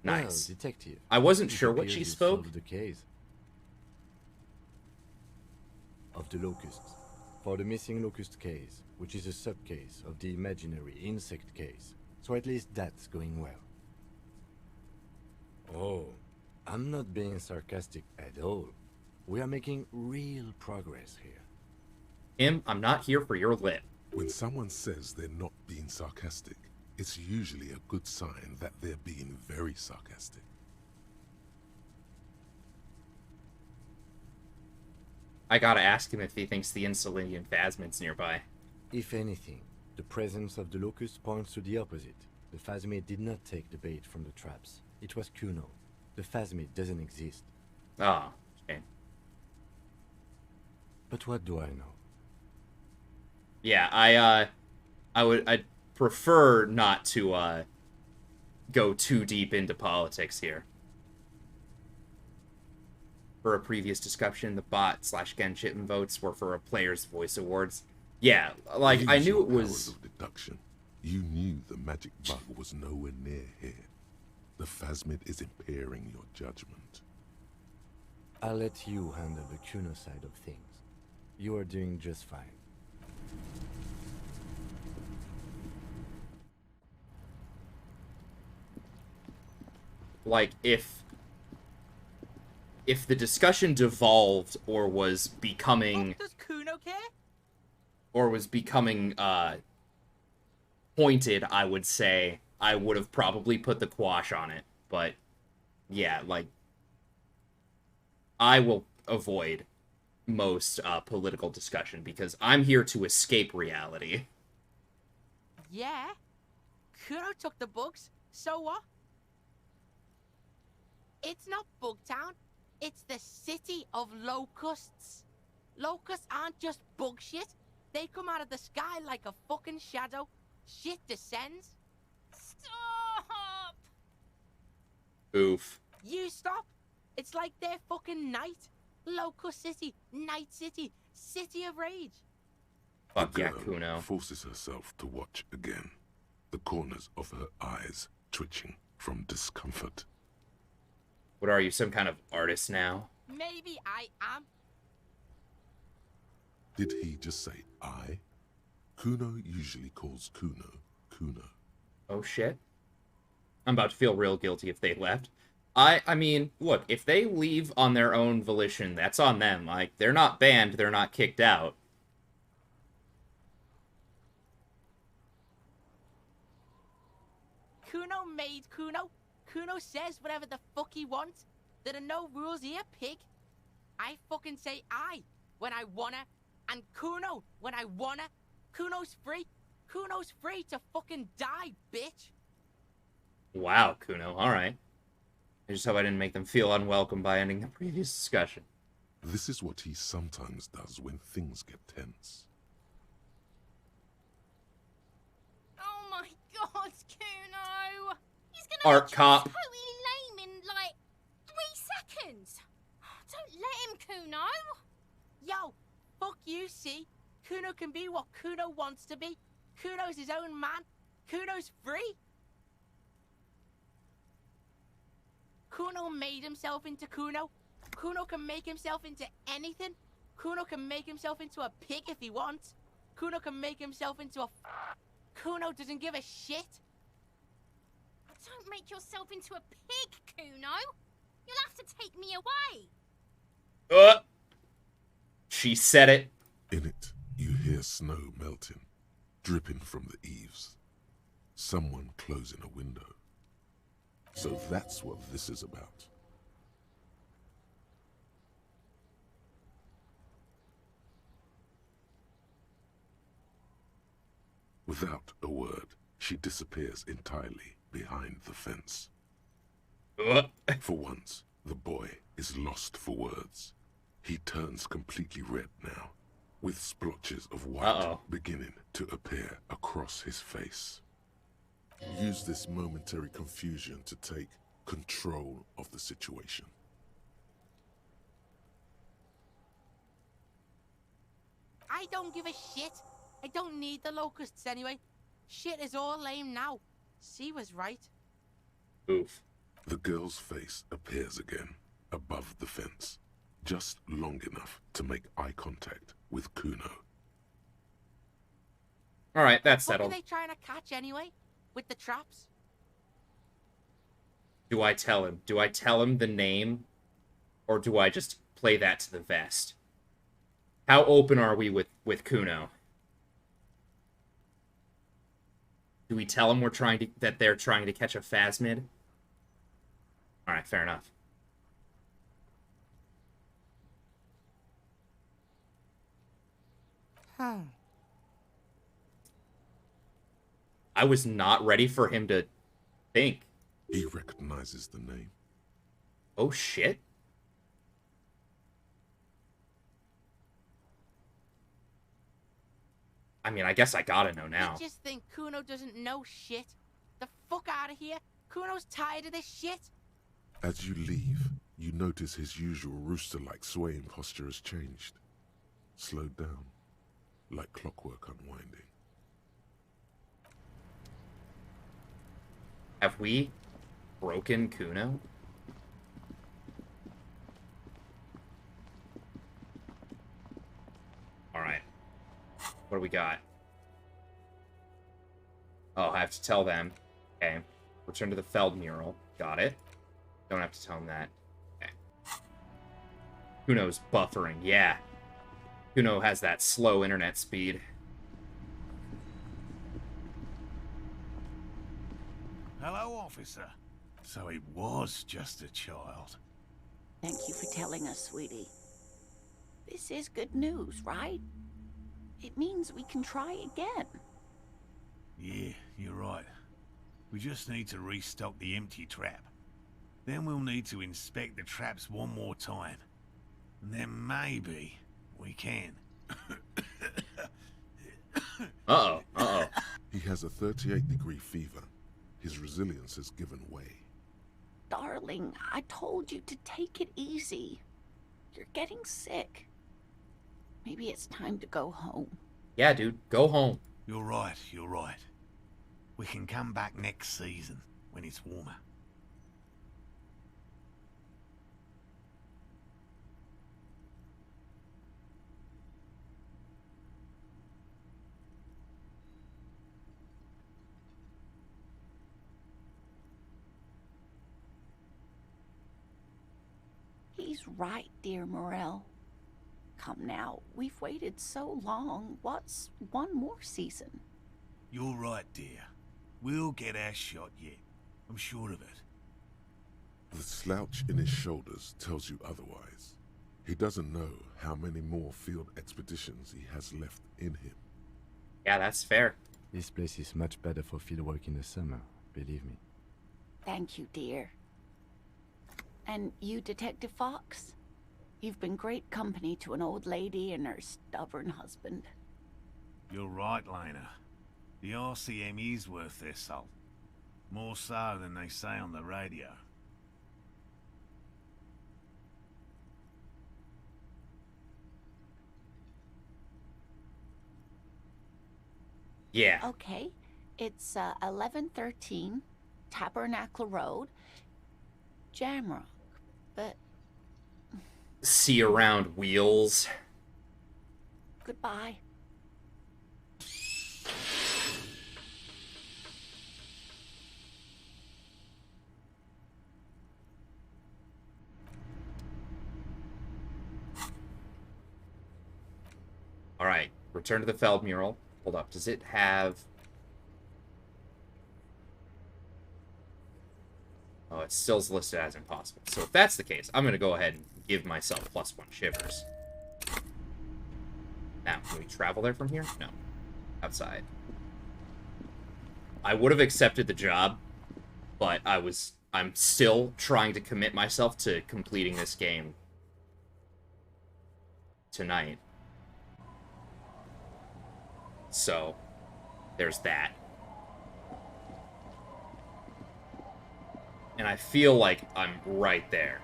Nice. Well, detective. I wasn't It sure what appears she you spoke. solved the case of the locusts. For the missing locust case, which is a sub-case of the imaginary insect case. So at least that's going well. Oh, I'm not being sarcastic at all. We are making real progress here. I'm not here for your lip. When someone says they're not being sarcastic, it's usually a good sign that they're being very sarcastic. I gotta ask him if he thinks the Elysium Phasmid's nearby. If anything, the presence of the locust points to the opposite. The Phasmid did not take the bait from the traps. It was Kuno. The Phasmid doesn't exist. Ah, shame. But what do I know? Yeah, I'd prefer not to go too deep into politics here. For a previous discussion, the bot/Genshin votes were for a Player's Voice Awards. Yeah, like, Use I knew your it was... powers of deduction. You knew the magic bug was nowhere near here. The Phasmid is impairing your judgment. I'll let you handle the Kuno side of things. You are doing just fine. Like, if the discussion devolved or was becoming... Does Kuno care? Or was becoming, pointed, I would say I would have probably put the quash on it. But, yeah, like, I will avoid most, political discussion because I'm here to escape reality. Yeah. Kuno took the bugs, so what? It's not Bugtown. It's the city of locusts. Locusts aren't just bug shit. They come out of the sky like a fucking shadow. Shit descends. Stop! Oof. You stop. It's like their fucking night. Locust City, Night City, City of Rage. Fuck The yeah, girl Kuno. forces herself to watch again, the corners of her eyes twitching from discomfort. What are you, some kind of artist now? Maybe I am. Did he just say I? Kuno usually calls Kuno, Kuno. Oh shit. I'm about to feel real guilty if they left. I mean, look, if they leave on their own volition, that's on them. Like, they're not banned, they're not kicked out. Kuno made Kuno. Kuno says whatever the fuck he wants. There are no rules here, pig. I fucking say I when I wanna, and Kuno when I wanna. Kuno's free. Kuno's free to fucking die, bitch. Wow, Kuno, alright. I just hope I didn't make them feel unwelcome by ending the previous discussion. This is what he sometimes does when things get tense. Oh my god, Kuno! He's gonna Art make you cop. totally lame in, like, 3 seconds! Don't let him, Kuno! Yo, fuck you, see? Kuno can be what Kuno wants to be. Kuno's his own man. Kuno's free. Kuno made himself into Kuno. Kuno can make himself into anything. Kuno can make himself into a pig if he wants. Kuno can make himself into a... Kuno doesn't give a shit. Don't make yourself into a pig, Kuno! You'll have to take me away! She said it. In it, you hear snow melting, dripping from the eaves. Someone closing a window. So that's what this is about. Without a word, she disappears entirely behind the fence. For once, the boy is lost for words. He turns completely red now, with splotches of white beginning to appear across his face. Use this momentary confusion to take control of the situation. I don't give a shit. I don't need the locusts anyway. Shit is all lame now. She was right. Oof. The girl's face appears again, above the fence, just long enough to make eye contact with Kuno. All right, that's What are settled. they trying to catch anyway? With the traps? Do I tell him? Do I tell him the name? Or do I just play that to the vest? How open are we with Kuno? Do we tell him that they're trying to catch a phasmid? Alright, fair enough. I was not ready for him to think. He recognizes the name. Oh, shit. I mean, I guess I gotta know now. You just think Kuno doesn't know shit? The fuck out of here! Kuno's tired of this shit! As you leave, you notice his usual rooster-like swaying posture has changed. Slowed down, like clockwork unwinding. Have we broken Kuno? Alright. What do we got? Oh, I have to tell them. Okay. Return to the Feld mural. Got it. Don't have to tell them that. Okay. Kuno's buffering. Yeah. Kuno has that slow internet speed. Hello, officer. So he was just a child. Thank you for telling us, sweetie. This is good news, right? It means we can try again. Yeah, you're right. We just need to restock the empty trap. Then we'll need to inspect the traps one more time. And then maybe we can. Uh-oh, uh-oh. He has a 38-degree fever. His resilience has given way. Darling, I told you to take it easy. You're getting sick. Maybe it's time to go home. Yeah, dude, go home. You're right, you're right. We can come back next season, when it's warmer. He's right, dear Morel. Come now, we've waited so long. What's one more season? You're right, dear. We'll get our shot yet. I'm sure of it. The slouch in his shoulders tells you otherwise. He doesn't know how many more field expeditions he has left in him. Yeah, that's fair. This place is much better for fieldwork in the summer, believe me. Thank you, dear. And you, Detective Fox? You've been great company to an old lady and her stubborn husband. You're right, Lena. The RCM is worth their salt. More so than they say on the radio. Yeah. Okay, it's 1113 Tabernacle Road, Jamrock, but See around wheels. goodbye. Alright, return to the Feld mural. Hold up, does it have... Oh, it still's listed as impossible. So if that's the case, I'm going to go ahead and give myself +1 shivers. Now, can we travel there from here? No. Outside. I would have accepted the job, but I was I'm still trying to commit myself to completing this game tonight. So, there's that. And I feel like I'm right there.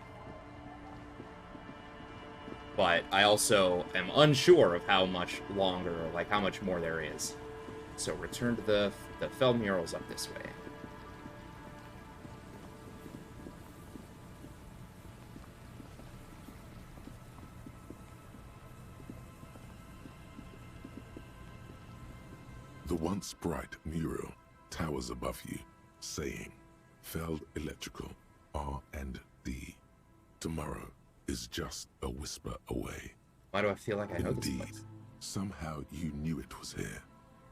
But I also am unsure of how much longer, or like how much more there is. So return to the fell murals up this way. The once bright mural towers above you, saying, Felled Electrical, R&D. Tomorrow is just a whisper away. Why do I feel like I know this place? Somehow you knew it was here.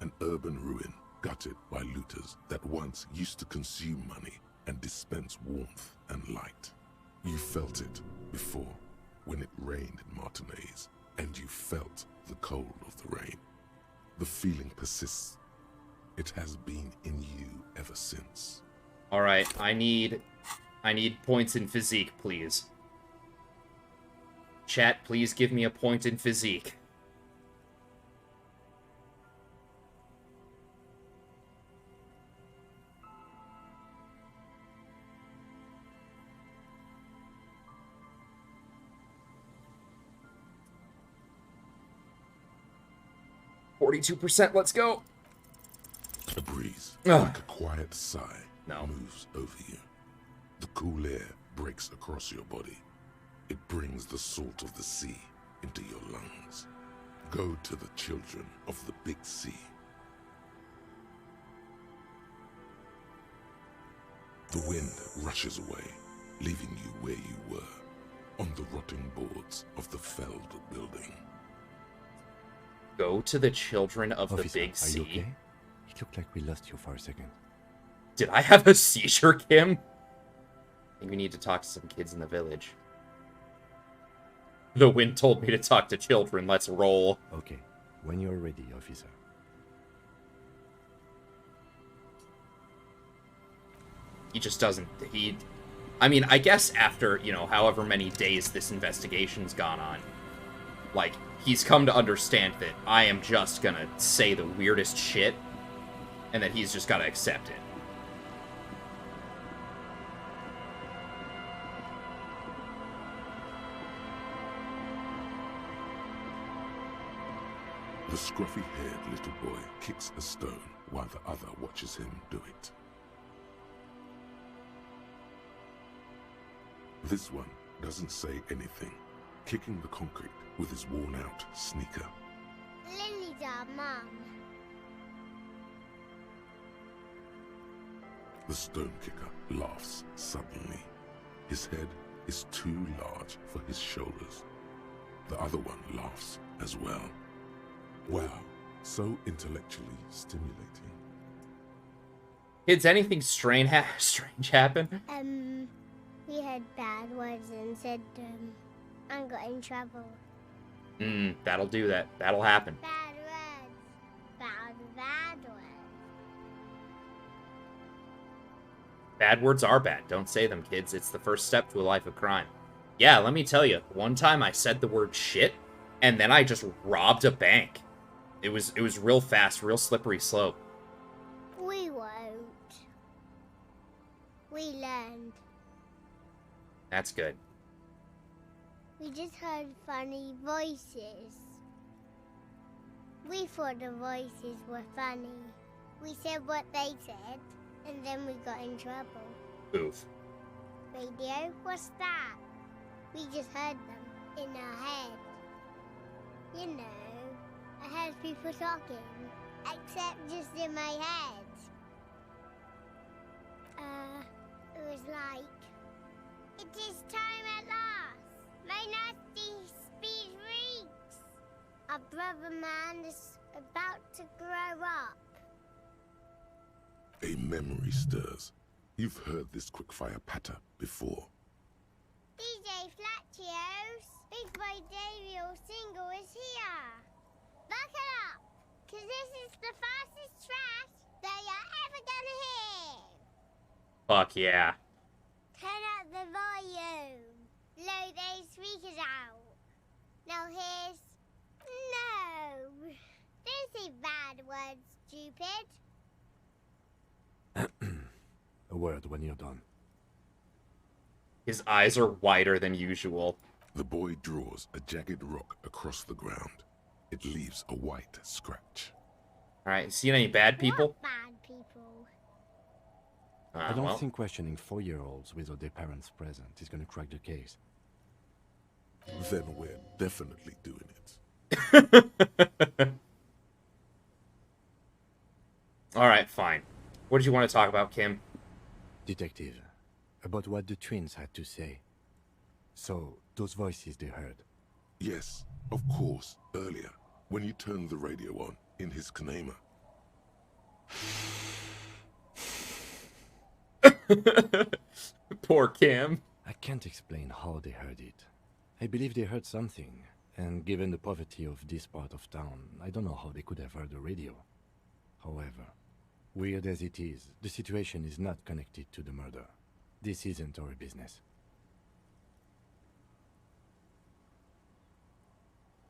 An urban ruin gutted by looters that once used to consume money and dispense warmth and light. You felt it before, when it rained in Martinez, and you felt the cold of the rain. The feeling persists. It has been in you ever since. Alright, I need points in physique, please. Chat, please give me a point in physique. %, let's go. A breeze, Ugh. like a quiet sigh, moves over you. The cool air breaks across your body. It brings the salt of the sea into your lungs. Go to the children of the big sea. The wind rushes away, leaving you where you were, on the rotting boards of the felled building. Go to the children of Officer, the big are you sea. okay? It looked like we lost you for a second. Did I have a seizure, Kim? I think we need to talk to some kids in the village. The wind told me to talk to children. Let's roll. Okay, when you're ready, officer. He just doesn't... I mean, I guess after, you know, however many days this investigation's gone on, like, he's come to understand that I am just gonna say the weirdest shit, and that he's just gotta accept it. The scruffy-haired little boy kicks a stone while the other watches him do it. This one doesn't say anything, kicking the concrete with his worn-out sneaker. Lily's our mum. The stone kicker laughs suddenly. His head is too large for his shoulders. The other one laughs as well. Wow, so intellectually stimulating. Kids, anything strange happen? We had bad words and said, and got in trouble. That'll do that. That'll happen. Bad words. Bad words. Bad words are bad. Don't say them, kids. It's the first step to a life of crime. Yeah, let me tell you. One time I said the word shit, and then I just robbed a bank. It was real fast, real slippery slope. We won't. We learned. That's good. We just heard funny voices. We thought the voices were funny. We said what they said, and then we got in trouble. Oof. Radio? What's that? We just heard them in our head. You know, I heard people talking, except just in my head. It was like, it is time at last. My nasty speed reeks. Our brother man is about to grow up. A memory stirs. You've heard this quickfire patter before. DJ Flatios, Big Boy Daniel single is here. Buckle up, cause this is the fastest track that you're ever gonna hear. Fuck yeah. know his. No. Don't say bad words, stupid. A word when you're done. His eyes are wider than usual. The boy draws a jagged rock across the ground. It leaves a white scratch. Alright, seen any bad people? What bad people? I don't Well. think questioning 4-year-olds without their parents present is gonna crack the case. Then we're definitely doing it. Alright, fine. What did you want to talk about, Kim? Detective, about what the twins had to say. So, those voices they heard. Yes, of course, earlier, when you turned the radio on in his Kanema. Poor Kim. I can't explain how they heard it. I believe they heard something, and given the poverty of this part of town, I don't know how they could have heard the radio. However, weird as it is, the situation is not connected to the murder. This isn't our business.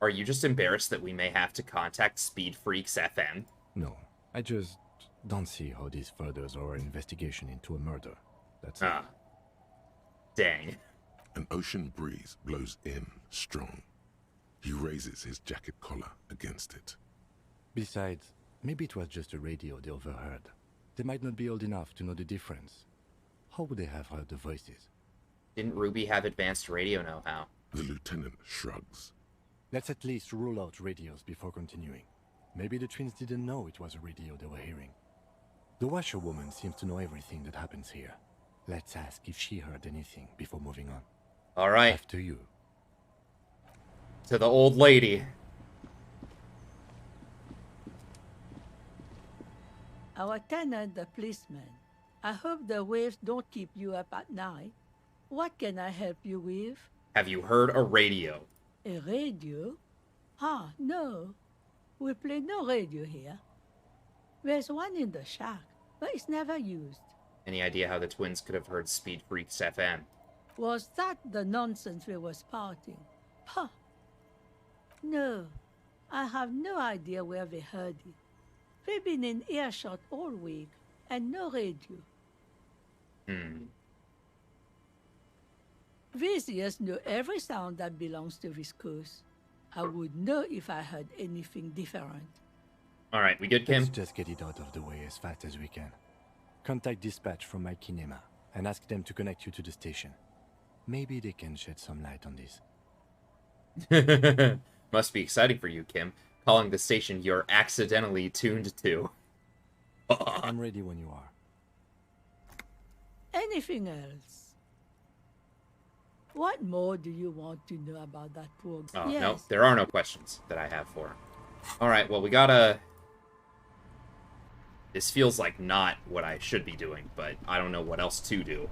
Are you just embarrassed that we may have to contact Speed Freaks FM? No, I just don't see how this furthers our investigation into a murder. That's Ah. Dang. An ocean breeze blows in strong. He raises his jacket collar against it. Besides, maybe it was just a radio they overheard. They might not be old enough to know the difference. How would they have heard the voices? Didn't Ruby have advanced radio know-how? The lieutenant shrugs. Let's at least rule out radios before continuing. Maybe the twins didn't know it was a radio they were hearing. The washerwoman seems to know everything that happens here. Let's ask if she heard anything before moving on. All right. After you. To the old lady. Our tenant, the policeman. I hope the waves don't keep you up at night. What can I help you with? Have you heard a radio? A radio? Ah, no. We play no radio here. There's one in the shack, but it's never used. Any idea how the twins could have heard Speed Freaks FM? Was that the nonsense we were spouting? Huh. No, I have no idea where they heard it. They've been in earshot all week, and no radio. Vicious knew every sound that belongs to this coast. I would know if I heard anything different. Alright, we good, Kim? Let's just get it out of the way as fast as we can. Contact dispatch from my kinema and ask them to connect you to the station. Maybe they can shed some light on this. Must be exciting for you, Kim. Calling the station you're accidentally tuned to. I'm ready when you are. Anything else? What more do you want to know about that poor girl? Oh, no, there are no questions that I have for her. Alright, well, we gotta... This feels like not what I should be doing, but I don't know what else to do.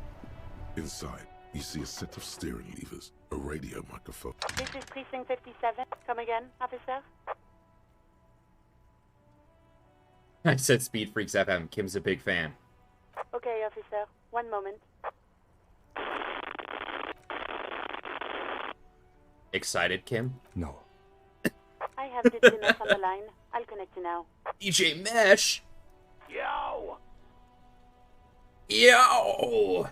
Inside, you see a set of steering levers, a radio microphone. This is Precinct 57. Come again, officer? I said Speed Freaks FM. Kim's a big fan. Okay, officer. One moment. Excited, Kim? No. I have the Dimas on the line. I'll connect you now. DJ Mesh! Yo! Yo!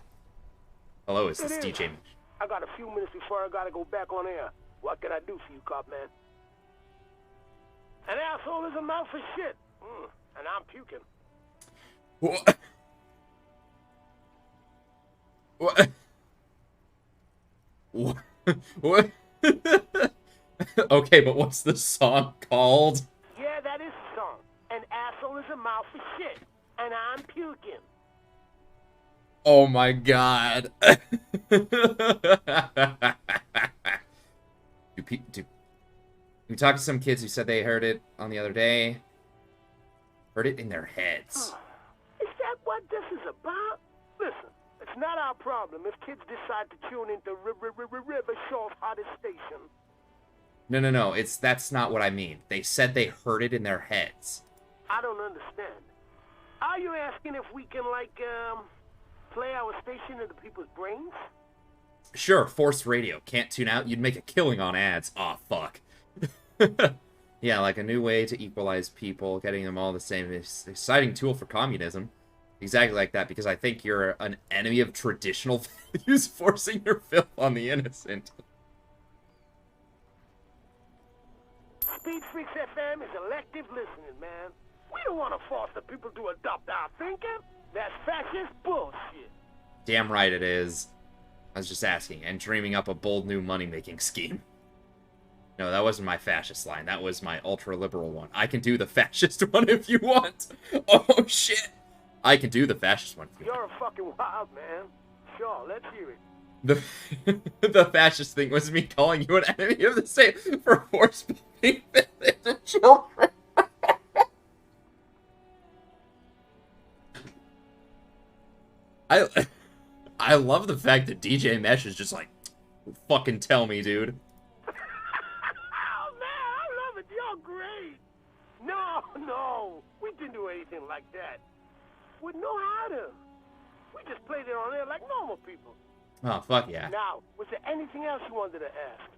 Hello, is this It is. DJ Mesh? I got a few minutes before I gotta go back on air. What can I do for you, cop man? An asshole is a mouth for shit. And I'm puking. What? What? What? What? Okay, but what's the song called? Yeah, that is the song. An asshole is a mouth for shit. And I'm puking. Oh my god. We talked to some kids who said they heard it on the other day. Heard it in their heads. Is that what this is about? Listen, it's not our problem if kids decide to tune into Rivershaw's hottest station. No, that's not what I mean. They said they heard it in their heads. I don't understand. Are you asking if we can, like, play our station into people's brains? Sure, forced radio. Can't tune out? You'd make a killing on ads. Aw, fuck. Yeah, like a new way to equalize people, getting them all the same. It's an exciting tool for communism. Exactly like that, because I think you're an enemy of traditional values, forcing your filth on the innocent. Speed Freaks FM is elective listening, man. We don't want to force the people to adopt our thinking. That's fascist bullshit. Damn right it is. I was just asking, and dreaming up a bold new money-making scheme. No, that wasn't my fascist line. That was my ultra-liberal one. I can do the fascist one if you want. Oh, shit. I can do the fascist one if you want. You're a fucking wild man. Sure, let's hear it. The fascist thing was me calling you an enemy of the state for forcefully the children. I love the fact that DJ Mesh is just like, fucking tell me, dude. Oh, man, I love it. You're great. No, we didn't do anything like that. We know how to. We just played it on air like normal people. Oh, fuck yeah. Now, was there anything else you wanted to ask?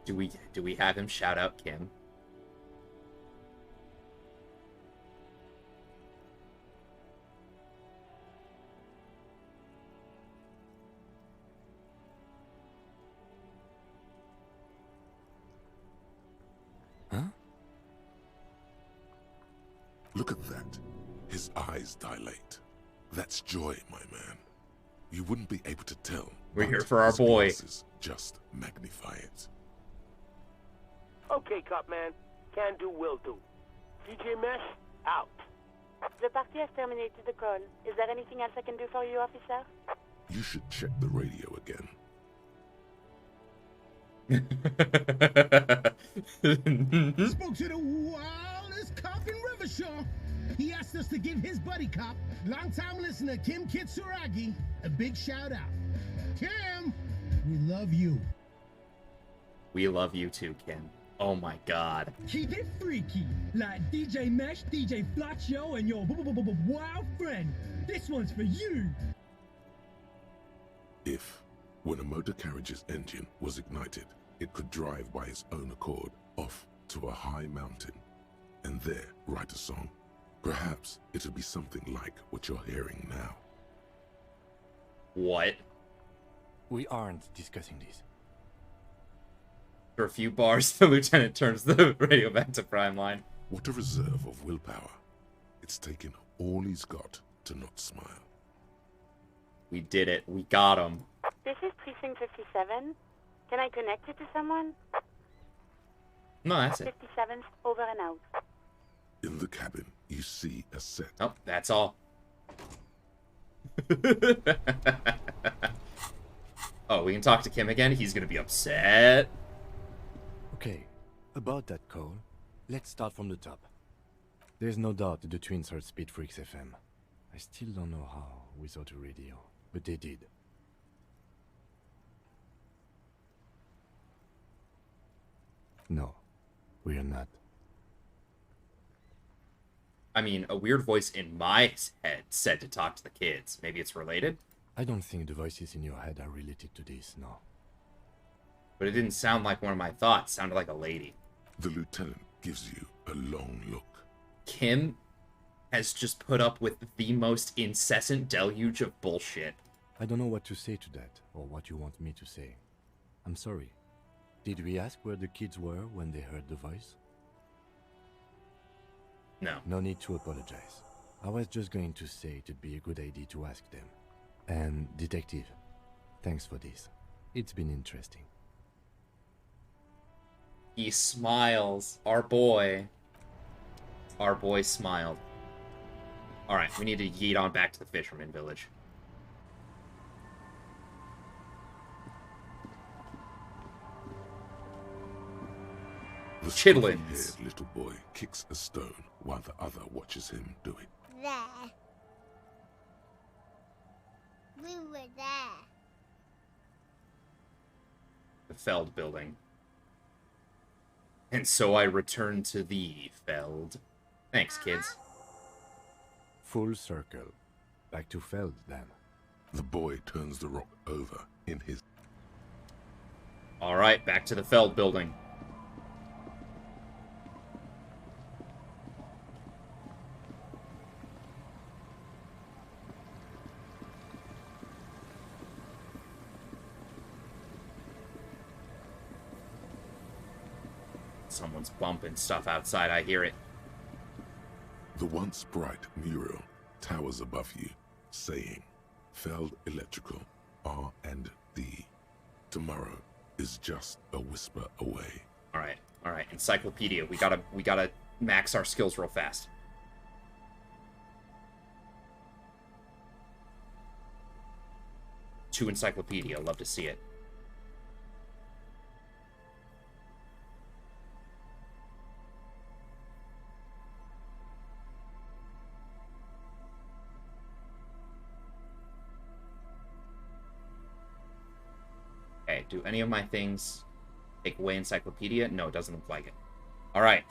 Do we have him shout out Kim? Look at that. His eyes dilate. That's joy, my man. You wouldn't be able to tell. We're but here for our his boy. glasses just magnify it. Okay, cop man. Can do, will do. DJ Mesh, out. The party has terminated the call. Is there anything else I can do for you, officer? You should check the radio again. Spoke to the wildest cop in Rivershaw. He asked us to give his buddy cop, longtime listener Kim Kitsuragi, a big shout out. Kim, we love you. We love you too, Kim. Oh my god. Keep it freaky, like DJ Mesh, DJ Flacho, and your wild friend. This one's for you. If, when a motor carriage's engine was ignited, it could drive by its own accord off to a high mountain, and there write a song, perhaps it would be something like what you're hearing now. What? We aren't discussing this. For a few bars, the lieutenant turns the radio back to prime line. What a reserve of willpower. It's taken all he's got to not smile. We did it. We got him. This is Precinct 57. Can I connect you to someone? No, that's it. 57's over and out. In the cabin, you see a set. Oh, that's all. Oh, we can talk to Kim again? He's gonna be upset. Okay, about that call, let's start from the top. There's no doubt that the twins heard Speed Freaks FM. I still don't know how without a radio, but they did. No, we are not. I mean, a weird voice in my head said to talk to the kids. Maybe it's related? I don't think the voices in your head are related to this, no. But it didn't sound like one of my thoughts. It sounded like a lady. The lieutenant gives you a long look. Kim has just put up with the most incessant deluge of bullshit. I don't know what to say to that, or what you want me to say. I'm sorry. Did we ask where the kids were when they heard the voice? No. No need to apologize. I was just going to say it'd be a good idea to ask them. And, Detective, thanks for this. It's been interesting. He smiles. Our boy. Our boy smiled. Alright, we need to yeet on back to the fisherman village. The Chitlins. scruffy-haired little boy kicks a stone while the other watches him do it. There. We were there. The Feld building. And so I return to thee, Feld. Thanks, kids. Full circle. Back to Feld, then. The boy turns the rock over in his... Alright, back to the Feld building. Someone's bumping stuff outside, I hear it. The once bright mural towers above you, saying, Feld Electrical, R&D. Tomorrow is just a whisper away. Alright, encyclopedia. We gotta max our skills real fast. To encyclopedia, love to see it. Okay, do any of my things take away encyclopedia? No, it doesn't look like it. Alright.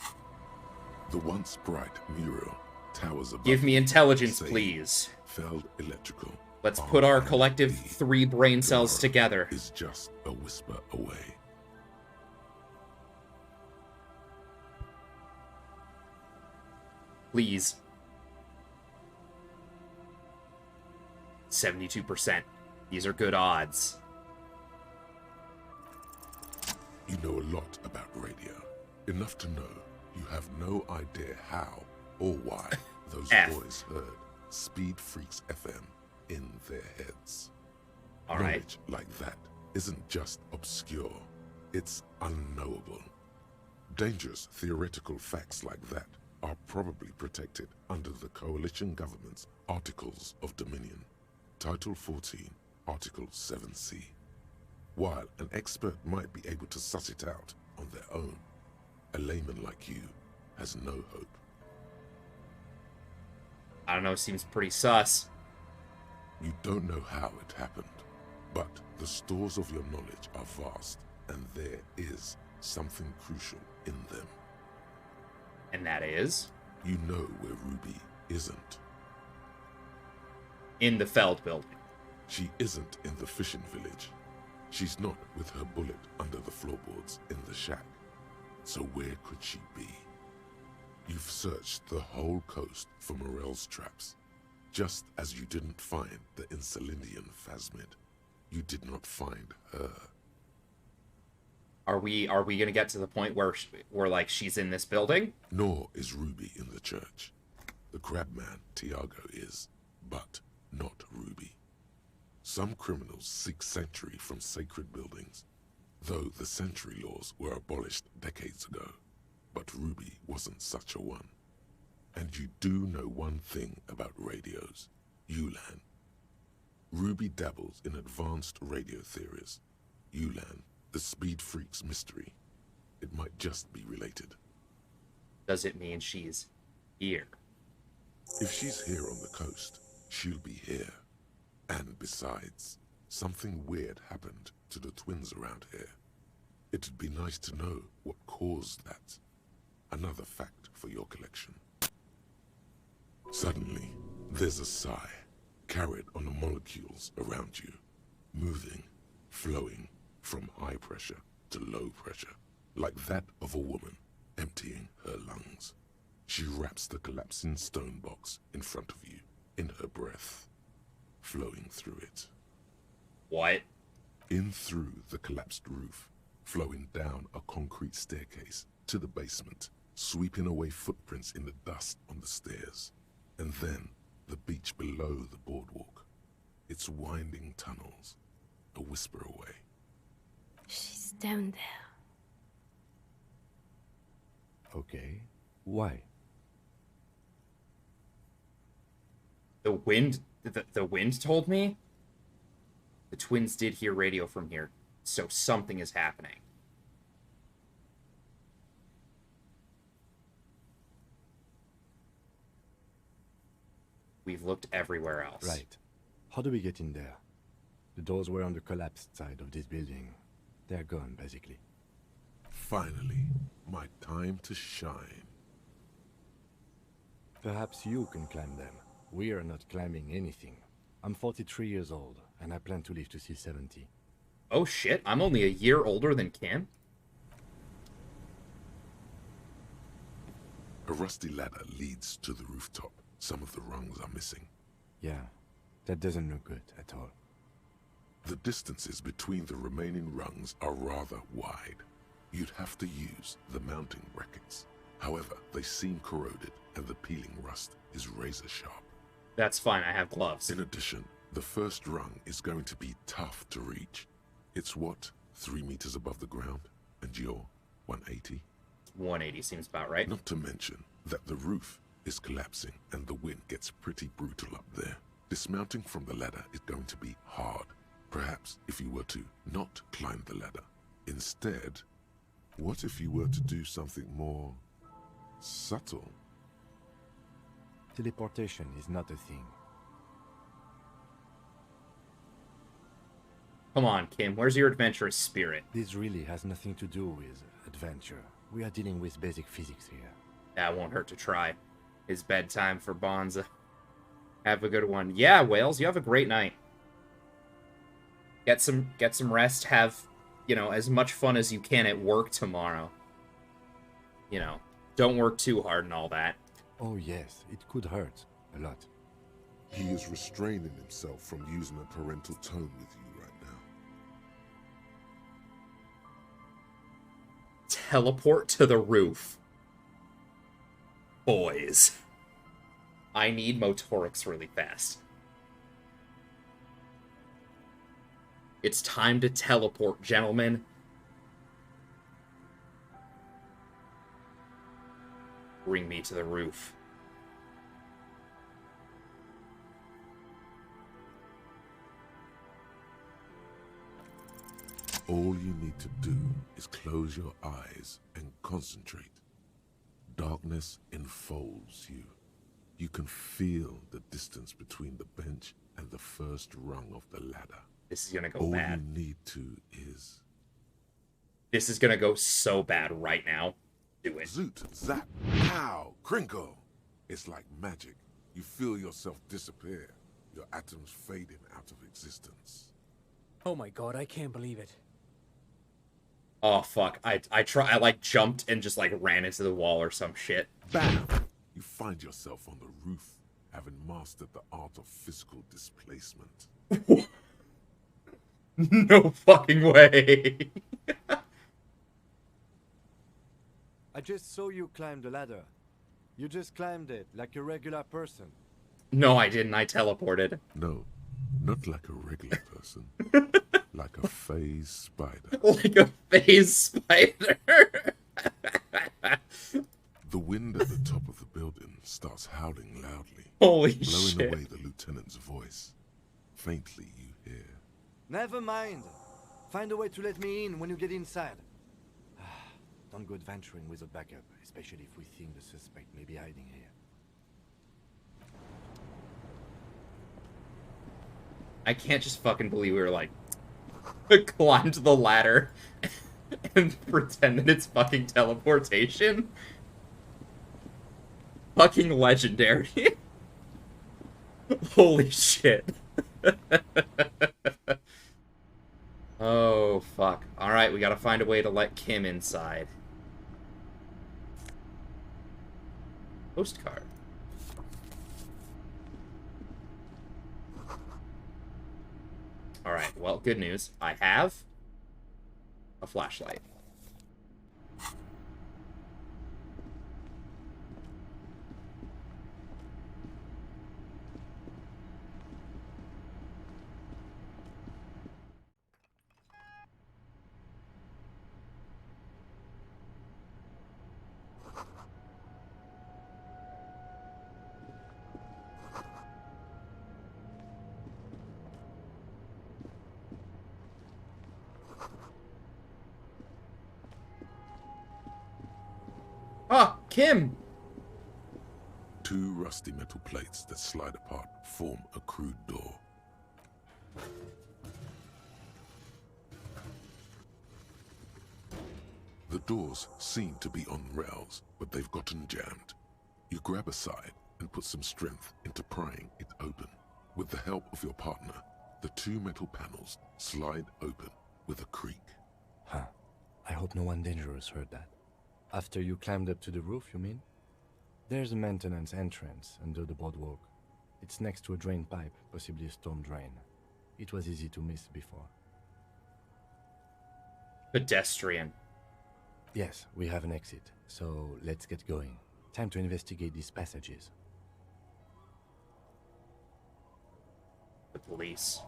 The once bright mural towers above. Give me intelligence, saying, please. Feld Electrical. Let's put our collective 3 brain cells together. Is just a whisper away. Please. 72%. These are good odds. You know a lot about radio. Enough to know you have no idea how or why those boys heard Speed Freaks FM in their heads. All right. Knowledge like that isn't just obscure, it's unknowable. Dangerous theoretical facts like that are probably protected under the coalition government's Articles of Dominion, Title 14, Article 7C. While an expert might be able to suss it out on their own, a layman like you has no hope. I don't know, seems pretty sus. You don't know how it happened, but the stores of your knowledge are vast, and there is something crucial in them. And that is? You know where Ruby isn't. In the Feld building. She isn't in the fishing village. She's not with her bullet under the floorboards in the shack. So where could she be? You've searched the whole coast for Morel's traps. Just as you didn't find the Insulindian Phasmid, you did not find her. Are we gonna get to the point where like she's in this building? Nor is Ruby in the church. The crabman Tiago is, but not Ruby. Some criminals seek sanctuary from sacred buildings, though the sanctuary laws were abolished decades ago. But Ruby wasn't such a one. And you do know one thing about radios, Ulan. Ruby dabbles in advanced radio theories. Ulan, the Speed Freaks mystery. It might just be related. Does it mean she's here? If she's here on the coast, she'll be here. And besides, something weird happened to the twins around here. It'd be nice to know what caused that. Another fact for your collection. Suddenly, there's a sigh, carried on the molecules around you, moving, flowing from high pressure to low pressure, like that of a woman emptying her lungs. She wraps the collapsing stone box in front of you, in her breath, flowing through it. What? In through the collapsed roof, flowing down a concrete staircase to the basement, sweeping away footprints in the dust on the stairs, and then the beach below the boardwalk, its winding tunnels, a whisper away. She's down there. Okay, why? The wind told me? The twins did hear radio from here, so something is happening. We've looked everywhere else. Right. How do we get in there? The doors were on the collapsed side of this building. They're gone, basically. Finally, my time to shine. Perhaps you can climb them. We are not climbing anything. I'm 43 years old, and I plan to live to see 70. Oh shit, I'm only a year older than Kim? A rusty ladder leads to the rooftop. Some of the rungs are missing. Yeah, that doesn't look good at all. The distances between the remaining rungs are rather wide. You'd have to use the mounting brackets. However, they seem corroded, and the peeling rust is razor sharp. That's fine, I have gloves. In addition, the first rung is going to be tough to reach. It's what, 3 meters above the ground? And you're 180? 180 seems about right. Not to mention that the roof is collapsing and the wind gets pretty brutal up there. Dismounting from the ladder is going to be hard. Perhaps if you were to not climb the ladder. Instead, what if you were to do something more subtle? Teleportation is not a thing. Come on, Kim, where's your adventurous spirit? This really has nothing to do with adventure. We are dealing with basic physics here. That won't hurt to try. It's bedtime for Bonza. Have a good one. Yeah, Wales, you have a great night. Get some rest. Have, you know, as much fun as you can at work tomorrow. You know, don't work too hard and all that. Oh yes, it could hurt a lot. He is restraining himself from using a parental tone with you right now. Teleport to the roof. Boys. I need motorics really fast. It's time to teleport, gentlemen. Bring me to the roof. All you need to do is close your eyes and concentrate. Darkness enfolds you. You can feel the distance between the bench and the first rung of the ladder. This is gonna go All bad. you need to is... This is gonna go so bad right now. Do it. Zoot, zap, pow, crinkle. It's like magic. You feel yourself disappear. Your atoms fading out of existence. Oh my god, I can't believe it. Oh fuck, I like jumped and just like ran into the wall or some shit. Bam! You find yourself on the roof, having mastered the art of physical displacement. No fucking way. I just saw you climb the ladder. You just climbed it like a regular person. No, I didn't. I teleported. No, not like a regular person. Like a phase spider. Like a phase spider. The wind at the top of the building starts howling loudly. Holy blowing shit. away the lieutenant's voice. Faintly you hear. Never mind. Find a way to let me in when you get inside. Don't go adventuring with a backup, especially if we think the suspect may be hiding here. I can't just fucking believe we were like climbed the ladder and pretend that it's fucking teleportation. Fucking legendary. Holy shit. Oh, fuck. Alright, we gotta find a way to let Kim inside. Postcard. Alright, well, good news. I have a flashlight. Ah, Kim! Two rusty metal plates that slide apart form a crude door. The doors seem to be on rails, but they've gotten jammed. You grab a side and put some strength into prying it open. With the help of your partner, the two metal panels slide open with a creak. Huh. I hope no one dangerous heard that. After you climbed up to the roof, you mean? There's a maintenance entrance under the boardwalk. It's next to a drain pipe, possibly a storm drain. It was easy to miss before. Pedestrian. Yes, we have an exit, so let's get going. Time to investigate these passages. The police.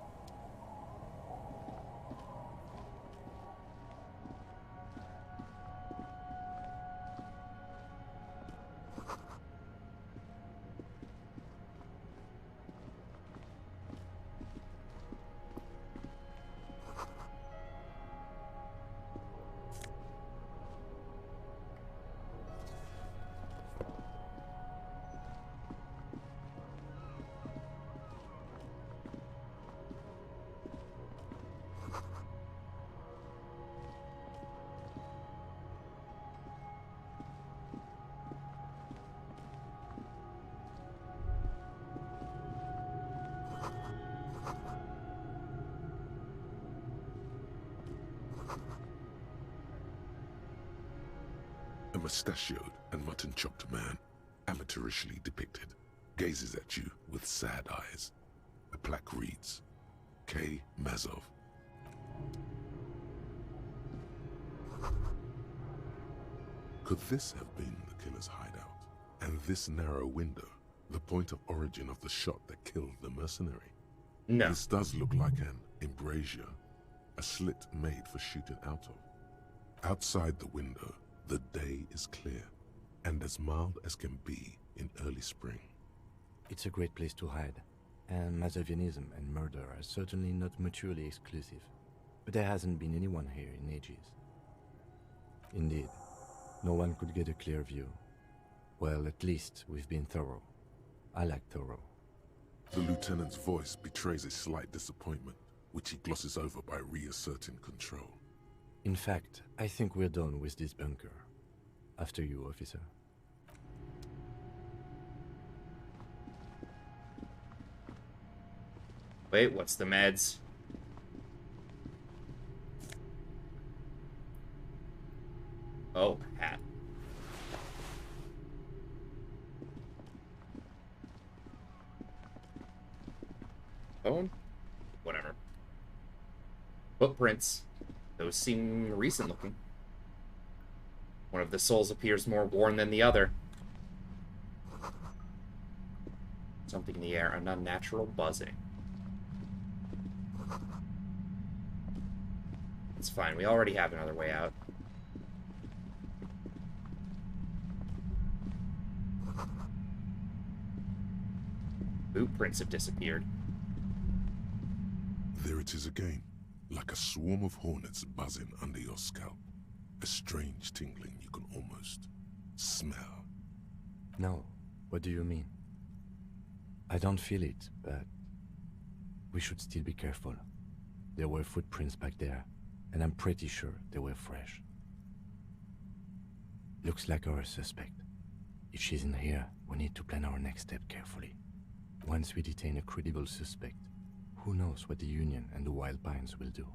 A mustachioed and mutton-chopped man, amateurishly depicted, gazes at you with sad eyes. The plaque reads, K. Mazov. Could this have been the killer's hideout? And this narrow window, the point of origin of the shot that killed the mercenary? No. This does look like an embrasure, a slit made for shooting out of. Outside the window, the day is clear, and as mild as can be in early spring. It's a great place to hide, and Mazovianism and murder are certainly not mutually exclusive. But there hasn't been anyone here in ages. Indeed, no one could get a clear view. Well, at least we've been thorough. I like thorough. The lieutenant's voice betrays a slight disappointment, which he glosses over by reasserting control. In fact, I think we're done with this bunker. After you, officer. Wait, what's the meds? Oh, hat. Phone? Whatever. Footprints. Those seem recent looking. One of the souls appears more worn than the other. Something in the air, an unnatural buzzing. It's fine, we already have another way out. Boot prints have disappeared. There it is again, like a swarm of hornets buzzing under your scalp. A strange tingling you can almost smell. No, what do you mean? I don't feel it, but we should still be careful. There were footprints back there, and I'm pretty sure they were fresh. Looks like our suspect. If she's in here, we need to plan our next step carefully. Once we detain a credible suspect, who knows what the Union and the Wild Pines will do?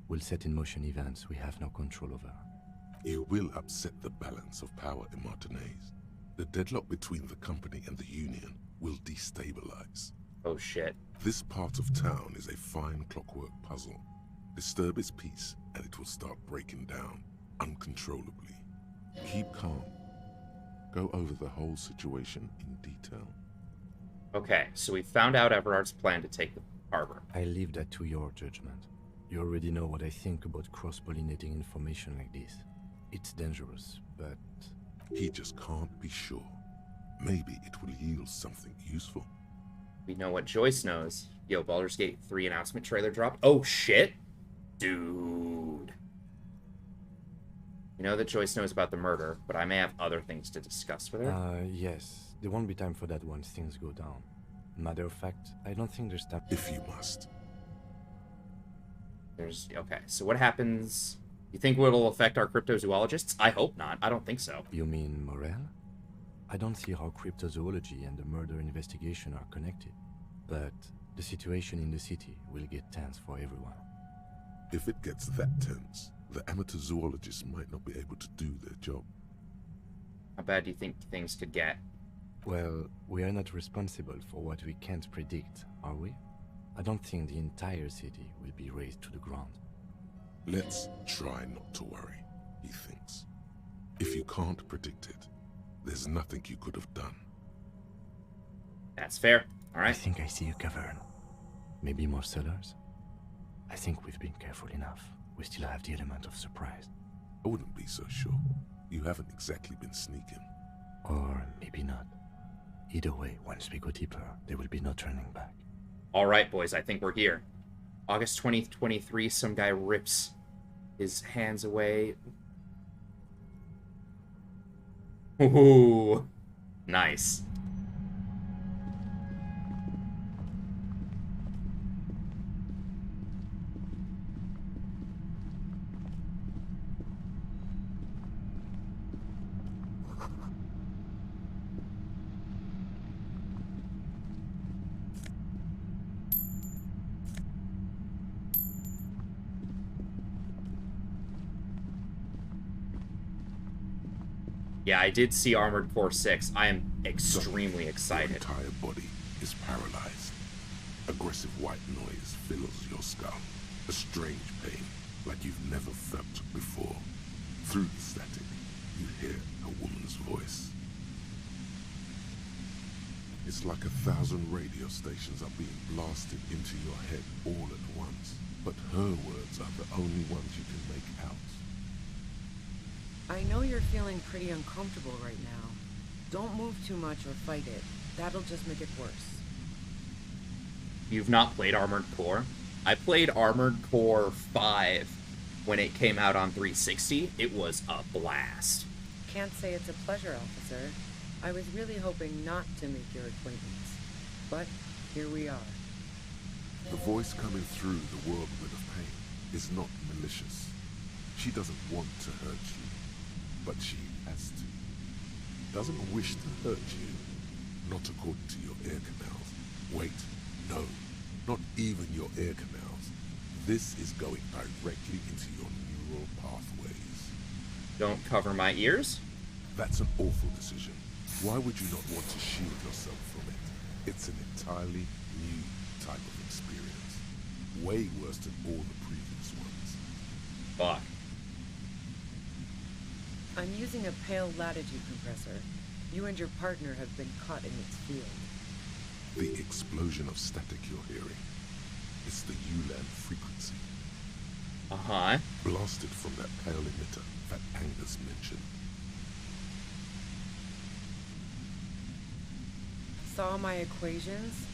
We'll set in motion events we have no control over. You will upset the balance of power in Martinez. The deadlock between the company and the Union will destabilize. Oh shit. This part of town is a fine clockwork puzzle. Disturb its peace and it will start breaking down uncontrollably. Keep calm. Go over the whole situation in detail. Okay, so we found out Everard's plan to take the harbor. I leave that to your judgment. You already know what I think about cross-pollinating information like this. It's dangerous, but... He just can't be sure. Maybe it will yield something useful. We know what Joyce knows. Yo, Baldur's Gate 3 announcement trailer dropped. Oh, shit! Dude. You know that Joyce knows about the murder, but I may have other things to discuss with her. Yes. There won't be time for that once things go down. Matter of fact, I don't think there's time. If you must. Okay, so what happens? You think it'll affect our cryptozoologists? I hope not. I don't think so. You mean Morel? I don't see how cryptozoology and the murder investigation are connected, but the situation in the city will get tense for everyone. If it gets that tense, the amateur zoologists might not be able to do their job. How bad do you think things could get? Well, we are not responsible for what we can't predict, are we? I don't think the entire city will be razed to the ground. Let's try not to worry, he thinks. If you can't predict it, there's nothing you could have done. That's fair. All right. I think I see a cavern. Maybe more cellars? I think we've been careful enough. We still have the element of surprise. I wouldn't be so sure. You haven't exactly been sneaking. Or maybe not. Either way, once we go deeper, there will be no turning back. All right, boys, I think we're here. August 20th, 23, some guy rips his hands away. Ooh, nice. Yeah, I did see Armored Core 6. I am extremely excited. Your entire body is paralyzed. Aggressive white noise fills your skull. A strange pain, like you've never felt before. Through the static, you hear a woman's voice. It's like 1,000 radio stations are being blasted into your head all at once. But her words are the only ones you can make out. I know you're feeling pretty uncomfortable right now. Don't move too much or fight it. That'll just make it worse. You've not played Armored Core? I played Armored Core 5 when it came out on 360. It was a blast. Can't say it's a pleasure, officer. I was really hoping not to make your acquaintance. But here we are. The voice coming through the whirlwind of pain is not malicious. She doesn't want to hurt you, but she has to. Doesn't wish to hurt you, not according to your ear canals. Wait, no, not even your ear canals. This is going directly into your neural pathways. Don't cover my ears? That's an awful decision. Why would you not want to shield yourself from it? It's an entirely new type of experience. Way worse than all the previous ones. Fuck. I'm using a pale latitude compressor. You and your partner have been caught in its field. The explosion of static you're hearing is the ULAN frequency. Uh-huh. Blasted from that pale emitter that Angus mentioned. Saw my equations?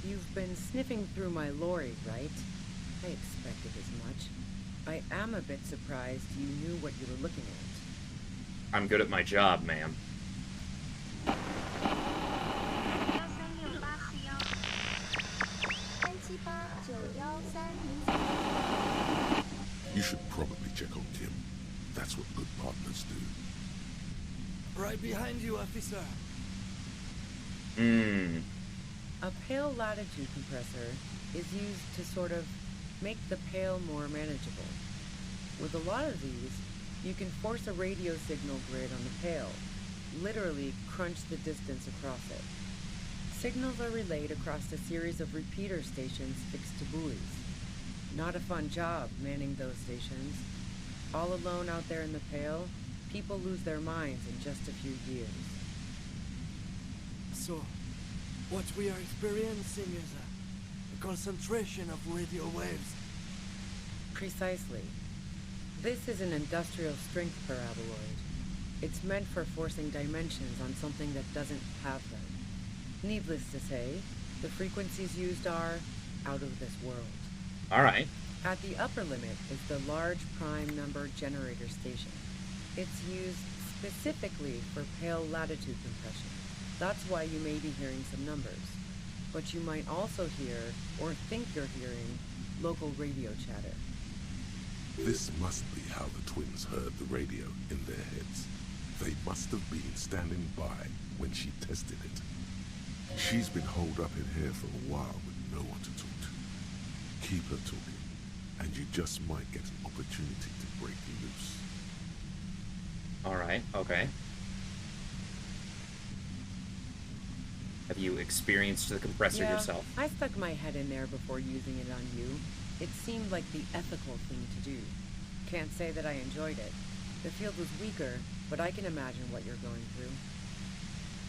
You've been sniffing through my lorry, right? I expected as much. I am a bit surprised you knew what you were looking at. I'm good at my job, ma'am. You should probably check on Kim. That's what good partners do. Right behind you, officer. A pale latitude compressor is used to sort of make the pale more manageable. With a lot of these, you can force a radio signal grid on the pale, literally crunch the distance across it. Signals are relayed across a series of repeater stations fixed to buoys. Not a fun job manning those stations. All alone out there in the pale, people lose their minds in just a few years. So, what we are experiencing is a concentration of radio waves. Precisely. This is an industrial strength paraboloid. It's meant for forcing dimensions on something that doesn't have them. Needless to say, the frequencies used are out of this world. All right. At the upper limit is the large prime number generator station. It's used specifically for pale latitude compression. That's why you may be hearing some numbers. But you might also hear, or think you're hearing, local radio chatter. This must be how the twins heard the radio in their heads. They must have been standing by when she tested it. She's been holed up in here for a while with no one to talk to. Keep her talking, and you just might get an opportunity to break loose. Alright, okay. Have you experienced the compressor yourself? I stuck my head in there before using it on you. It seemed like the ethical thing to do. Can't say that I enjoyed it. The field was weaker, but I can imagine what you're going through.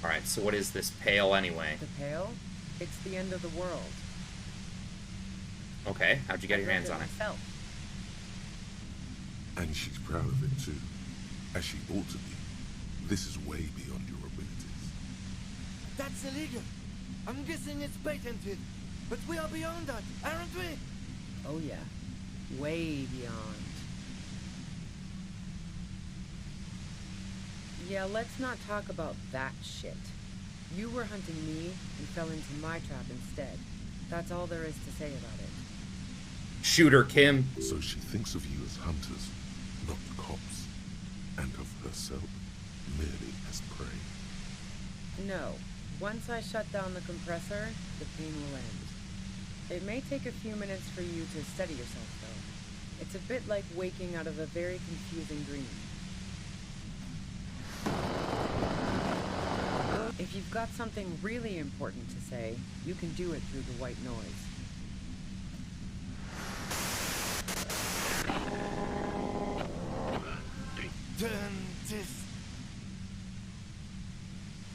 Alright, so what is this pail anyway? The pail? It's the end of the world. Okay, how'd you get your hands on it? Myself. And she's proud of it too, as she ought to be. This is way beyond your abilities. That's illegal. I'm guessing it's patented. But we are beyond that, aren't we? Oh yeah. Way beyond. Yeah, let's not talk about that shit. You were hunting me and fell into my trap instead. That's all there is to say about it. Shoot her, Kim. So she thinks of you as hunters, not cops, and of herself merely as prey. No. Once I shut down the compressor, the pain will end. It may take a few minutes for you to steady yourself, though. It's a bit like waking out of a very confusing dream. If you've got something really important to say, you can do it through the white noise. Turn this.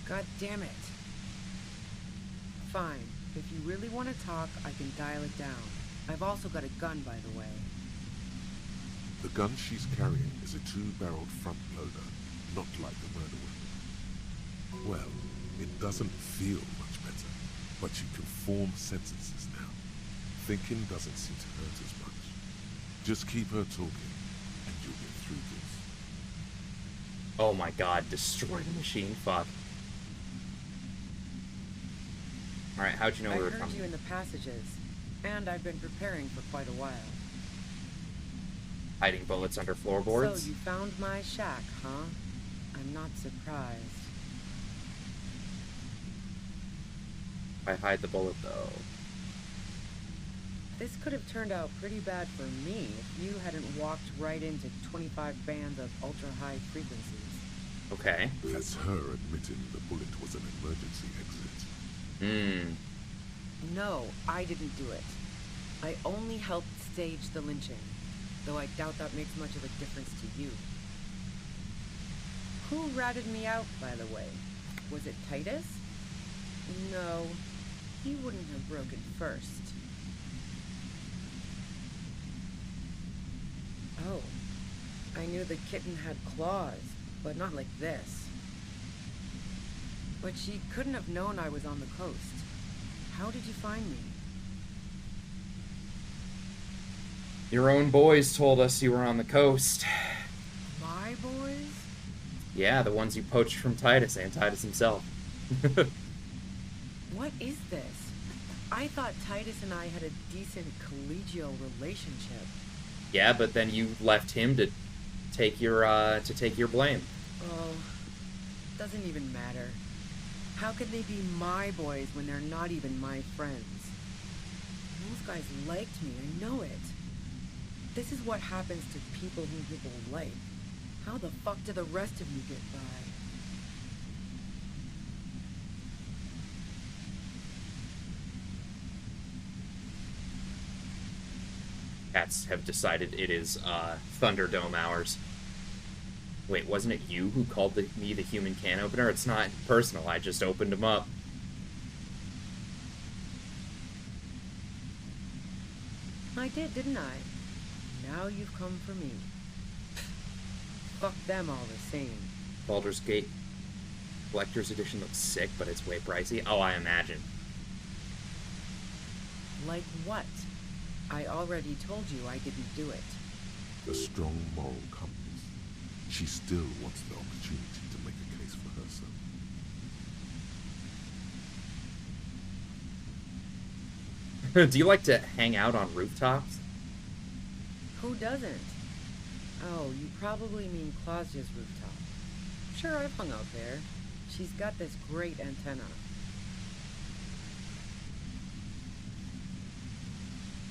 God damn it. Fine. If you really want to talk, I can dial it down. I've also got a gun, by the way. The gun she's carrying is a 2-barreled front loader, not like the murder weapon. Well, it doesn't feel much better, but you can form sentences now. Thinking doesn't seem to hurt as much. Just keep her talking, and you'll get through this. Oh my god, destroy the machine, fuck. Alright, how'd you know we were I heard coming? you in the passages, and I've been preparing for quite a while. Hiding bullets under floorboards? So you found my shack, huh? I'm not surprised. I hide the bullet, though. This could have turned out pretty bad for me if you hadn't walked right into 25 bands of ultra-high frequencies. Okay. That's her admitting the bullet was an emergency exit. No, I didn't do it. I only helped stage the lynching, though I doubt that makes much of a difference to you. Who ratted me out, by the way? Was it Titus? No, he wouldn't have broken first. Oh, I knew the kitten had claws, but not like this. But she couldn't have known I was on the coast. How did you find me? Your own boys told us you were on the coast. My boys? Yeah, the ones you poached from Titus and Titus himself. What is this? I thought Titus and I had a decent collegial relationship. Yeah, but then you left him to take your blame. Oh, doesn't even matter. How could they be my boys when they're not even my friends? Those guys liked me, I know it. This is what happens to people whom people like. How the fuck do the rest of you get by? Cats have decided it is Thunderdome hours. Wait, wasn't it you who called me the human can opener? It's not personal, I just opened them up. I did, didn't I? Now you've come for me. Fuck them all the same. Baldur's Gate Collector's Edition looks sick, but it's way pricey. Oh, I imagine. Like what? I already told you I didn't do it. A strong moral compass. She still wants the opportunity to make a case for herself. Do you like to hang out on rooftops? Who doesn't? Oh, you probably mean Claudia's rooftop. sure I've hung out there. She's got this great antenna.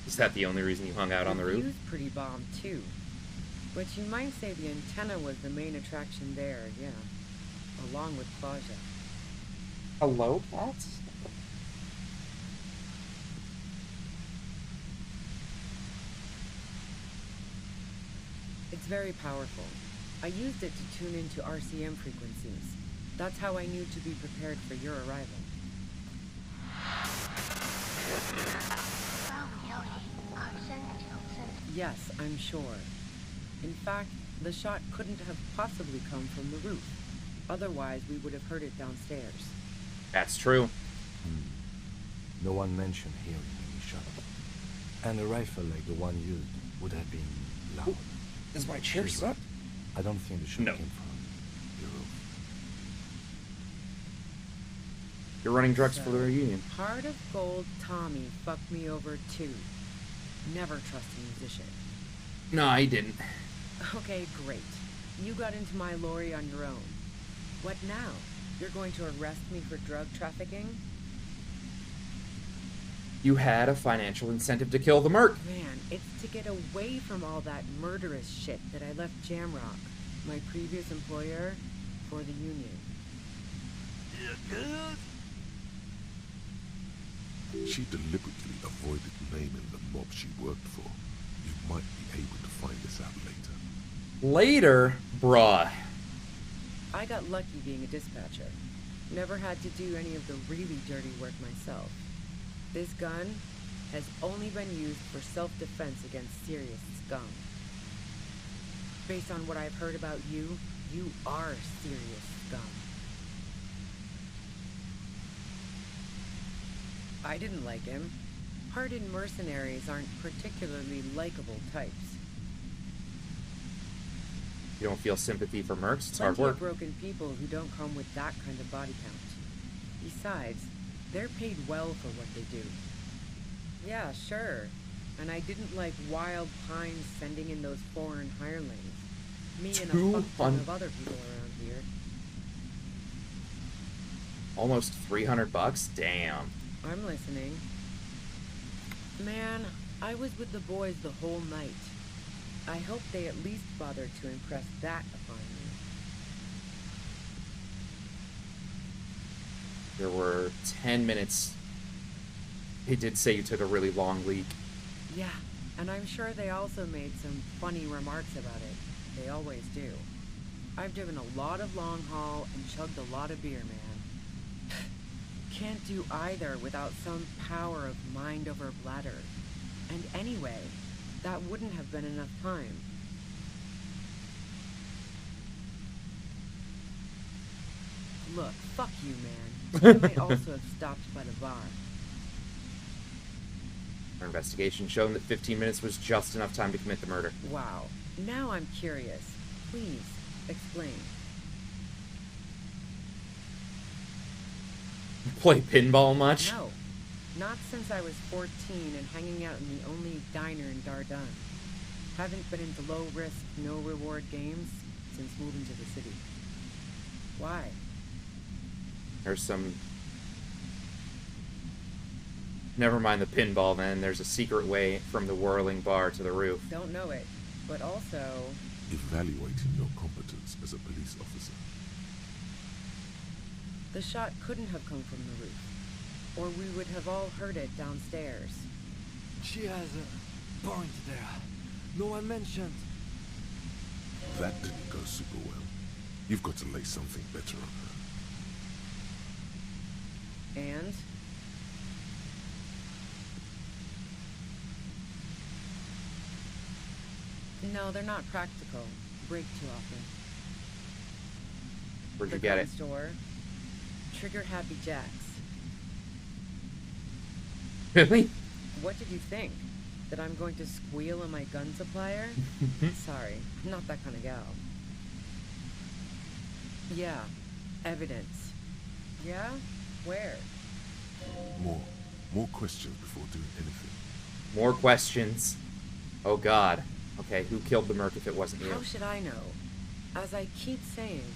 Is that the only reason you hung out on the roof? The view's pretty bomb, too. But you might say the antenna was the main attraction there, yeah. Along with Plaza. Hello, cats? It's very powerful. I used it to tune into RCM frequencies. That's how I knew to be prepared for your arrival. Yes, I'm sure. In fact, the shot couldn't have possibly come from the roof. Otherwise, we would have heard it downstairs. That's true. No one mentioned hearing any shot. And a rifle like the one used would have been loud. Is my chair stuck? I don't think the shot came from the roof. You're running drugs for the reunion. Heart of Gold Tommy fucked me over too. Never trust a musician. No, I didn't. Okay, great. You got into my lorry on your own. What now? You're going to arrest me for drug trafficking? You had a financial incentive to kill the merc. Man, it's to get away from all that murderous shit that I left Jamrock, my previous employer, for the union. She deliberately avoided naming the mob she worked for. You might be able to find this out later. Later? Bruh. I got lucky being a dispatcher. Never had to do any of the really dirty work myself. This gun has only been used for self-defense against serious scum. Based on what I've heard about you, you are serious scum. I didn't like him. Hardened mercenaries aren't particularly likable types. You don't feel sympathy for mercs? It's Plenty hard work. of broken people who don't come with that kind of body count. Besides, they're paid well for what they do. Yeah, sure. And I didn't like Wild Pines sending in those foreign hirelings. Me and a fuck ton of other people around here. Almost $300? Damn. I'm listening. Man, I was with the boys the whole night. I hope they at least bothered to impress that upon me. There were 10 minutes. He did say you took a really long leak. Yeah, and I'm sure they also made some funny remarks about it. They always do. I've driven a lot of long haul and chugged a lot of beer, man. Can't do either without some power of mind over bladder. And anyway, that wouldn't have been enough time. Look, fuck you, man. You might also have stopped by the bar. Our investigation showed that 15 minutes was just enough time to commit the murder. Wow. Now I'm curious. Please, explain. Play pinball much? No. Not since I was 14 and hanging out in the only diner in Dardun. Haven't been into low-risk, no-reward games since moving to the city. Why? There's some... Never mind the pinball then. There's a secret way from the whirling bar to the roof. Don't know it, but also... Evaluating your competence as a police officer. The shot couldn't have come from the roof, or we would have all heard it downstairs. She has a point there. No one mentioned. That didn't go super well. You've got to lay something better on her. And? No, they're not practical. Break too often. Where'd you The get gun it? Store. Trigger Happy Jacks. Really? What did you think? That I'm going to squeal on my gun supplier? Sorry, I'm not that kind of gal. Yeah, evidence. Yeah? Where? More questions before doing anything. More questions. Oh god. Okay, who killed the merc if it wasn't you? How should I know? As I keep saying,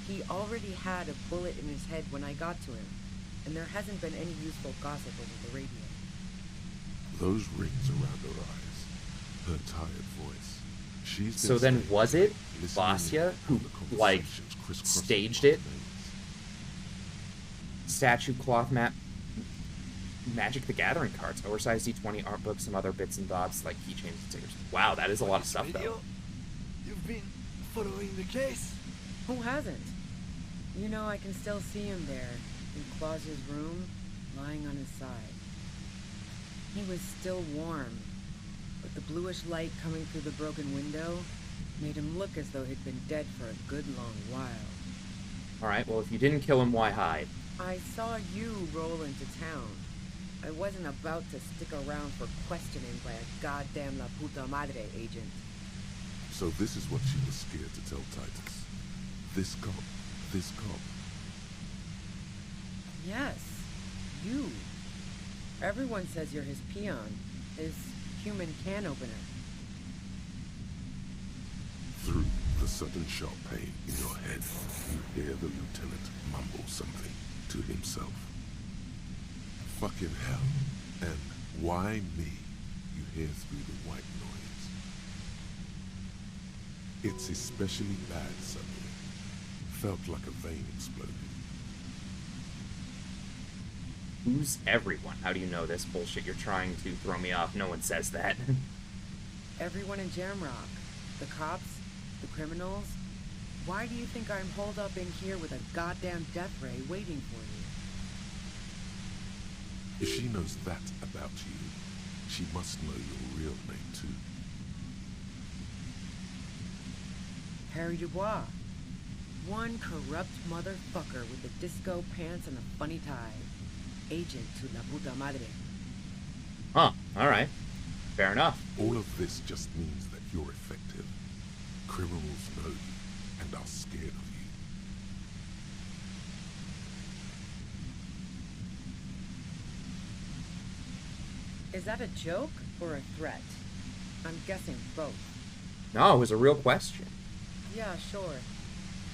He already had a bullet in his head when I got to him, and there hasn't been any useful gossip over the radio. Those rings around her eyes, her tired voice. So then was it Vasya who, like, staged it? Statue, cloth map, Magic the Gathering cards, oversized D20 art book, some other bits and bobs like keychains and stickers. Wow, that is a lot of stuff, though. You've been following the case? Who hasn't? You know, I can still see him there, in Claus's room, lying on his side. He was still warm, but the bluish light coming through the broken window made him look as though he'd been dead for a good long while. Alright, well, if you didn't kill him, why hide? I saw you roll into town. I wasn't about to stick around for questioning by a goddamn La Puta Madre agent. So this is what she was scared to tell Titus. This cop. Yes, you. Everyone says you're his peon, his human can opener. Through the sudden sharp pain in your head, you hear the lieutenant mumble something to himself. Fucking hell. And why me? You hear through the white noise. It's especially bad suddenly. Felt like a vein exploded. Who's everyone? How do you know this bullshit? You're trying to throw me off. No one says that. Everyone in Jamrock. The cops, the criminals. Why do you think I'm holed up in here with a goddamn death ray waiting for you? If she knows that about you, she must know your real name too. Harry Dubois. One corrupt motherfucker with the disco pants and a funny tie. Agent to La Puta Madre. Huh, alright. Fair enough. All of this just means that you're effective. Criminals know you and are scared of you. Is that a joke or a threat? I'm guessing both. No, it was a real question. Yeah, sure.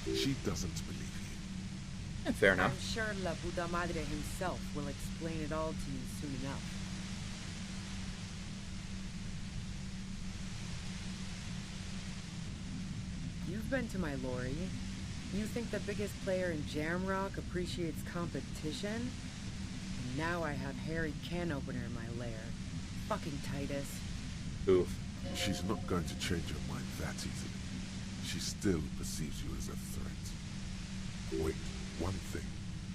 She doesn't believe you. Yeah, fair enough. I'm sure La Puta Madre himself will explain it all to you soon enough. You've been to my lorry. You think the biggest player in Jamrock appreciates competition? And now I have Harry Can Opener in my lair. Fucking Titus. Oof. She's not going to change her mind that easily. She still perceives you as a threat. Wait, one thing,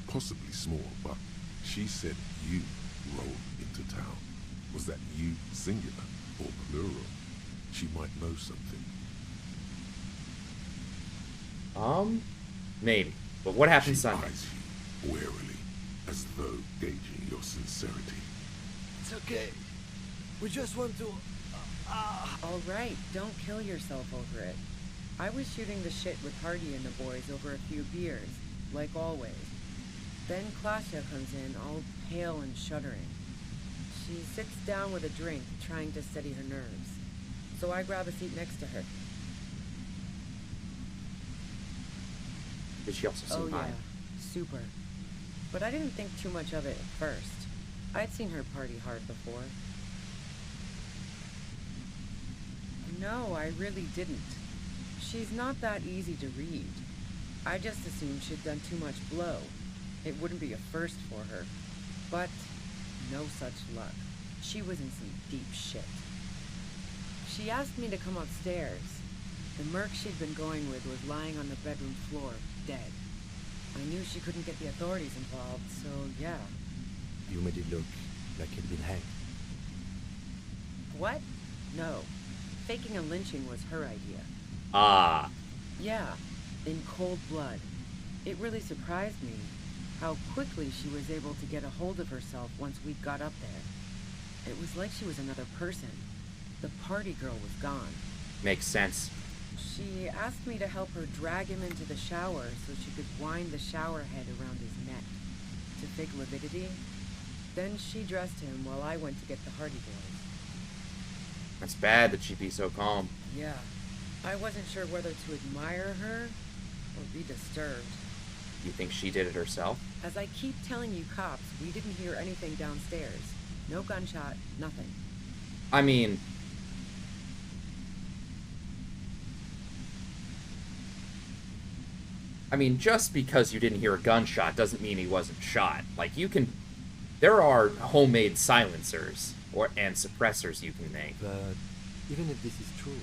possibly small, but she said you rolled into town. Was that you singular or plural? She might know something. Maybe. But what happened Sunday? Eyes you warily, as though gauging your sincerity. It's okay. We just want to... All right, don't kill yourself over it. I was shooting the shit with Hardy and the boys over a few beers, like always. Then Klasha comes in, all pale and shuddering. She sits down with a drink, trying to steady her nerves. So I grab a seat next to her. Did she also seem high? Yeah, super. But I didn't think too much of it at first. I'd seen her party hard before. No, I really didn't. She's not that easy to read. I just assumed she'd done too much blow. It wouldn't be a first for her. But no such luck. She was in some deep shit. She asked me to come upstairs. The merc she'd been going with was lying on the bedroom floor, dead. I knew she couldn't get the authorities involved, so yeah. You made it look like he'd been hanged. What? No. Faking a lynching was her idea. Ah. Yeah, in cold blood. It really surprised me how quickly she was able to get a hold of herself once we got up there. It was like she was another person. The party girl was gone. Makes sense. She asked me to help her drag him into the shower so she could wind the shower head around his neck to fake lividity. Then she dressed him while I went to get the Hardy boys. That's bad that she'd be so calm. Yeah. I wasn't sure whether to admire her or be disturbed. You think she did it herself? As I keep telling you cops, we didn't hear anything downstairs. No gunshot, nothing. I mean... just because you didn't hear a gunshot doesn't mean he wasn't shot. Like, you can... There are homemade silencers and suppressors you can make. But even if this is true,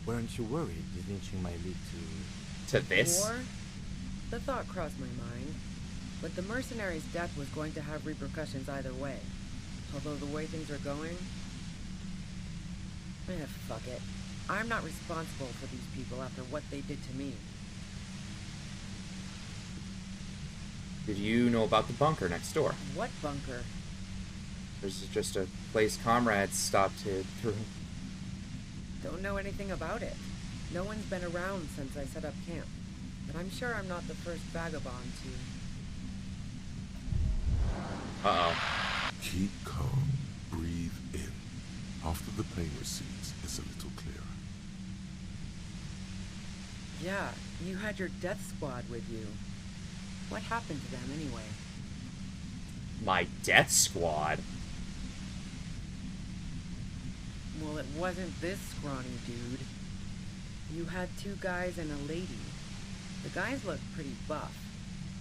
weren't you worried this lynching might lead to... To this? War? The thought crossed my mind. But the mercenary's death was going to have repercussions either way. Although the way things are going... fuck it. I'm not responsible for these people after what they did to me. Did you know about the bunker next door? What bunker? There's just a place comrades stopped through. Don't know anything about it. No one's been around since I set up camp. But I'm sure I'm not the first vagabond to... Uh-oh. Keep calm. Breathe in. After the pain recedes, it's a little clearer. Yeah, you had your death squad with you. What happened to them anyway? My death squad? Well, it wasn't this scrawny dude. You had 2 guys and a lady. The guys looked pretty buff.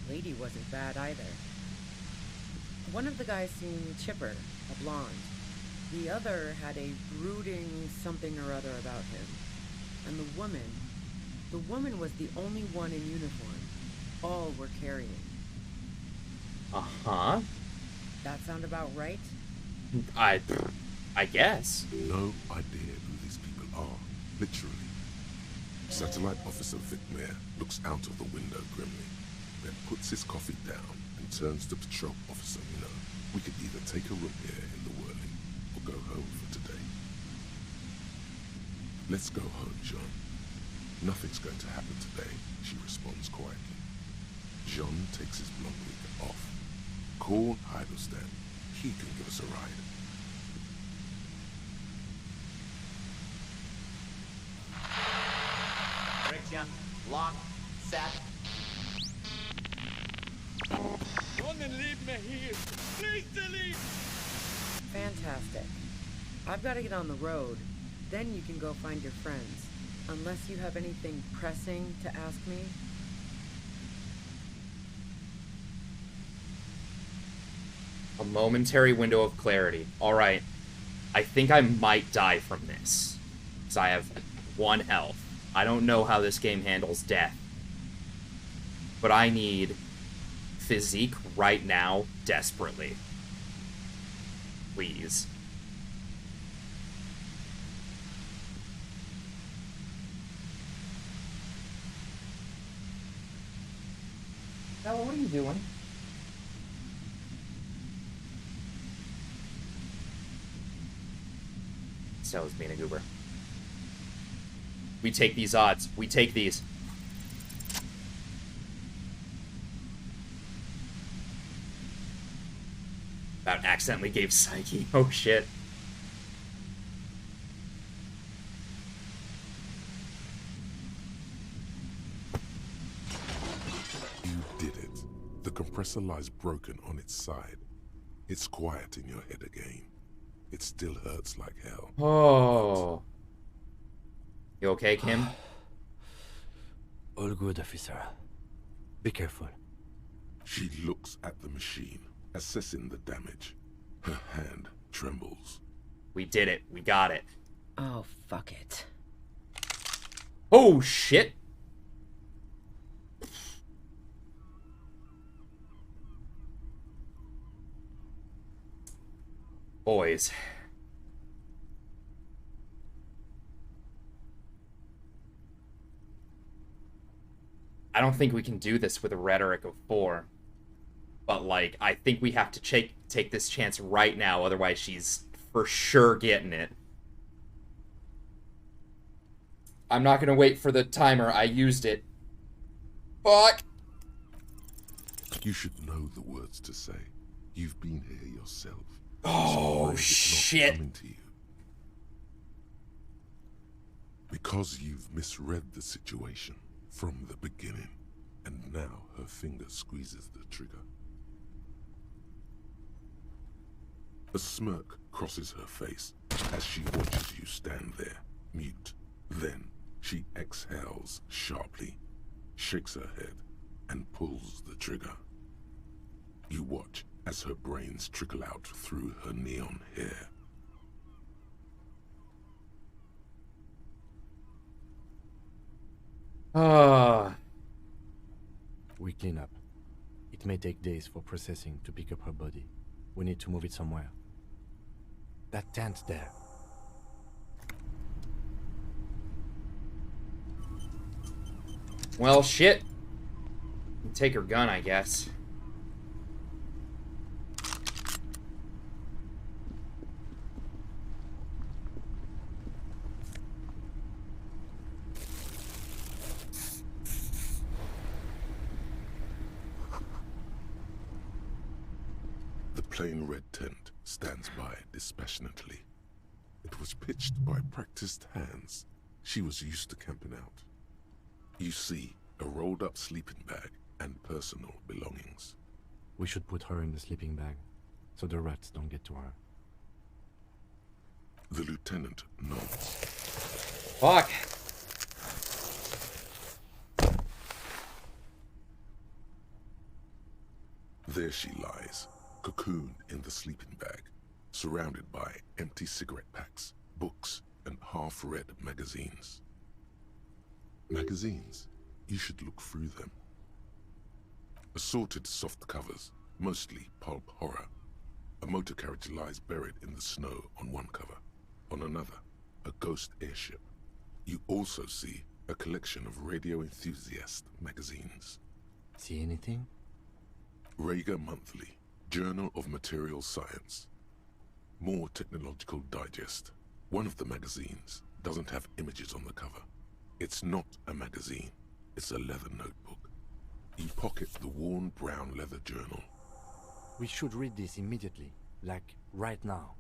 Lady wasn't bad either. One of the guys seemed chipper, a blonde. The other had a brooding something or other about him. And the woman was the only one in uniform. All were carrying. Uh-huh. That sound about right? I guess. No idea who these people are, literally. Satellite Officer Vic Mayer looks out of the window grimly, then puts his coffee down and turns to Patrol Officer Miller. We could either take a room here in the Whirling or go home for today. Let's go home, John. Nothing's going to happen today, she responds quietly. John takes his blonde wig off. Call Heidelstein. He can give us a ride. Friction, lock, set. Don't leave me here. Please leave. Fantastic. I've got to get on the road. Then you can go find your friends. Unless you have anything pressing to ask me. A momentary window of clarity. Alright. I think I might die from this. Because I have 1 health. I don't know how this game handles death. But I need physique right now, desperately. Please. Bella, what are you doing? Stella's being a goober. We take these odds. We take these. About accidentally gave Psyche. Oh shit. You did it. The compressor lies broken on its side. It's quiet in your head again. It still hurts like hell. Oh. You okay, Kim? All good, officer. Be careful. She looks at the machine, assessing the damage. Her hand trembles. We did it. We got it. Oh, fuck it. Oh, shit. Boys. I don't think we can do this with a rhetoric of 4. But, like, I think we have to take this chance right now, otherwise she's for sure getting it. I'm not gonna wait for the timer. I used it. Fuck! You should know the words to say. You've been here yourself. Oh, shit. Coming to you. Because you've misread the situation from the beginning. her finger squeezes the trigger. A smirk crosses her face as she watches you stand there, mute. Then she exhales sharply, shakes her head, and pulls the trigger. You watch as her brains trickle out through her neon hair. We clean up. It may take days for processing to pick up her body. We need to move it somewhere. That tent there. Well, shit. Take her gun, I guess. The plain red tent stands by dispassionately. It was pitched by practiced hands. She was used to camping out. You see a rolled-up sleeping bag and personal belongings. We should put her in the sleeping bag, so the rats don't get to her. The lieutenant nods. Fuck! There she lies, cocooned in the sleeping bag, surrounded by empty cigarette packs, books, and half-read magazines. Magazines? You should look through them. Assorted soft covers, mostly pulp horror. A motor carriage lies buried in the snow on one cover. On another, a ghost airship. You also see a collection of radio enthusiast magazines. See anything? Rager Monthly, Journal of Material Science. More Technological Digest. One of the magazines doesn't have images on the cover. It's not a magazine, it's a leather notebook. You pocket the worn brown leather journal. We should read this immediately, like right now.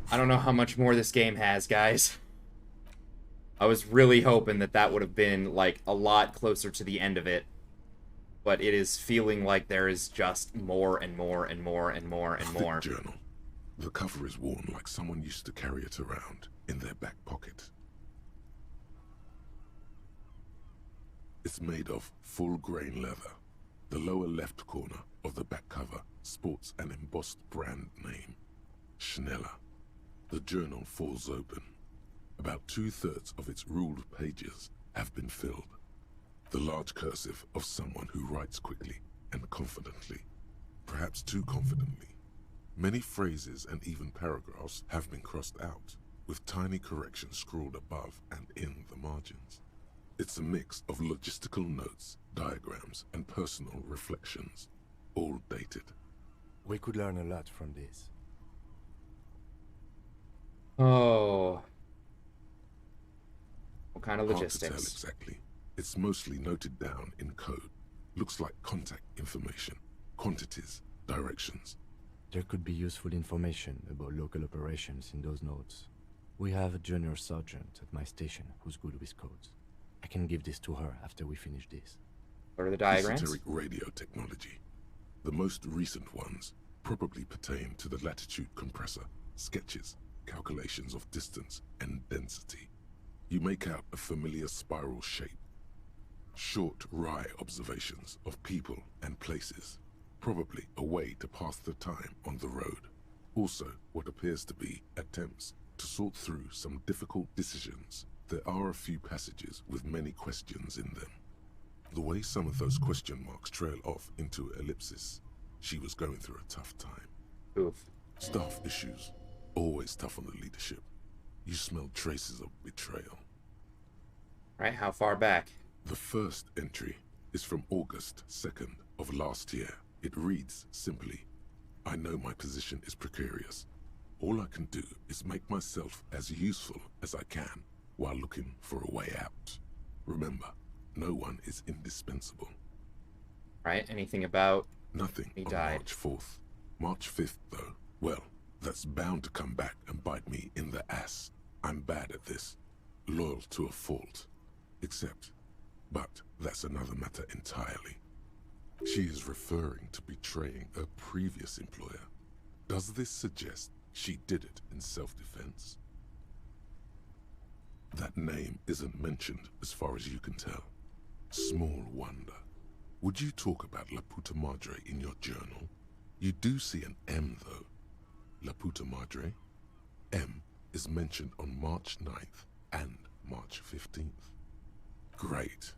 I don't know how much more this game has, guys. I was really hoping that that would have been, like, a lot closer to the end of it. But it is feeling like there is just more and more and more and more and more. Thick journal. The cover is worn like someone used to carry it around in their back pocket. It's made of full-grain leather. The lower left corner of the back cover sports an embossed brand name, Schneller. The journal falls open. About 2/3 of its ruled pages have been filled. The large cursive of someone who writes quickly and confidently, perhaps too confidently. Many phrases and even paragraphs have been crossed out, with tiny corrections scrawled above and in the margins. It's a mix of logistical notes, diagrams, and personal reflections, all dated. We could learn a lot from this. Oh. What kind of Hard to tell logistics? exactly. It's mostly noted down in code. Looks like contact information, quantities, directions. There could be useful information about local operations in those notes. We have a junior sergeant at my station who's good with codes. I can give this to her after we finish this. What are the diagrams? Esoteric radio technology. The most recent ones probably pertain to the latitude compressor, sketches, calculations of distance and density. You make out a familiar spiral shape. Short, wry observations of people and places. Probably a way to pass the time on the road. Also, what appears to be attempts to sort through some difficult decisions. There are a few passages with many questions in them. The way some of those question marks trail off into ellipses, she was going through a tough time. Oof. Staff issues. Always tough on the leadership. You smell traces of betrayal. Right, how far back? The first entry is from August 2nd of last year. It reads simply, I know my position is precarious. All I can do is make myself as useful as I can while looking for a way out. Remember, no one is indispensable. Right, anything about... Nothing he on died. March 4th. March 5th, though, well, that's bound to come back and bite me in the ass. I'm bad at this. loyal to a fault. But that's another matter entirely. She is referring to betraying a previous employer. Does this suggest she did it in self-defense? That name isn't mentioned as far as you can tell. Small wonder. Would you talk about La Puta Madre in your journal? You do see an M though. La Puta Madre? M is mentioned on March 9th and March 15th. Great.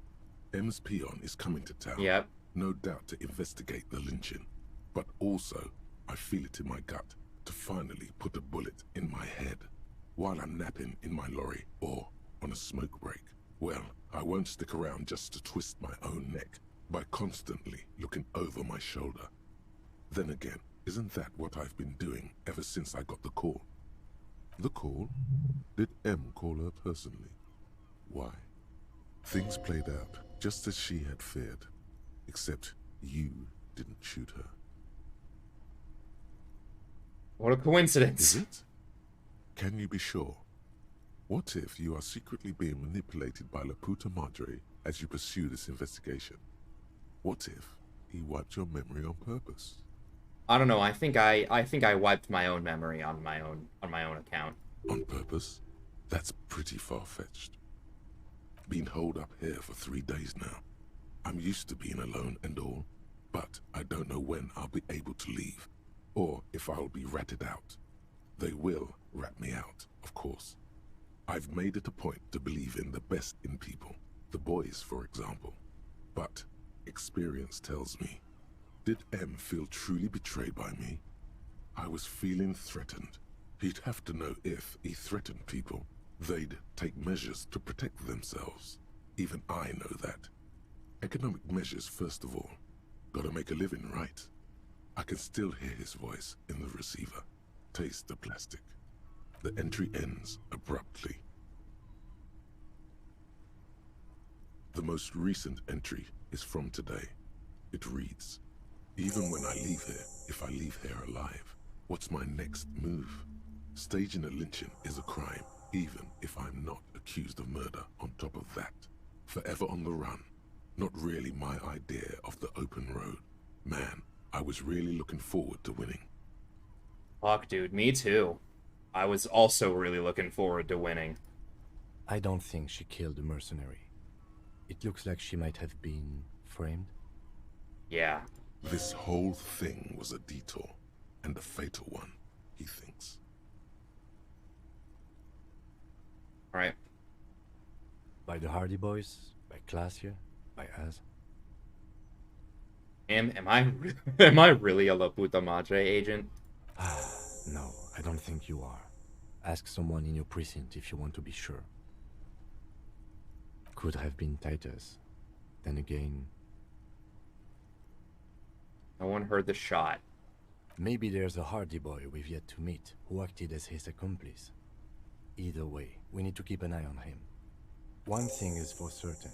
M's peon is coming to town. Yep. No doubt to investigate the lynching. But also, I feel it in my gut to finally put a bullet in my head while I'm napping in my lorry or on a smoke break. Well, I won't stick around just to twist my own neck by constantly looking over my shoulder. Then again, isn't that what I've been doing ever since I got the call? The call? Did M call her personally? Why? Things played out just as she had feared, except you didn't shoot her. What a coincidence. Is it? Can you be sure? What if you are secretly being manipulated by La Puta Madre as you pursue this investigation? What if he wiped your memory on purpose? I don't know. I think I wiped my own memory on my own account. On purpose? That's pretty far-fetched. Been holed up here for 3 days now. I'm used to being alone and all, but I don't know when I'll be able to leave, or if I'll be ratted out. They will rat me out, of course. I've made it a point to believe in the best in people, the boys, for example. But experience tells me, did M feel truly betrayed by me? I was feeling threatened. He'd have to know if he threatened people, they'd take measures to protect themselves. Even I know that. Economic measures, first of all. Gotta make a living, right? I can still hear his voice in the receiver. Taste the plastic. The entry ends abruptly. The most recent entry is from today. It reads, even when I leave here, if I leave here alive, what's my next move? Staging a lynching is a crime, even if I'm not accused of murder on top of that. Forever on the run. Not really my idea of the open road. Man, I was really looking forward to winning. Fuck, dude, me too. I was also really looking forward to winning. I don't think she killed the mercenary. It looks like she might have been framed. Yeah. This whole thing was a detour, and a fatal one, he thinks. Right. By the Hardy Boys? By Classier? By us? Am I really a La Puta Madre agent? No, I don't think you are. Ask someone in your precinct if you want to be sure. Could have been Titus. Then again... No one heard the shot. Maybe there's a Hardy Boy we've yet to meet, who acted as his accomplice. Either way, we need to keep an eye on him. One thing is for certain.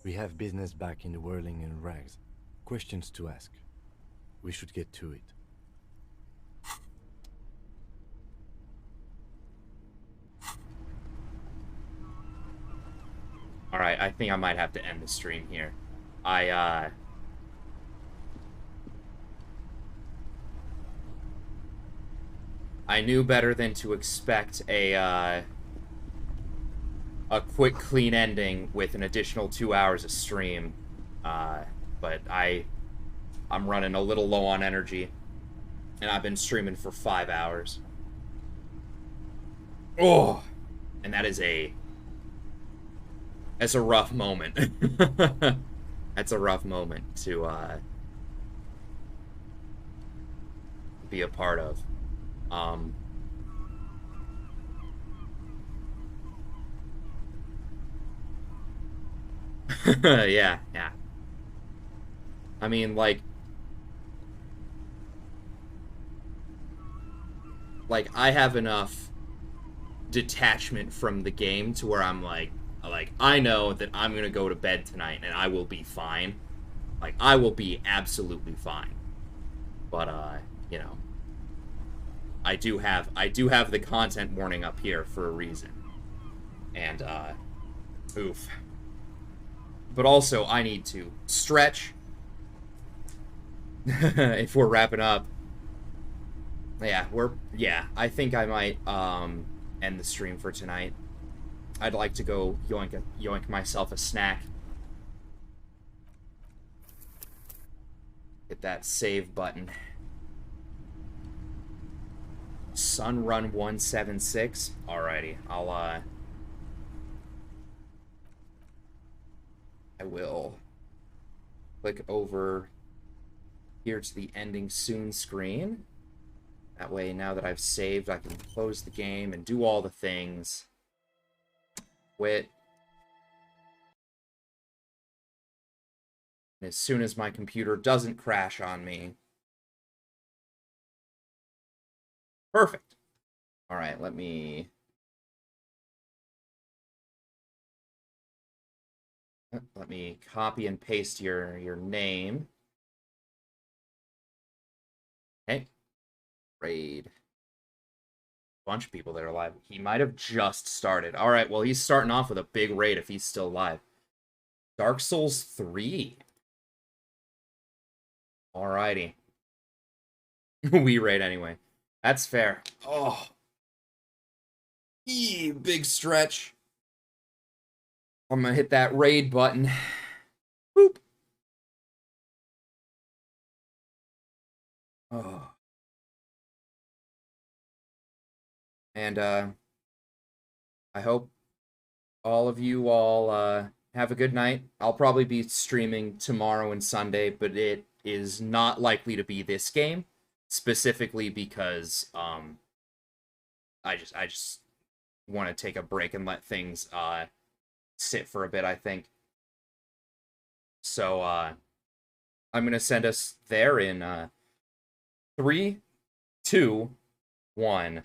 We have business back in the whirling and rags. Questions to ask. We should get to it. Alright, I think I might have to end the stream here. I knew better than to expect a quick, clean ending with an additional 2 hours of stream. But I'm running a little low on energy. And I've been streaming for 5 hours. Oh! And that's a rough moment. That's a rough moment to be a part of. Yeah. I mean, like I have enough detachment from the game to where I'm like I know that I'm gonna go to bed tonight and I will be fine. Like, I will be absolutely fine. But you know, I do have the content warning up here for a reason. And, oof. But also, I need to stretch. If we're wrapping up. Yeah, I think I might, end the stream for tonight. I'd like to go yoink myself a snack. Hit that save button. Sunrun 176. Alrighty, I will click over here to the ending soon screen. That way, now that I've saved, I can close the game and do all the things. Quit. And as soon as my computer doesn't crash on me. Perfect. Alright, let me copy and paste your name. Hey. Raid. Bunch of people that are live. He might have just started. Alright, well, he's starting off with a big raid if he's still live. Dark Souls 3. Alrighty. We raid anyway. That's fair. Oh. Big stretch. I'm gonna hit that raid button. Boop. Oh. And, I hope all of you all, have a good night. I'll probably be streaming tomorrow and Sunday, but it is not likely to be this game, specifically because, I just want to take a break and let things, sit for a bit, I think. So, I'm gonna send us there in, 3, 2, 1.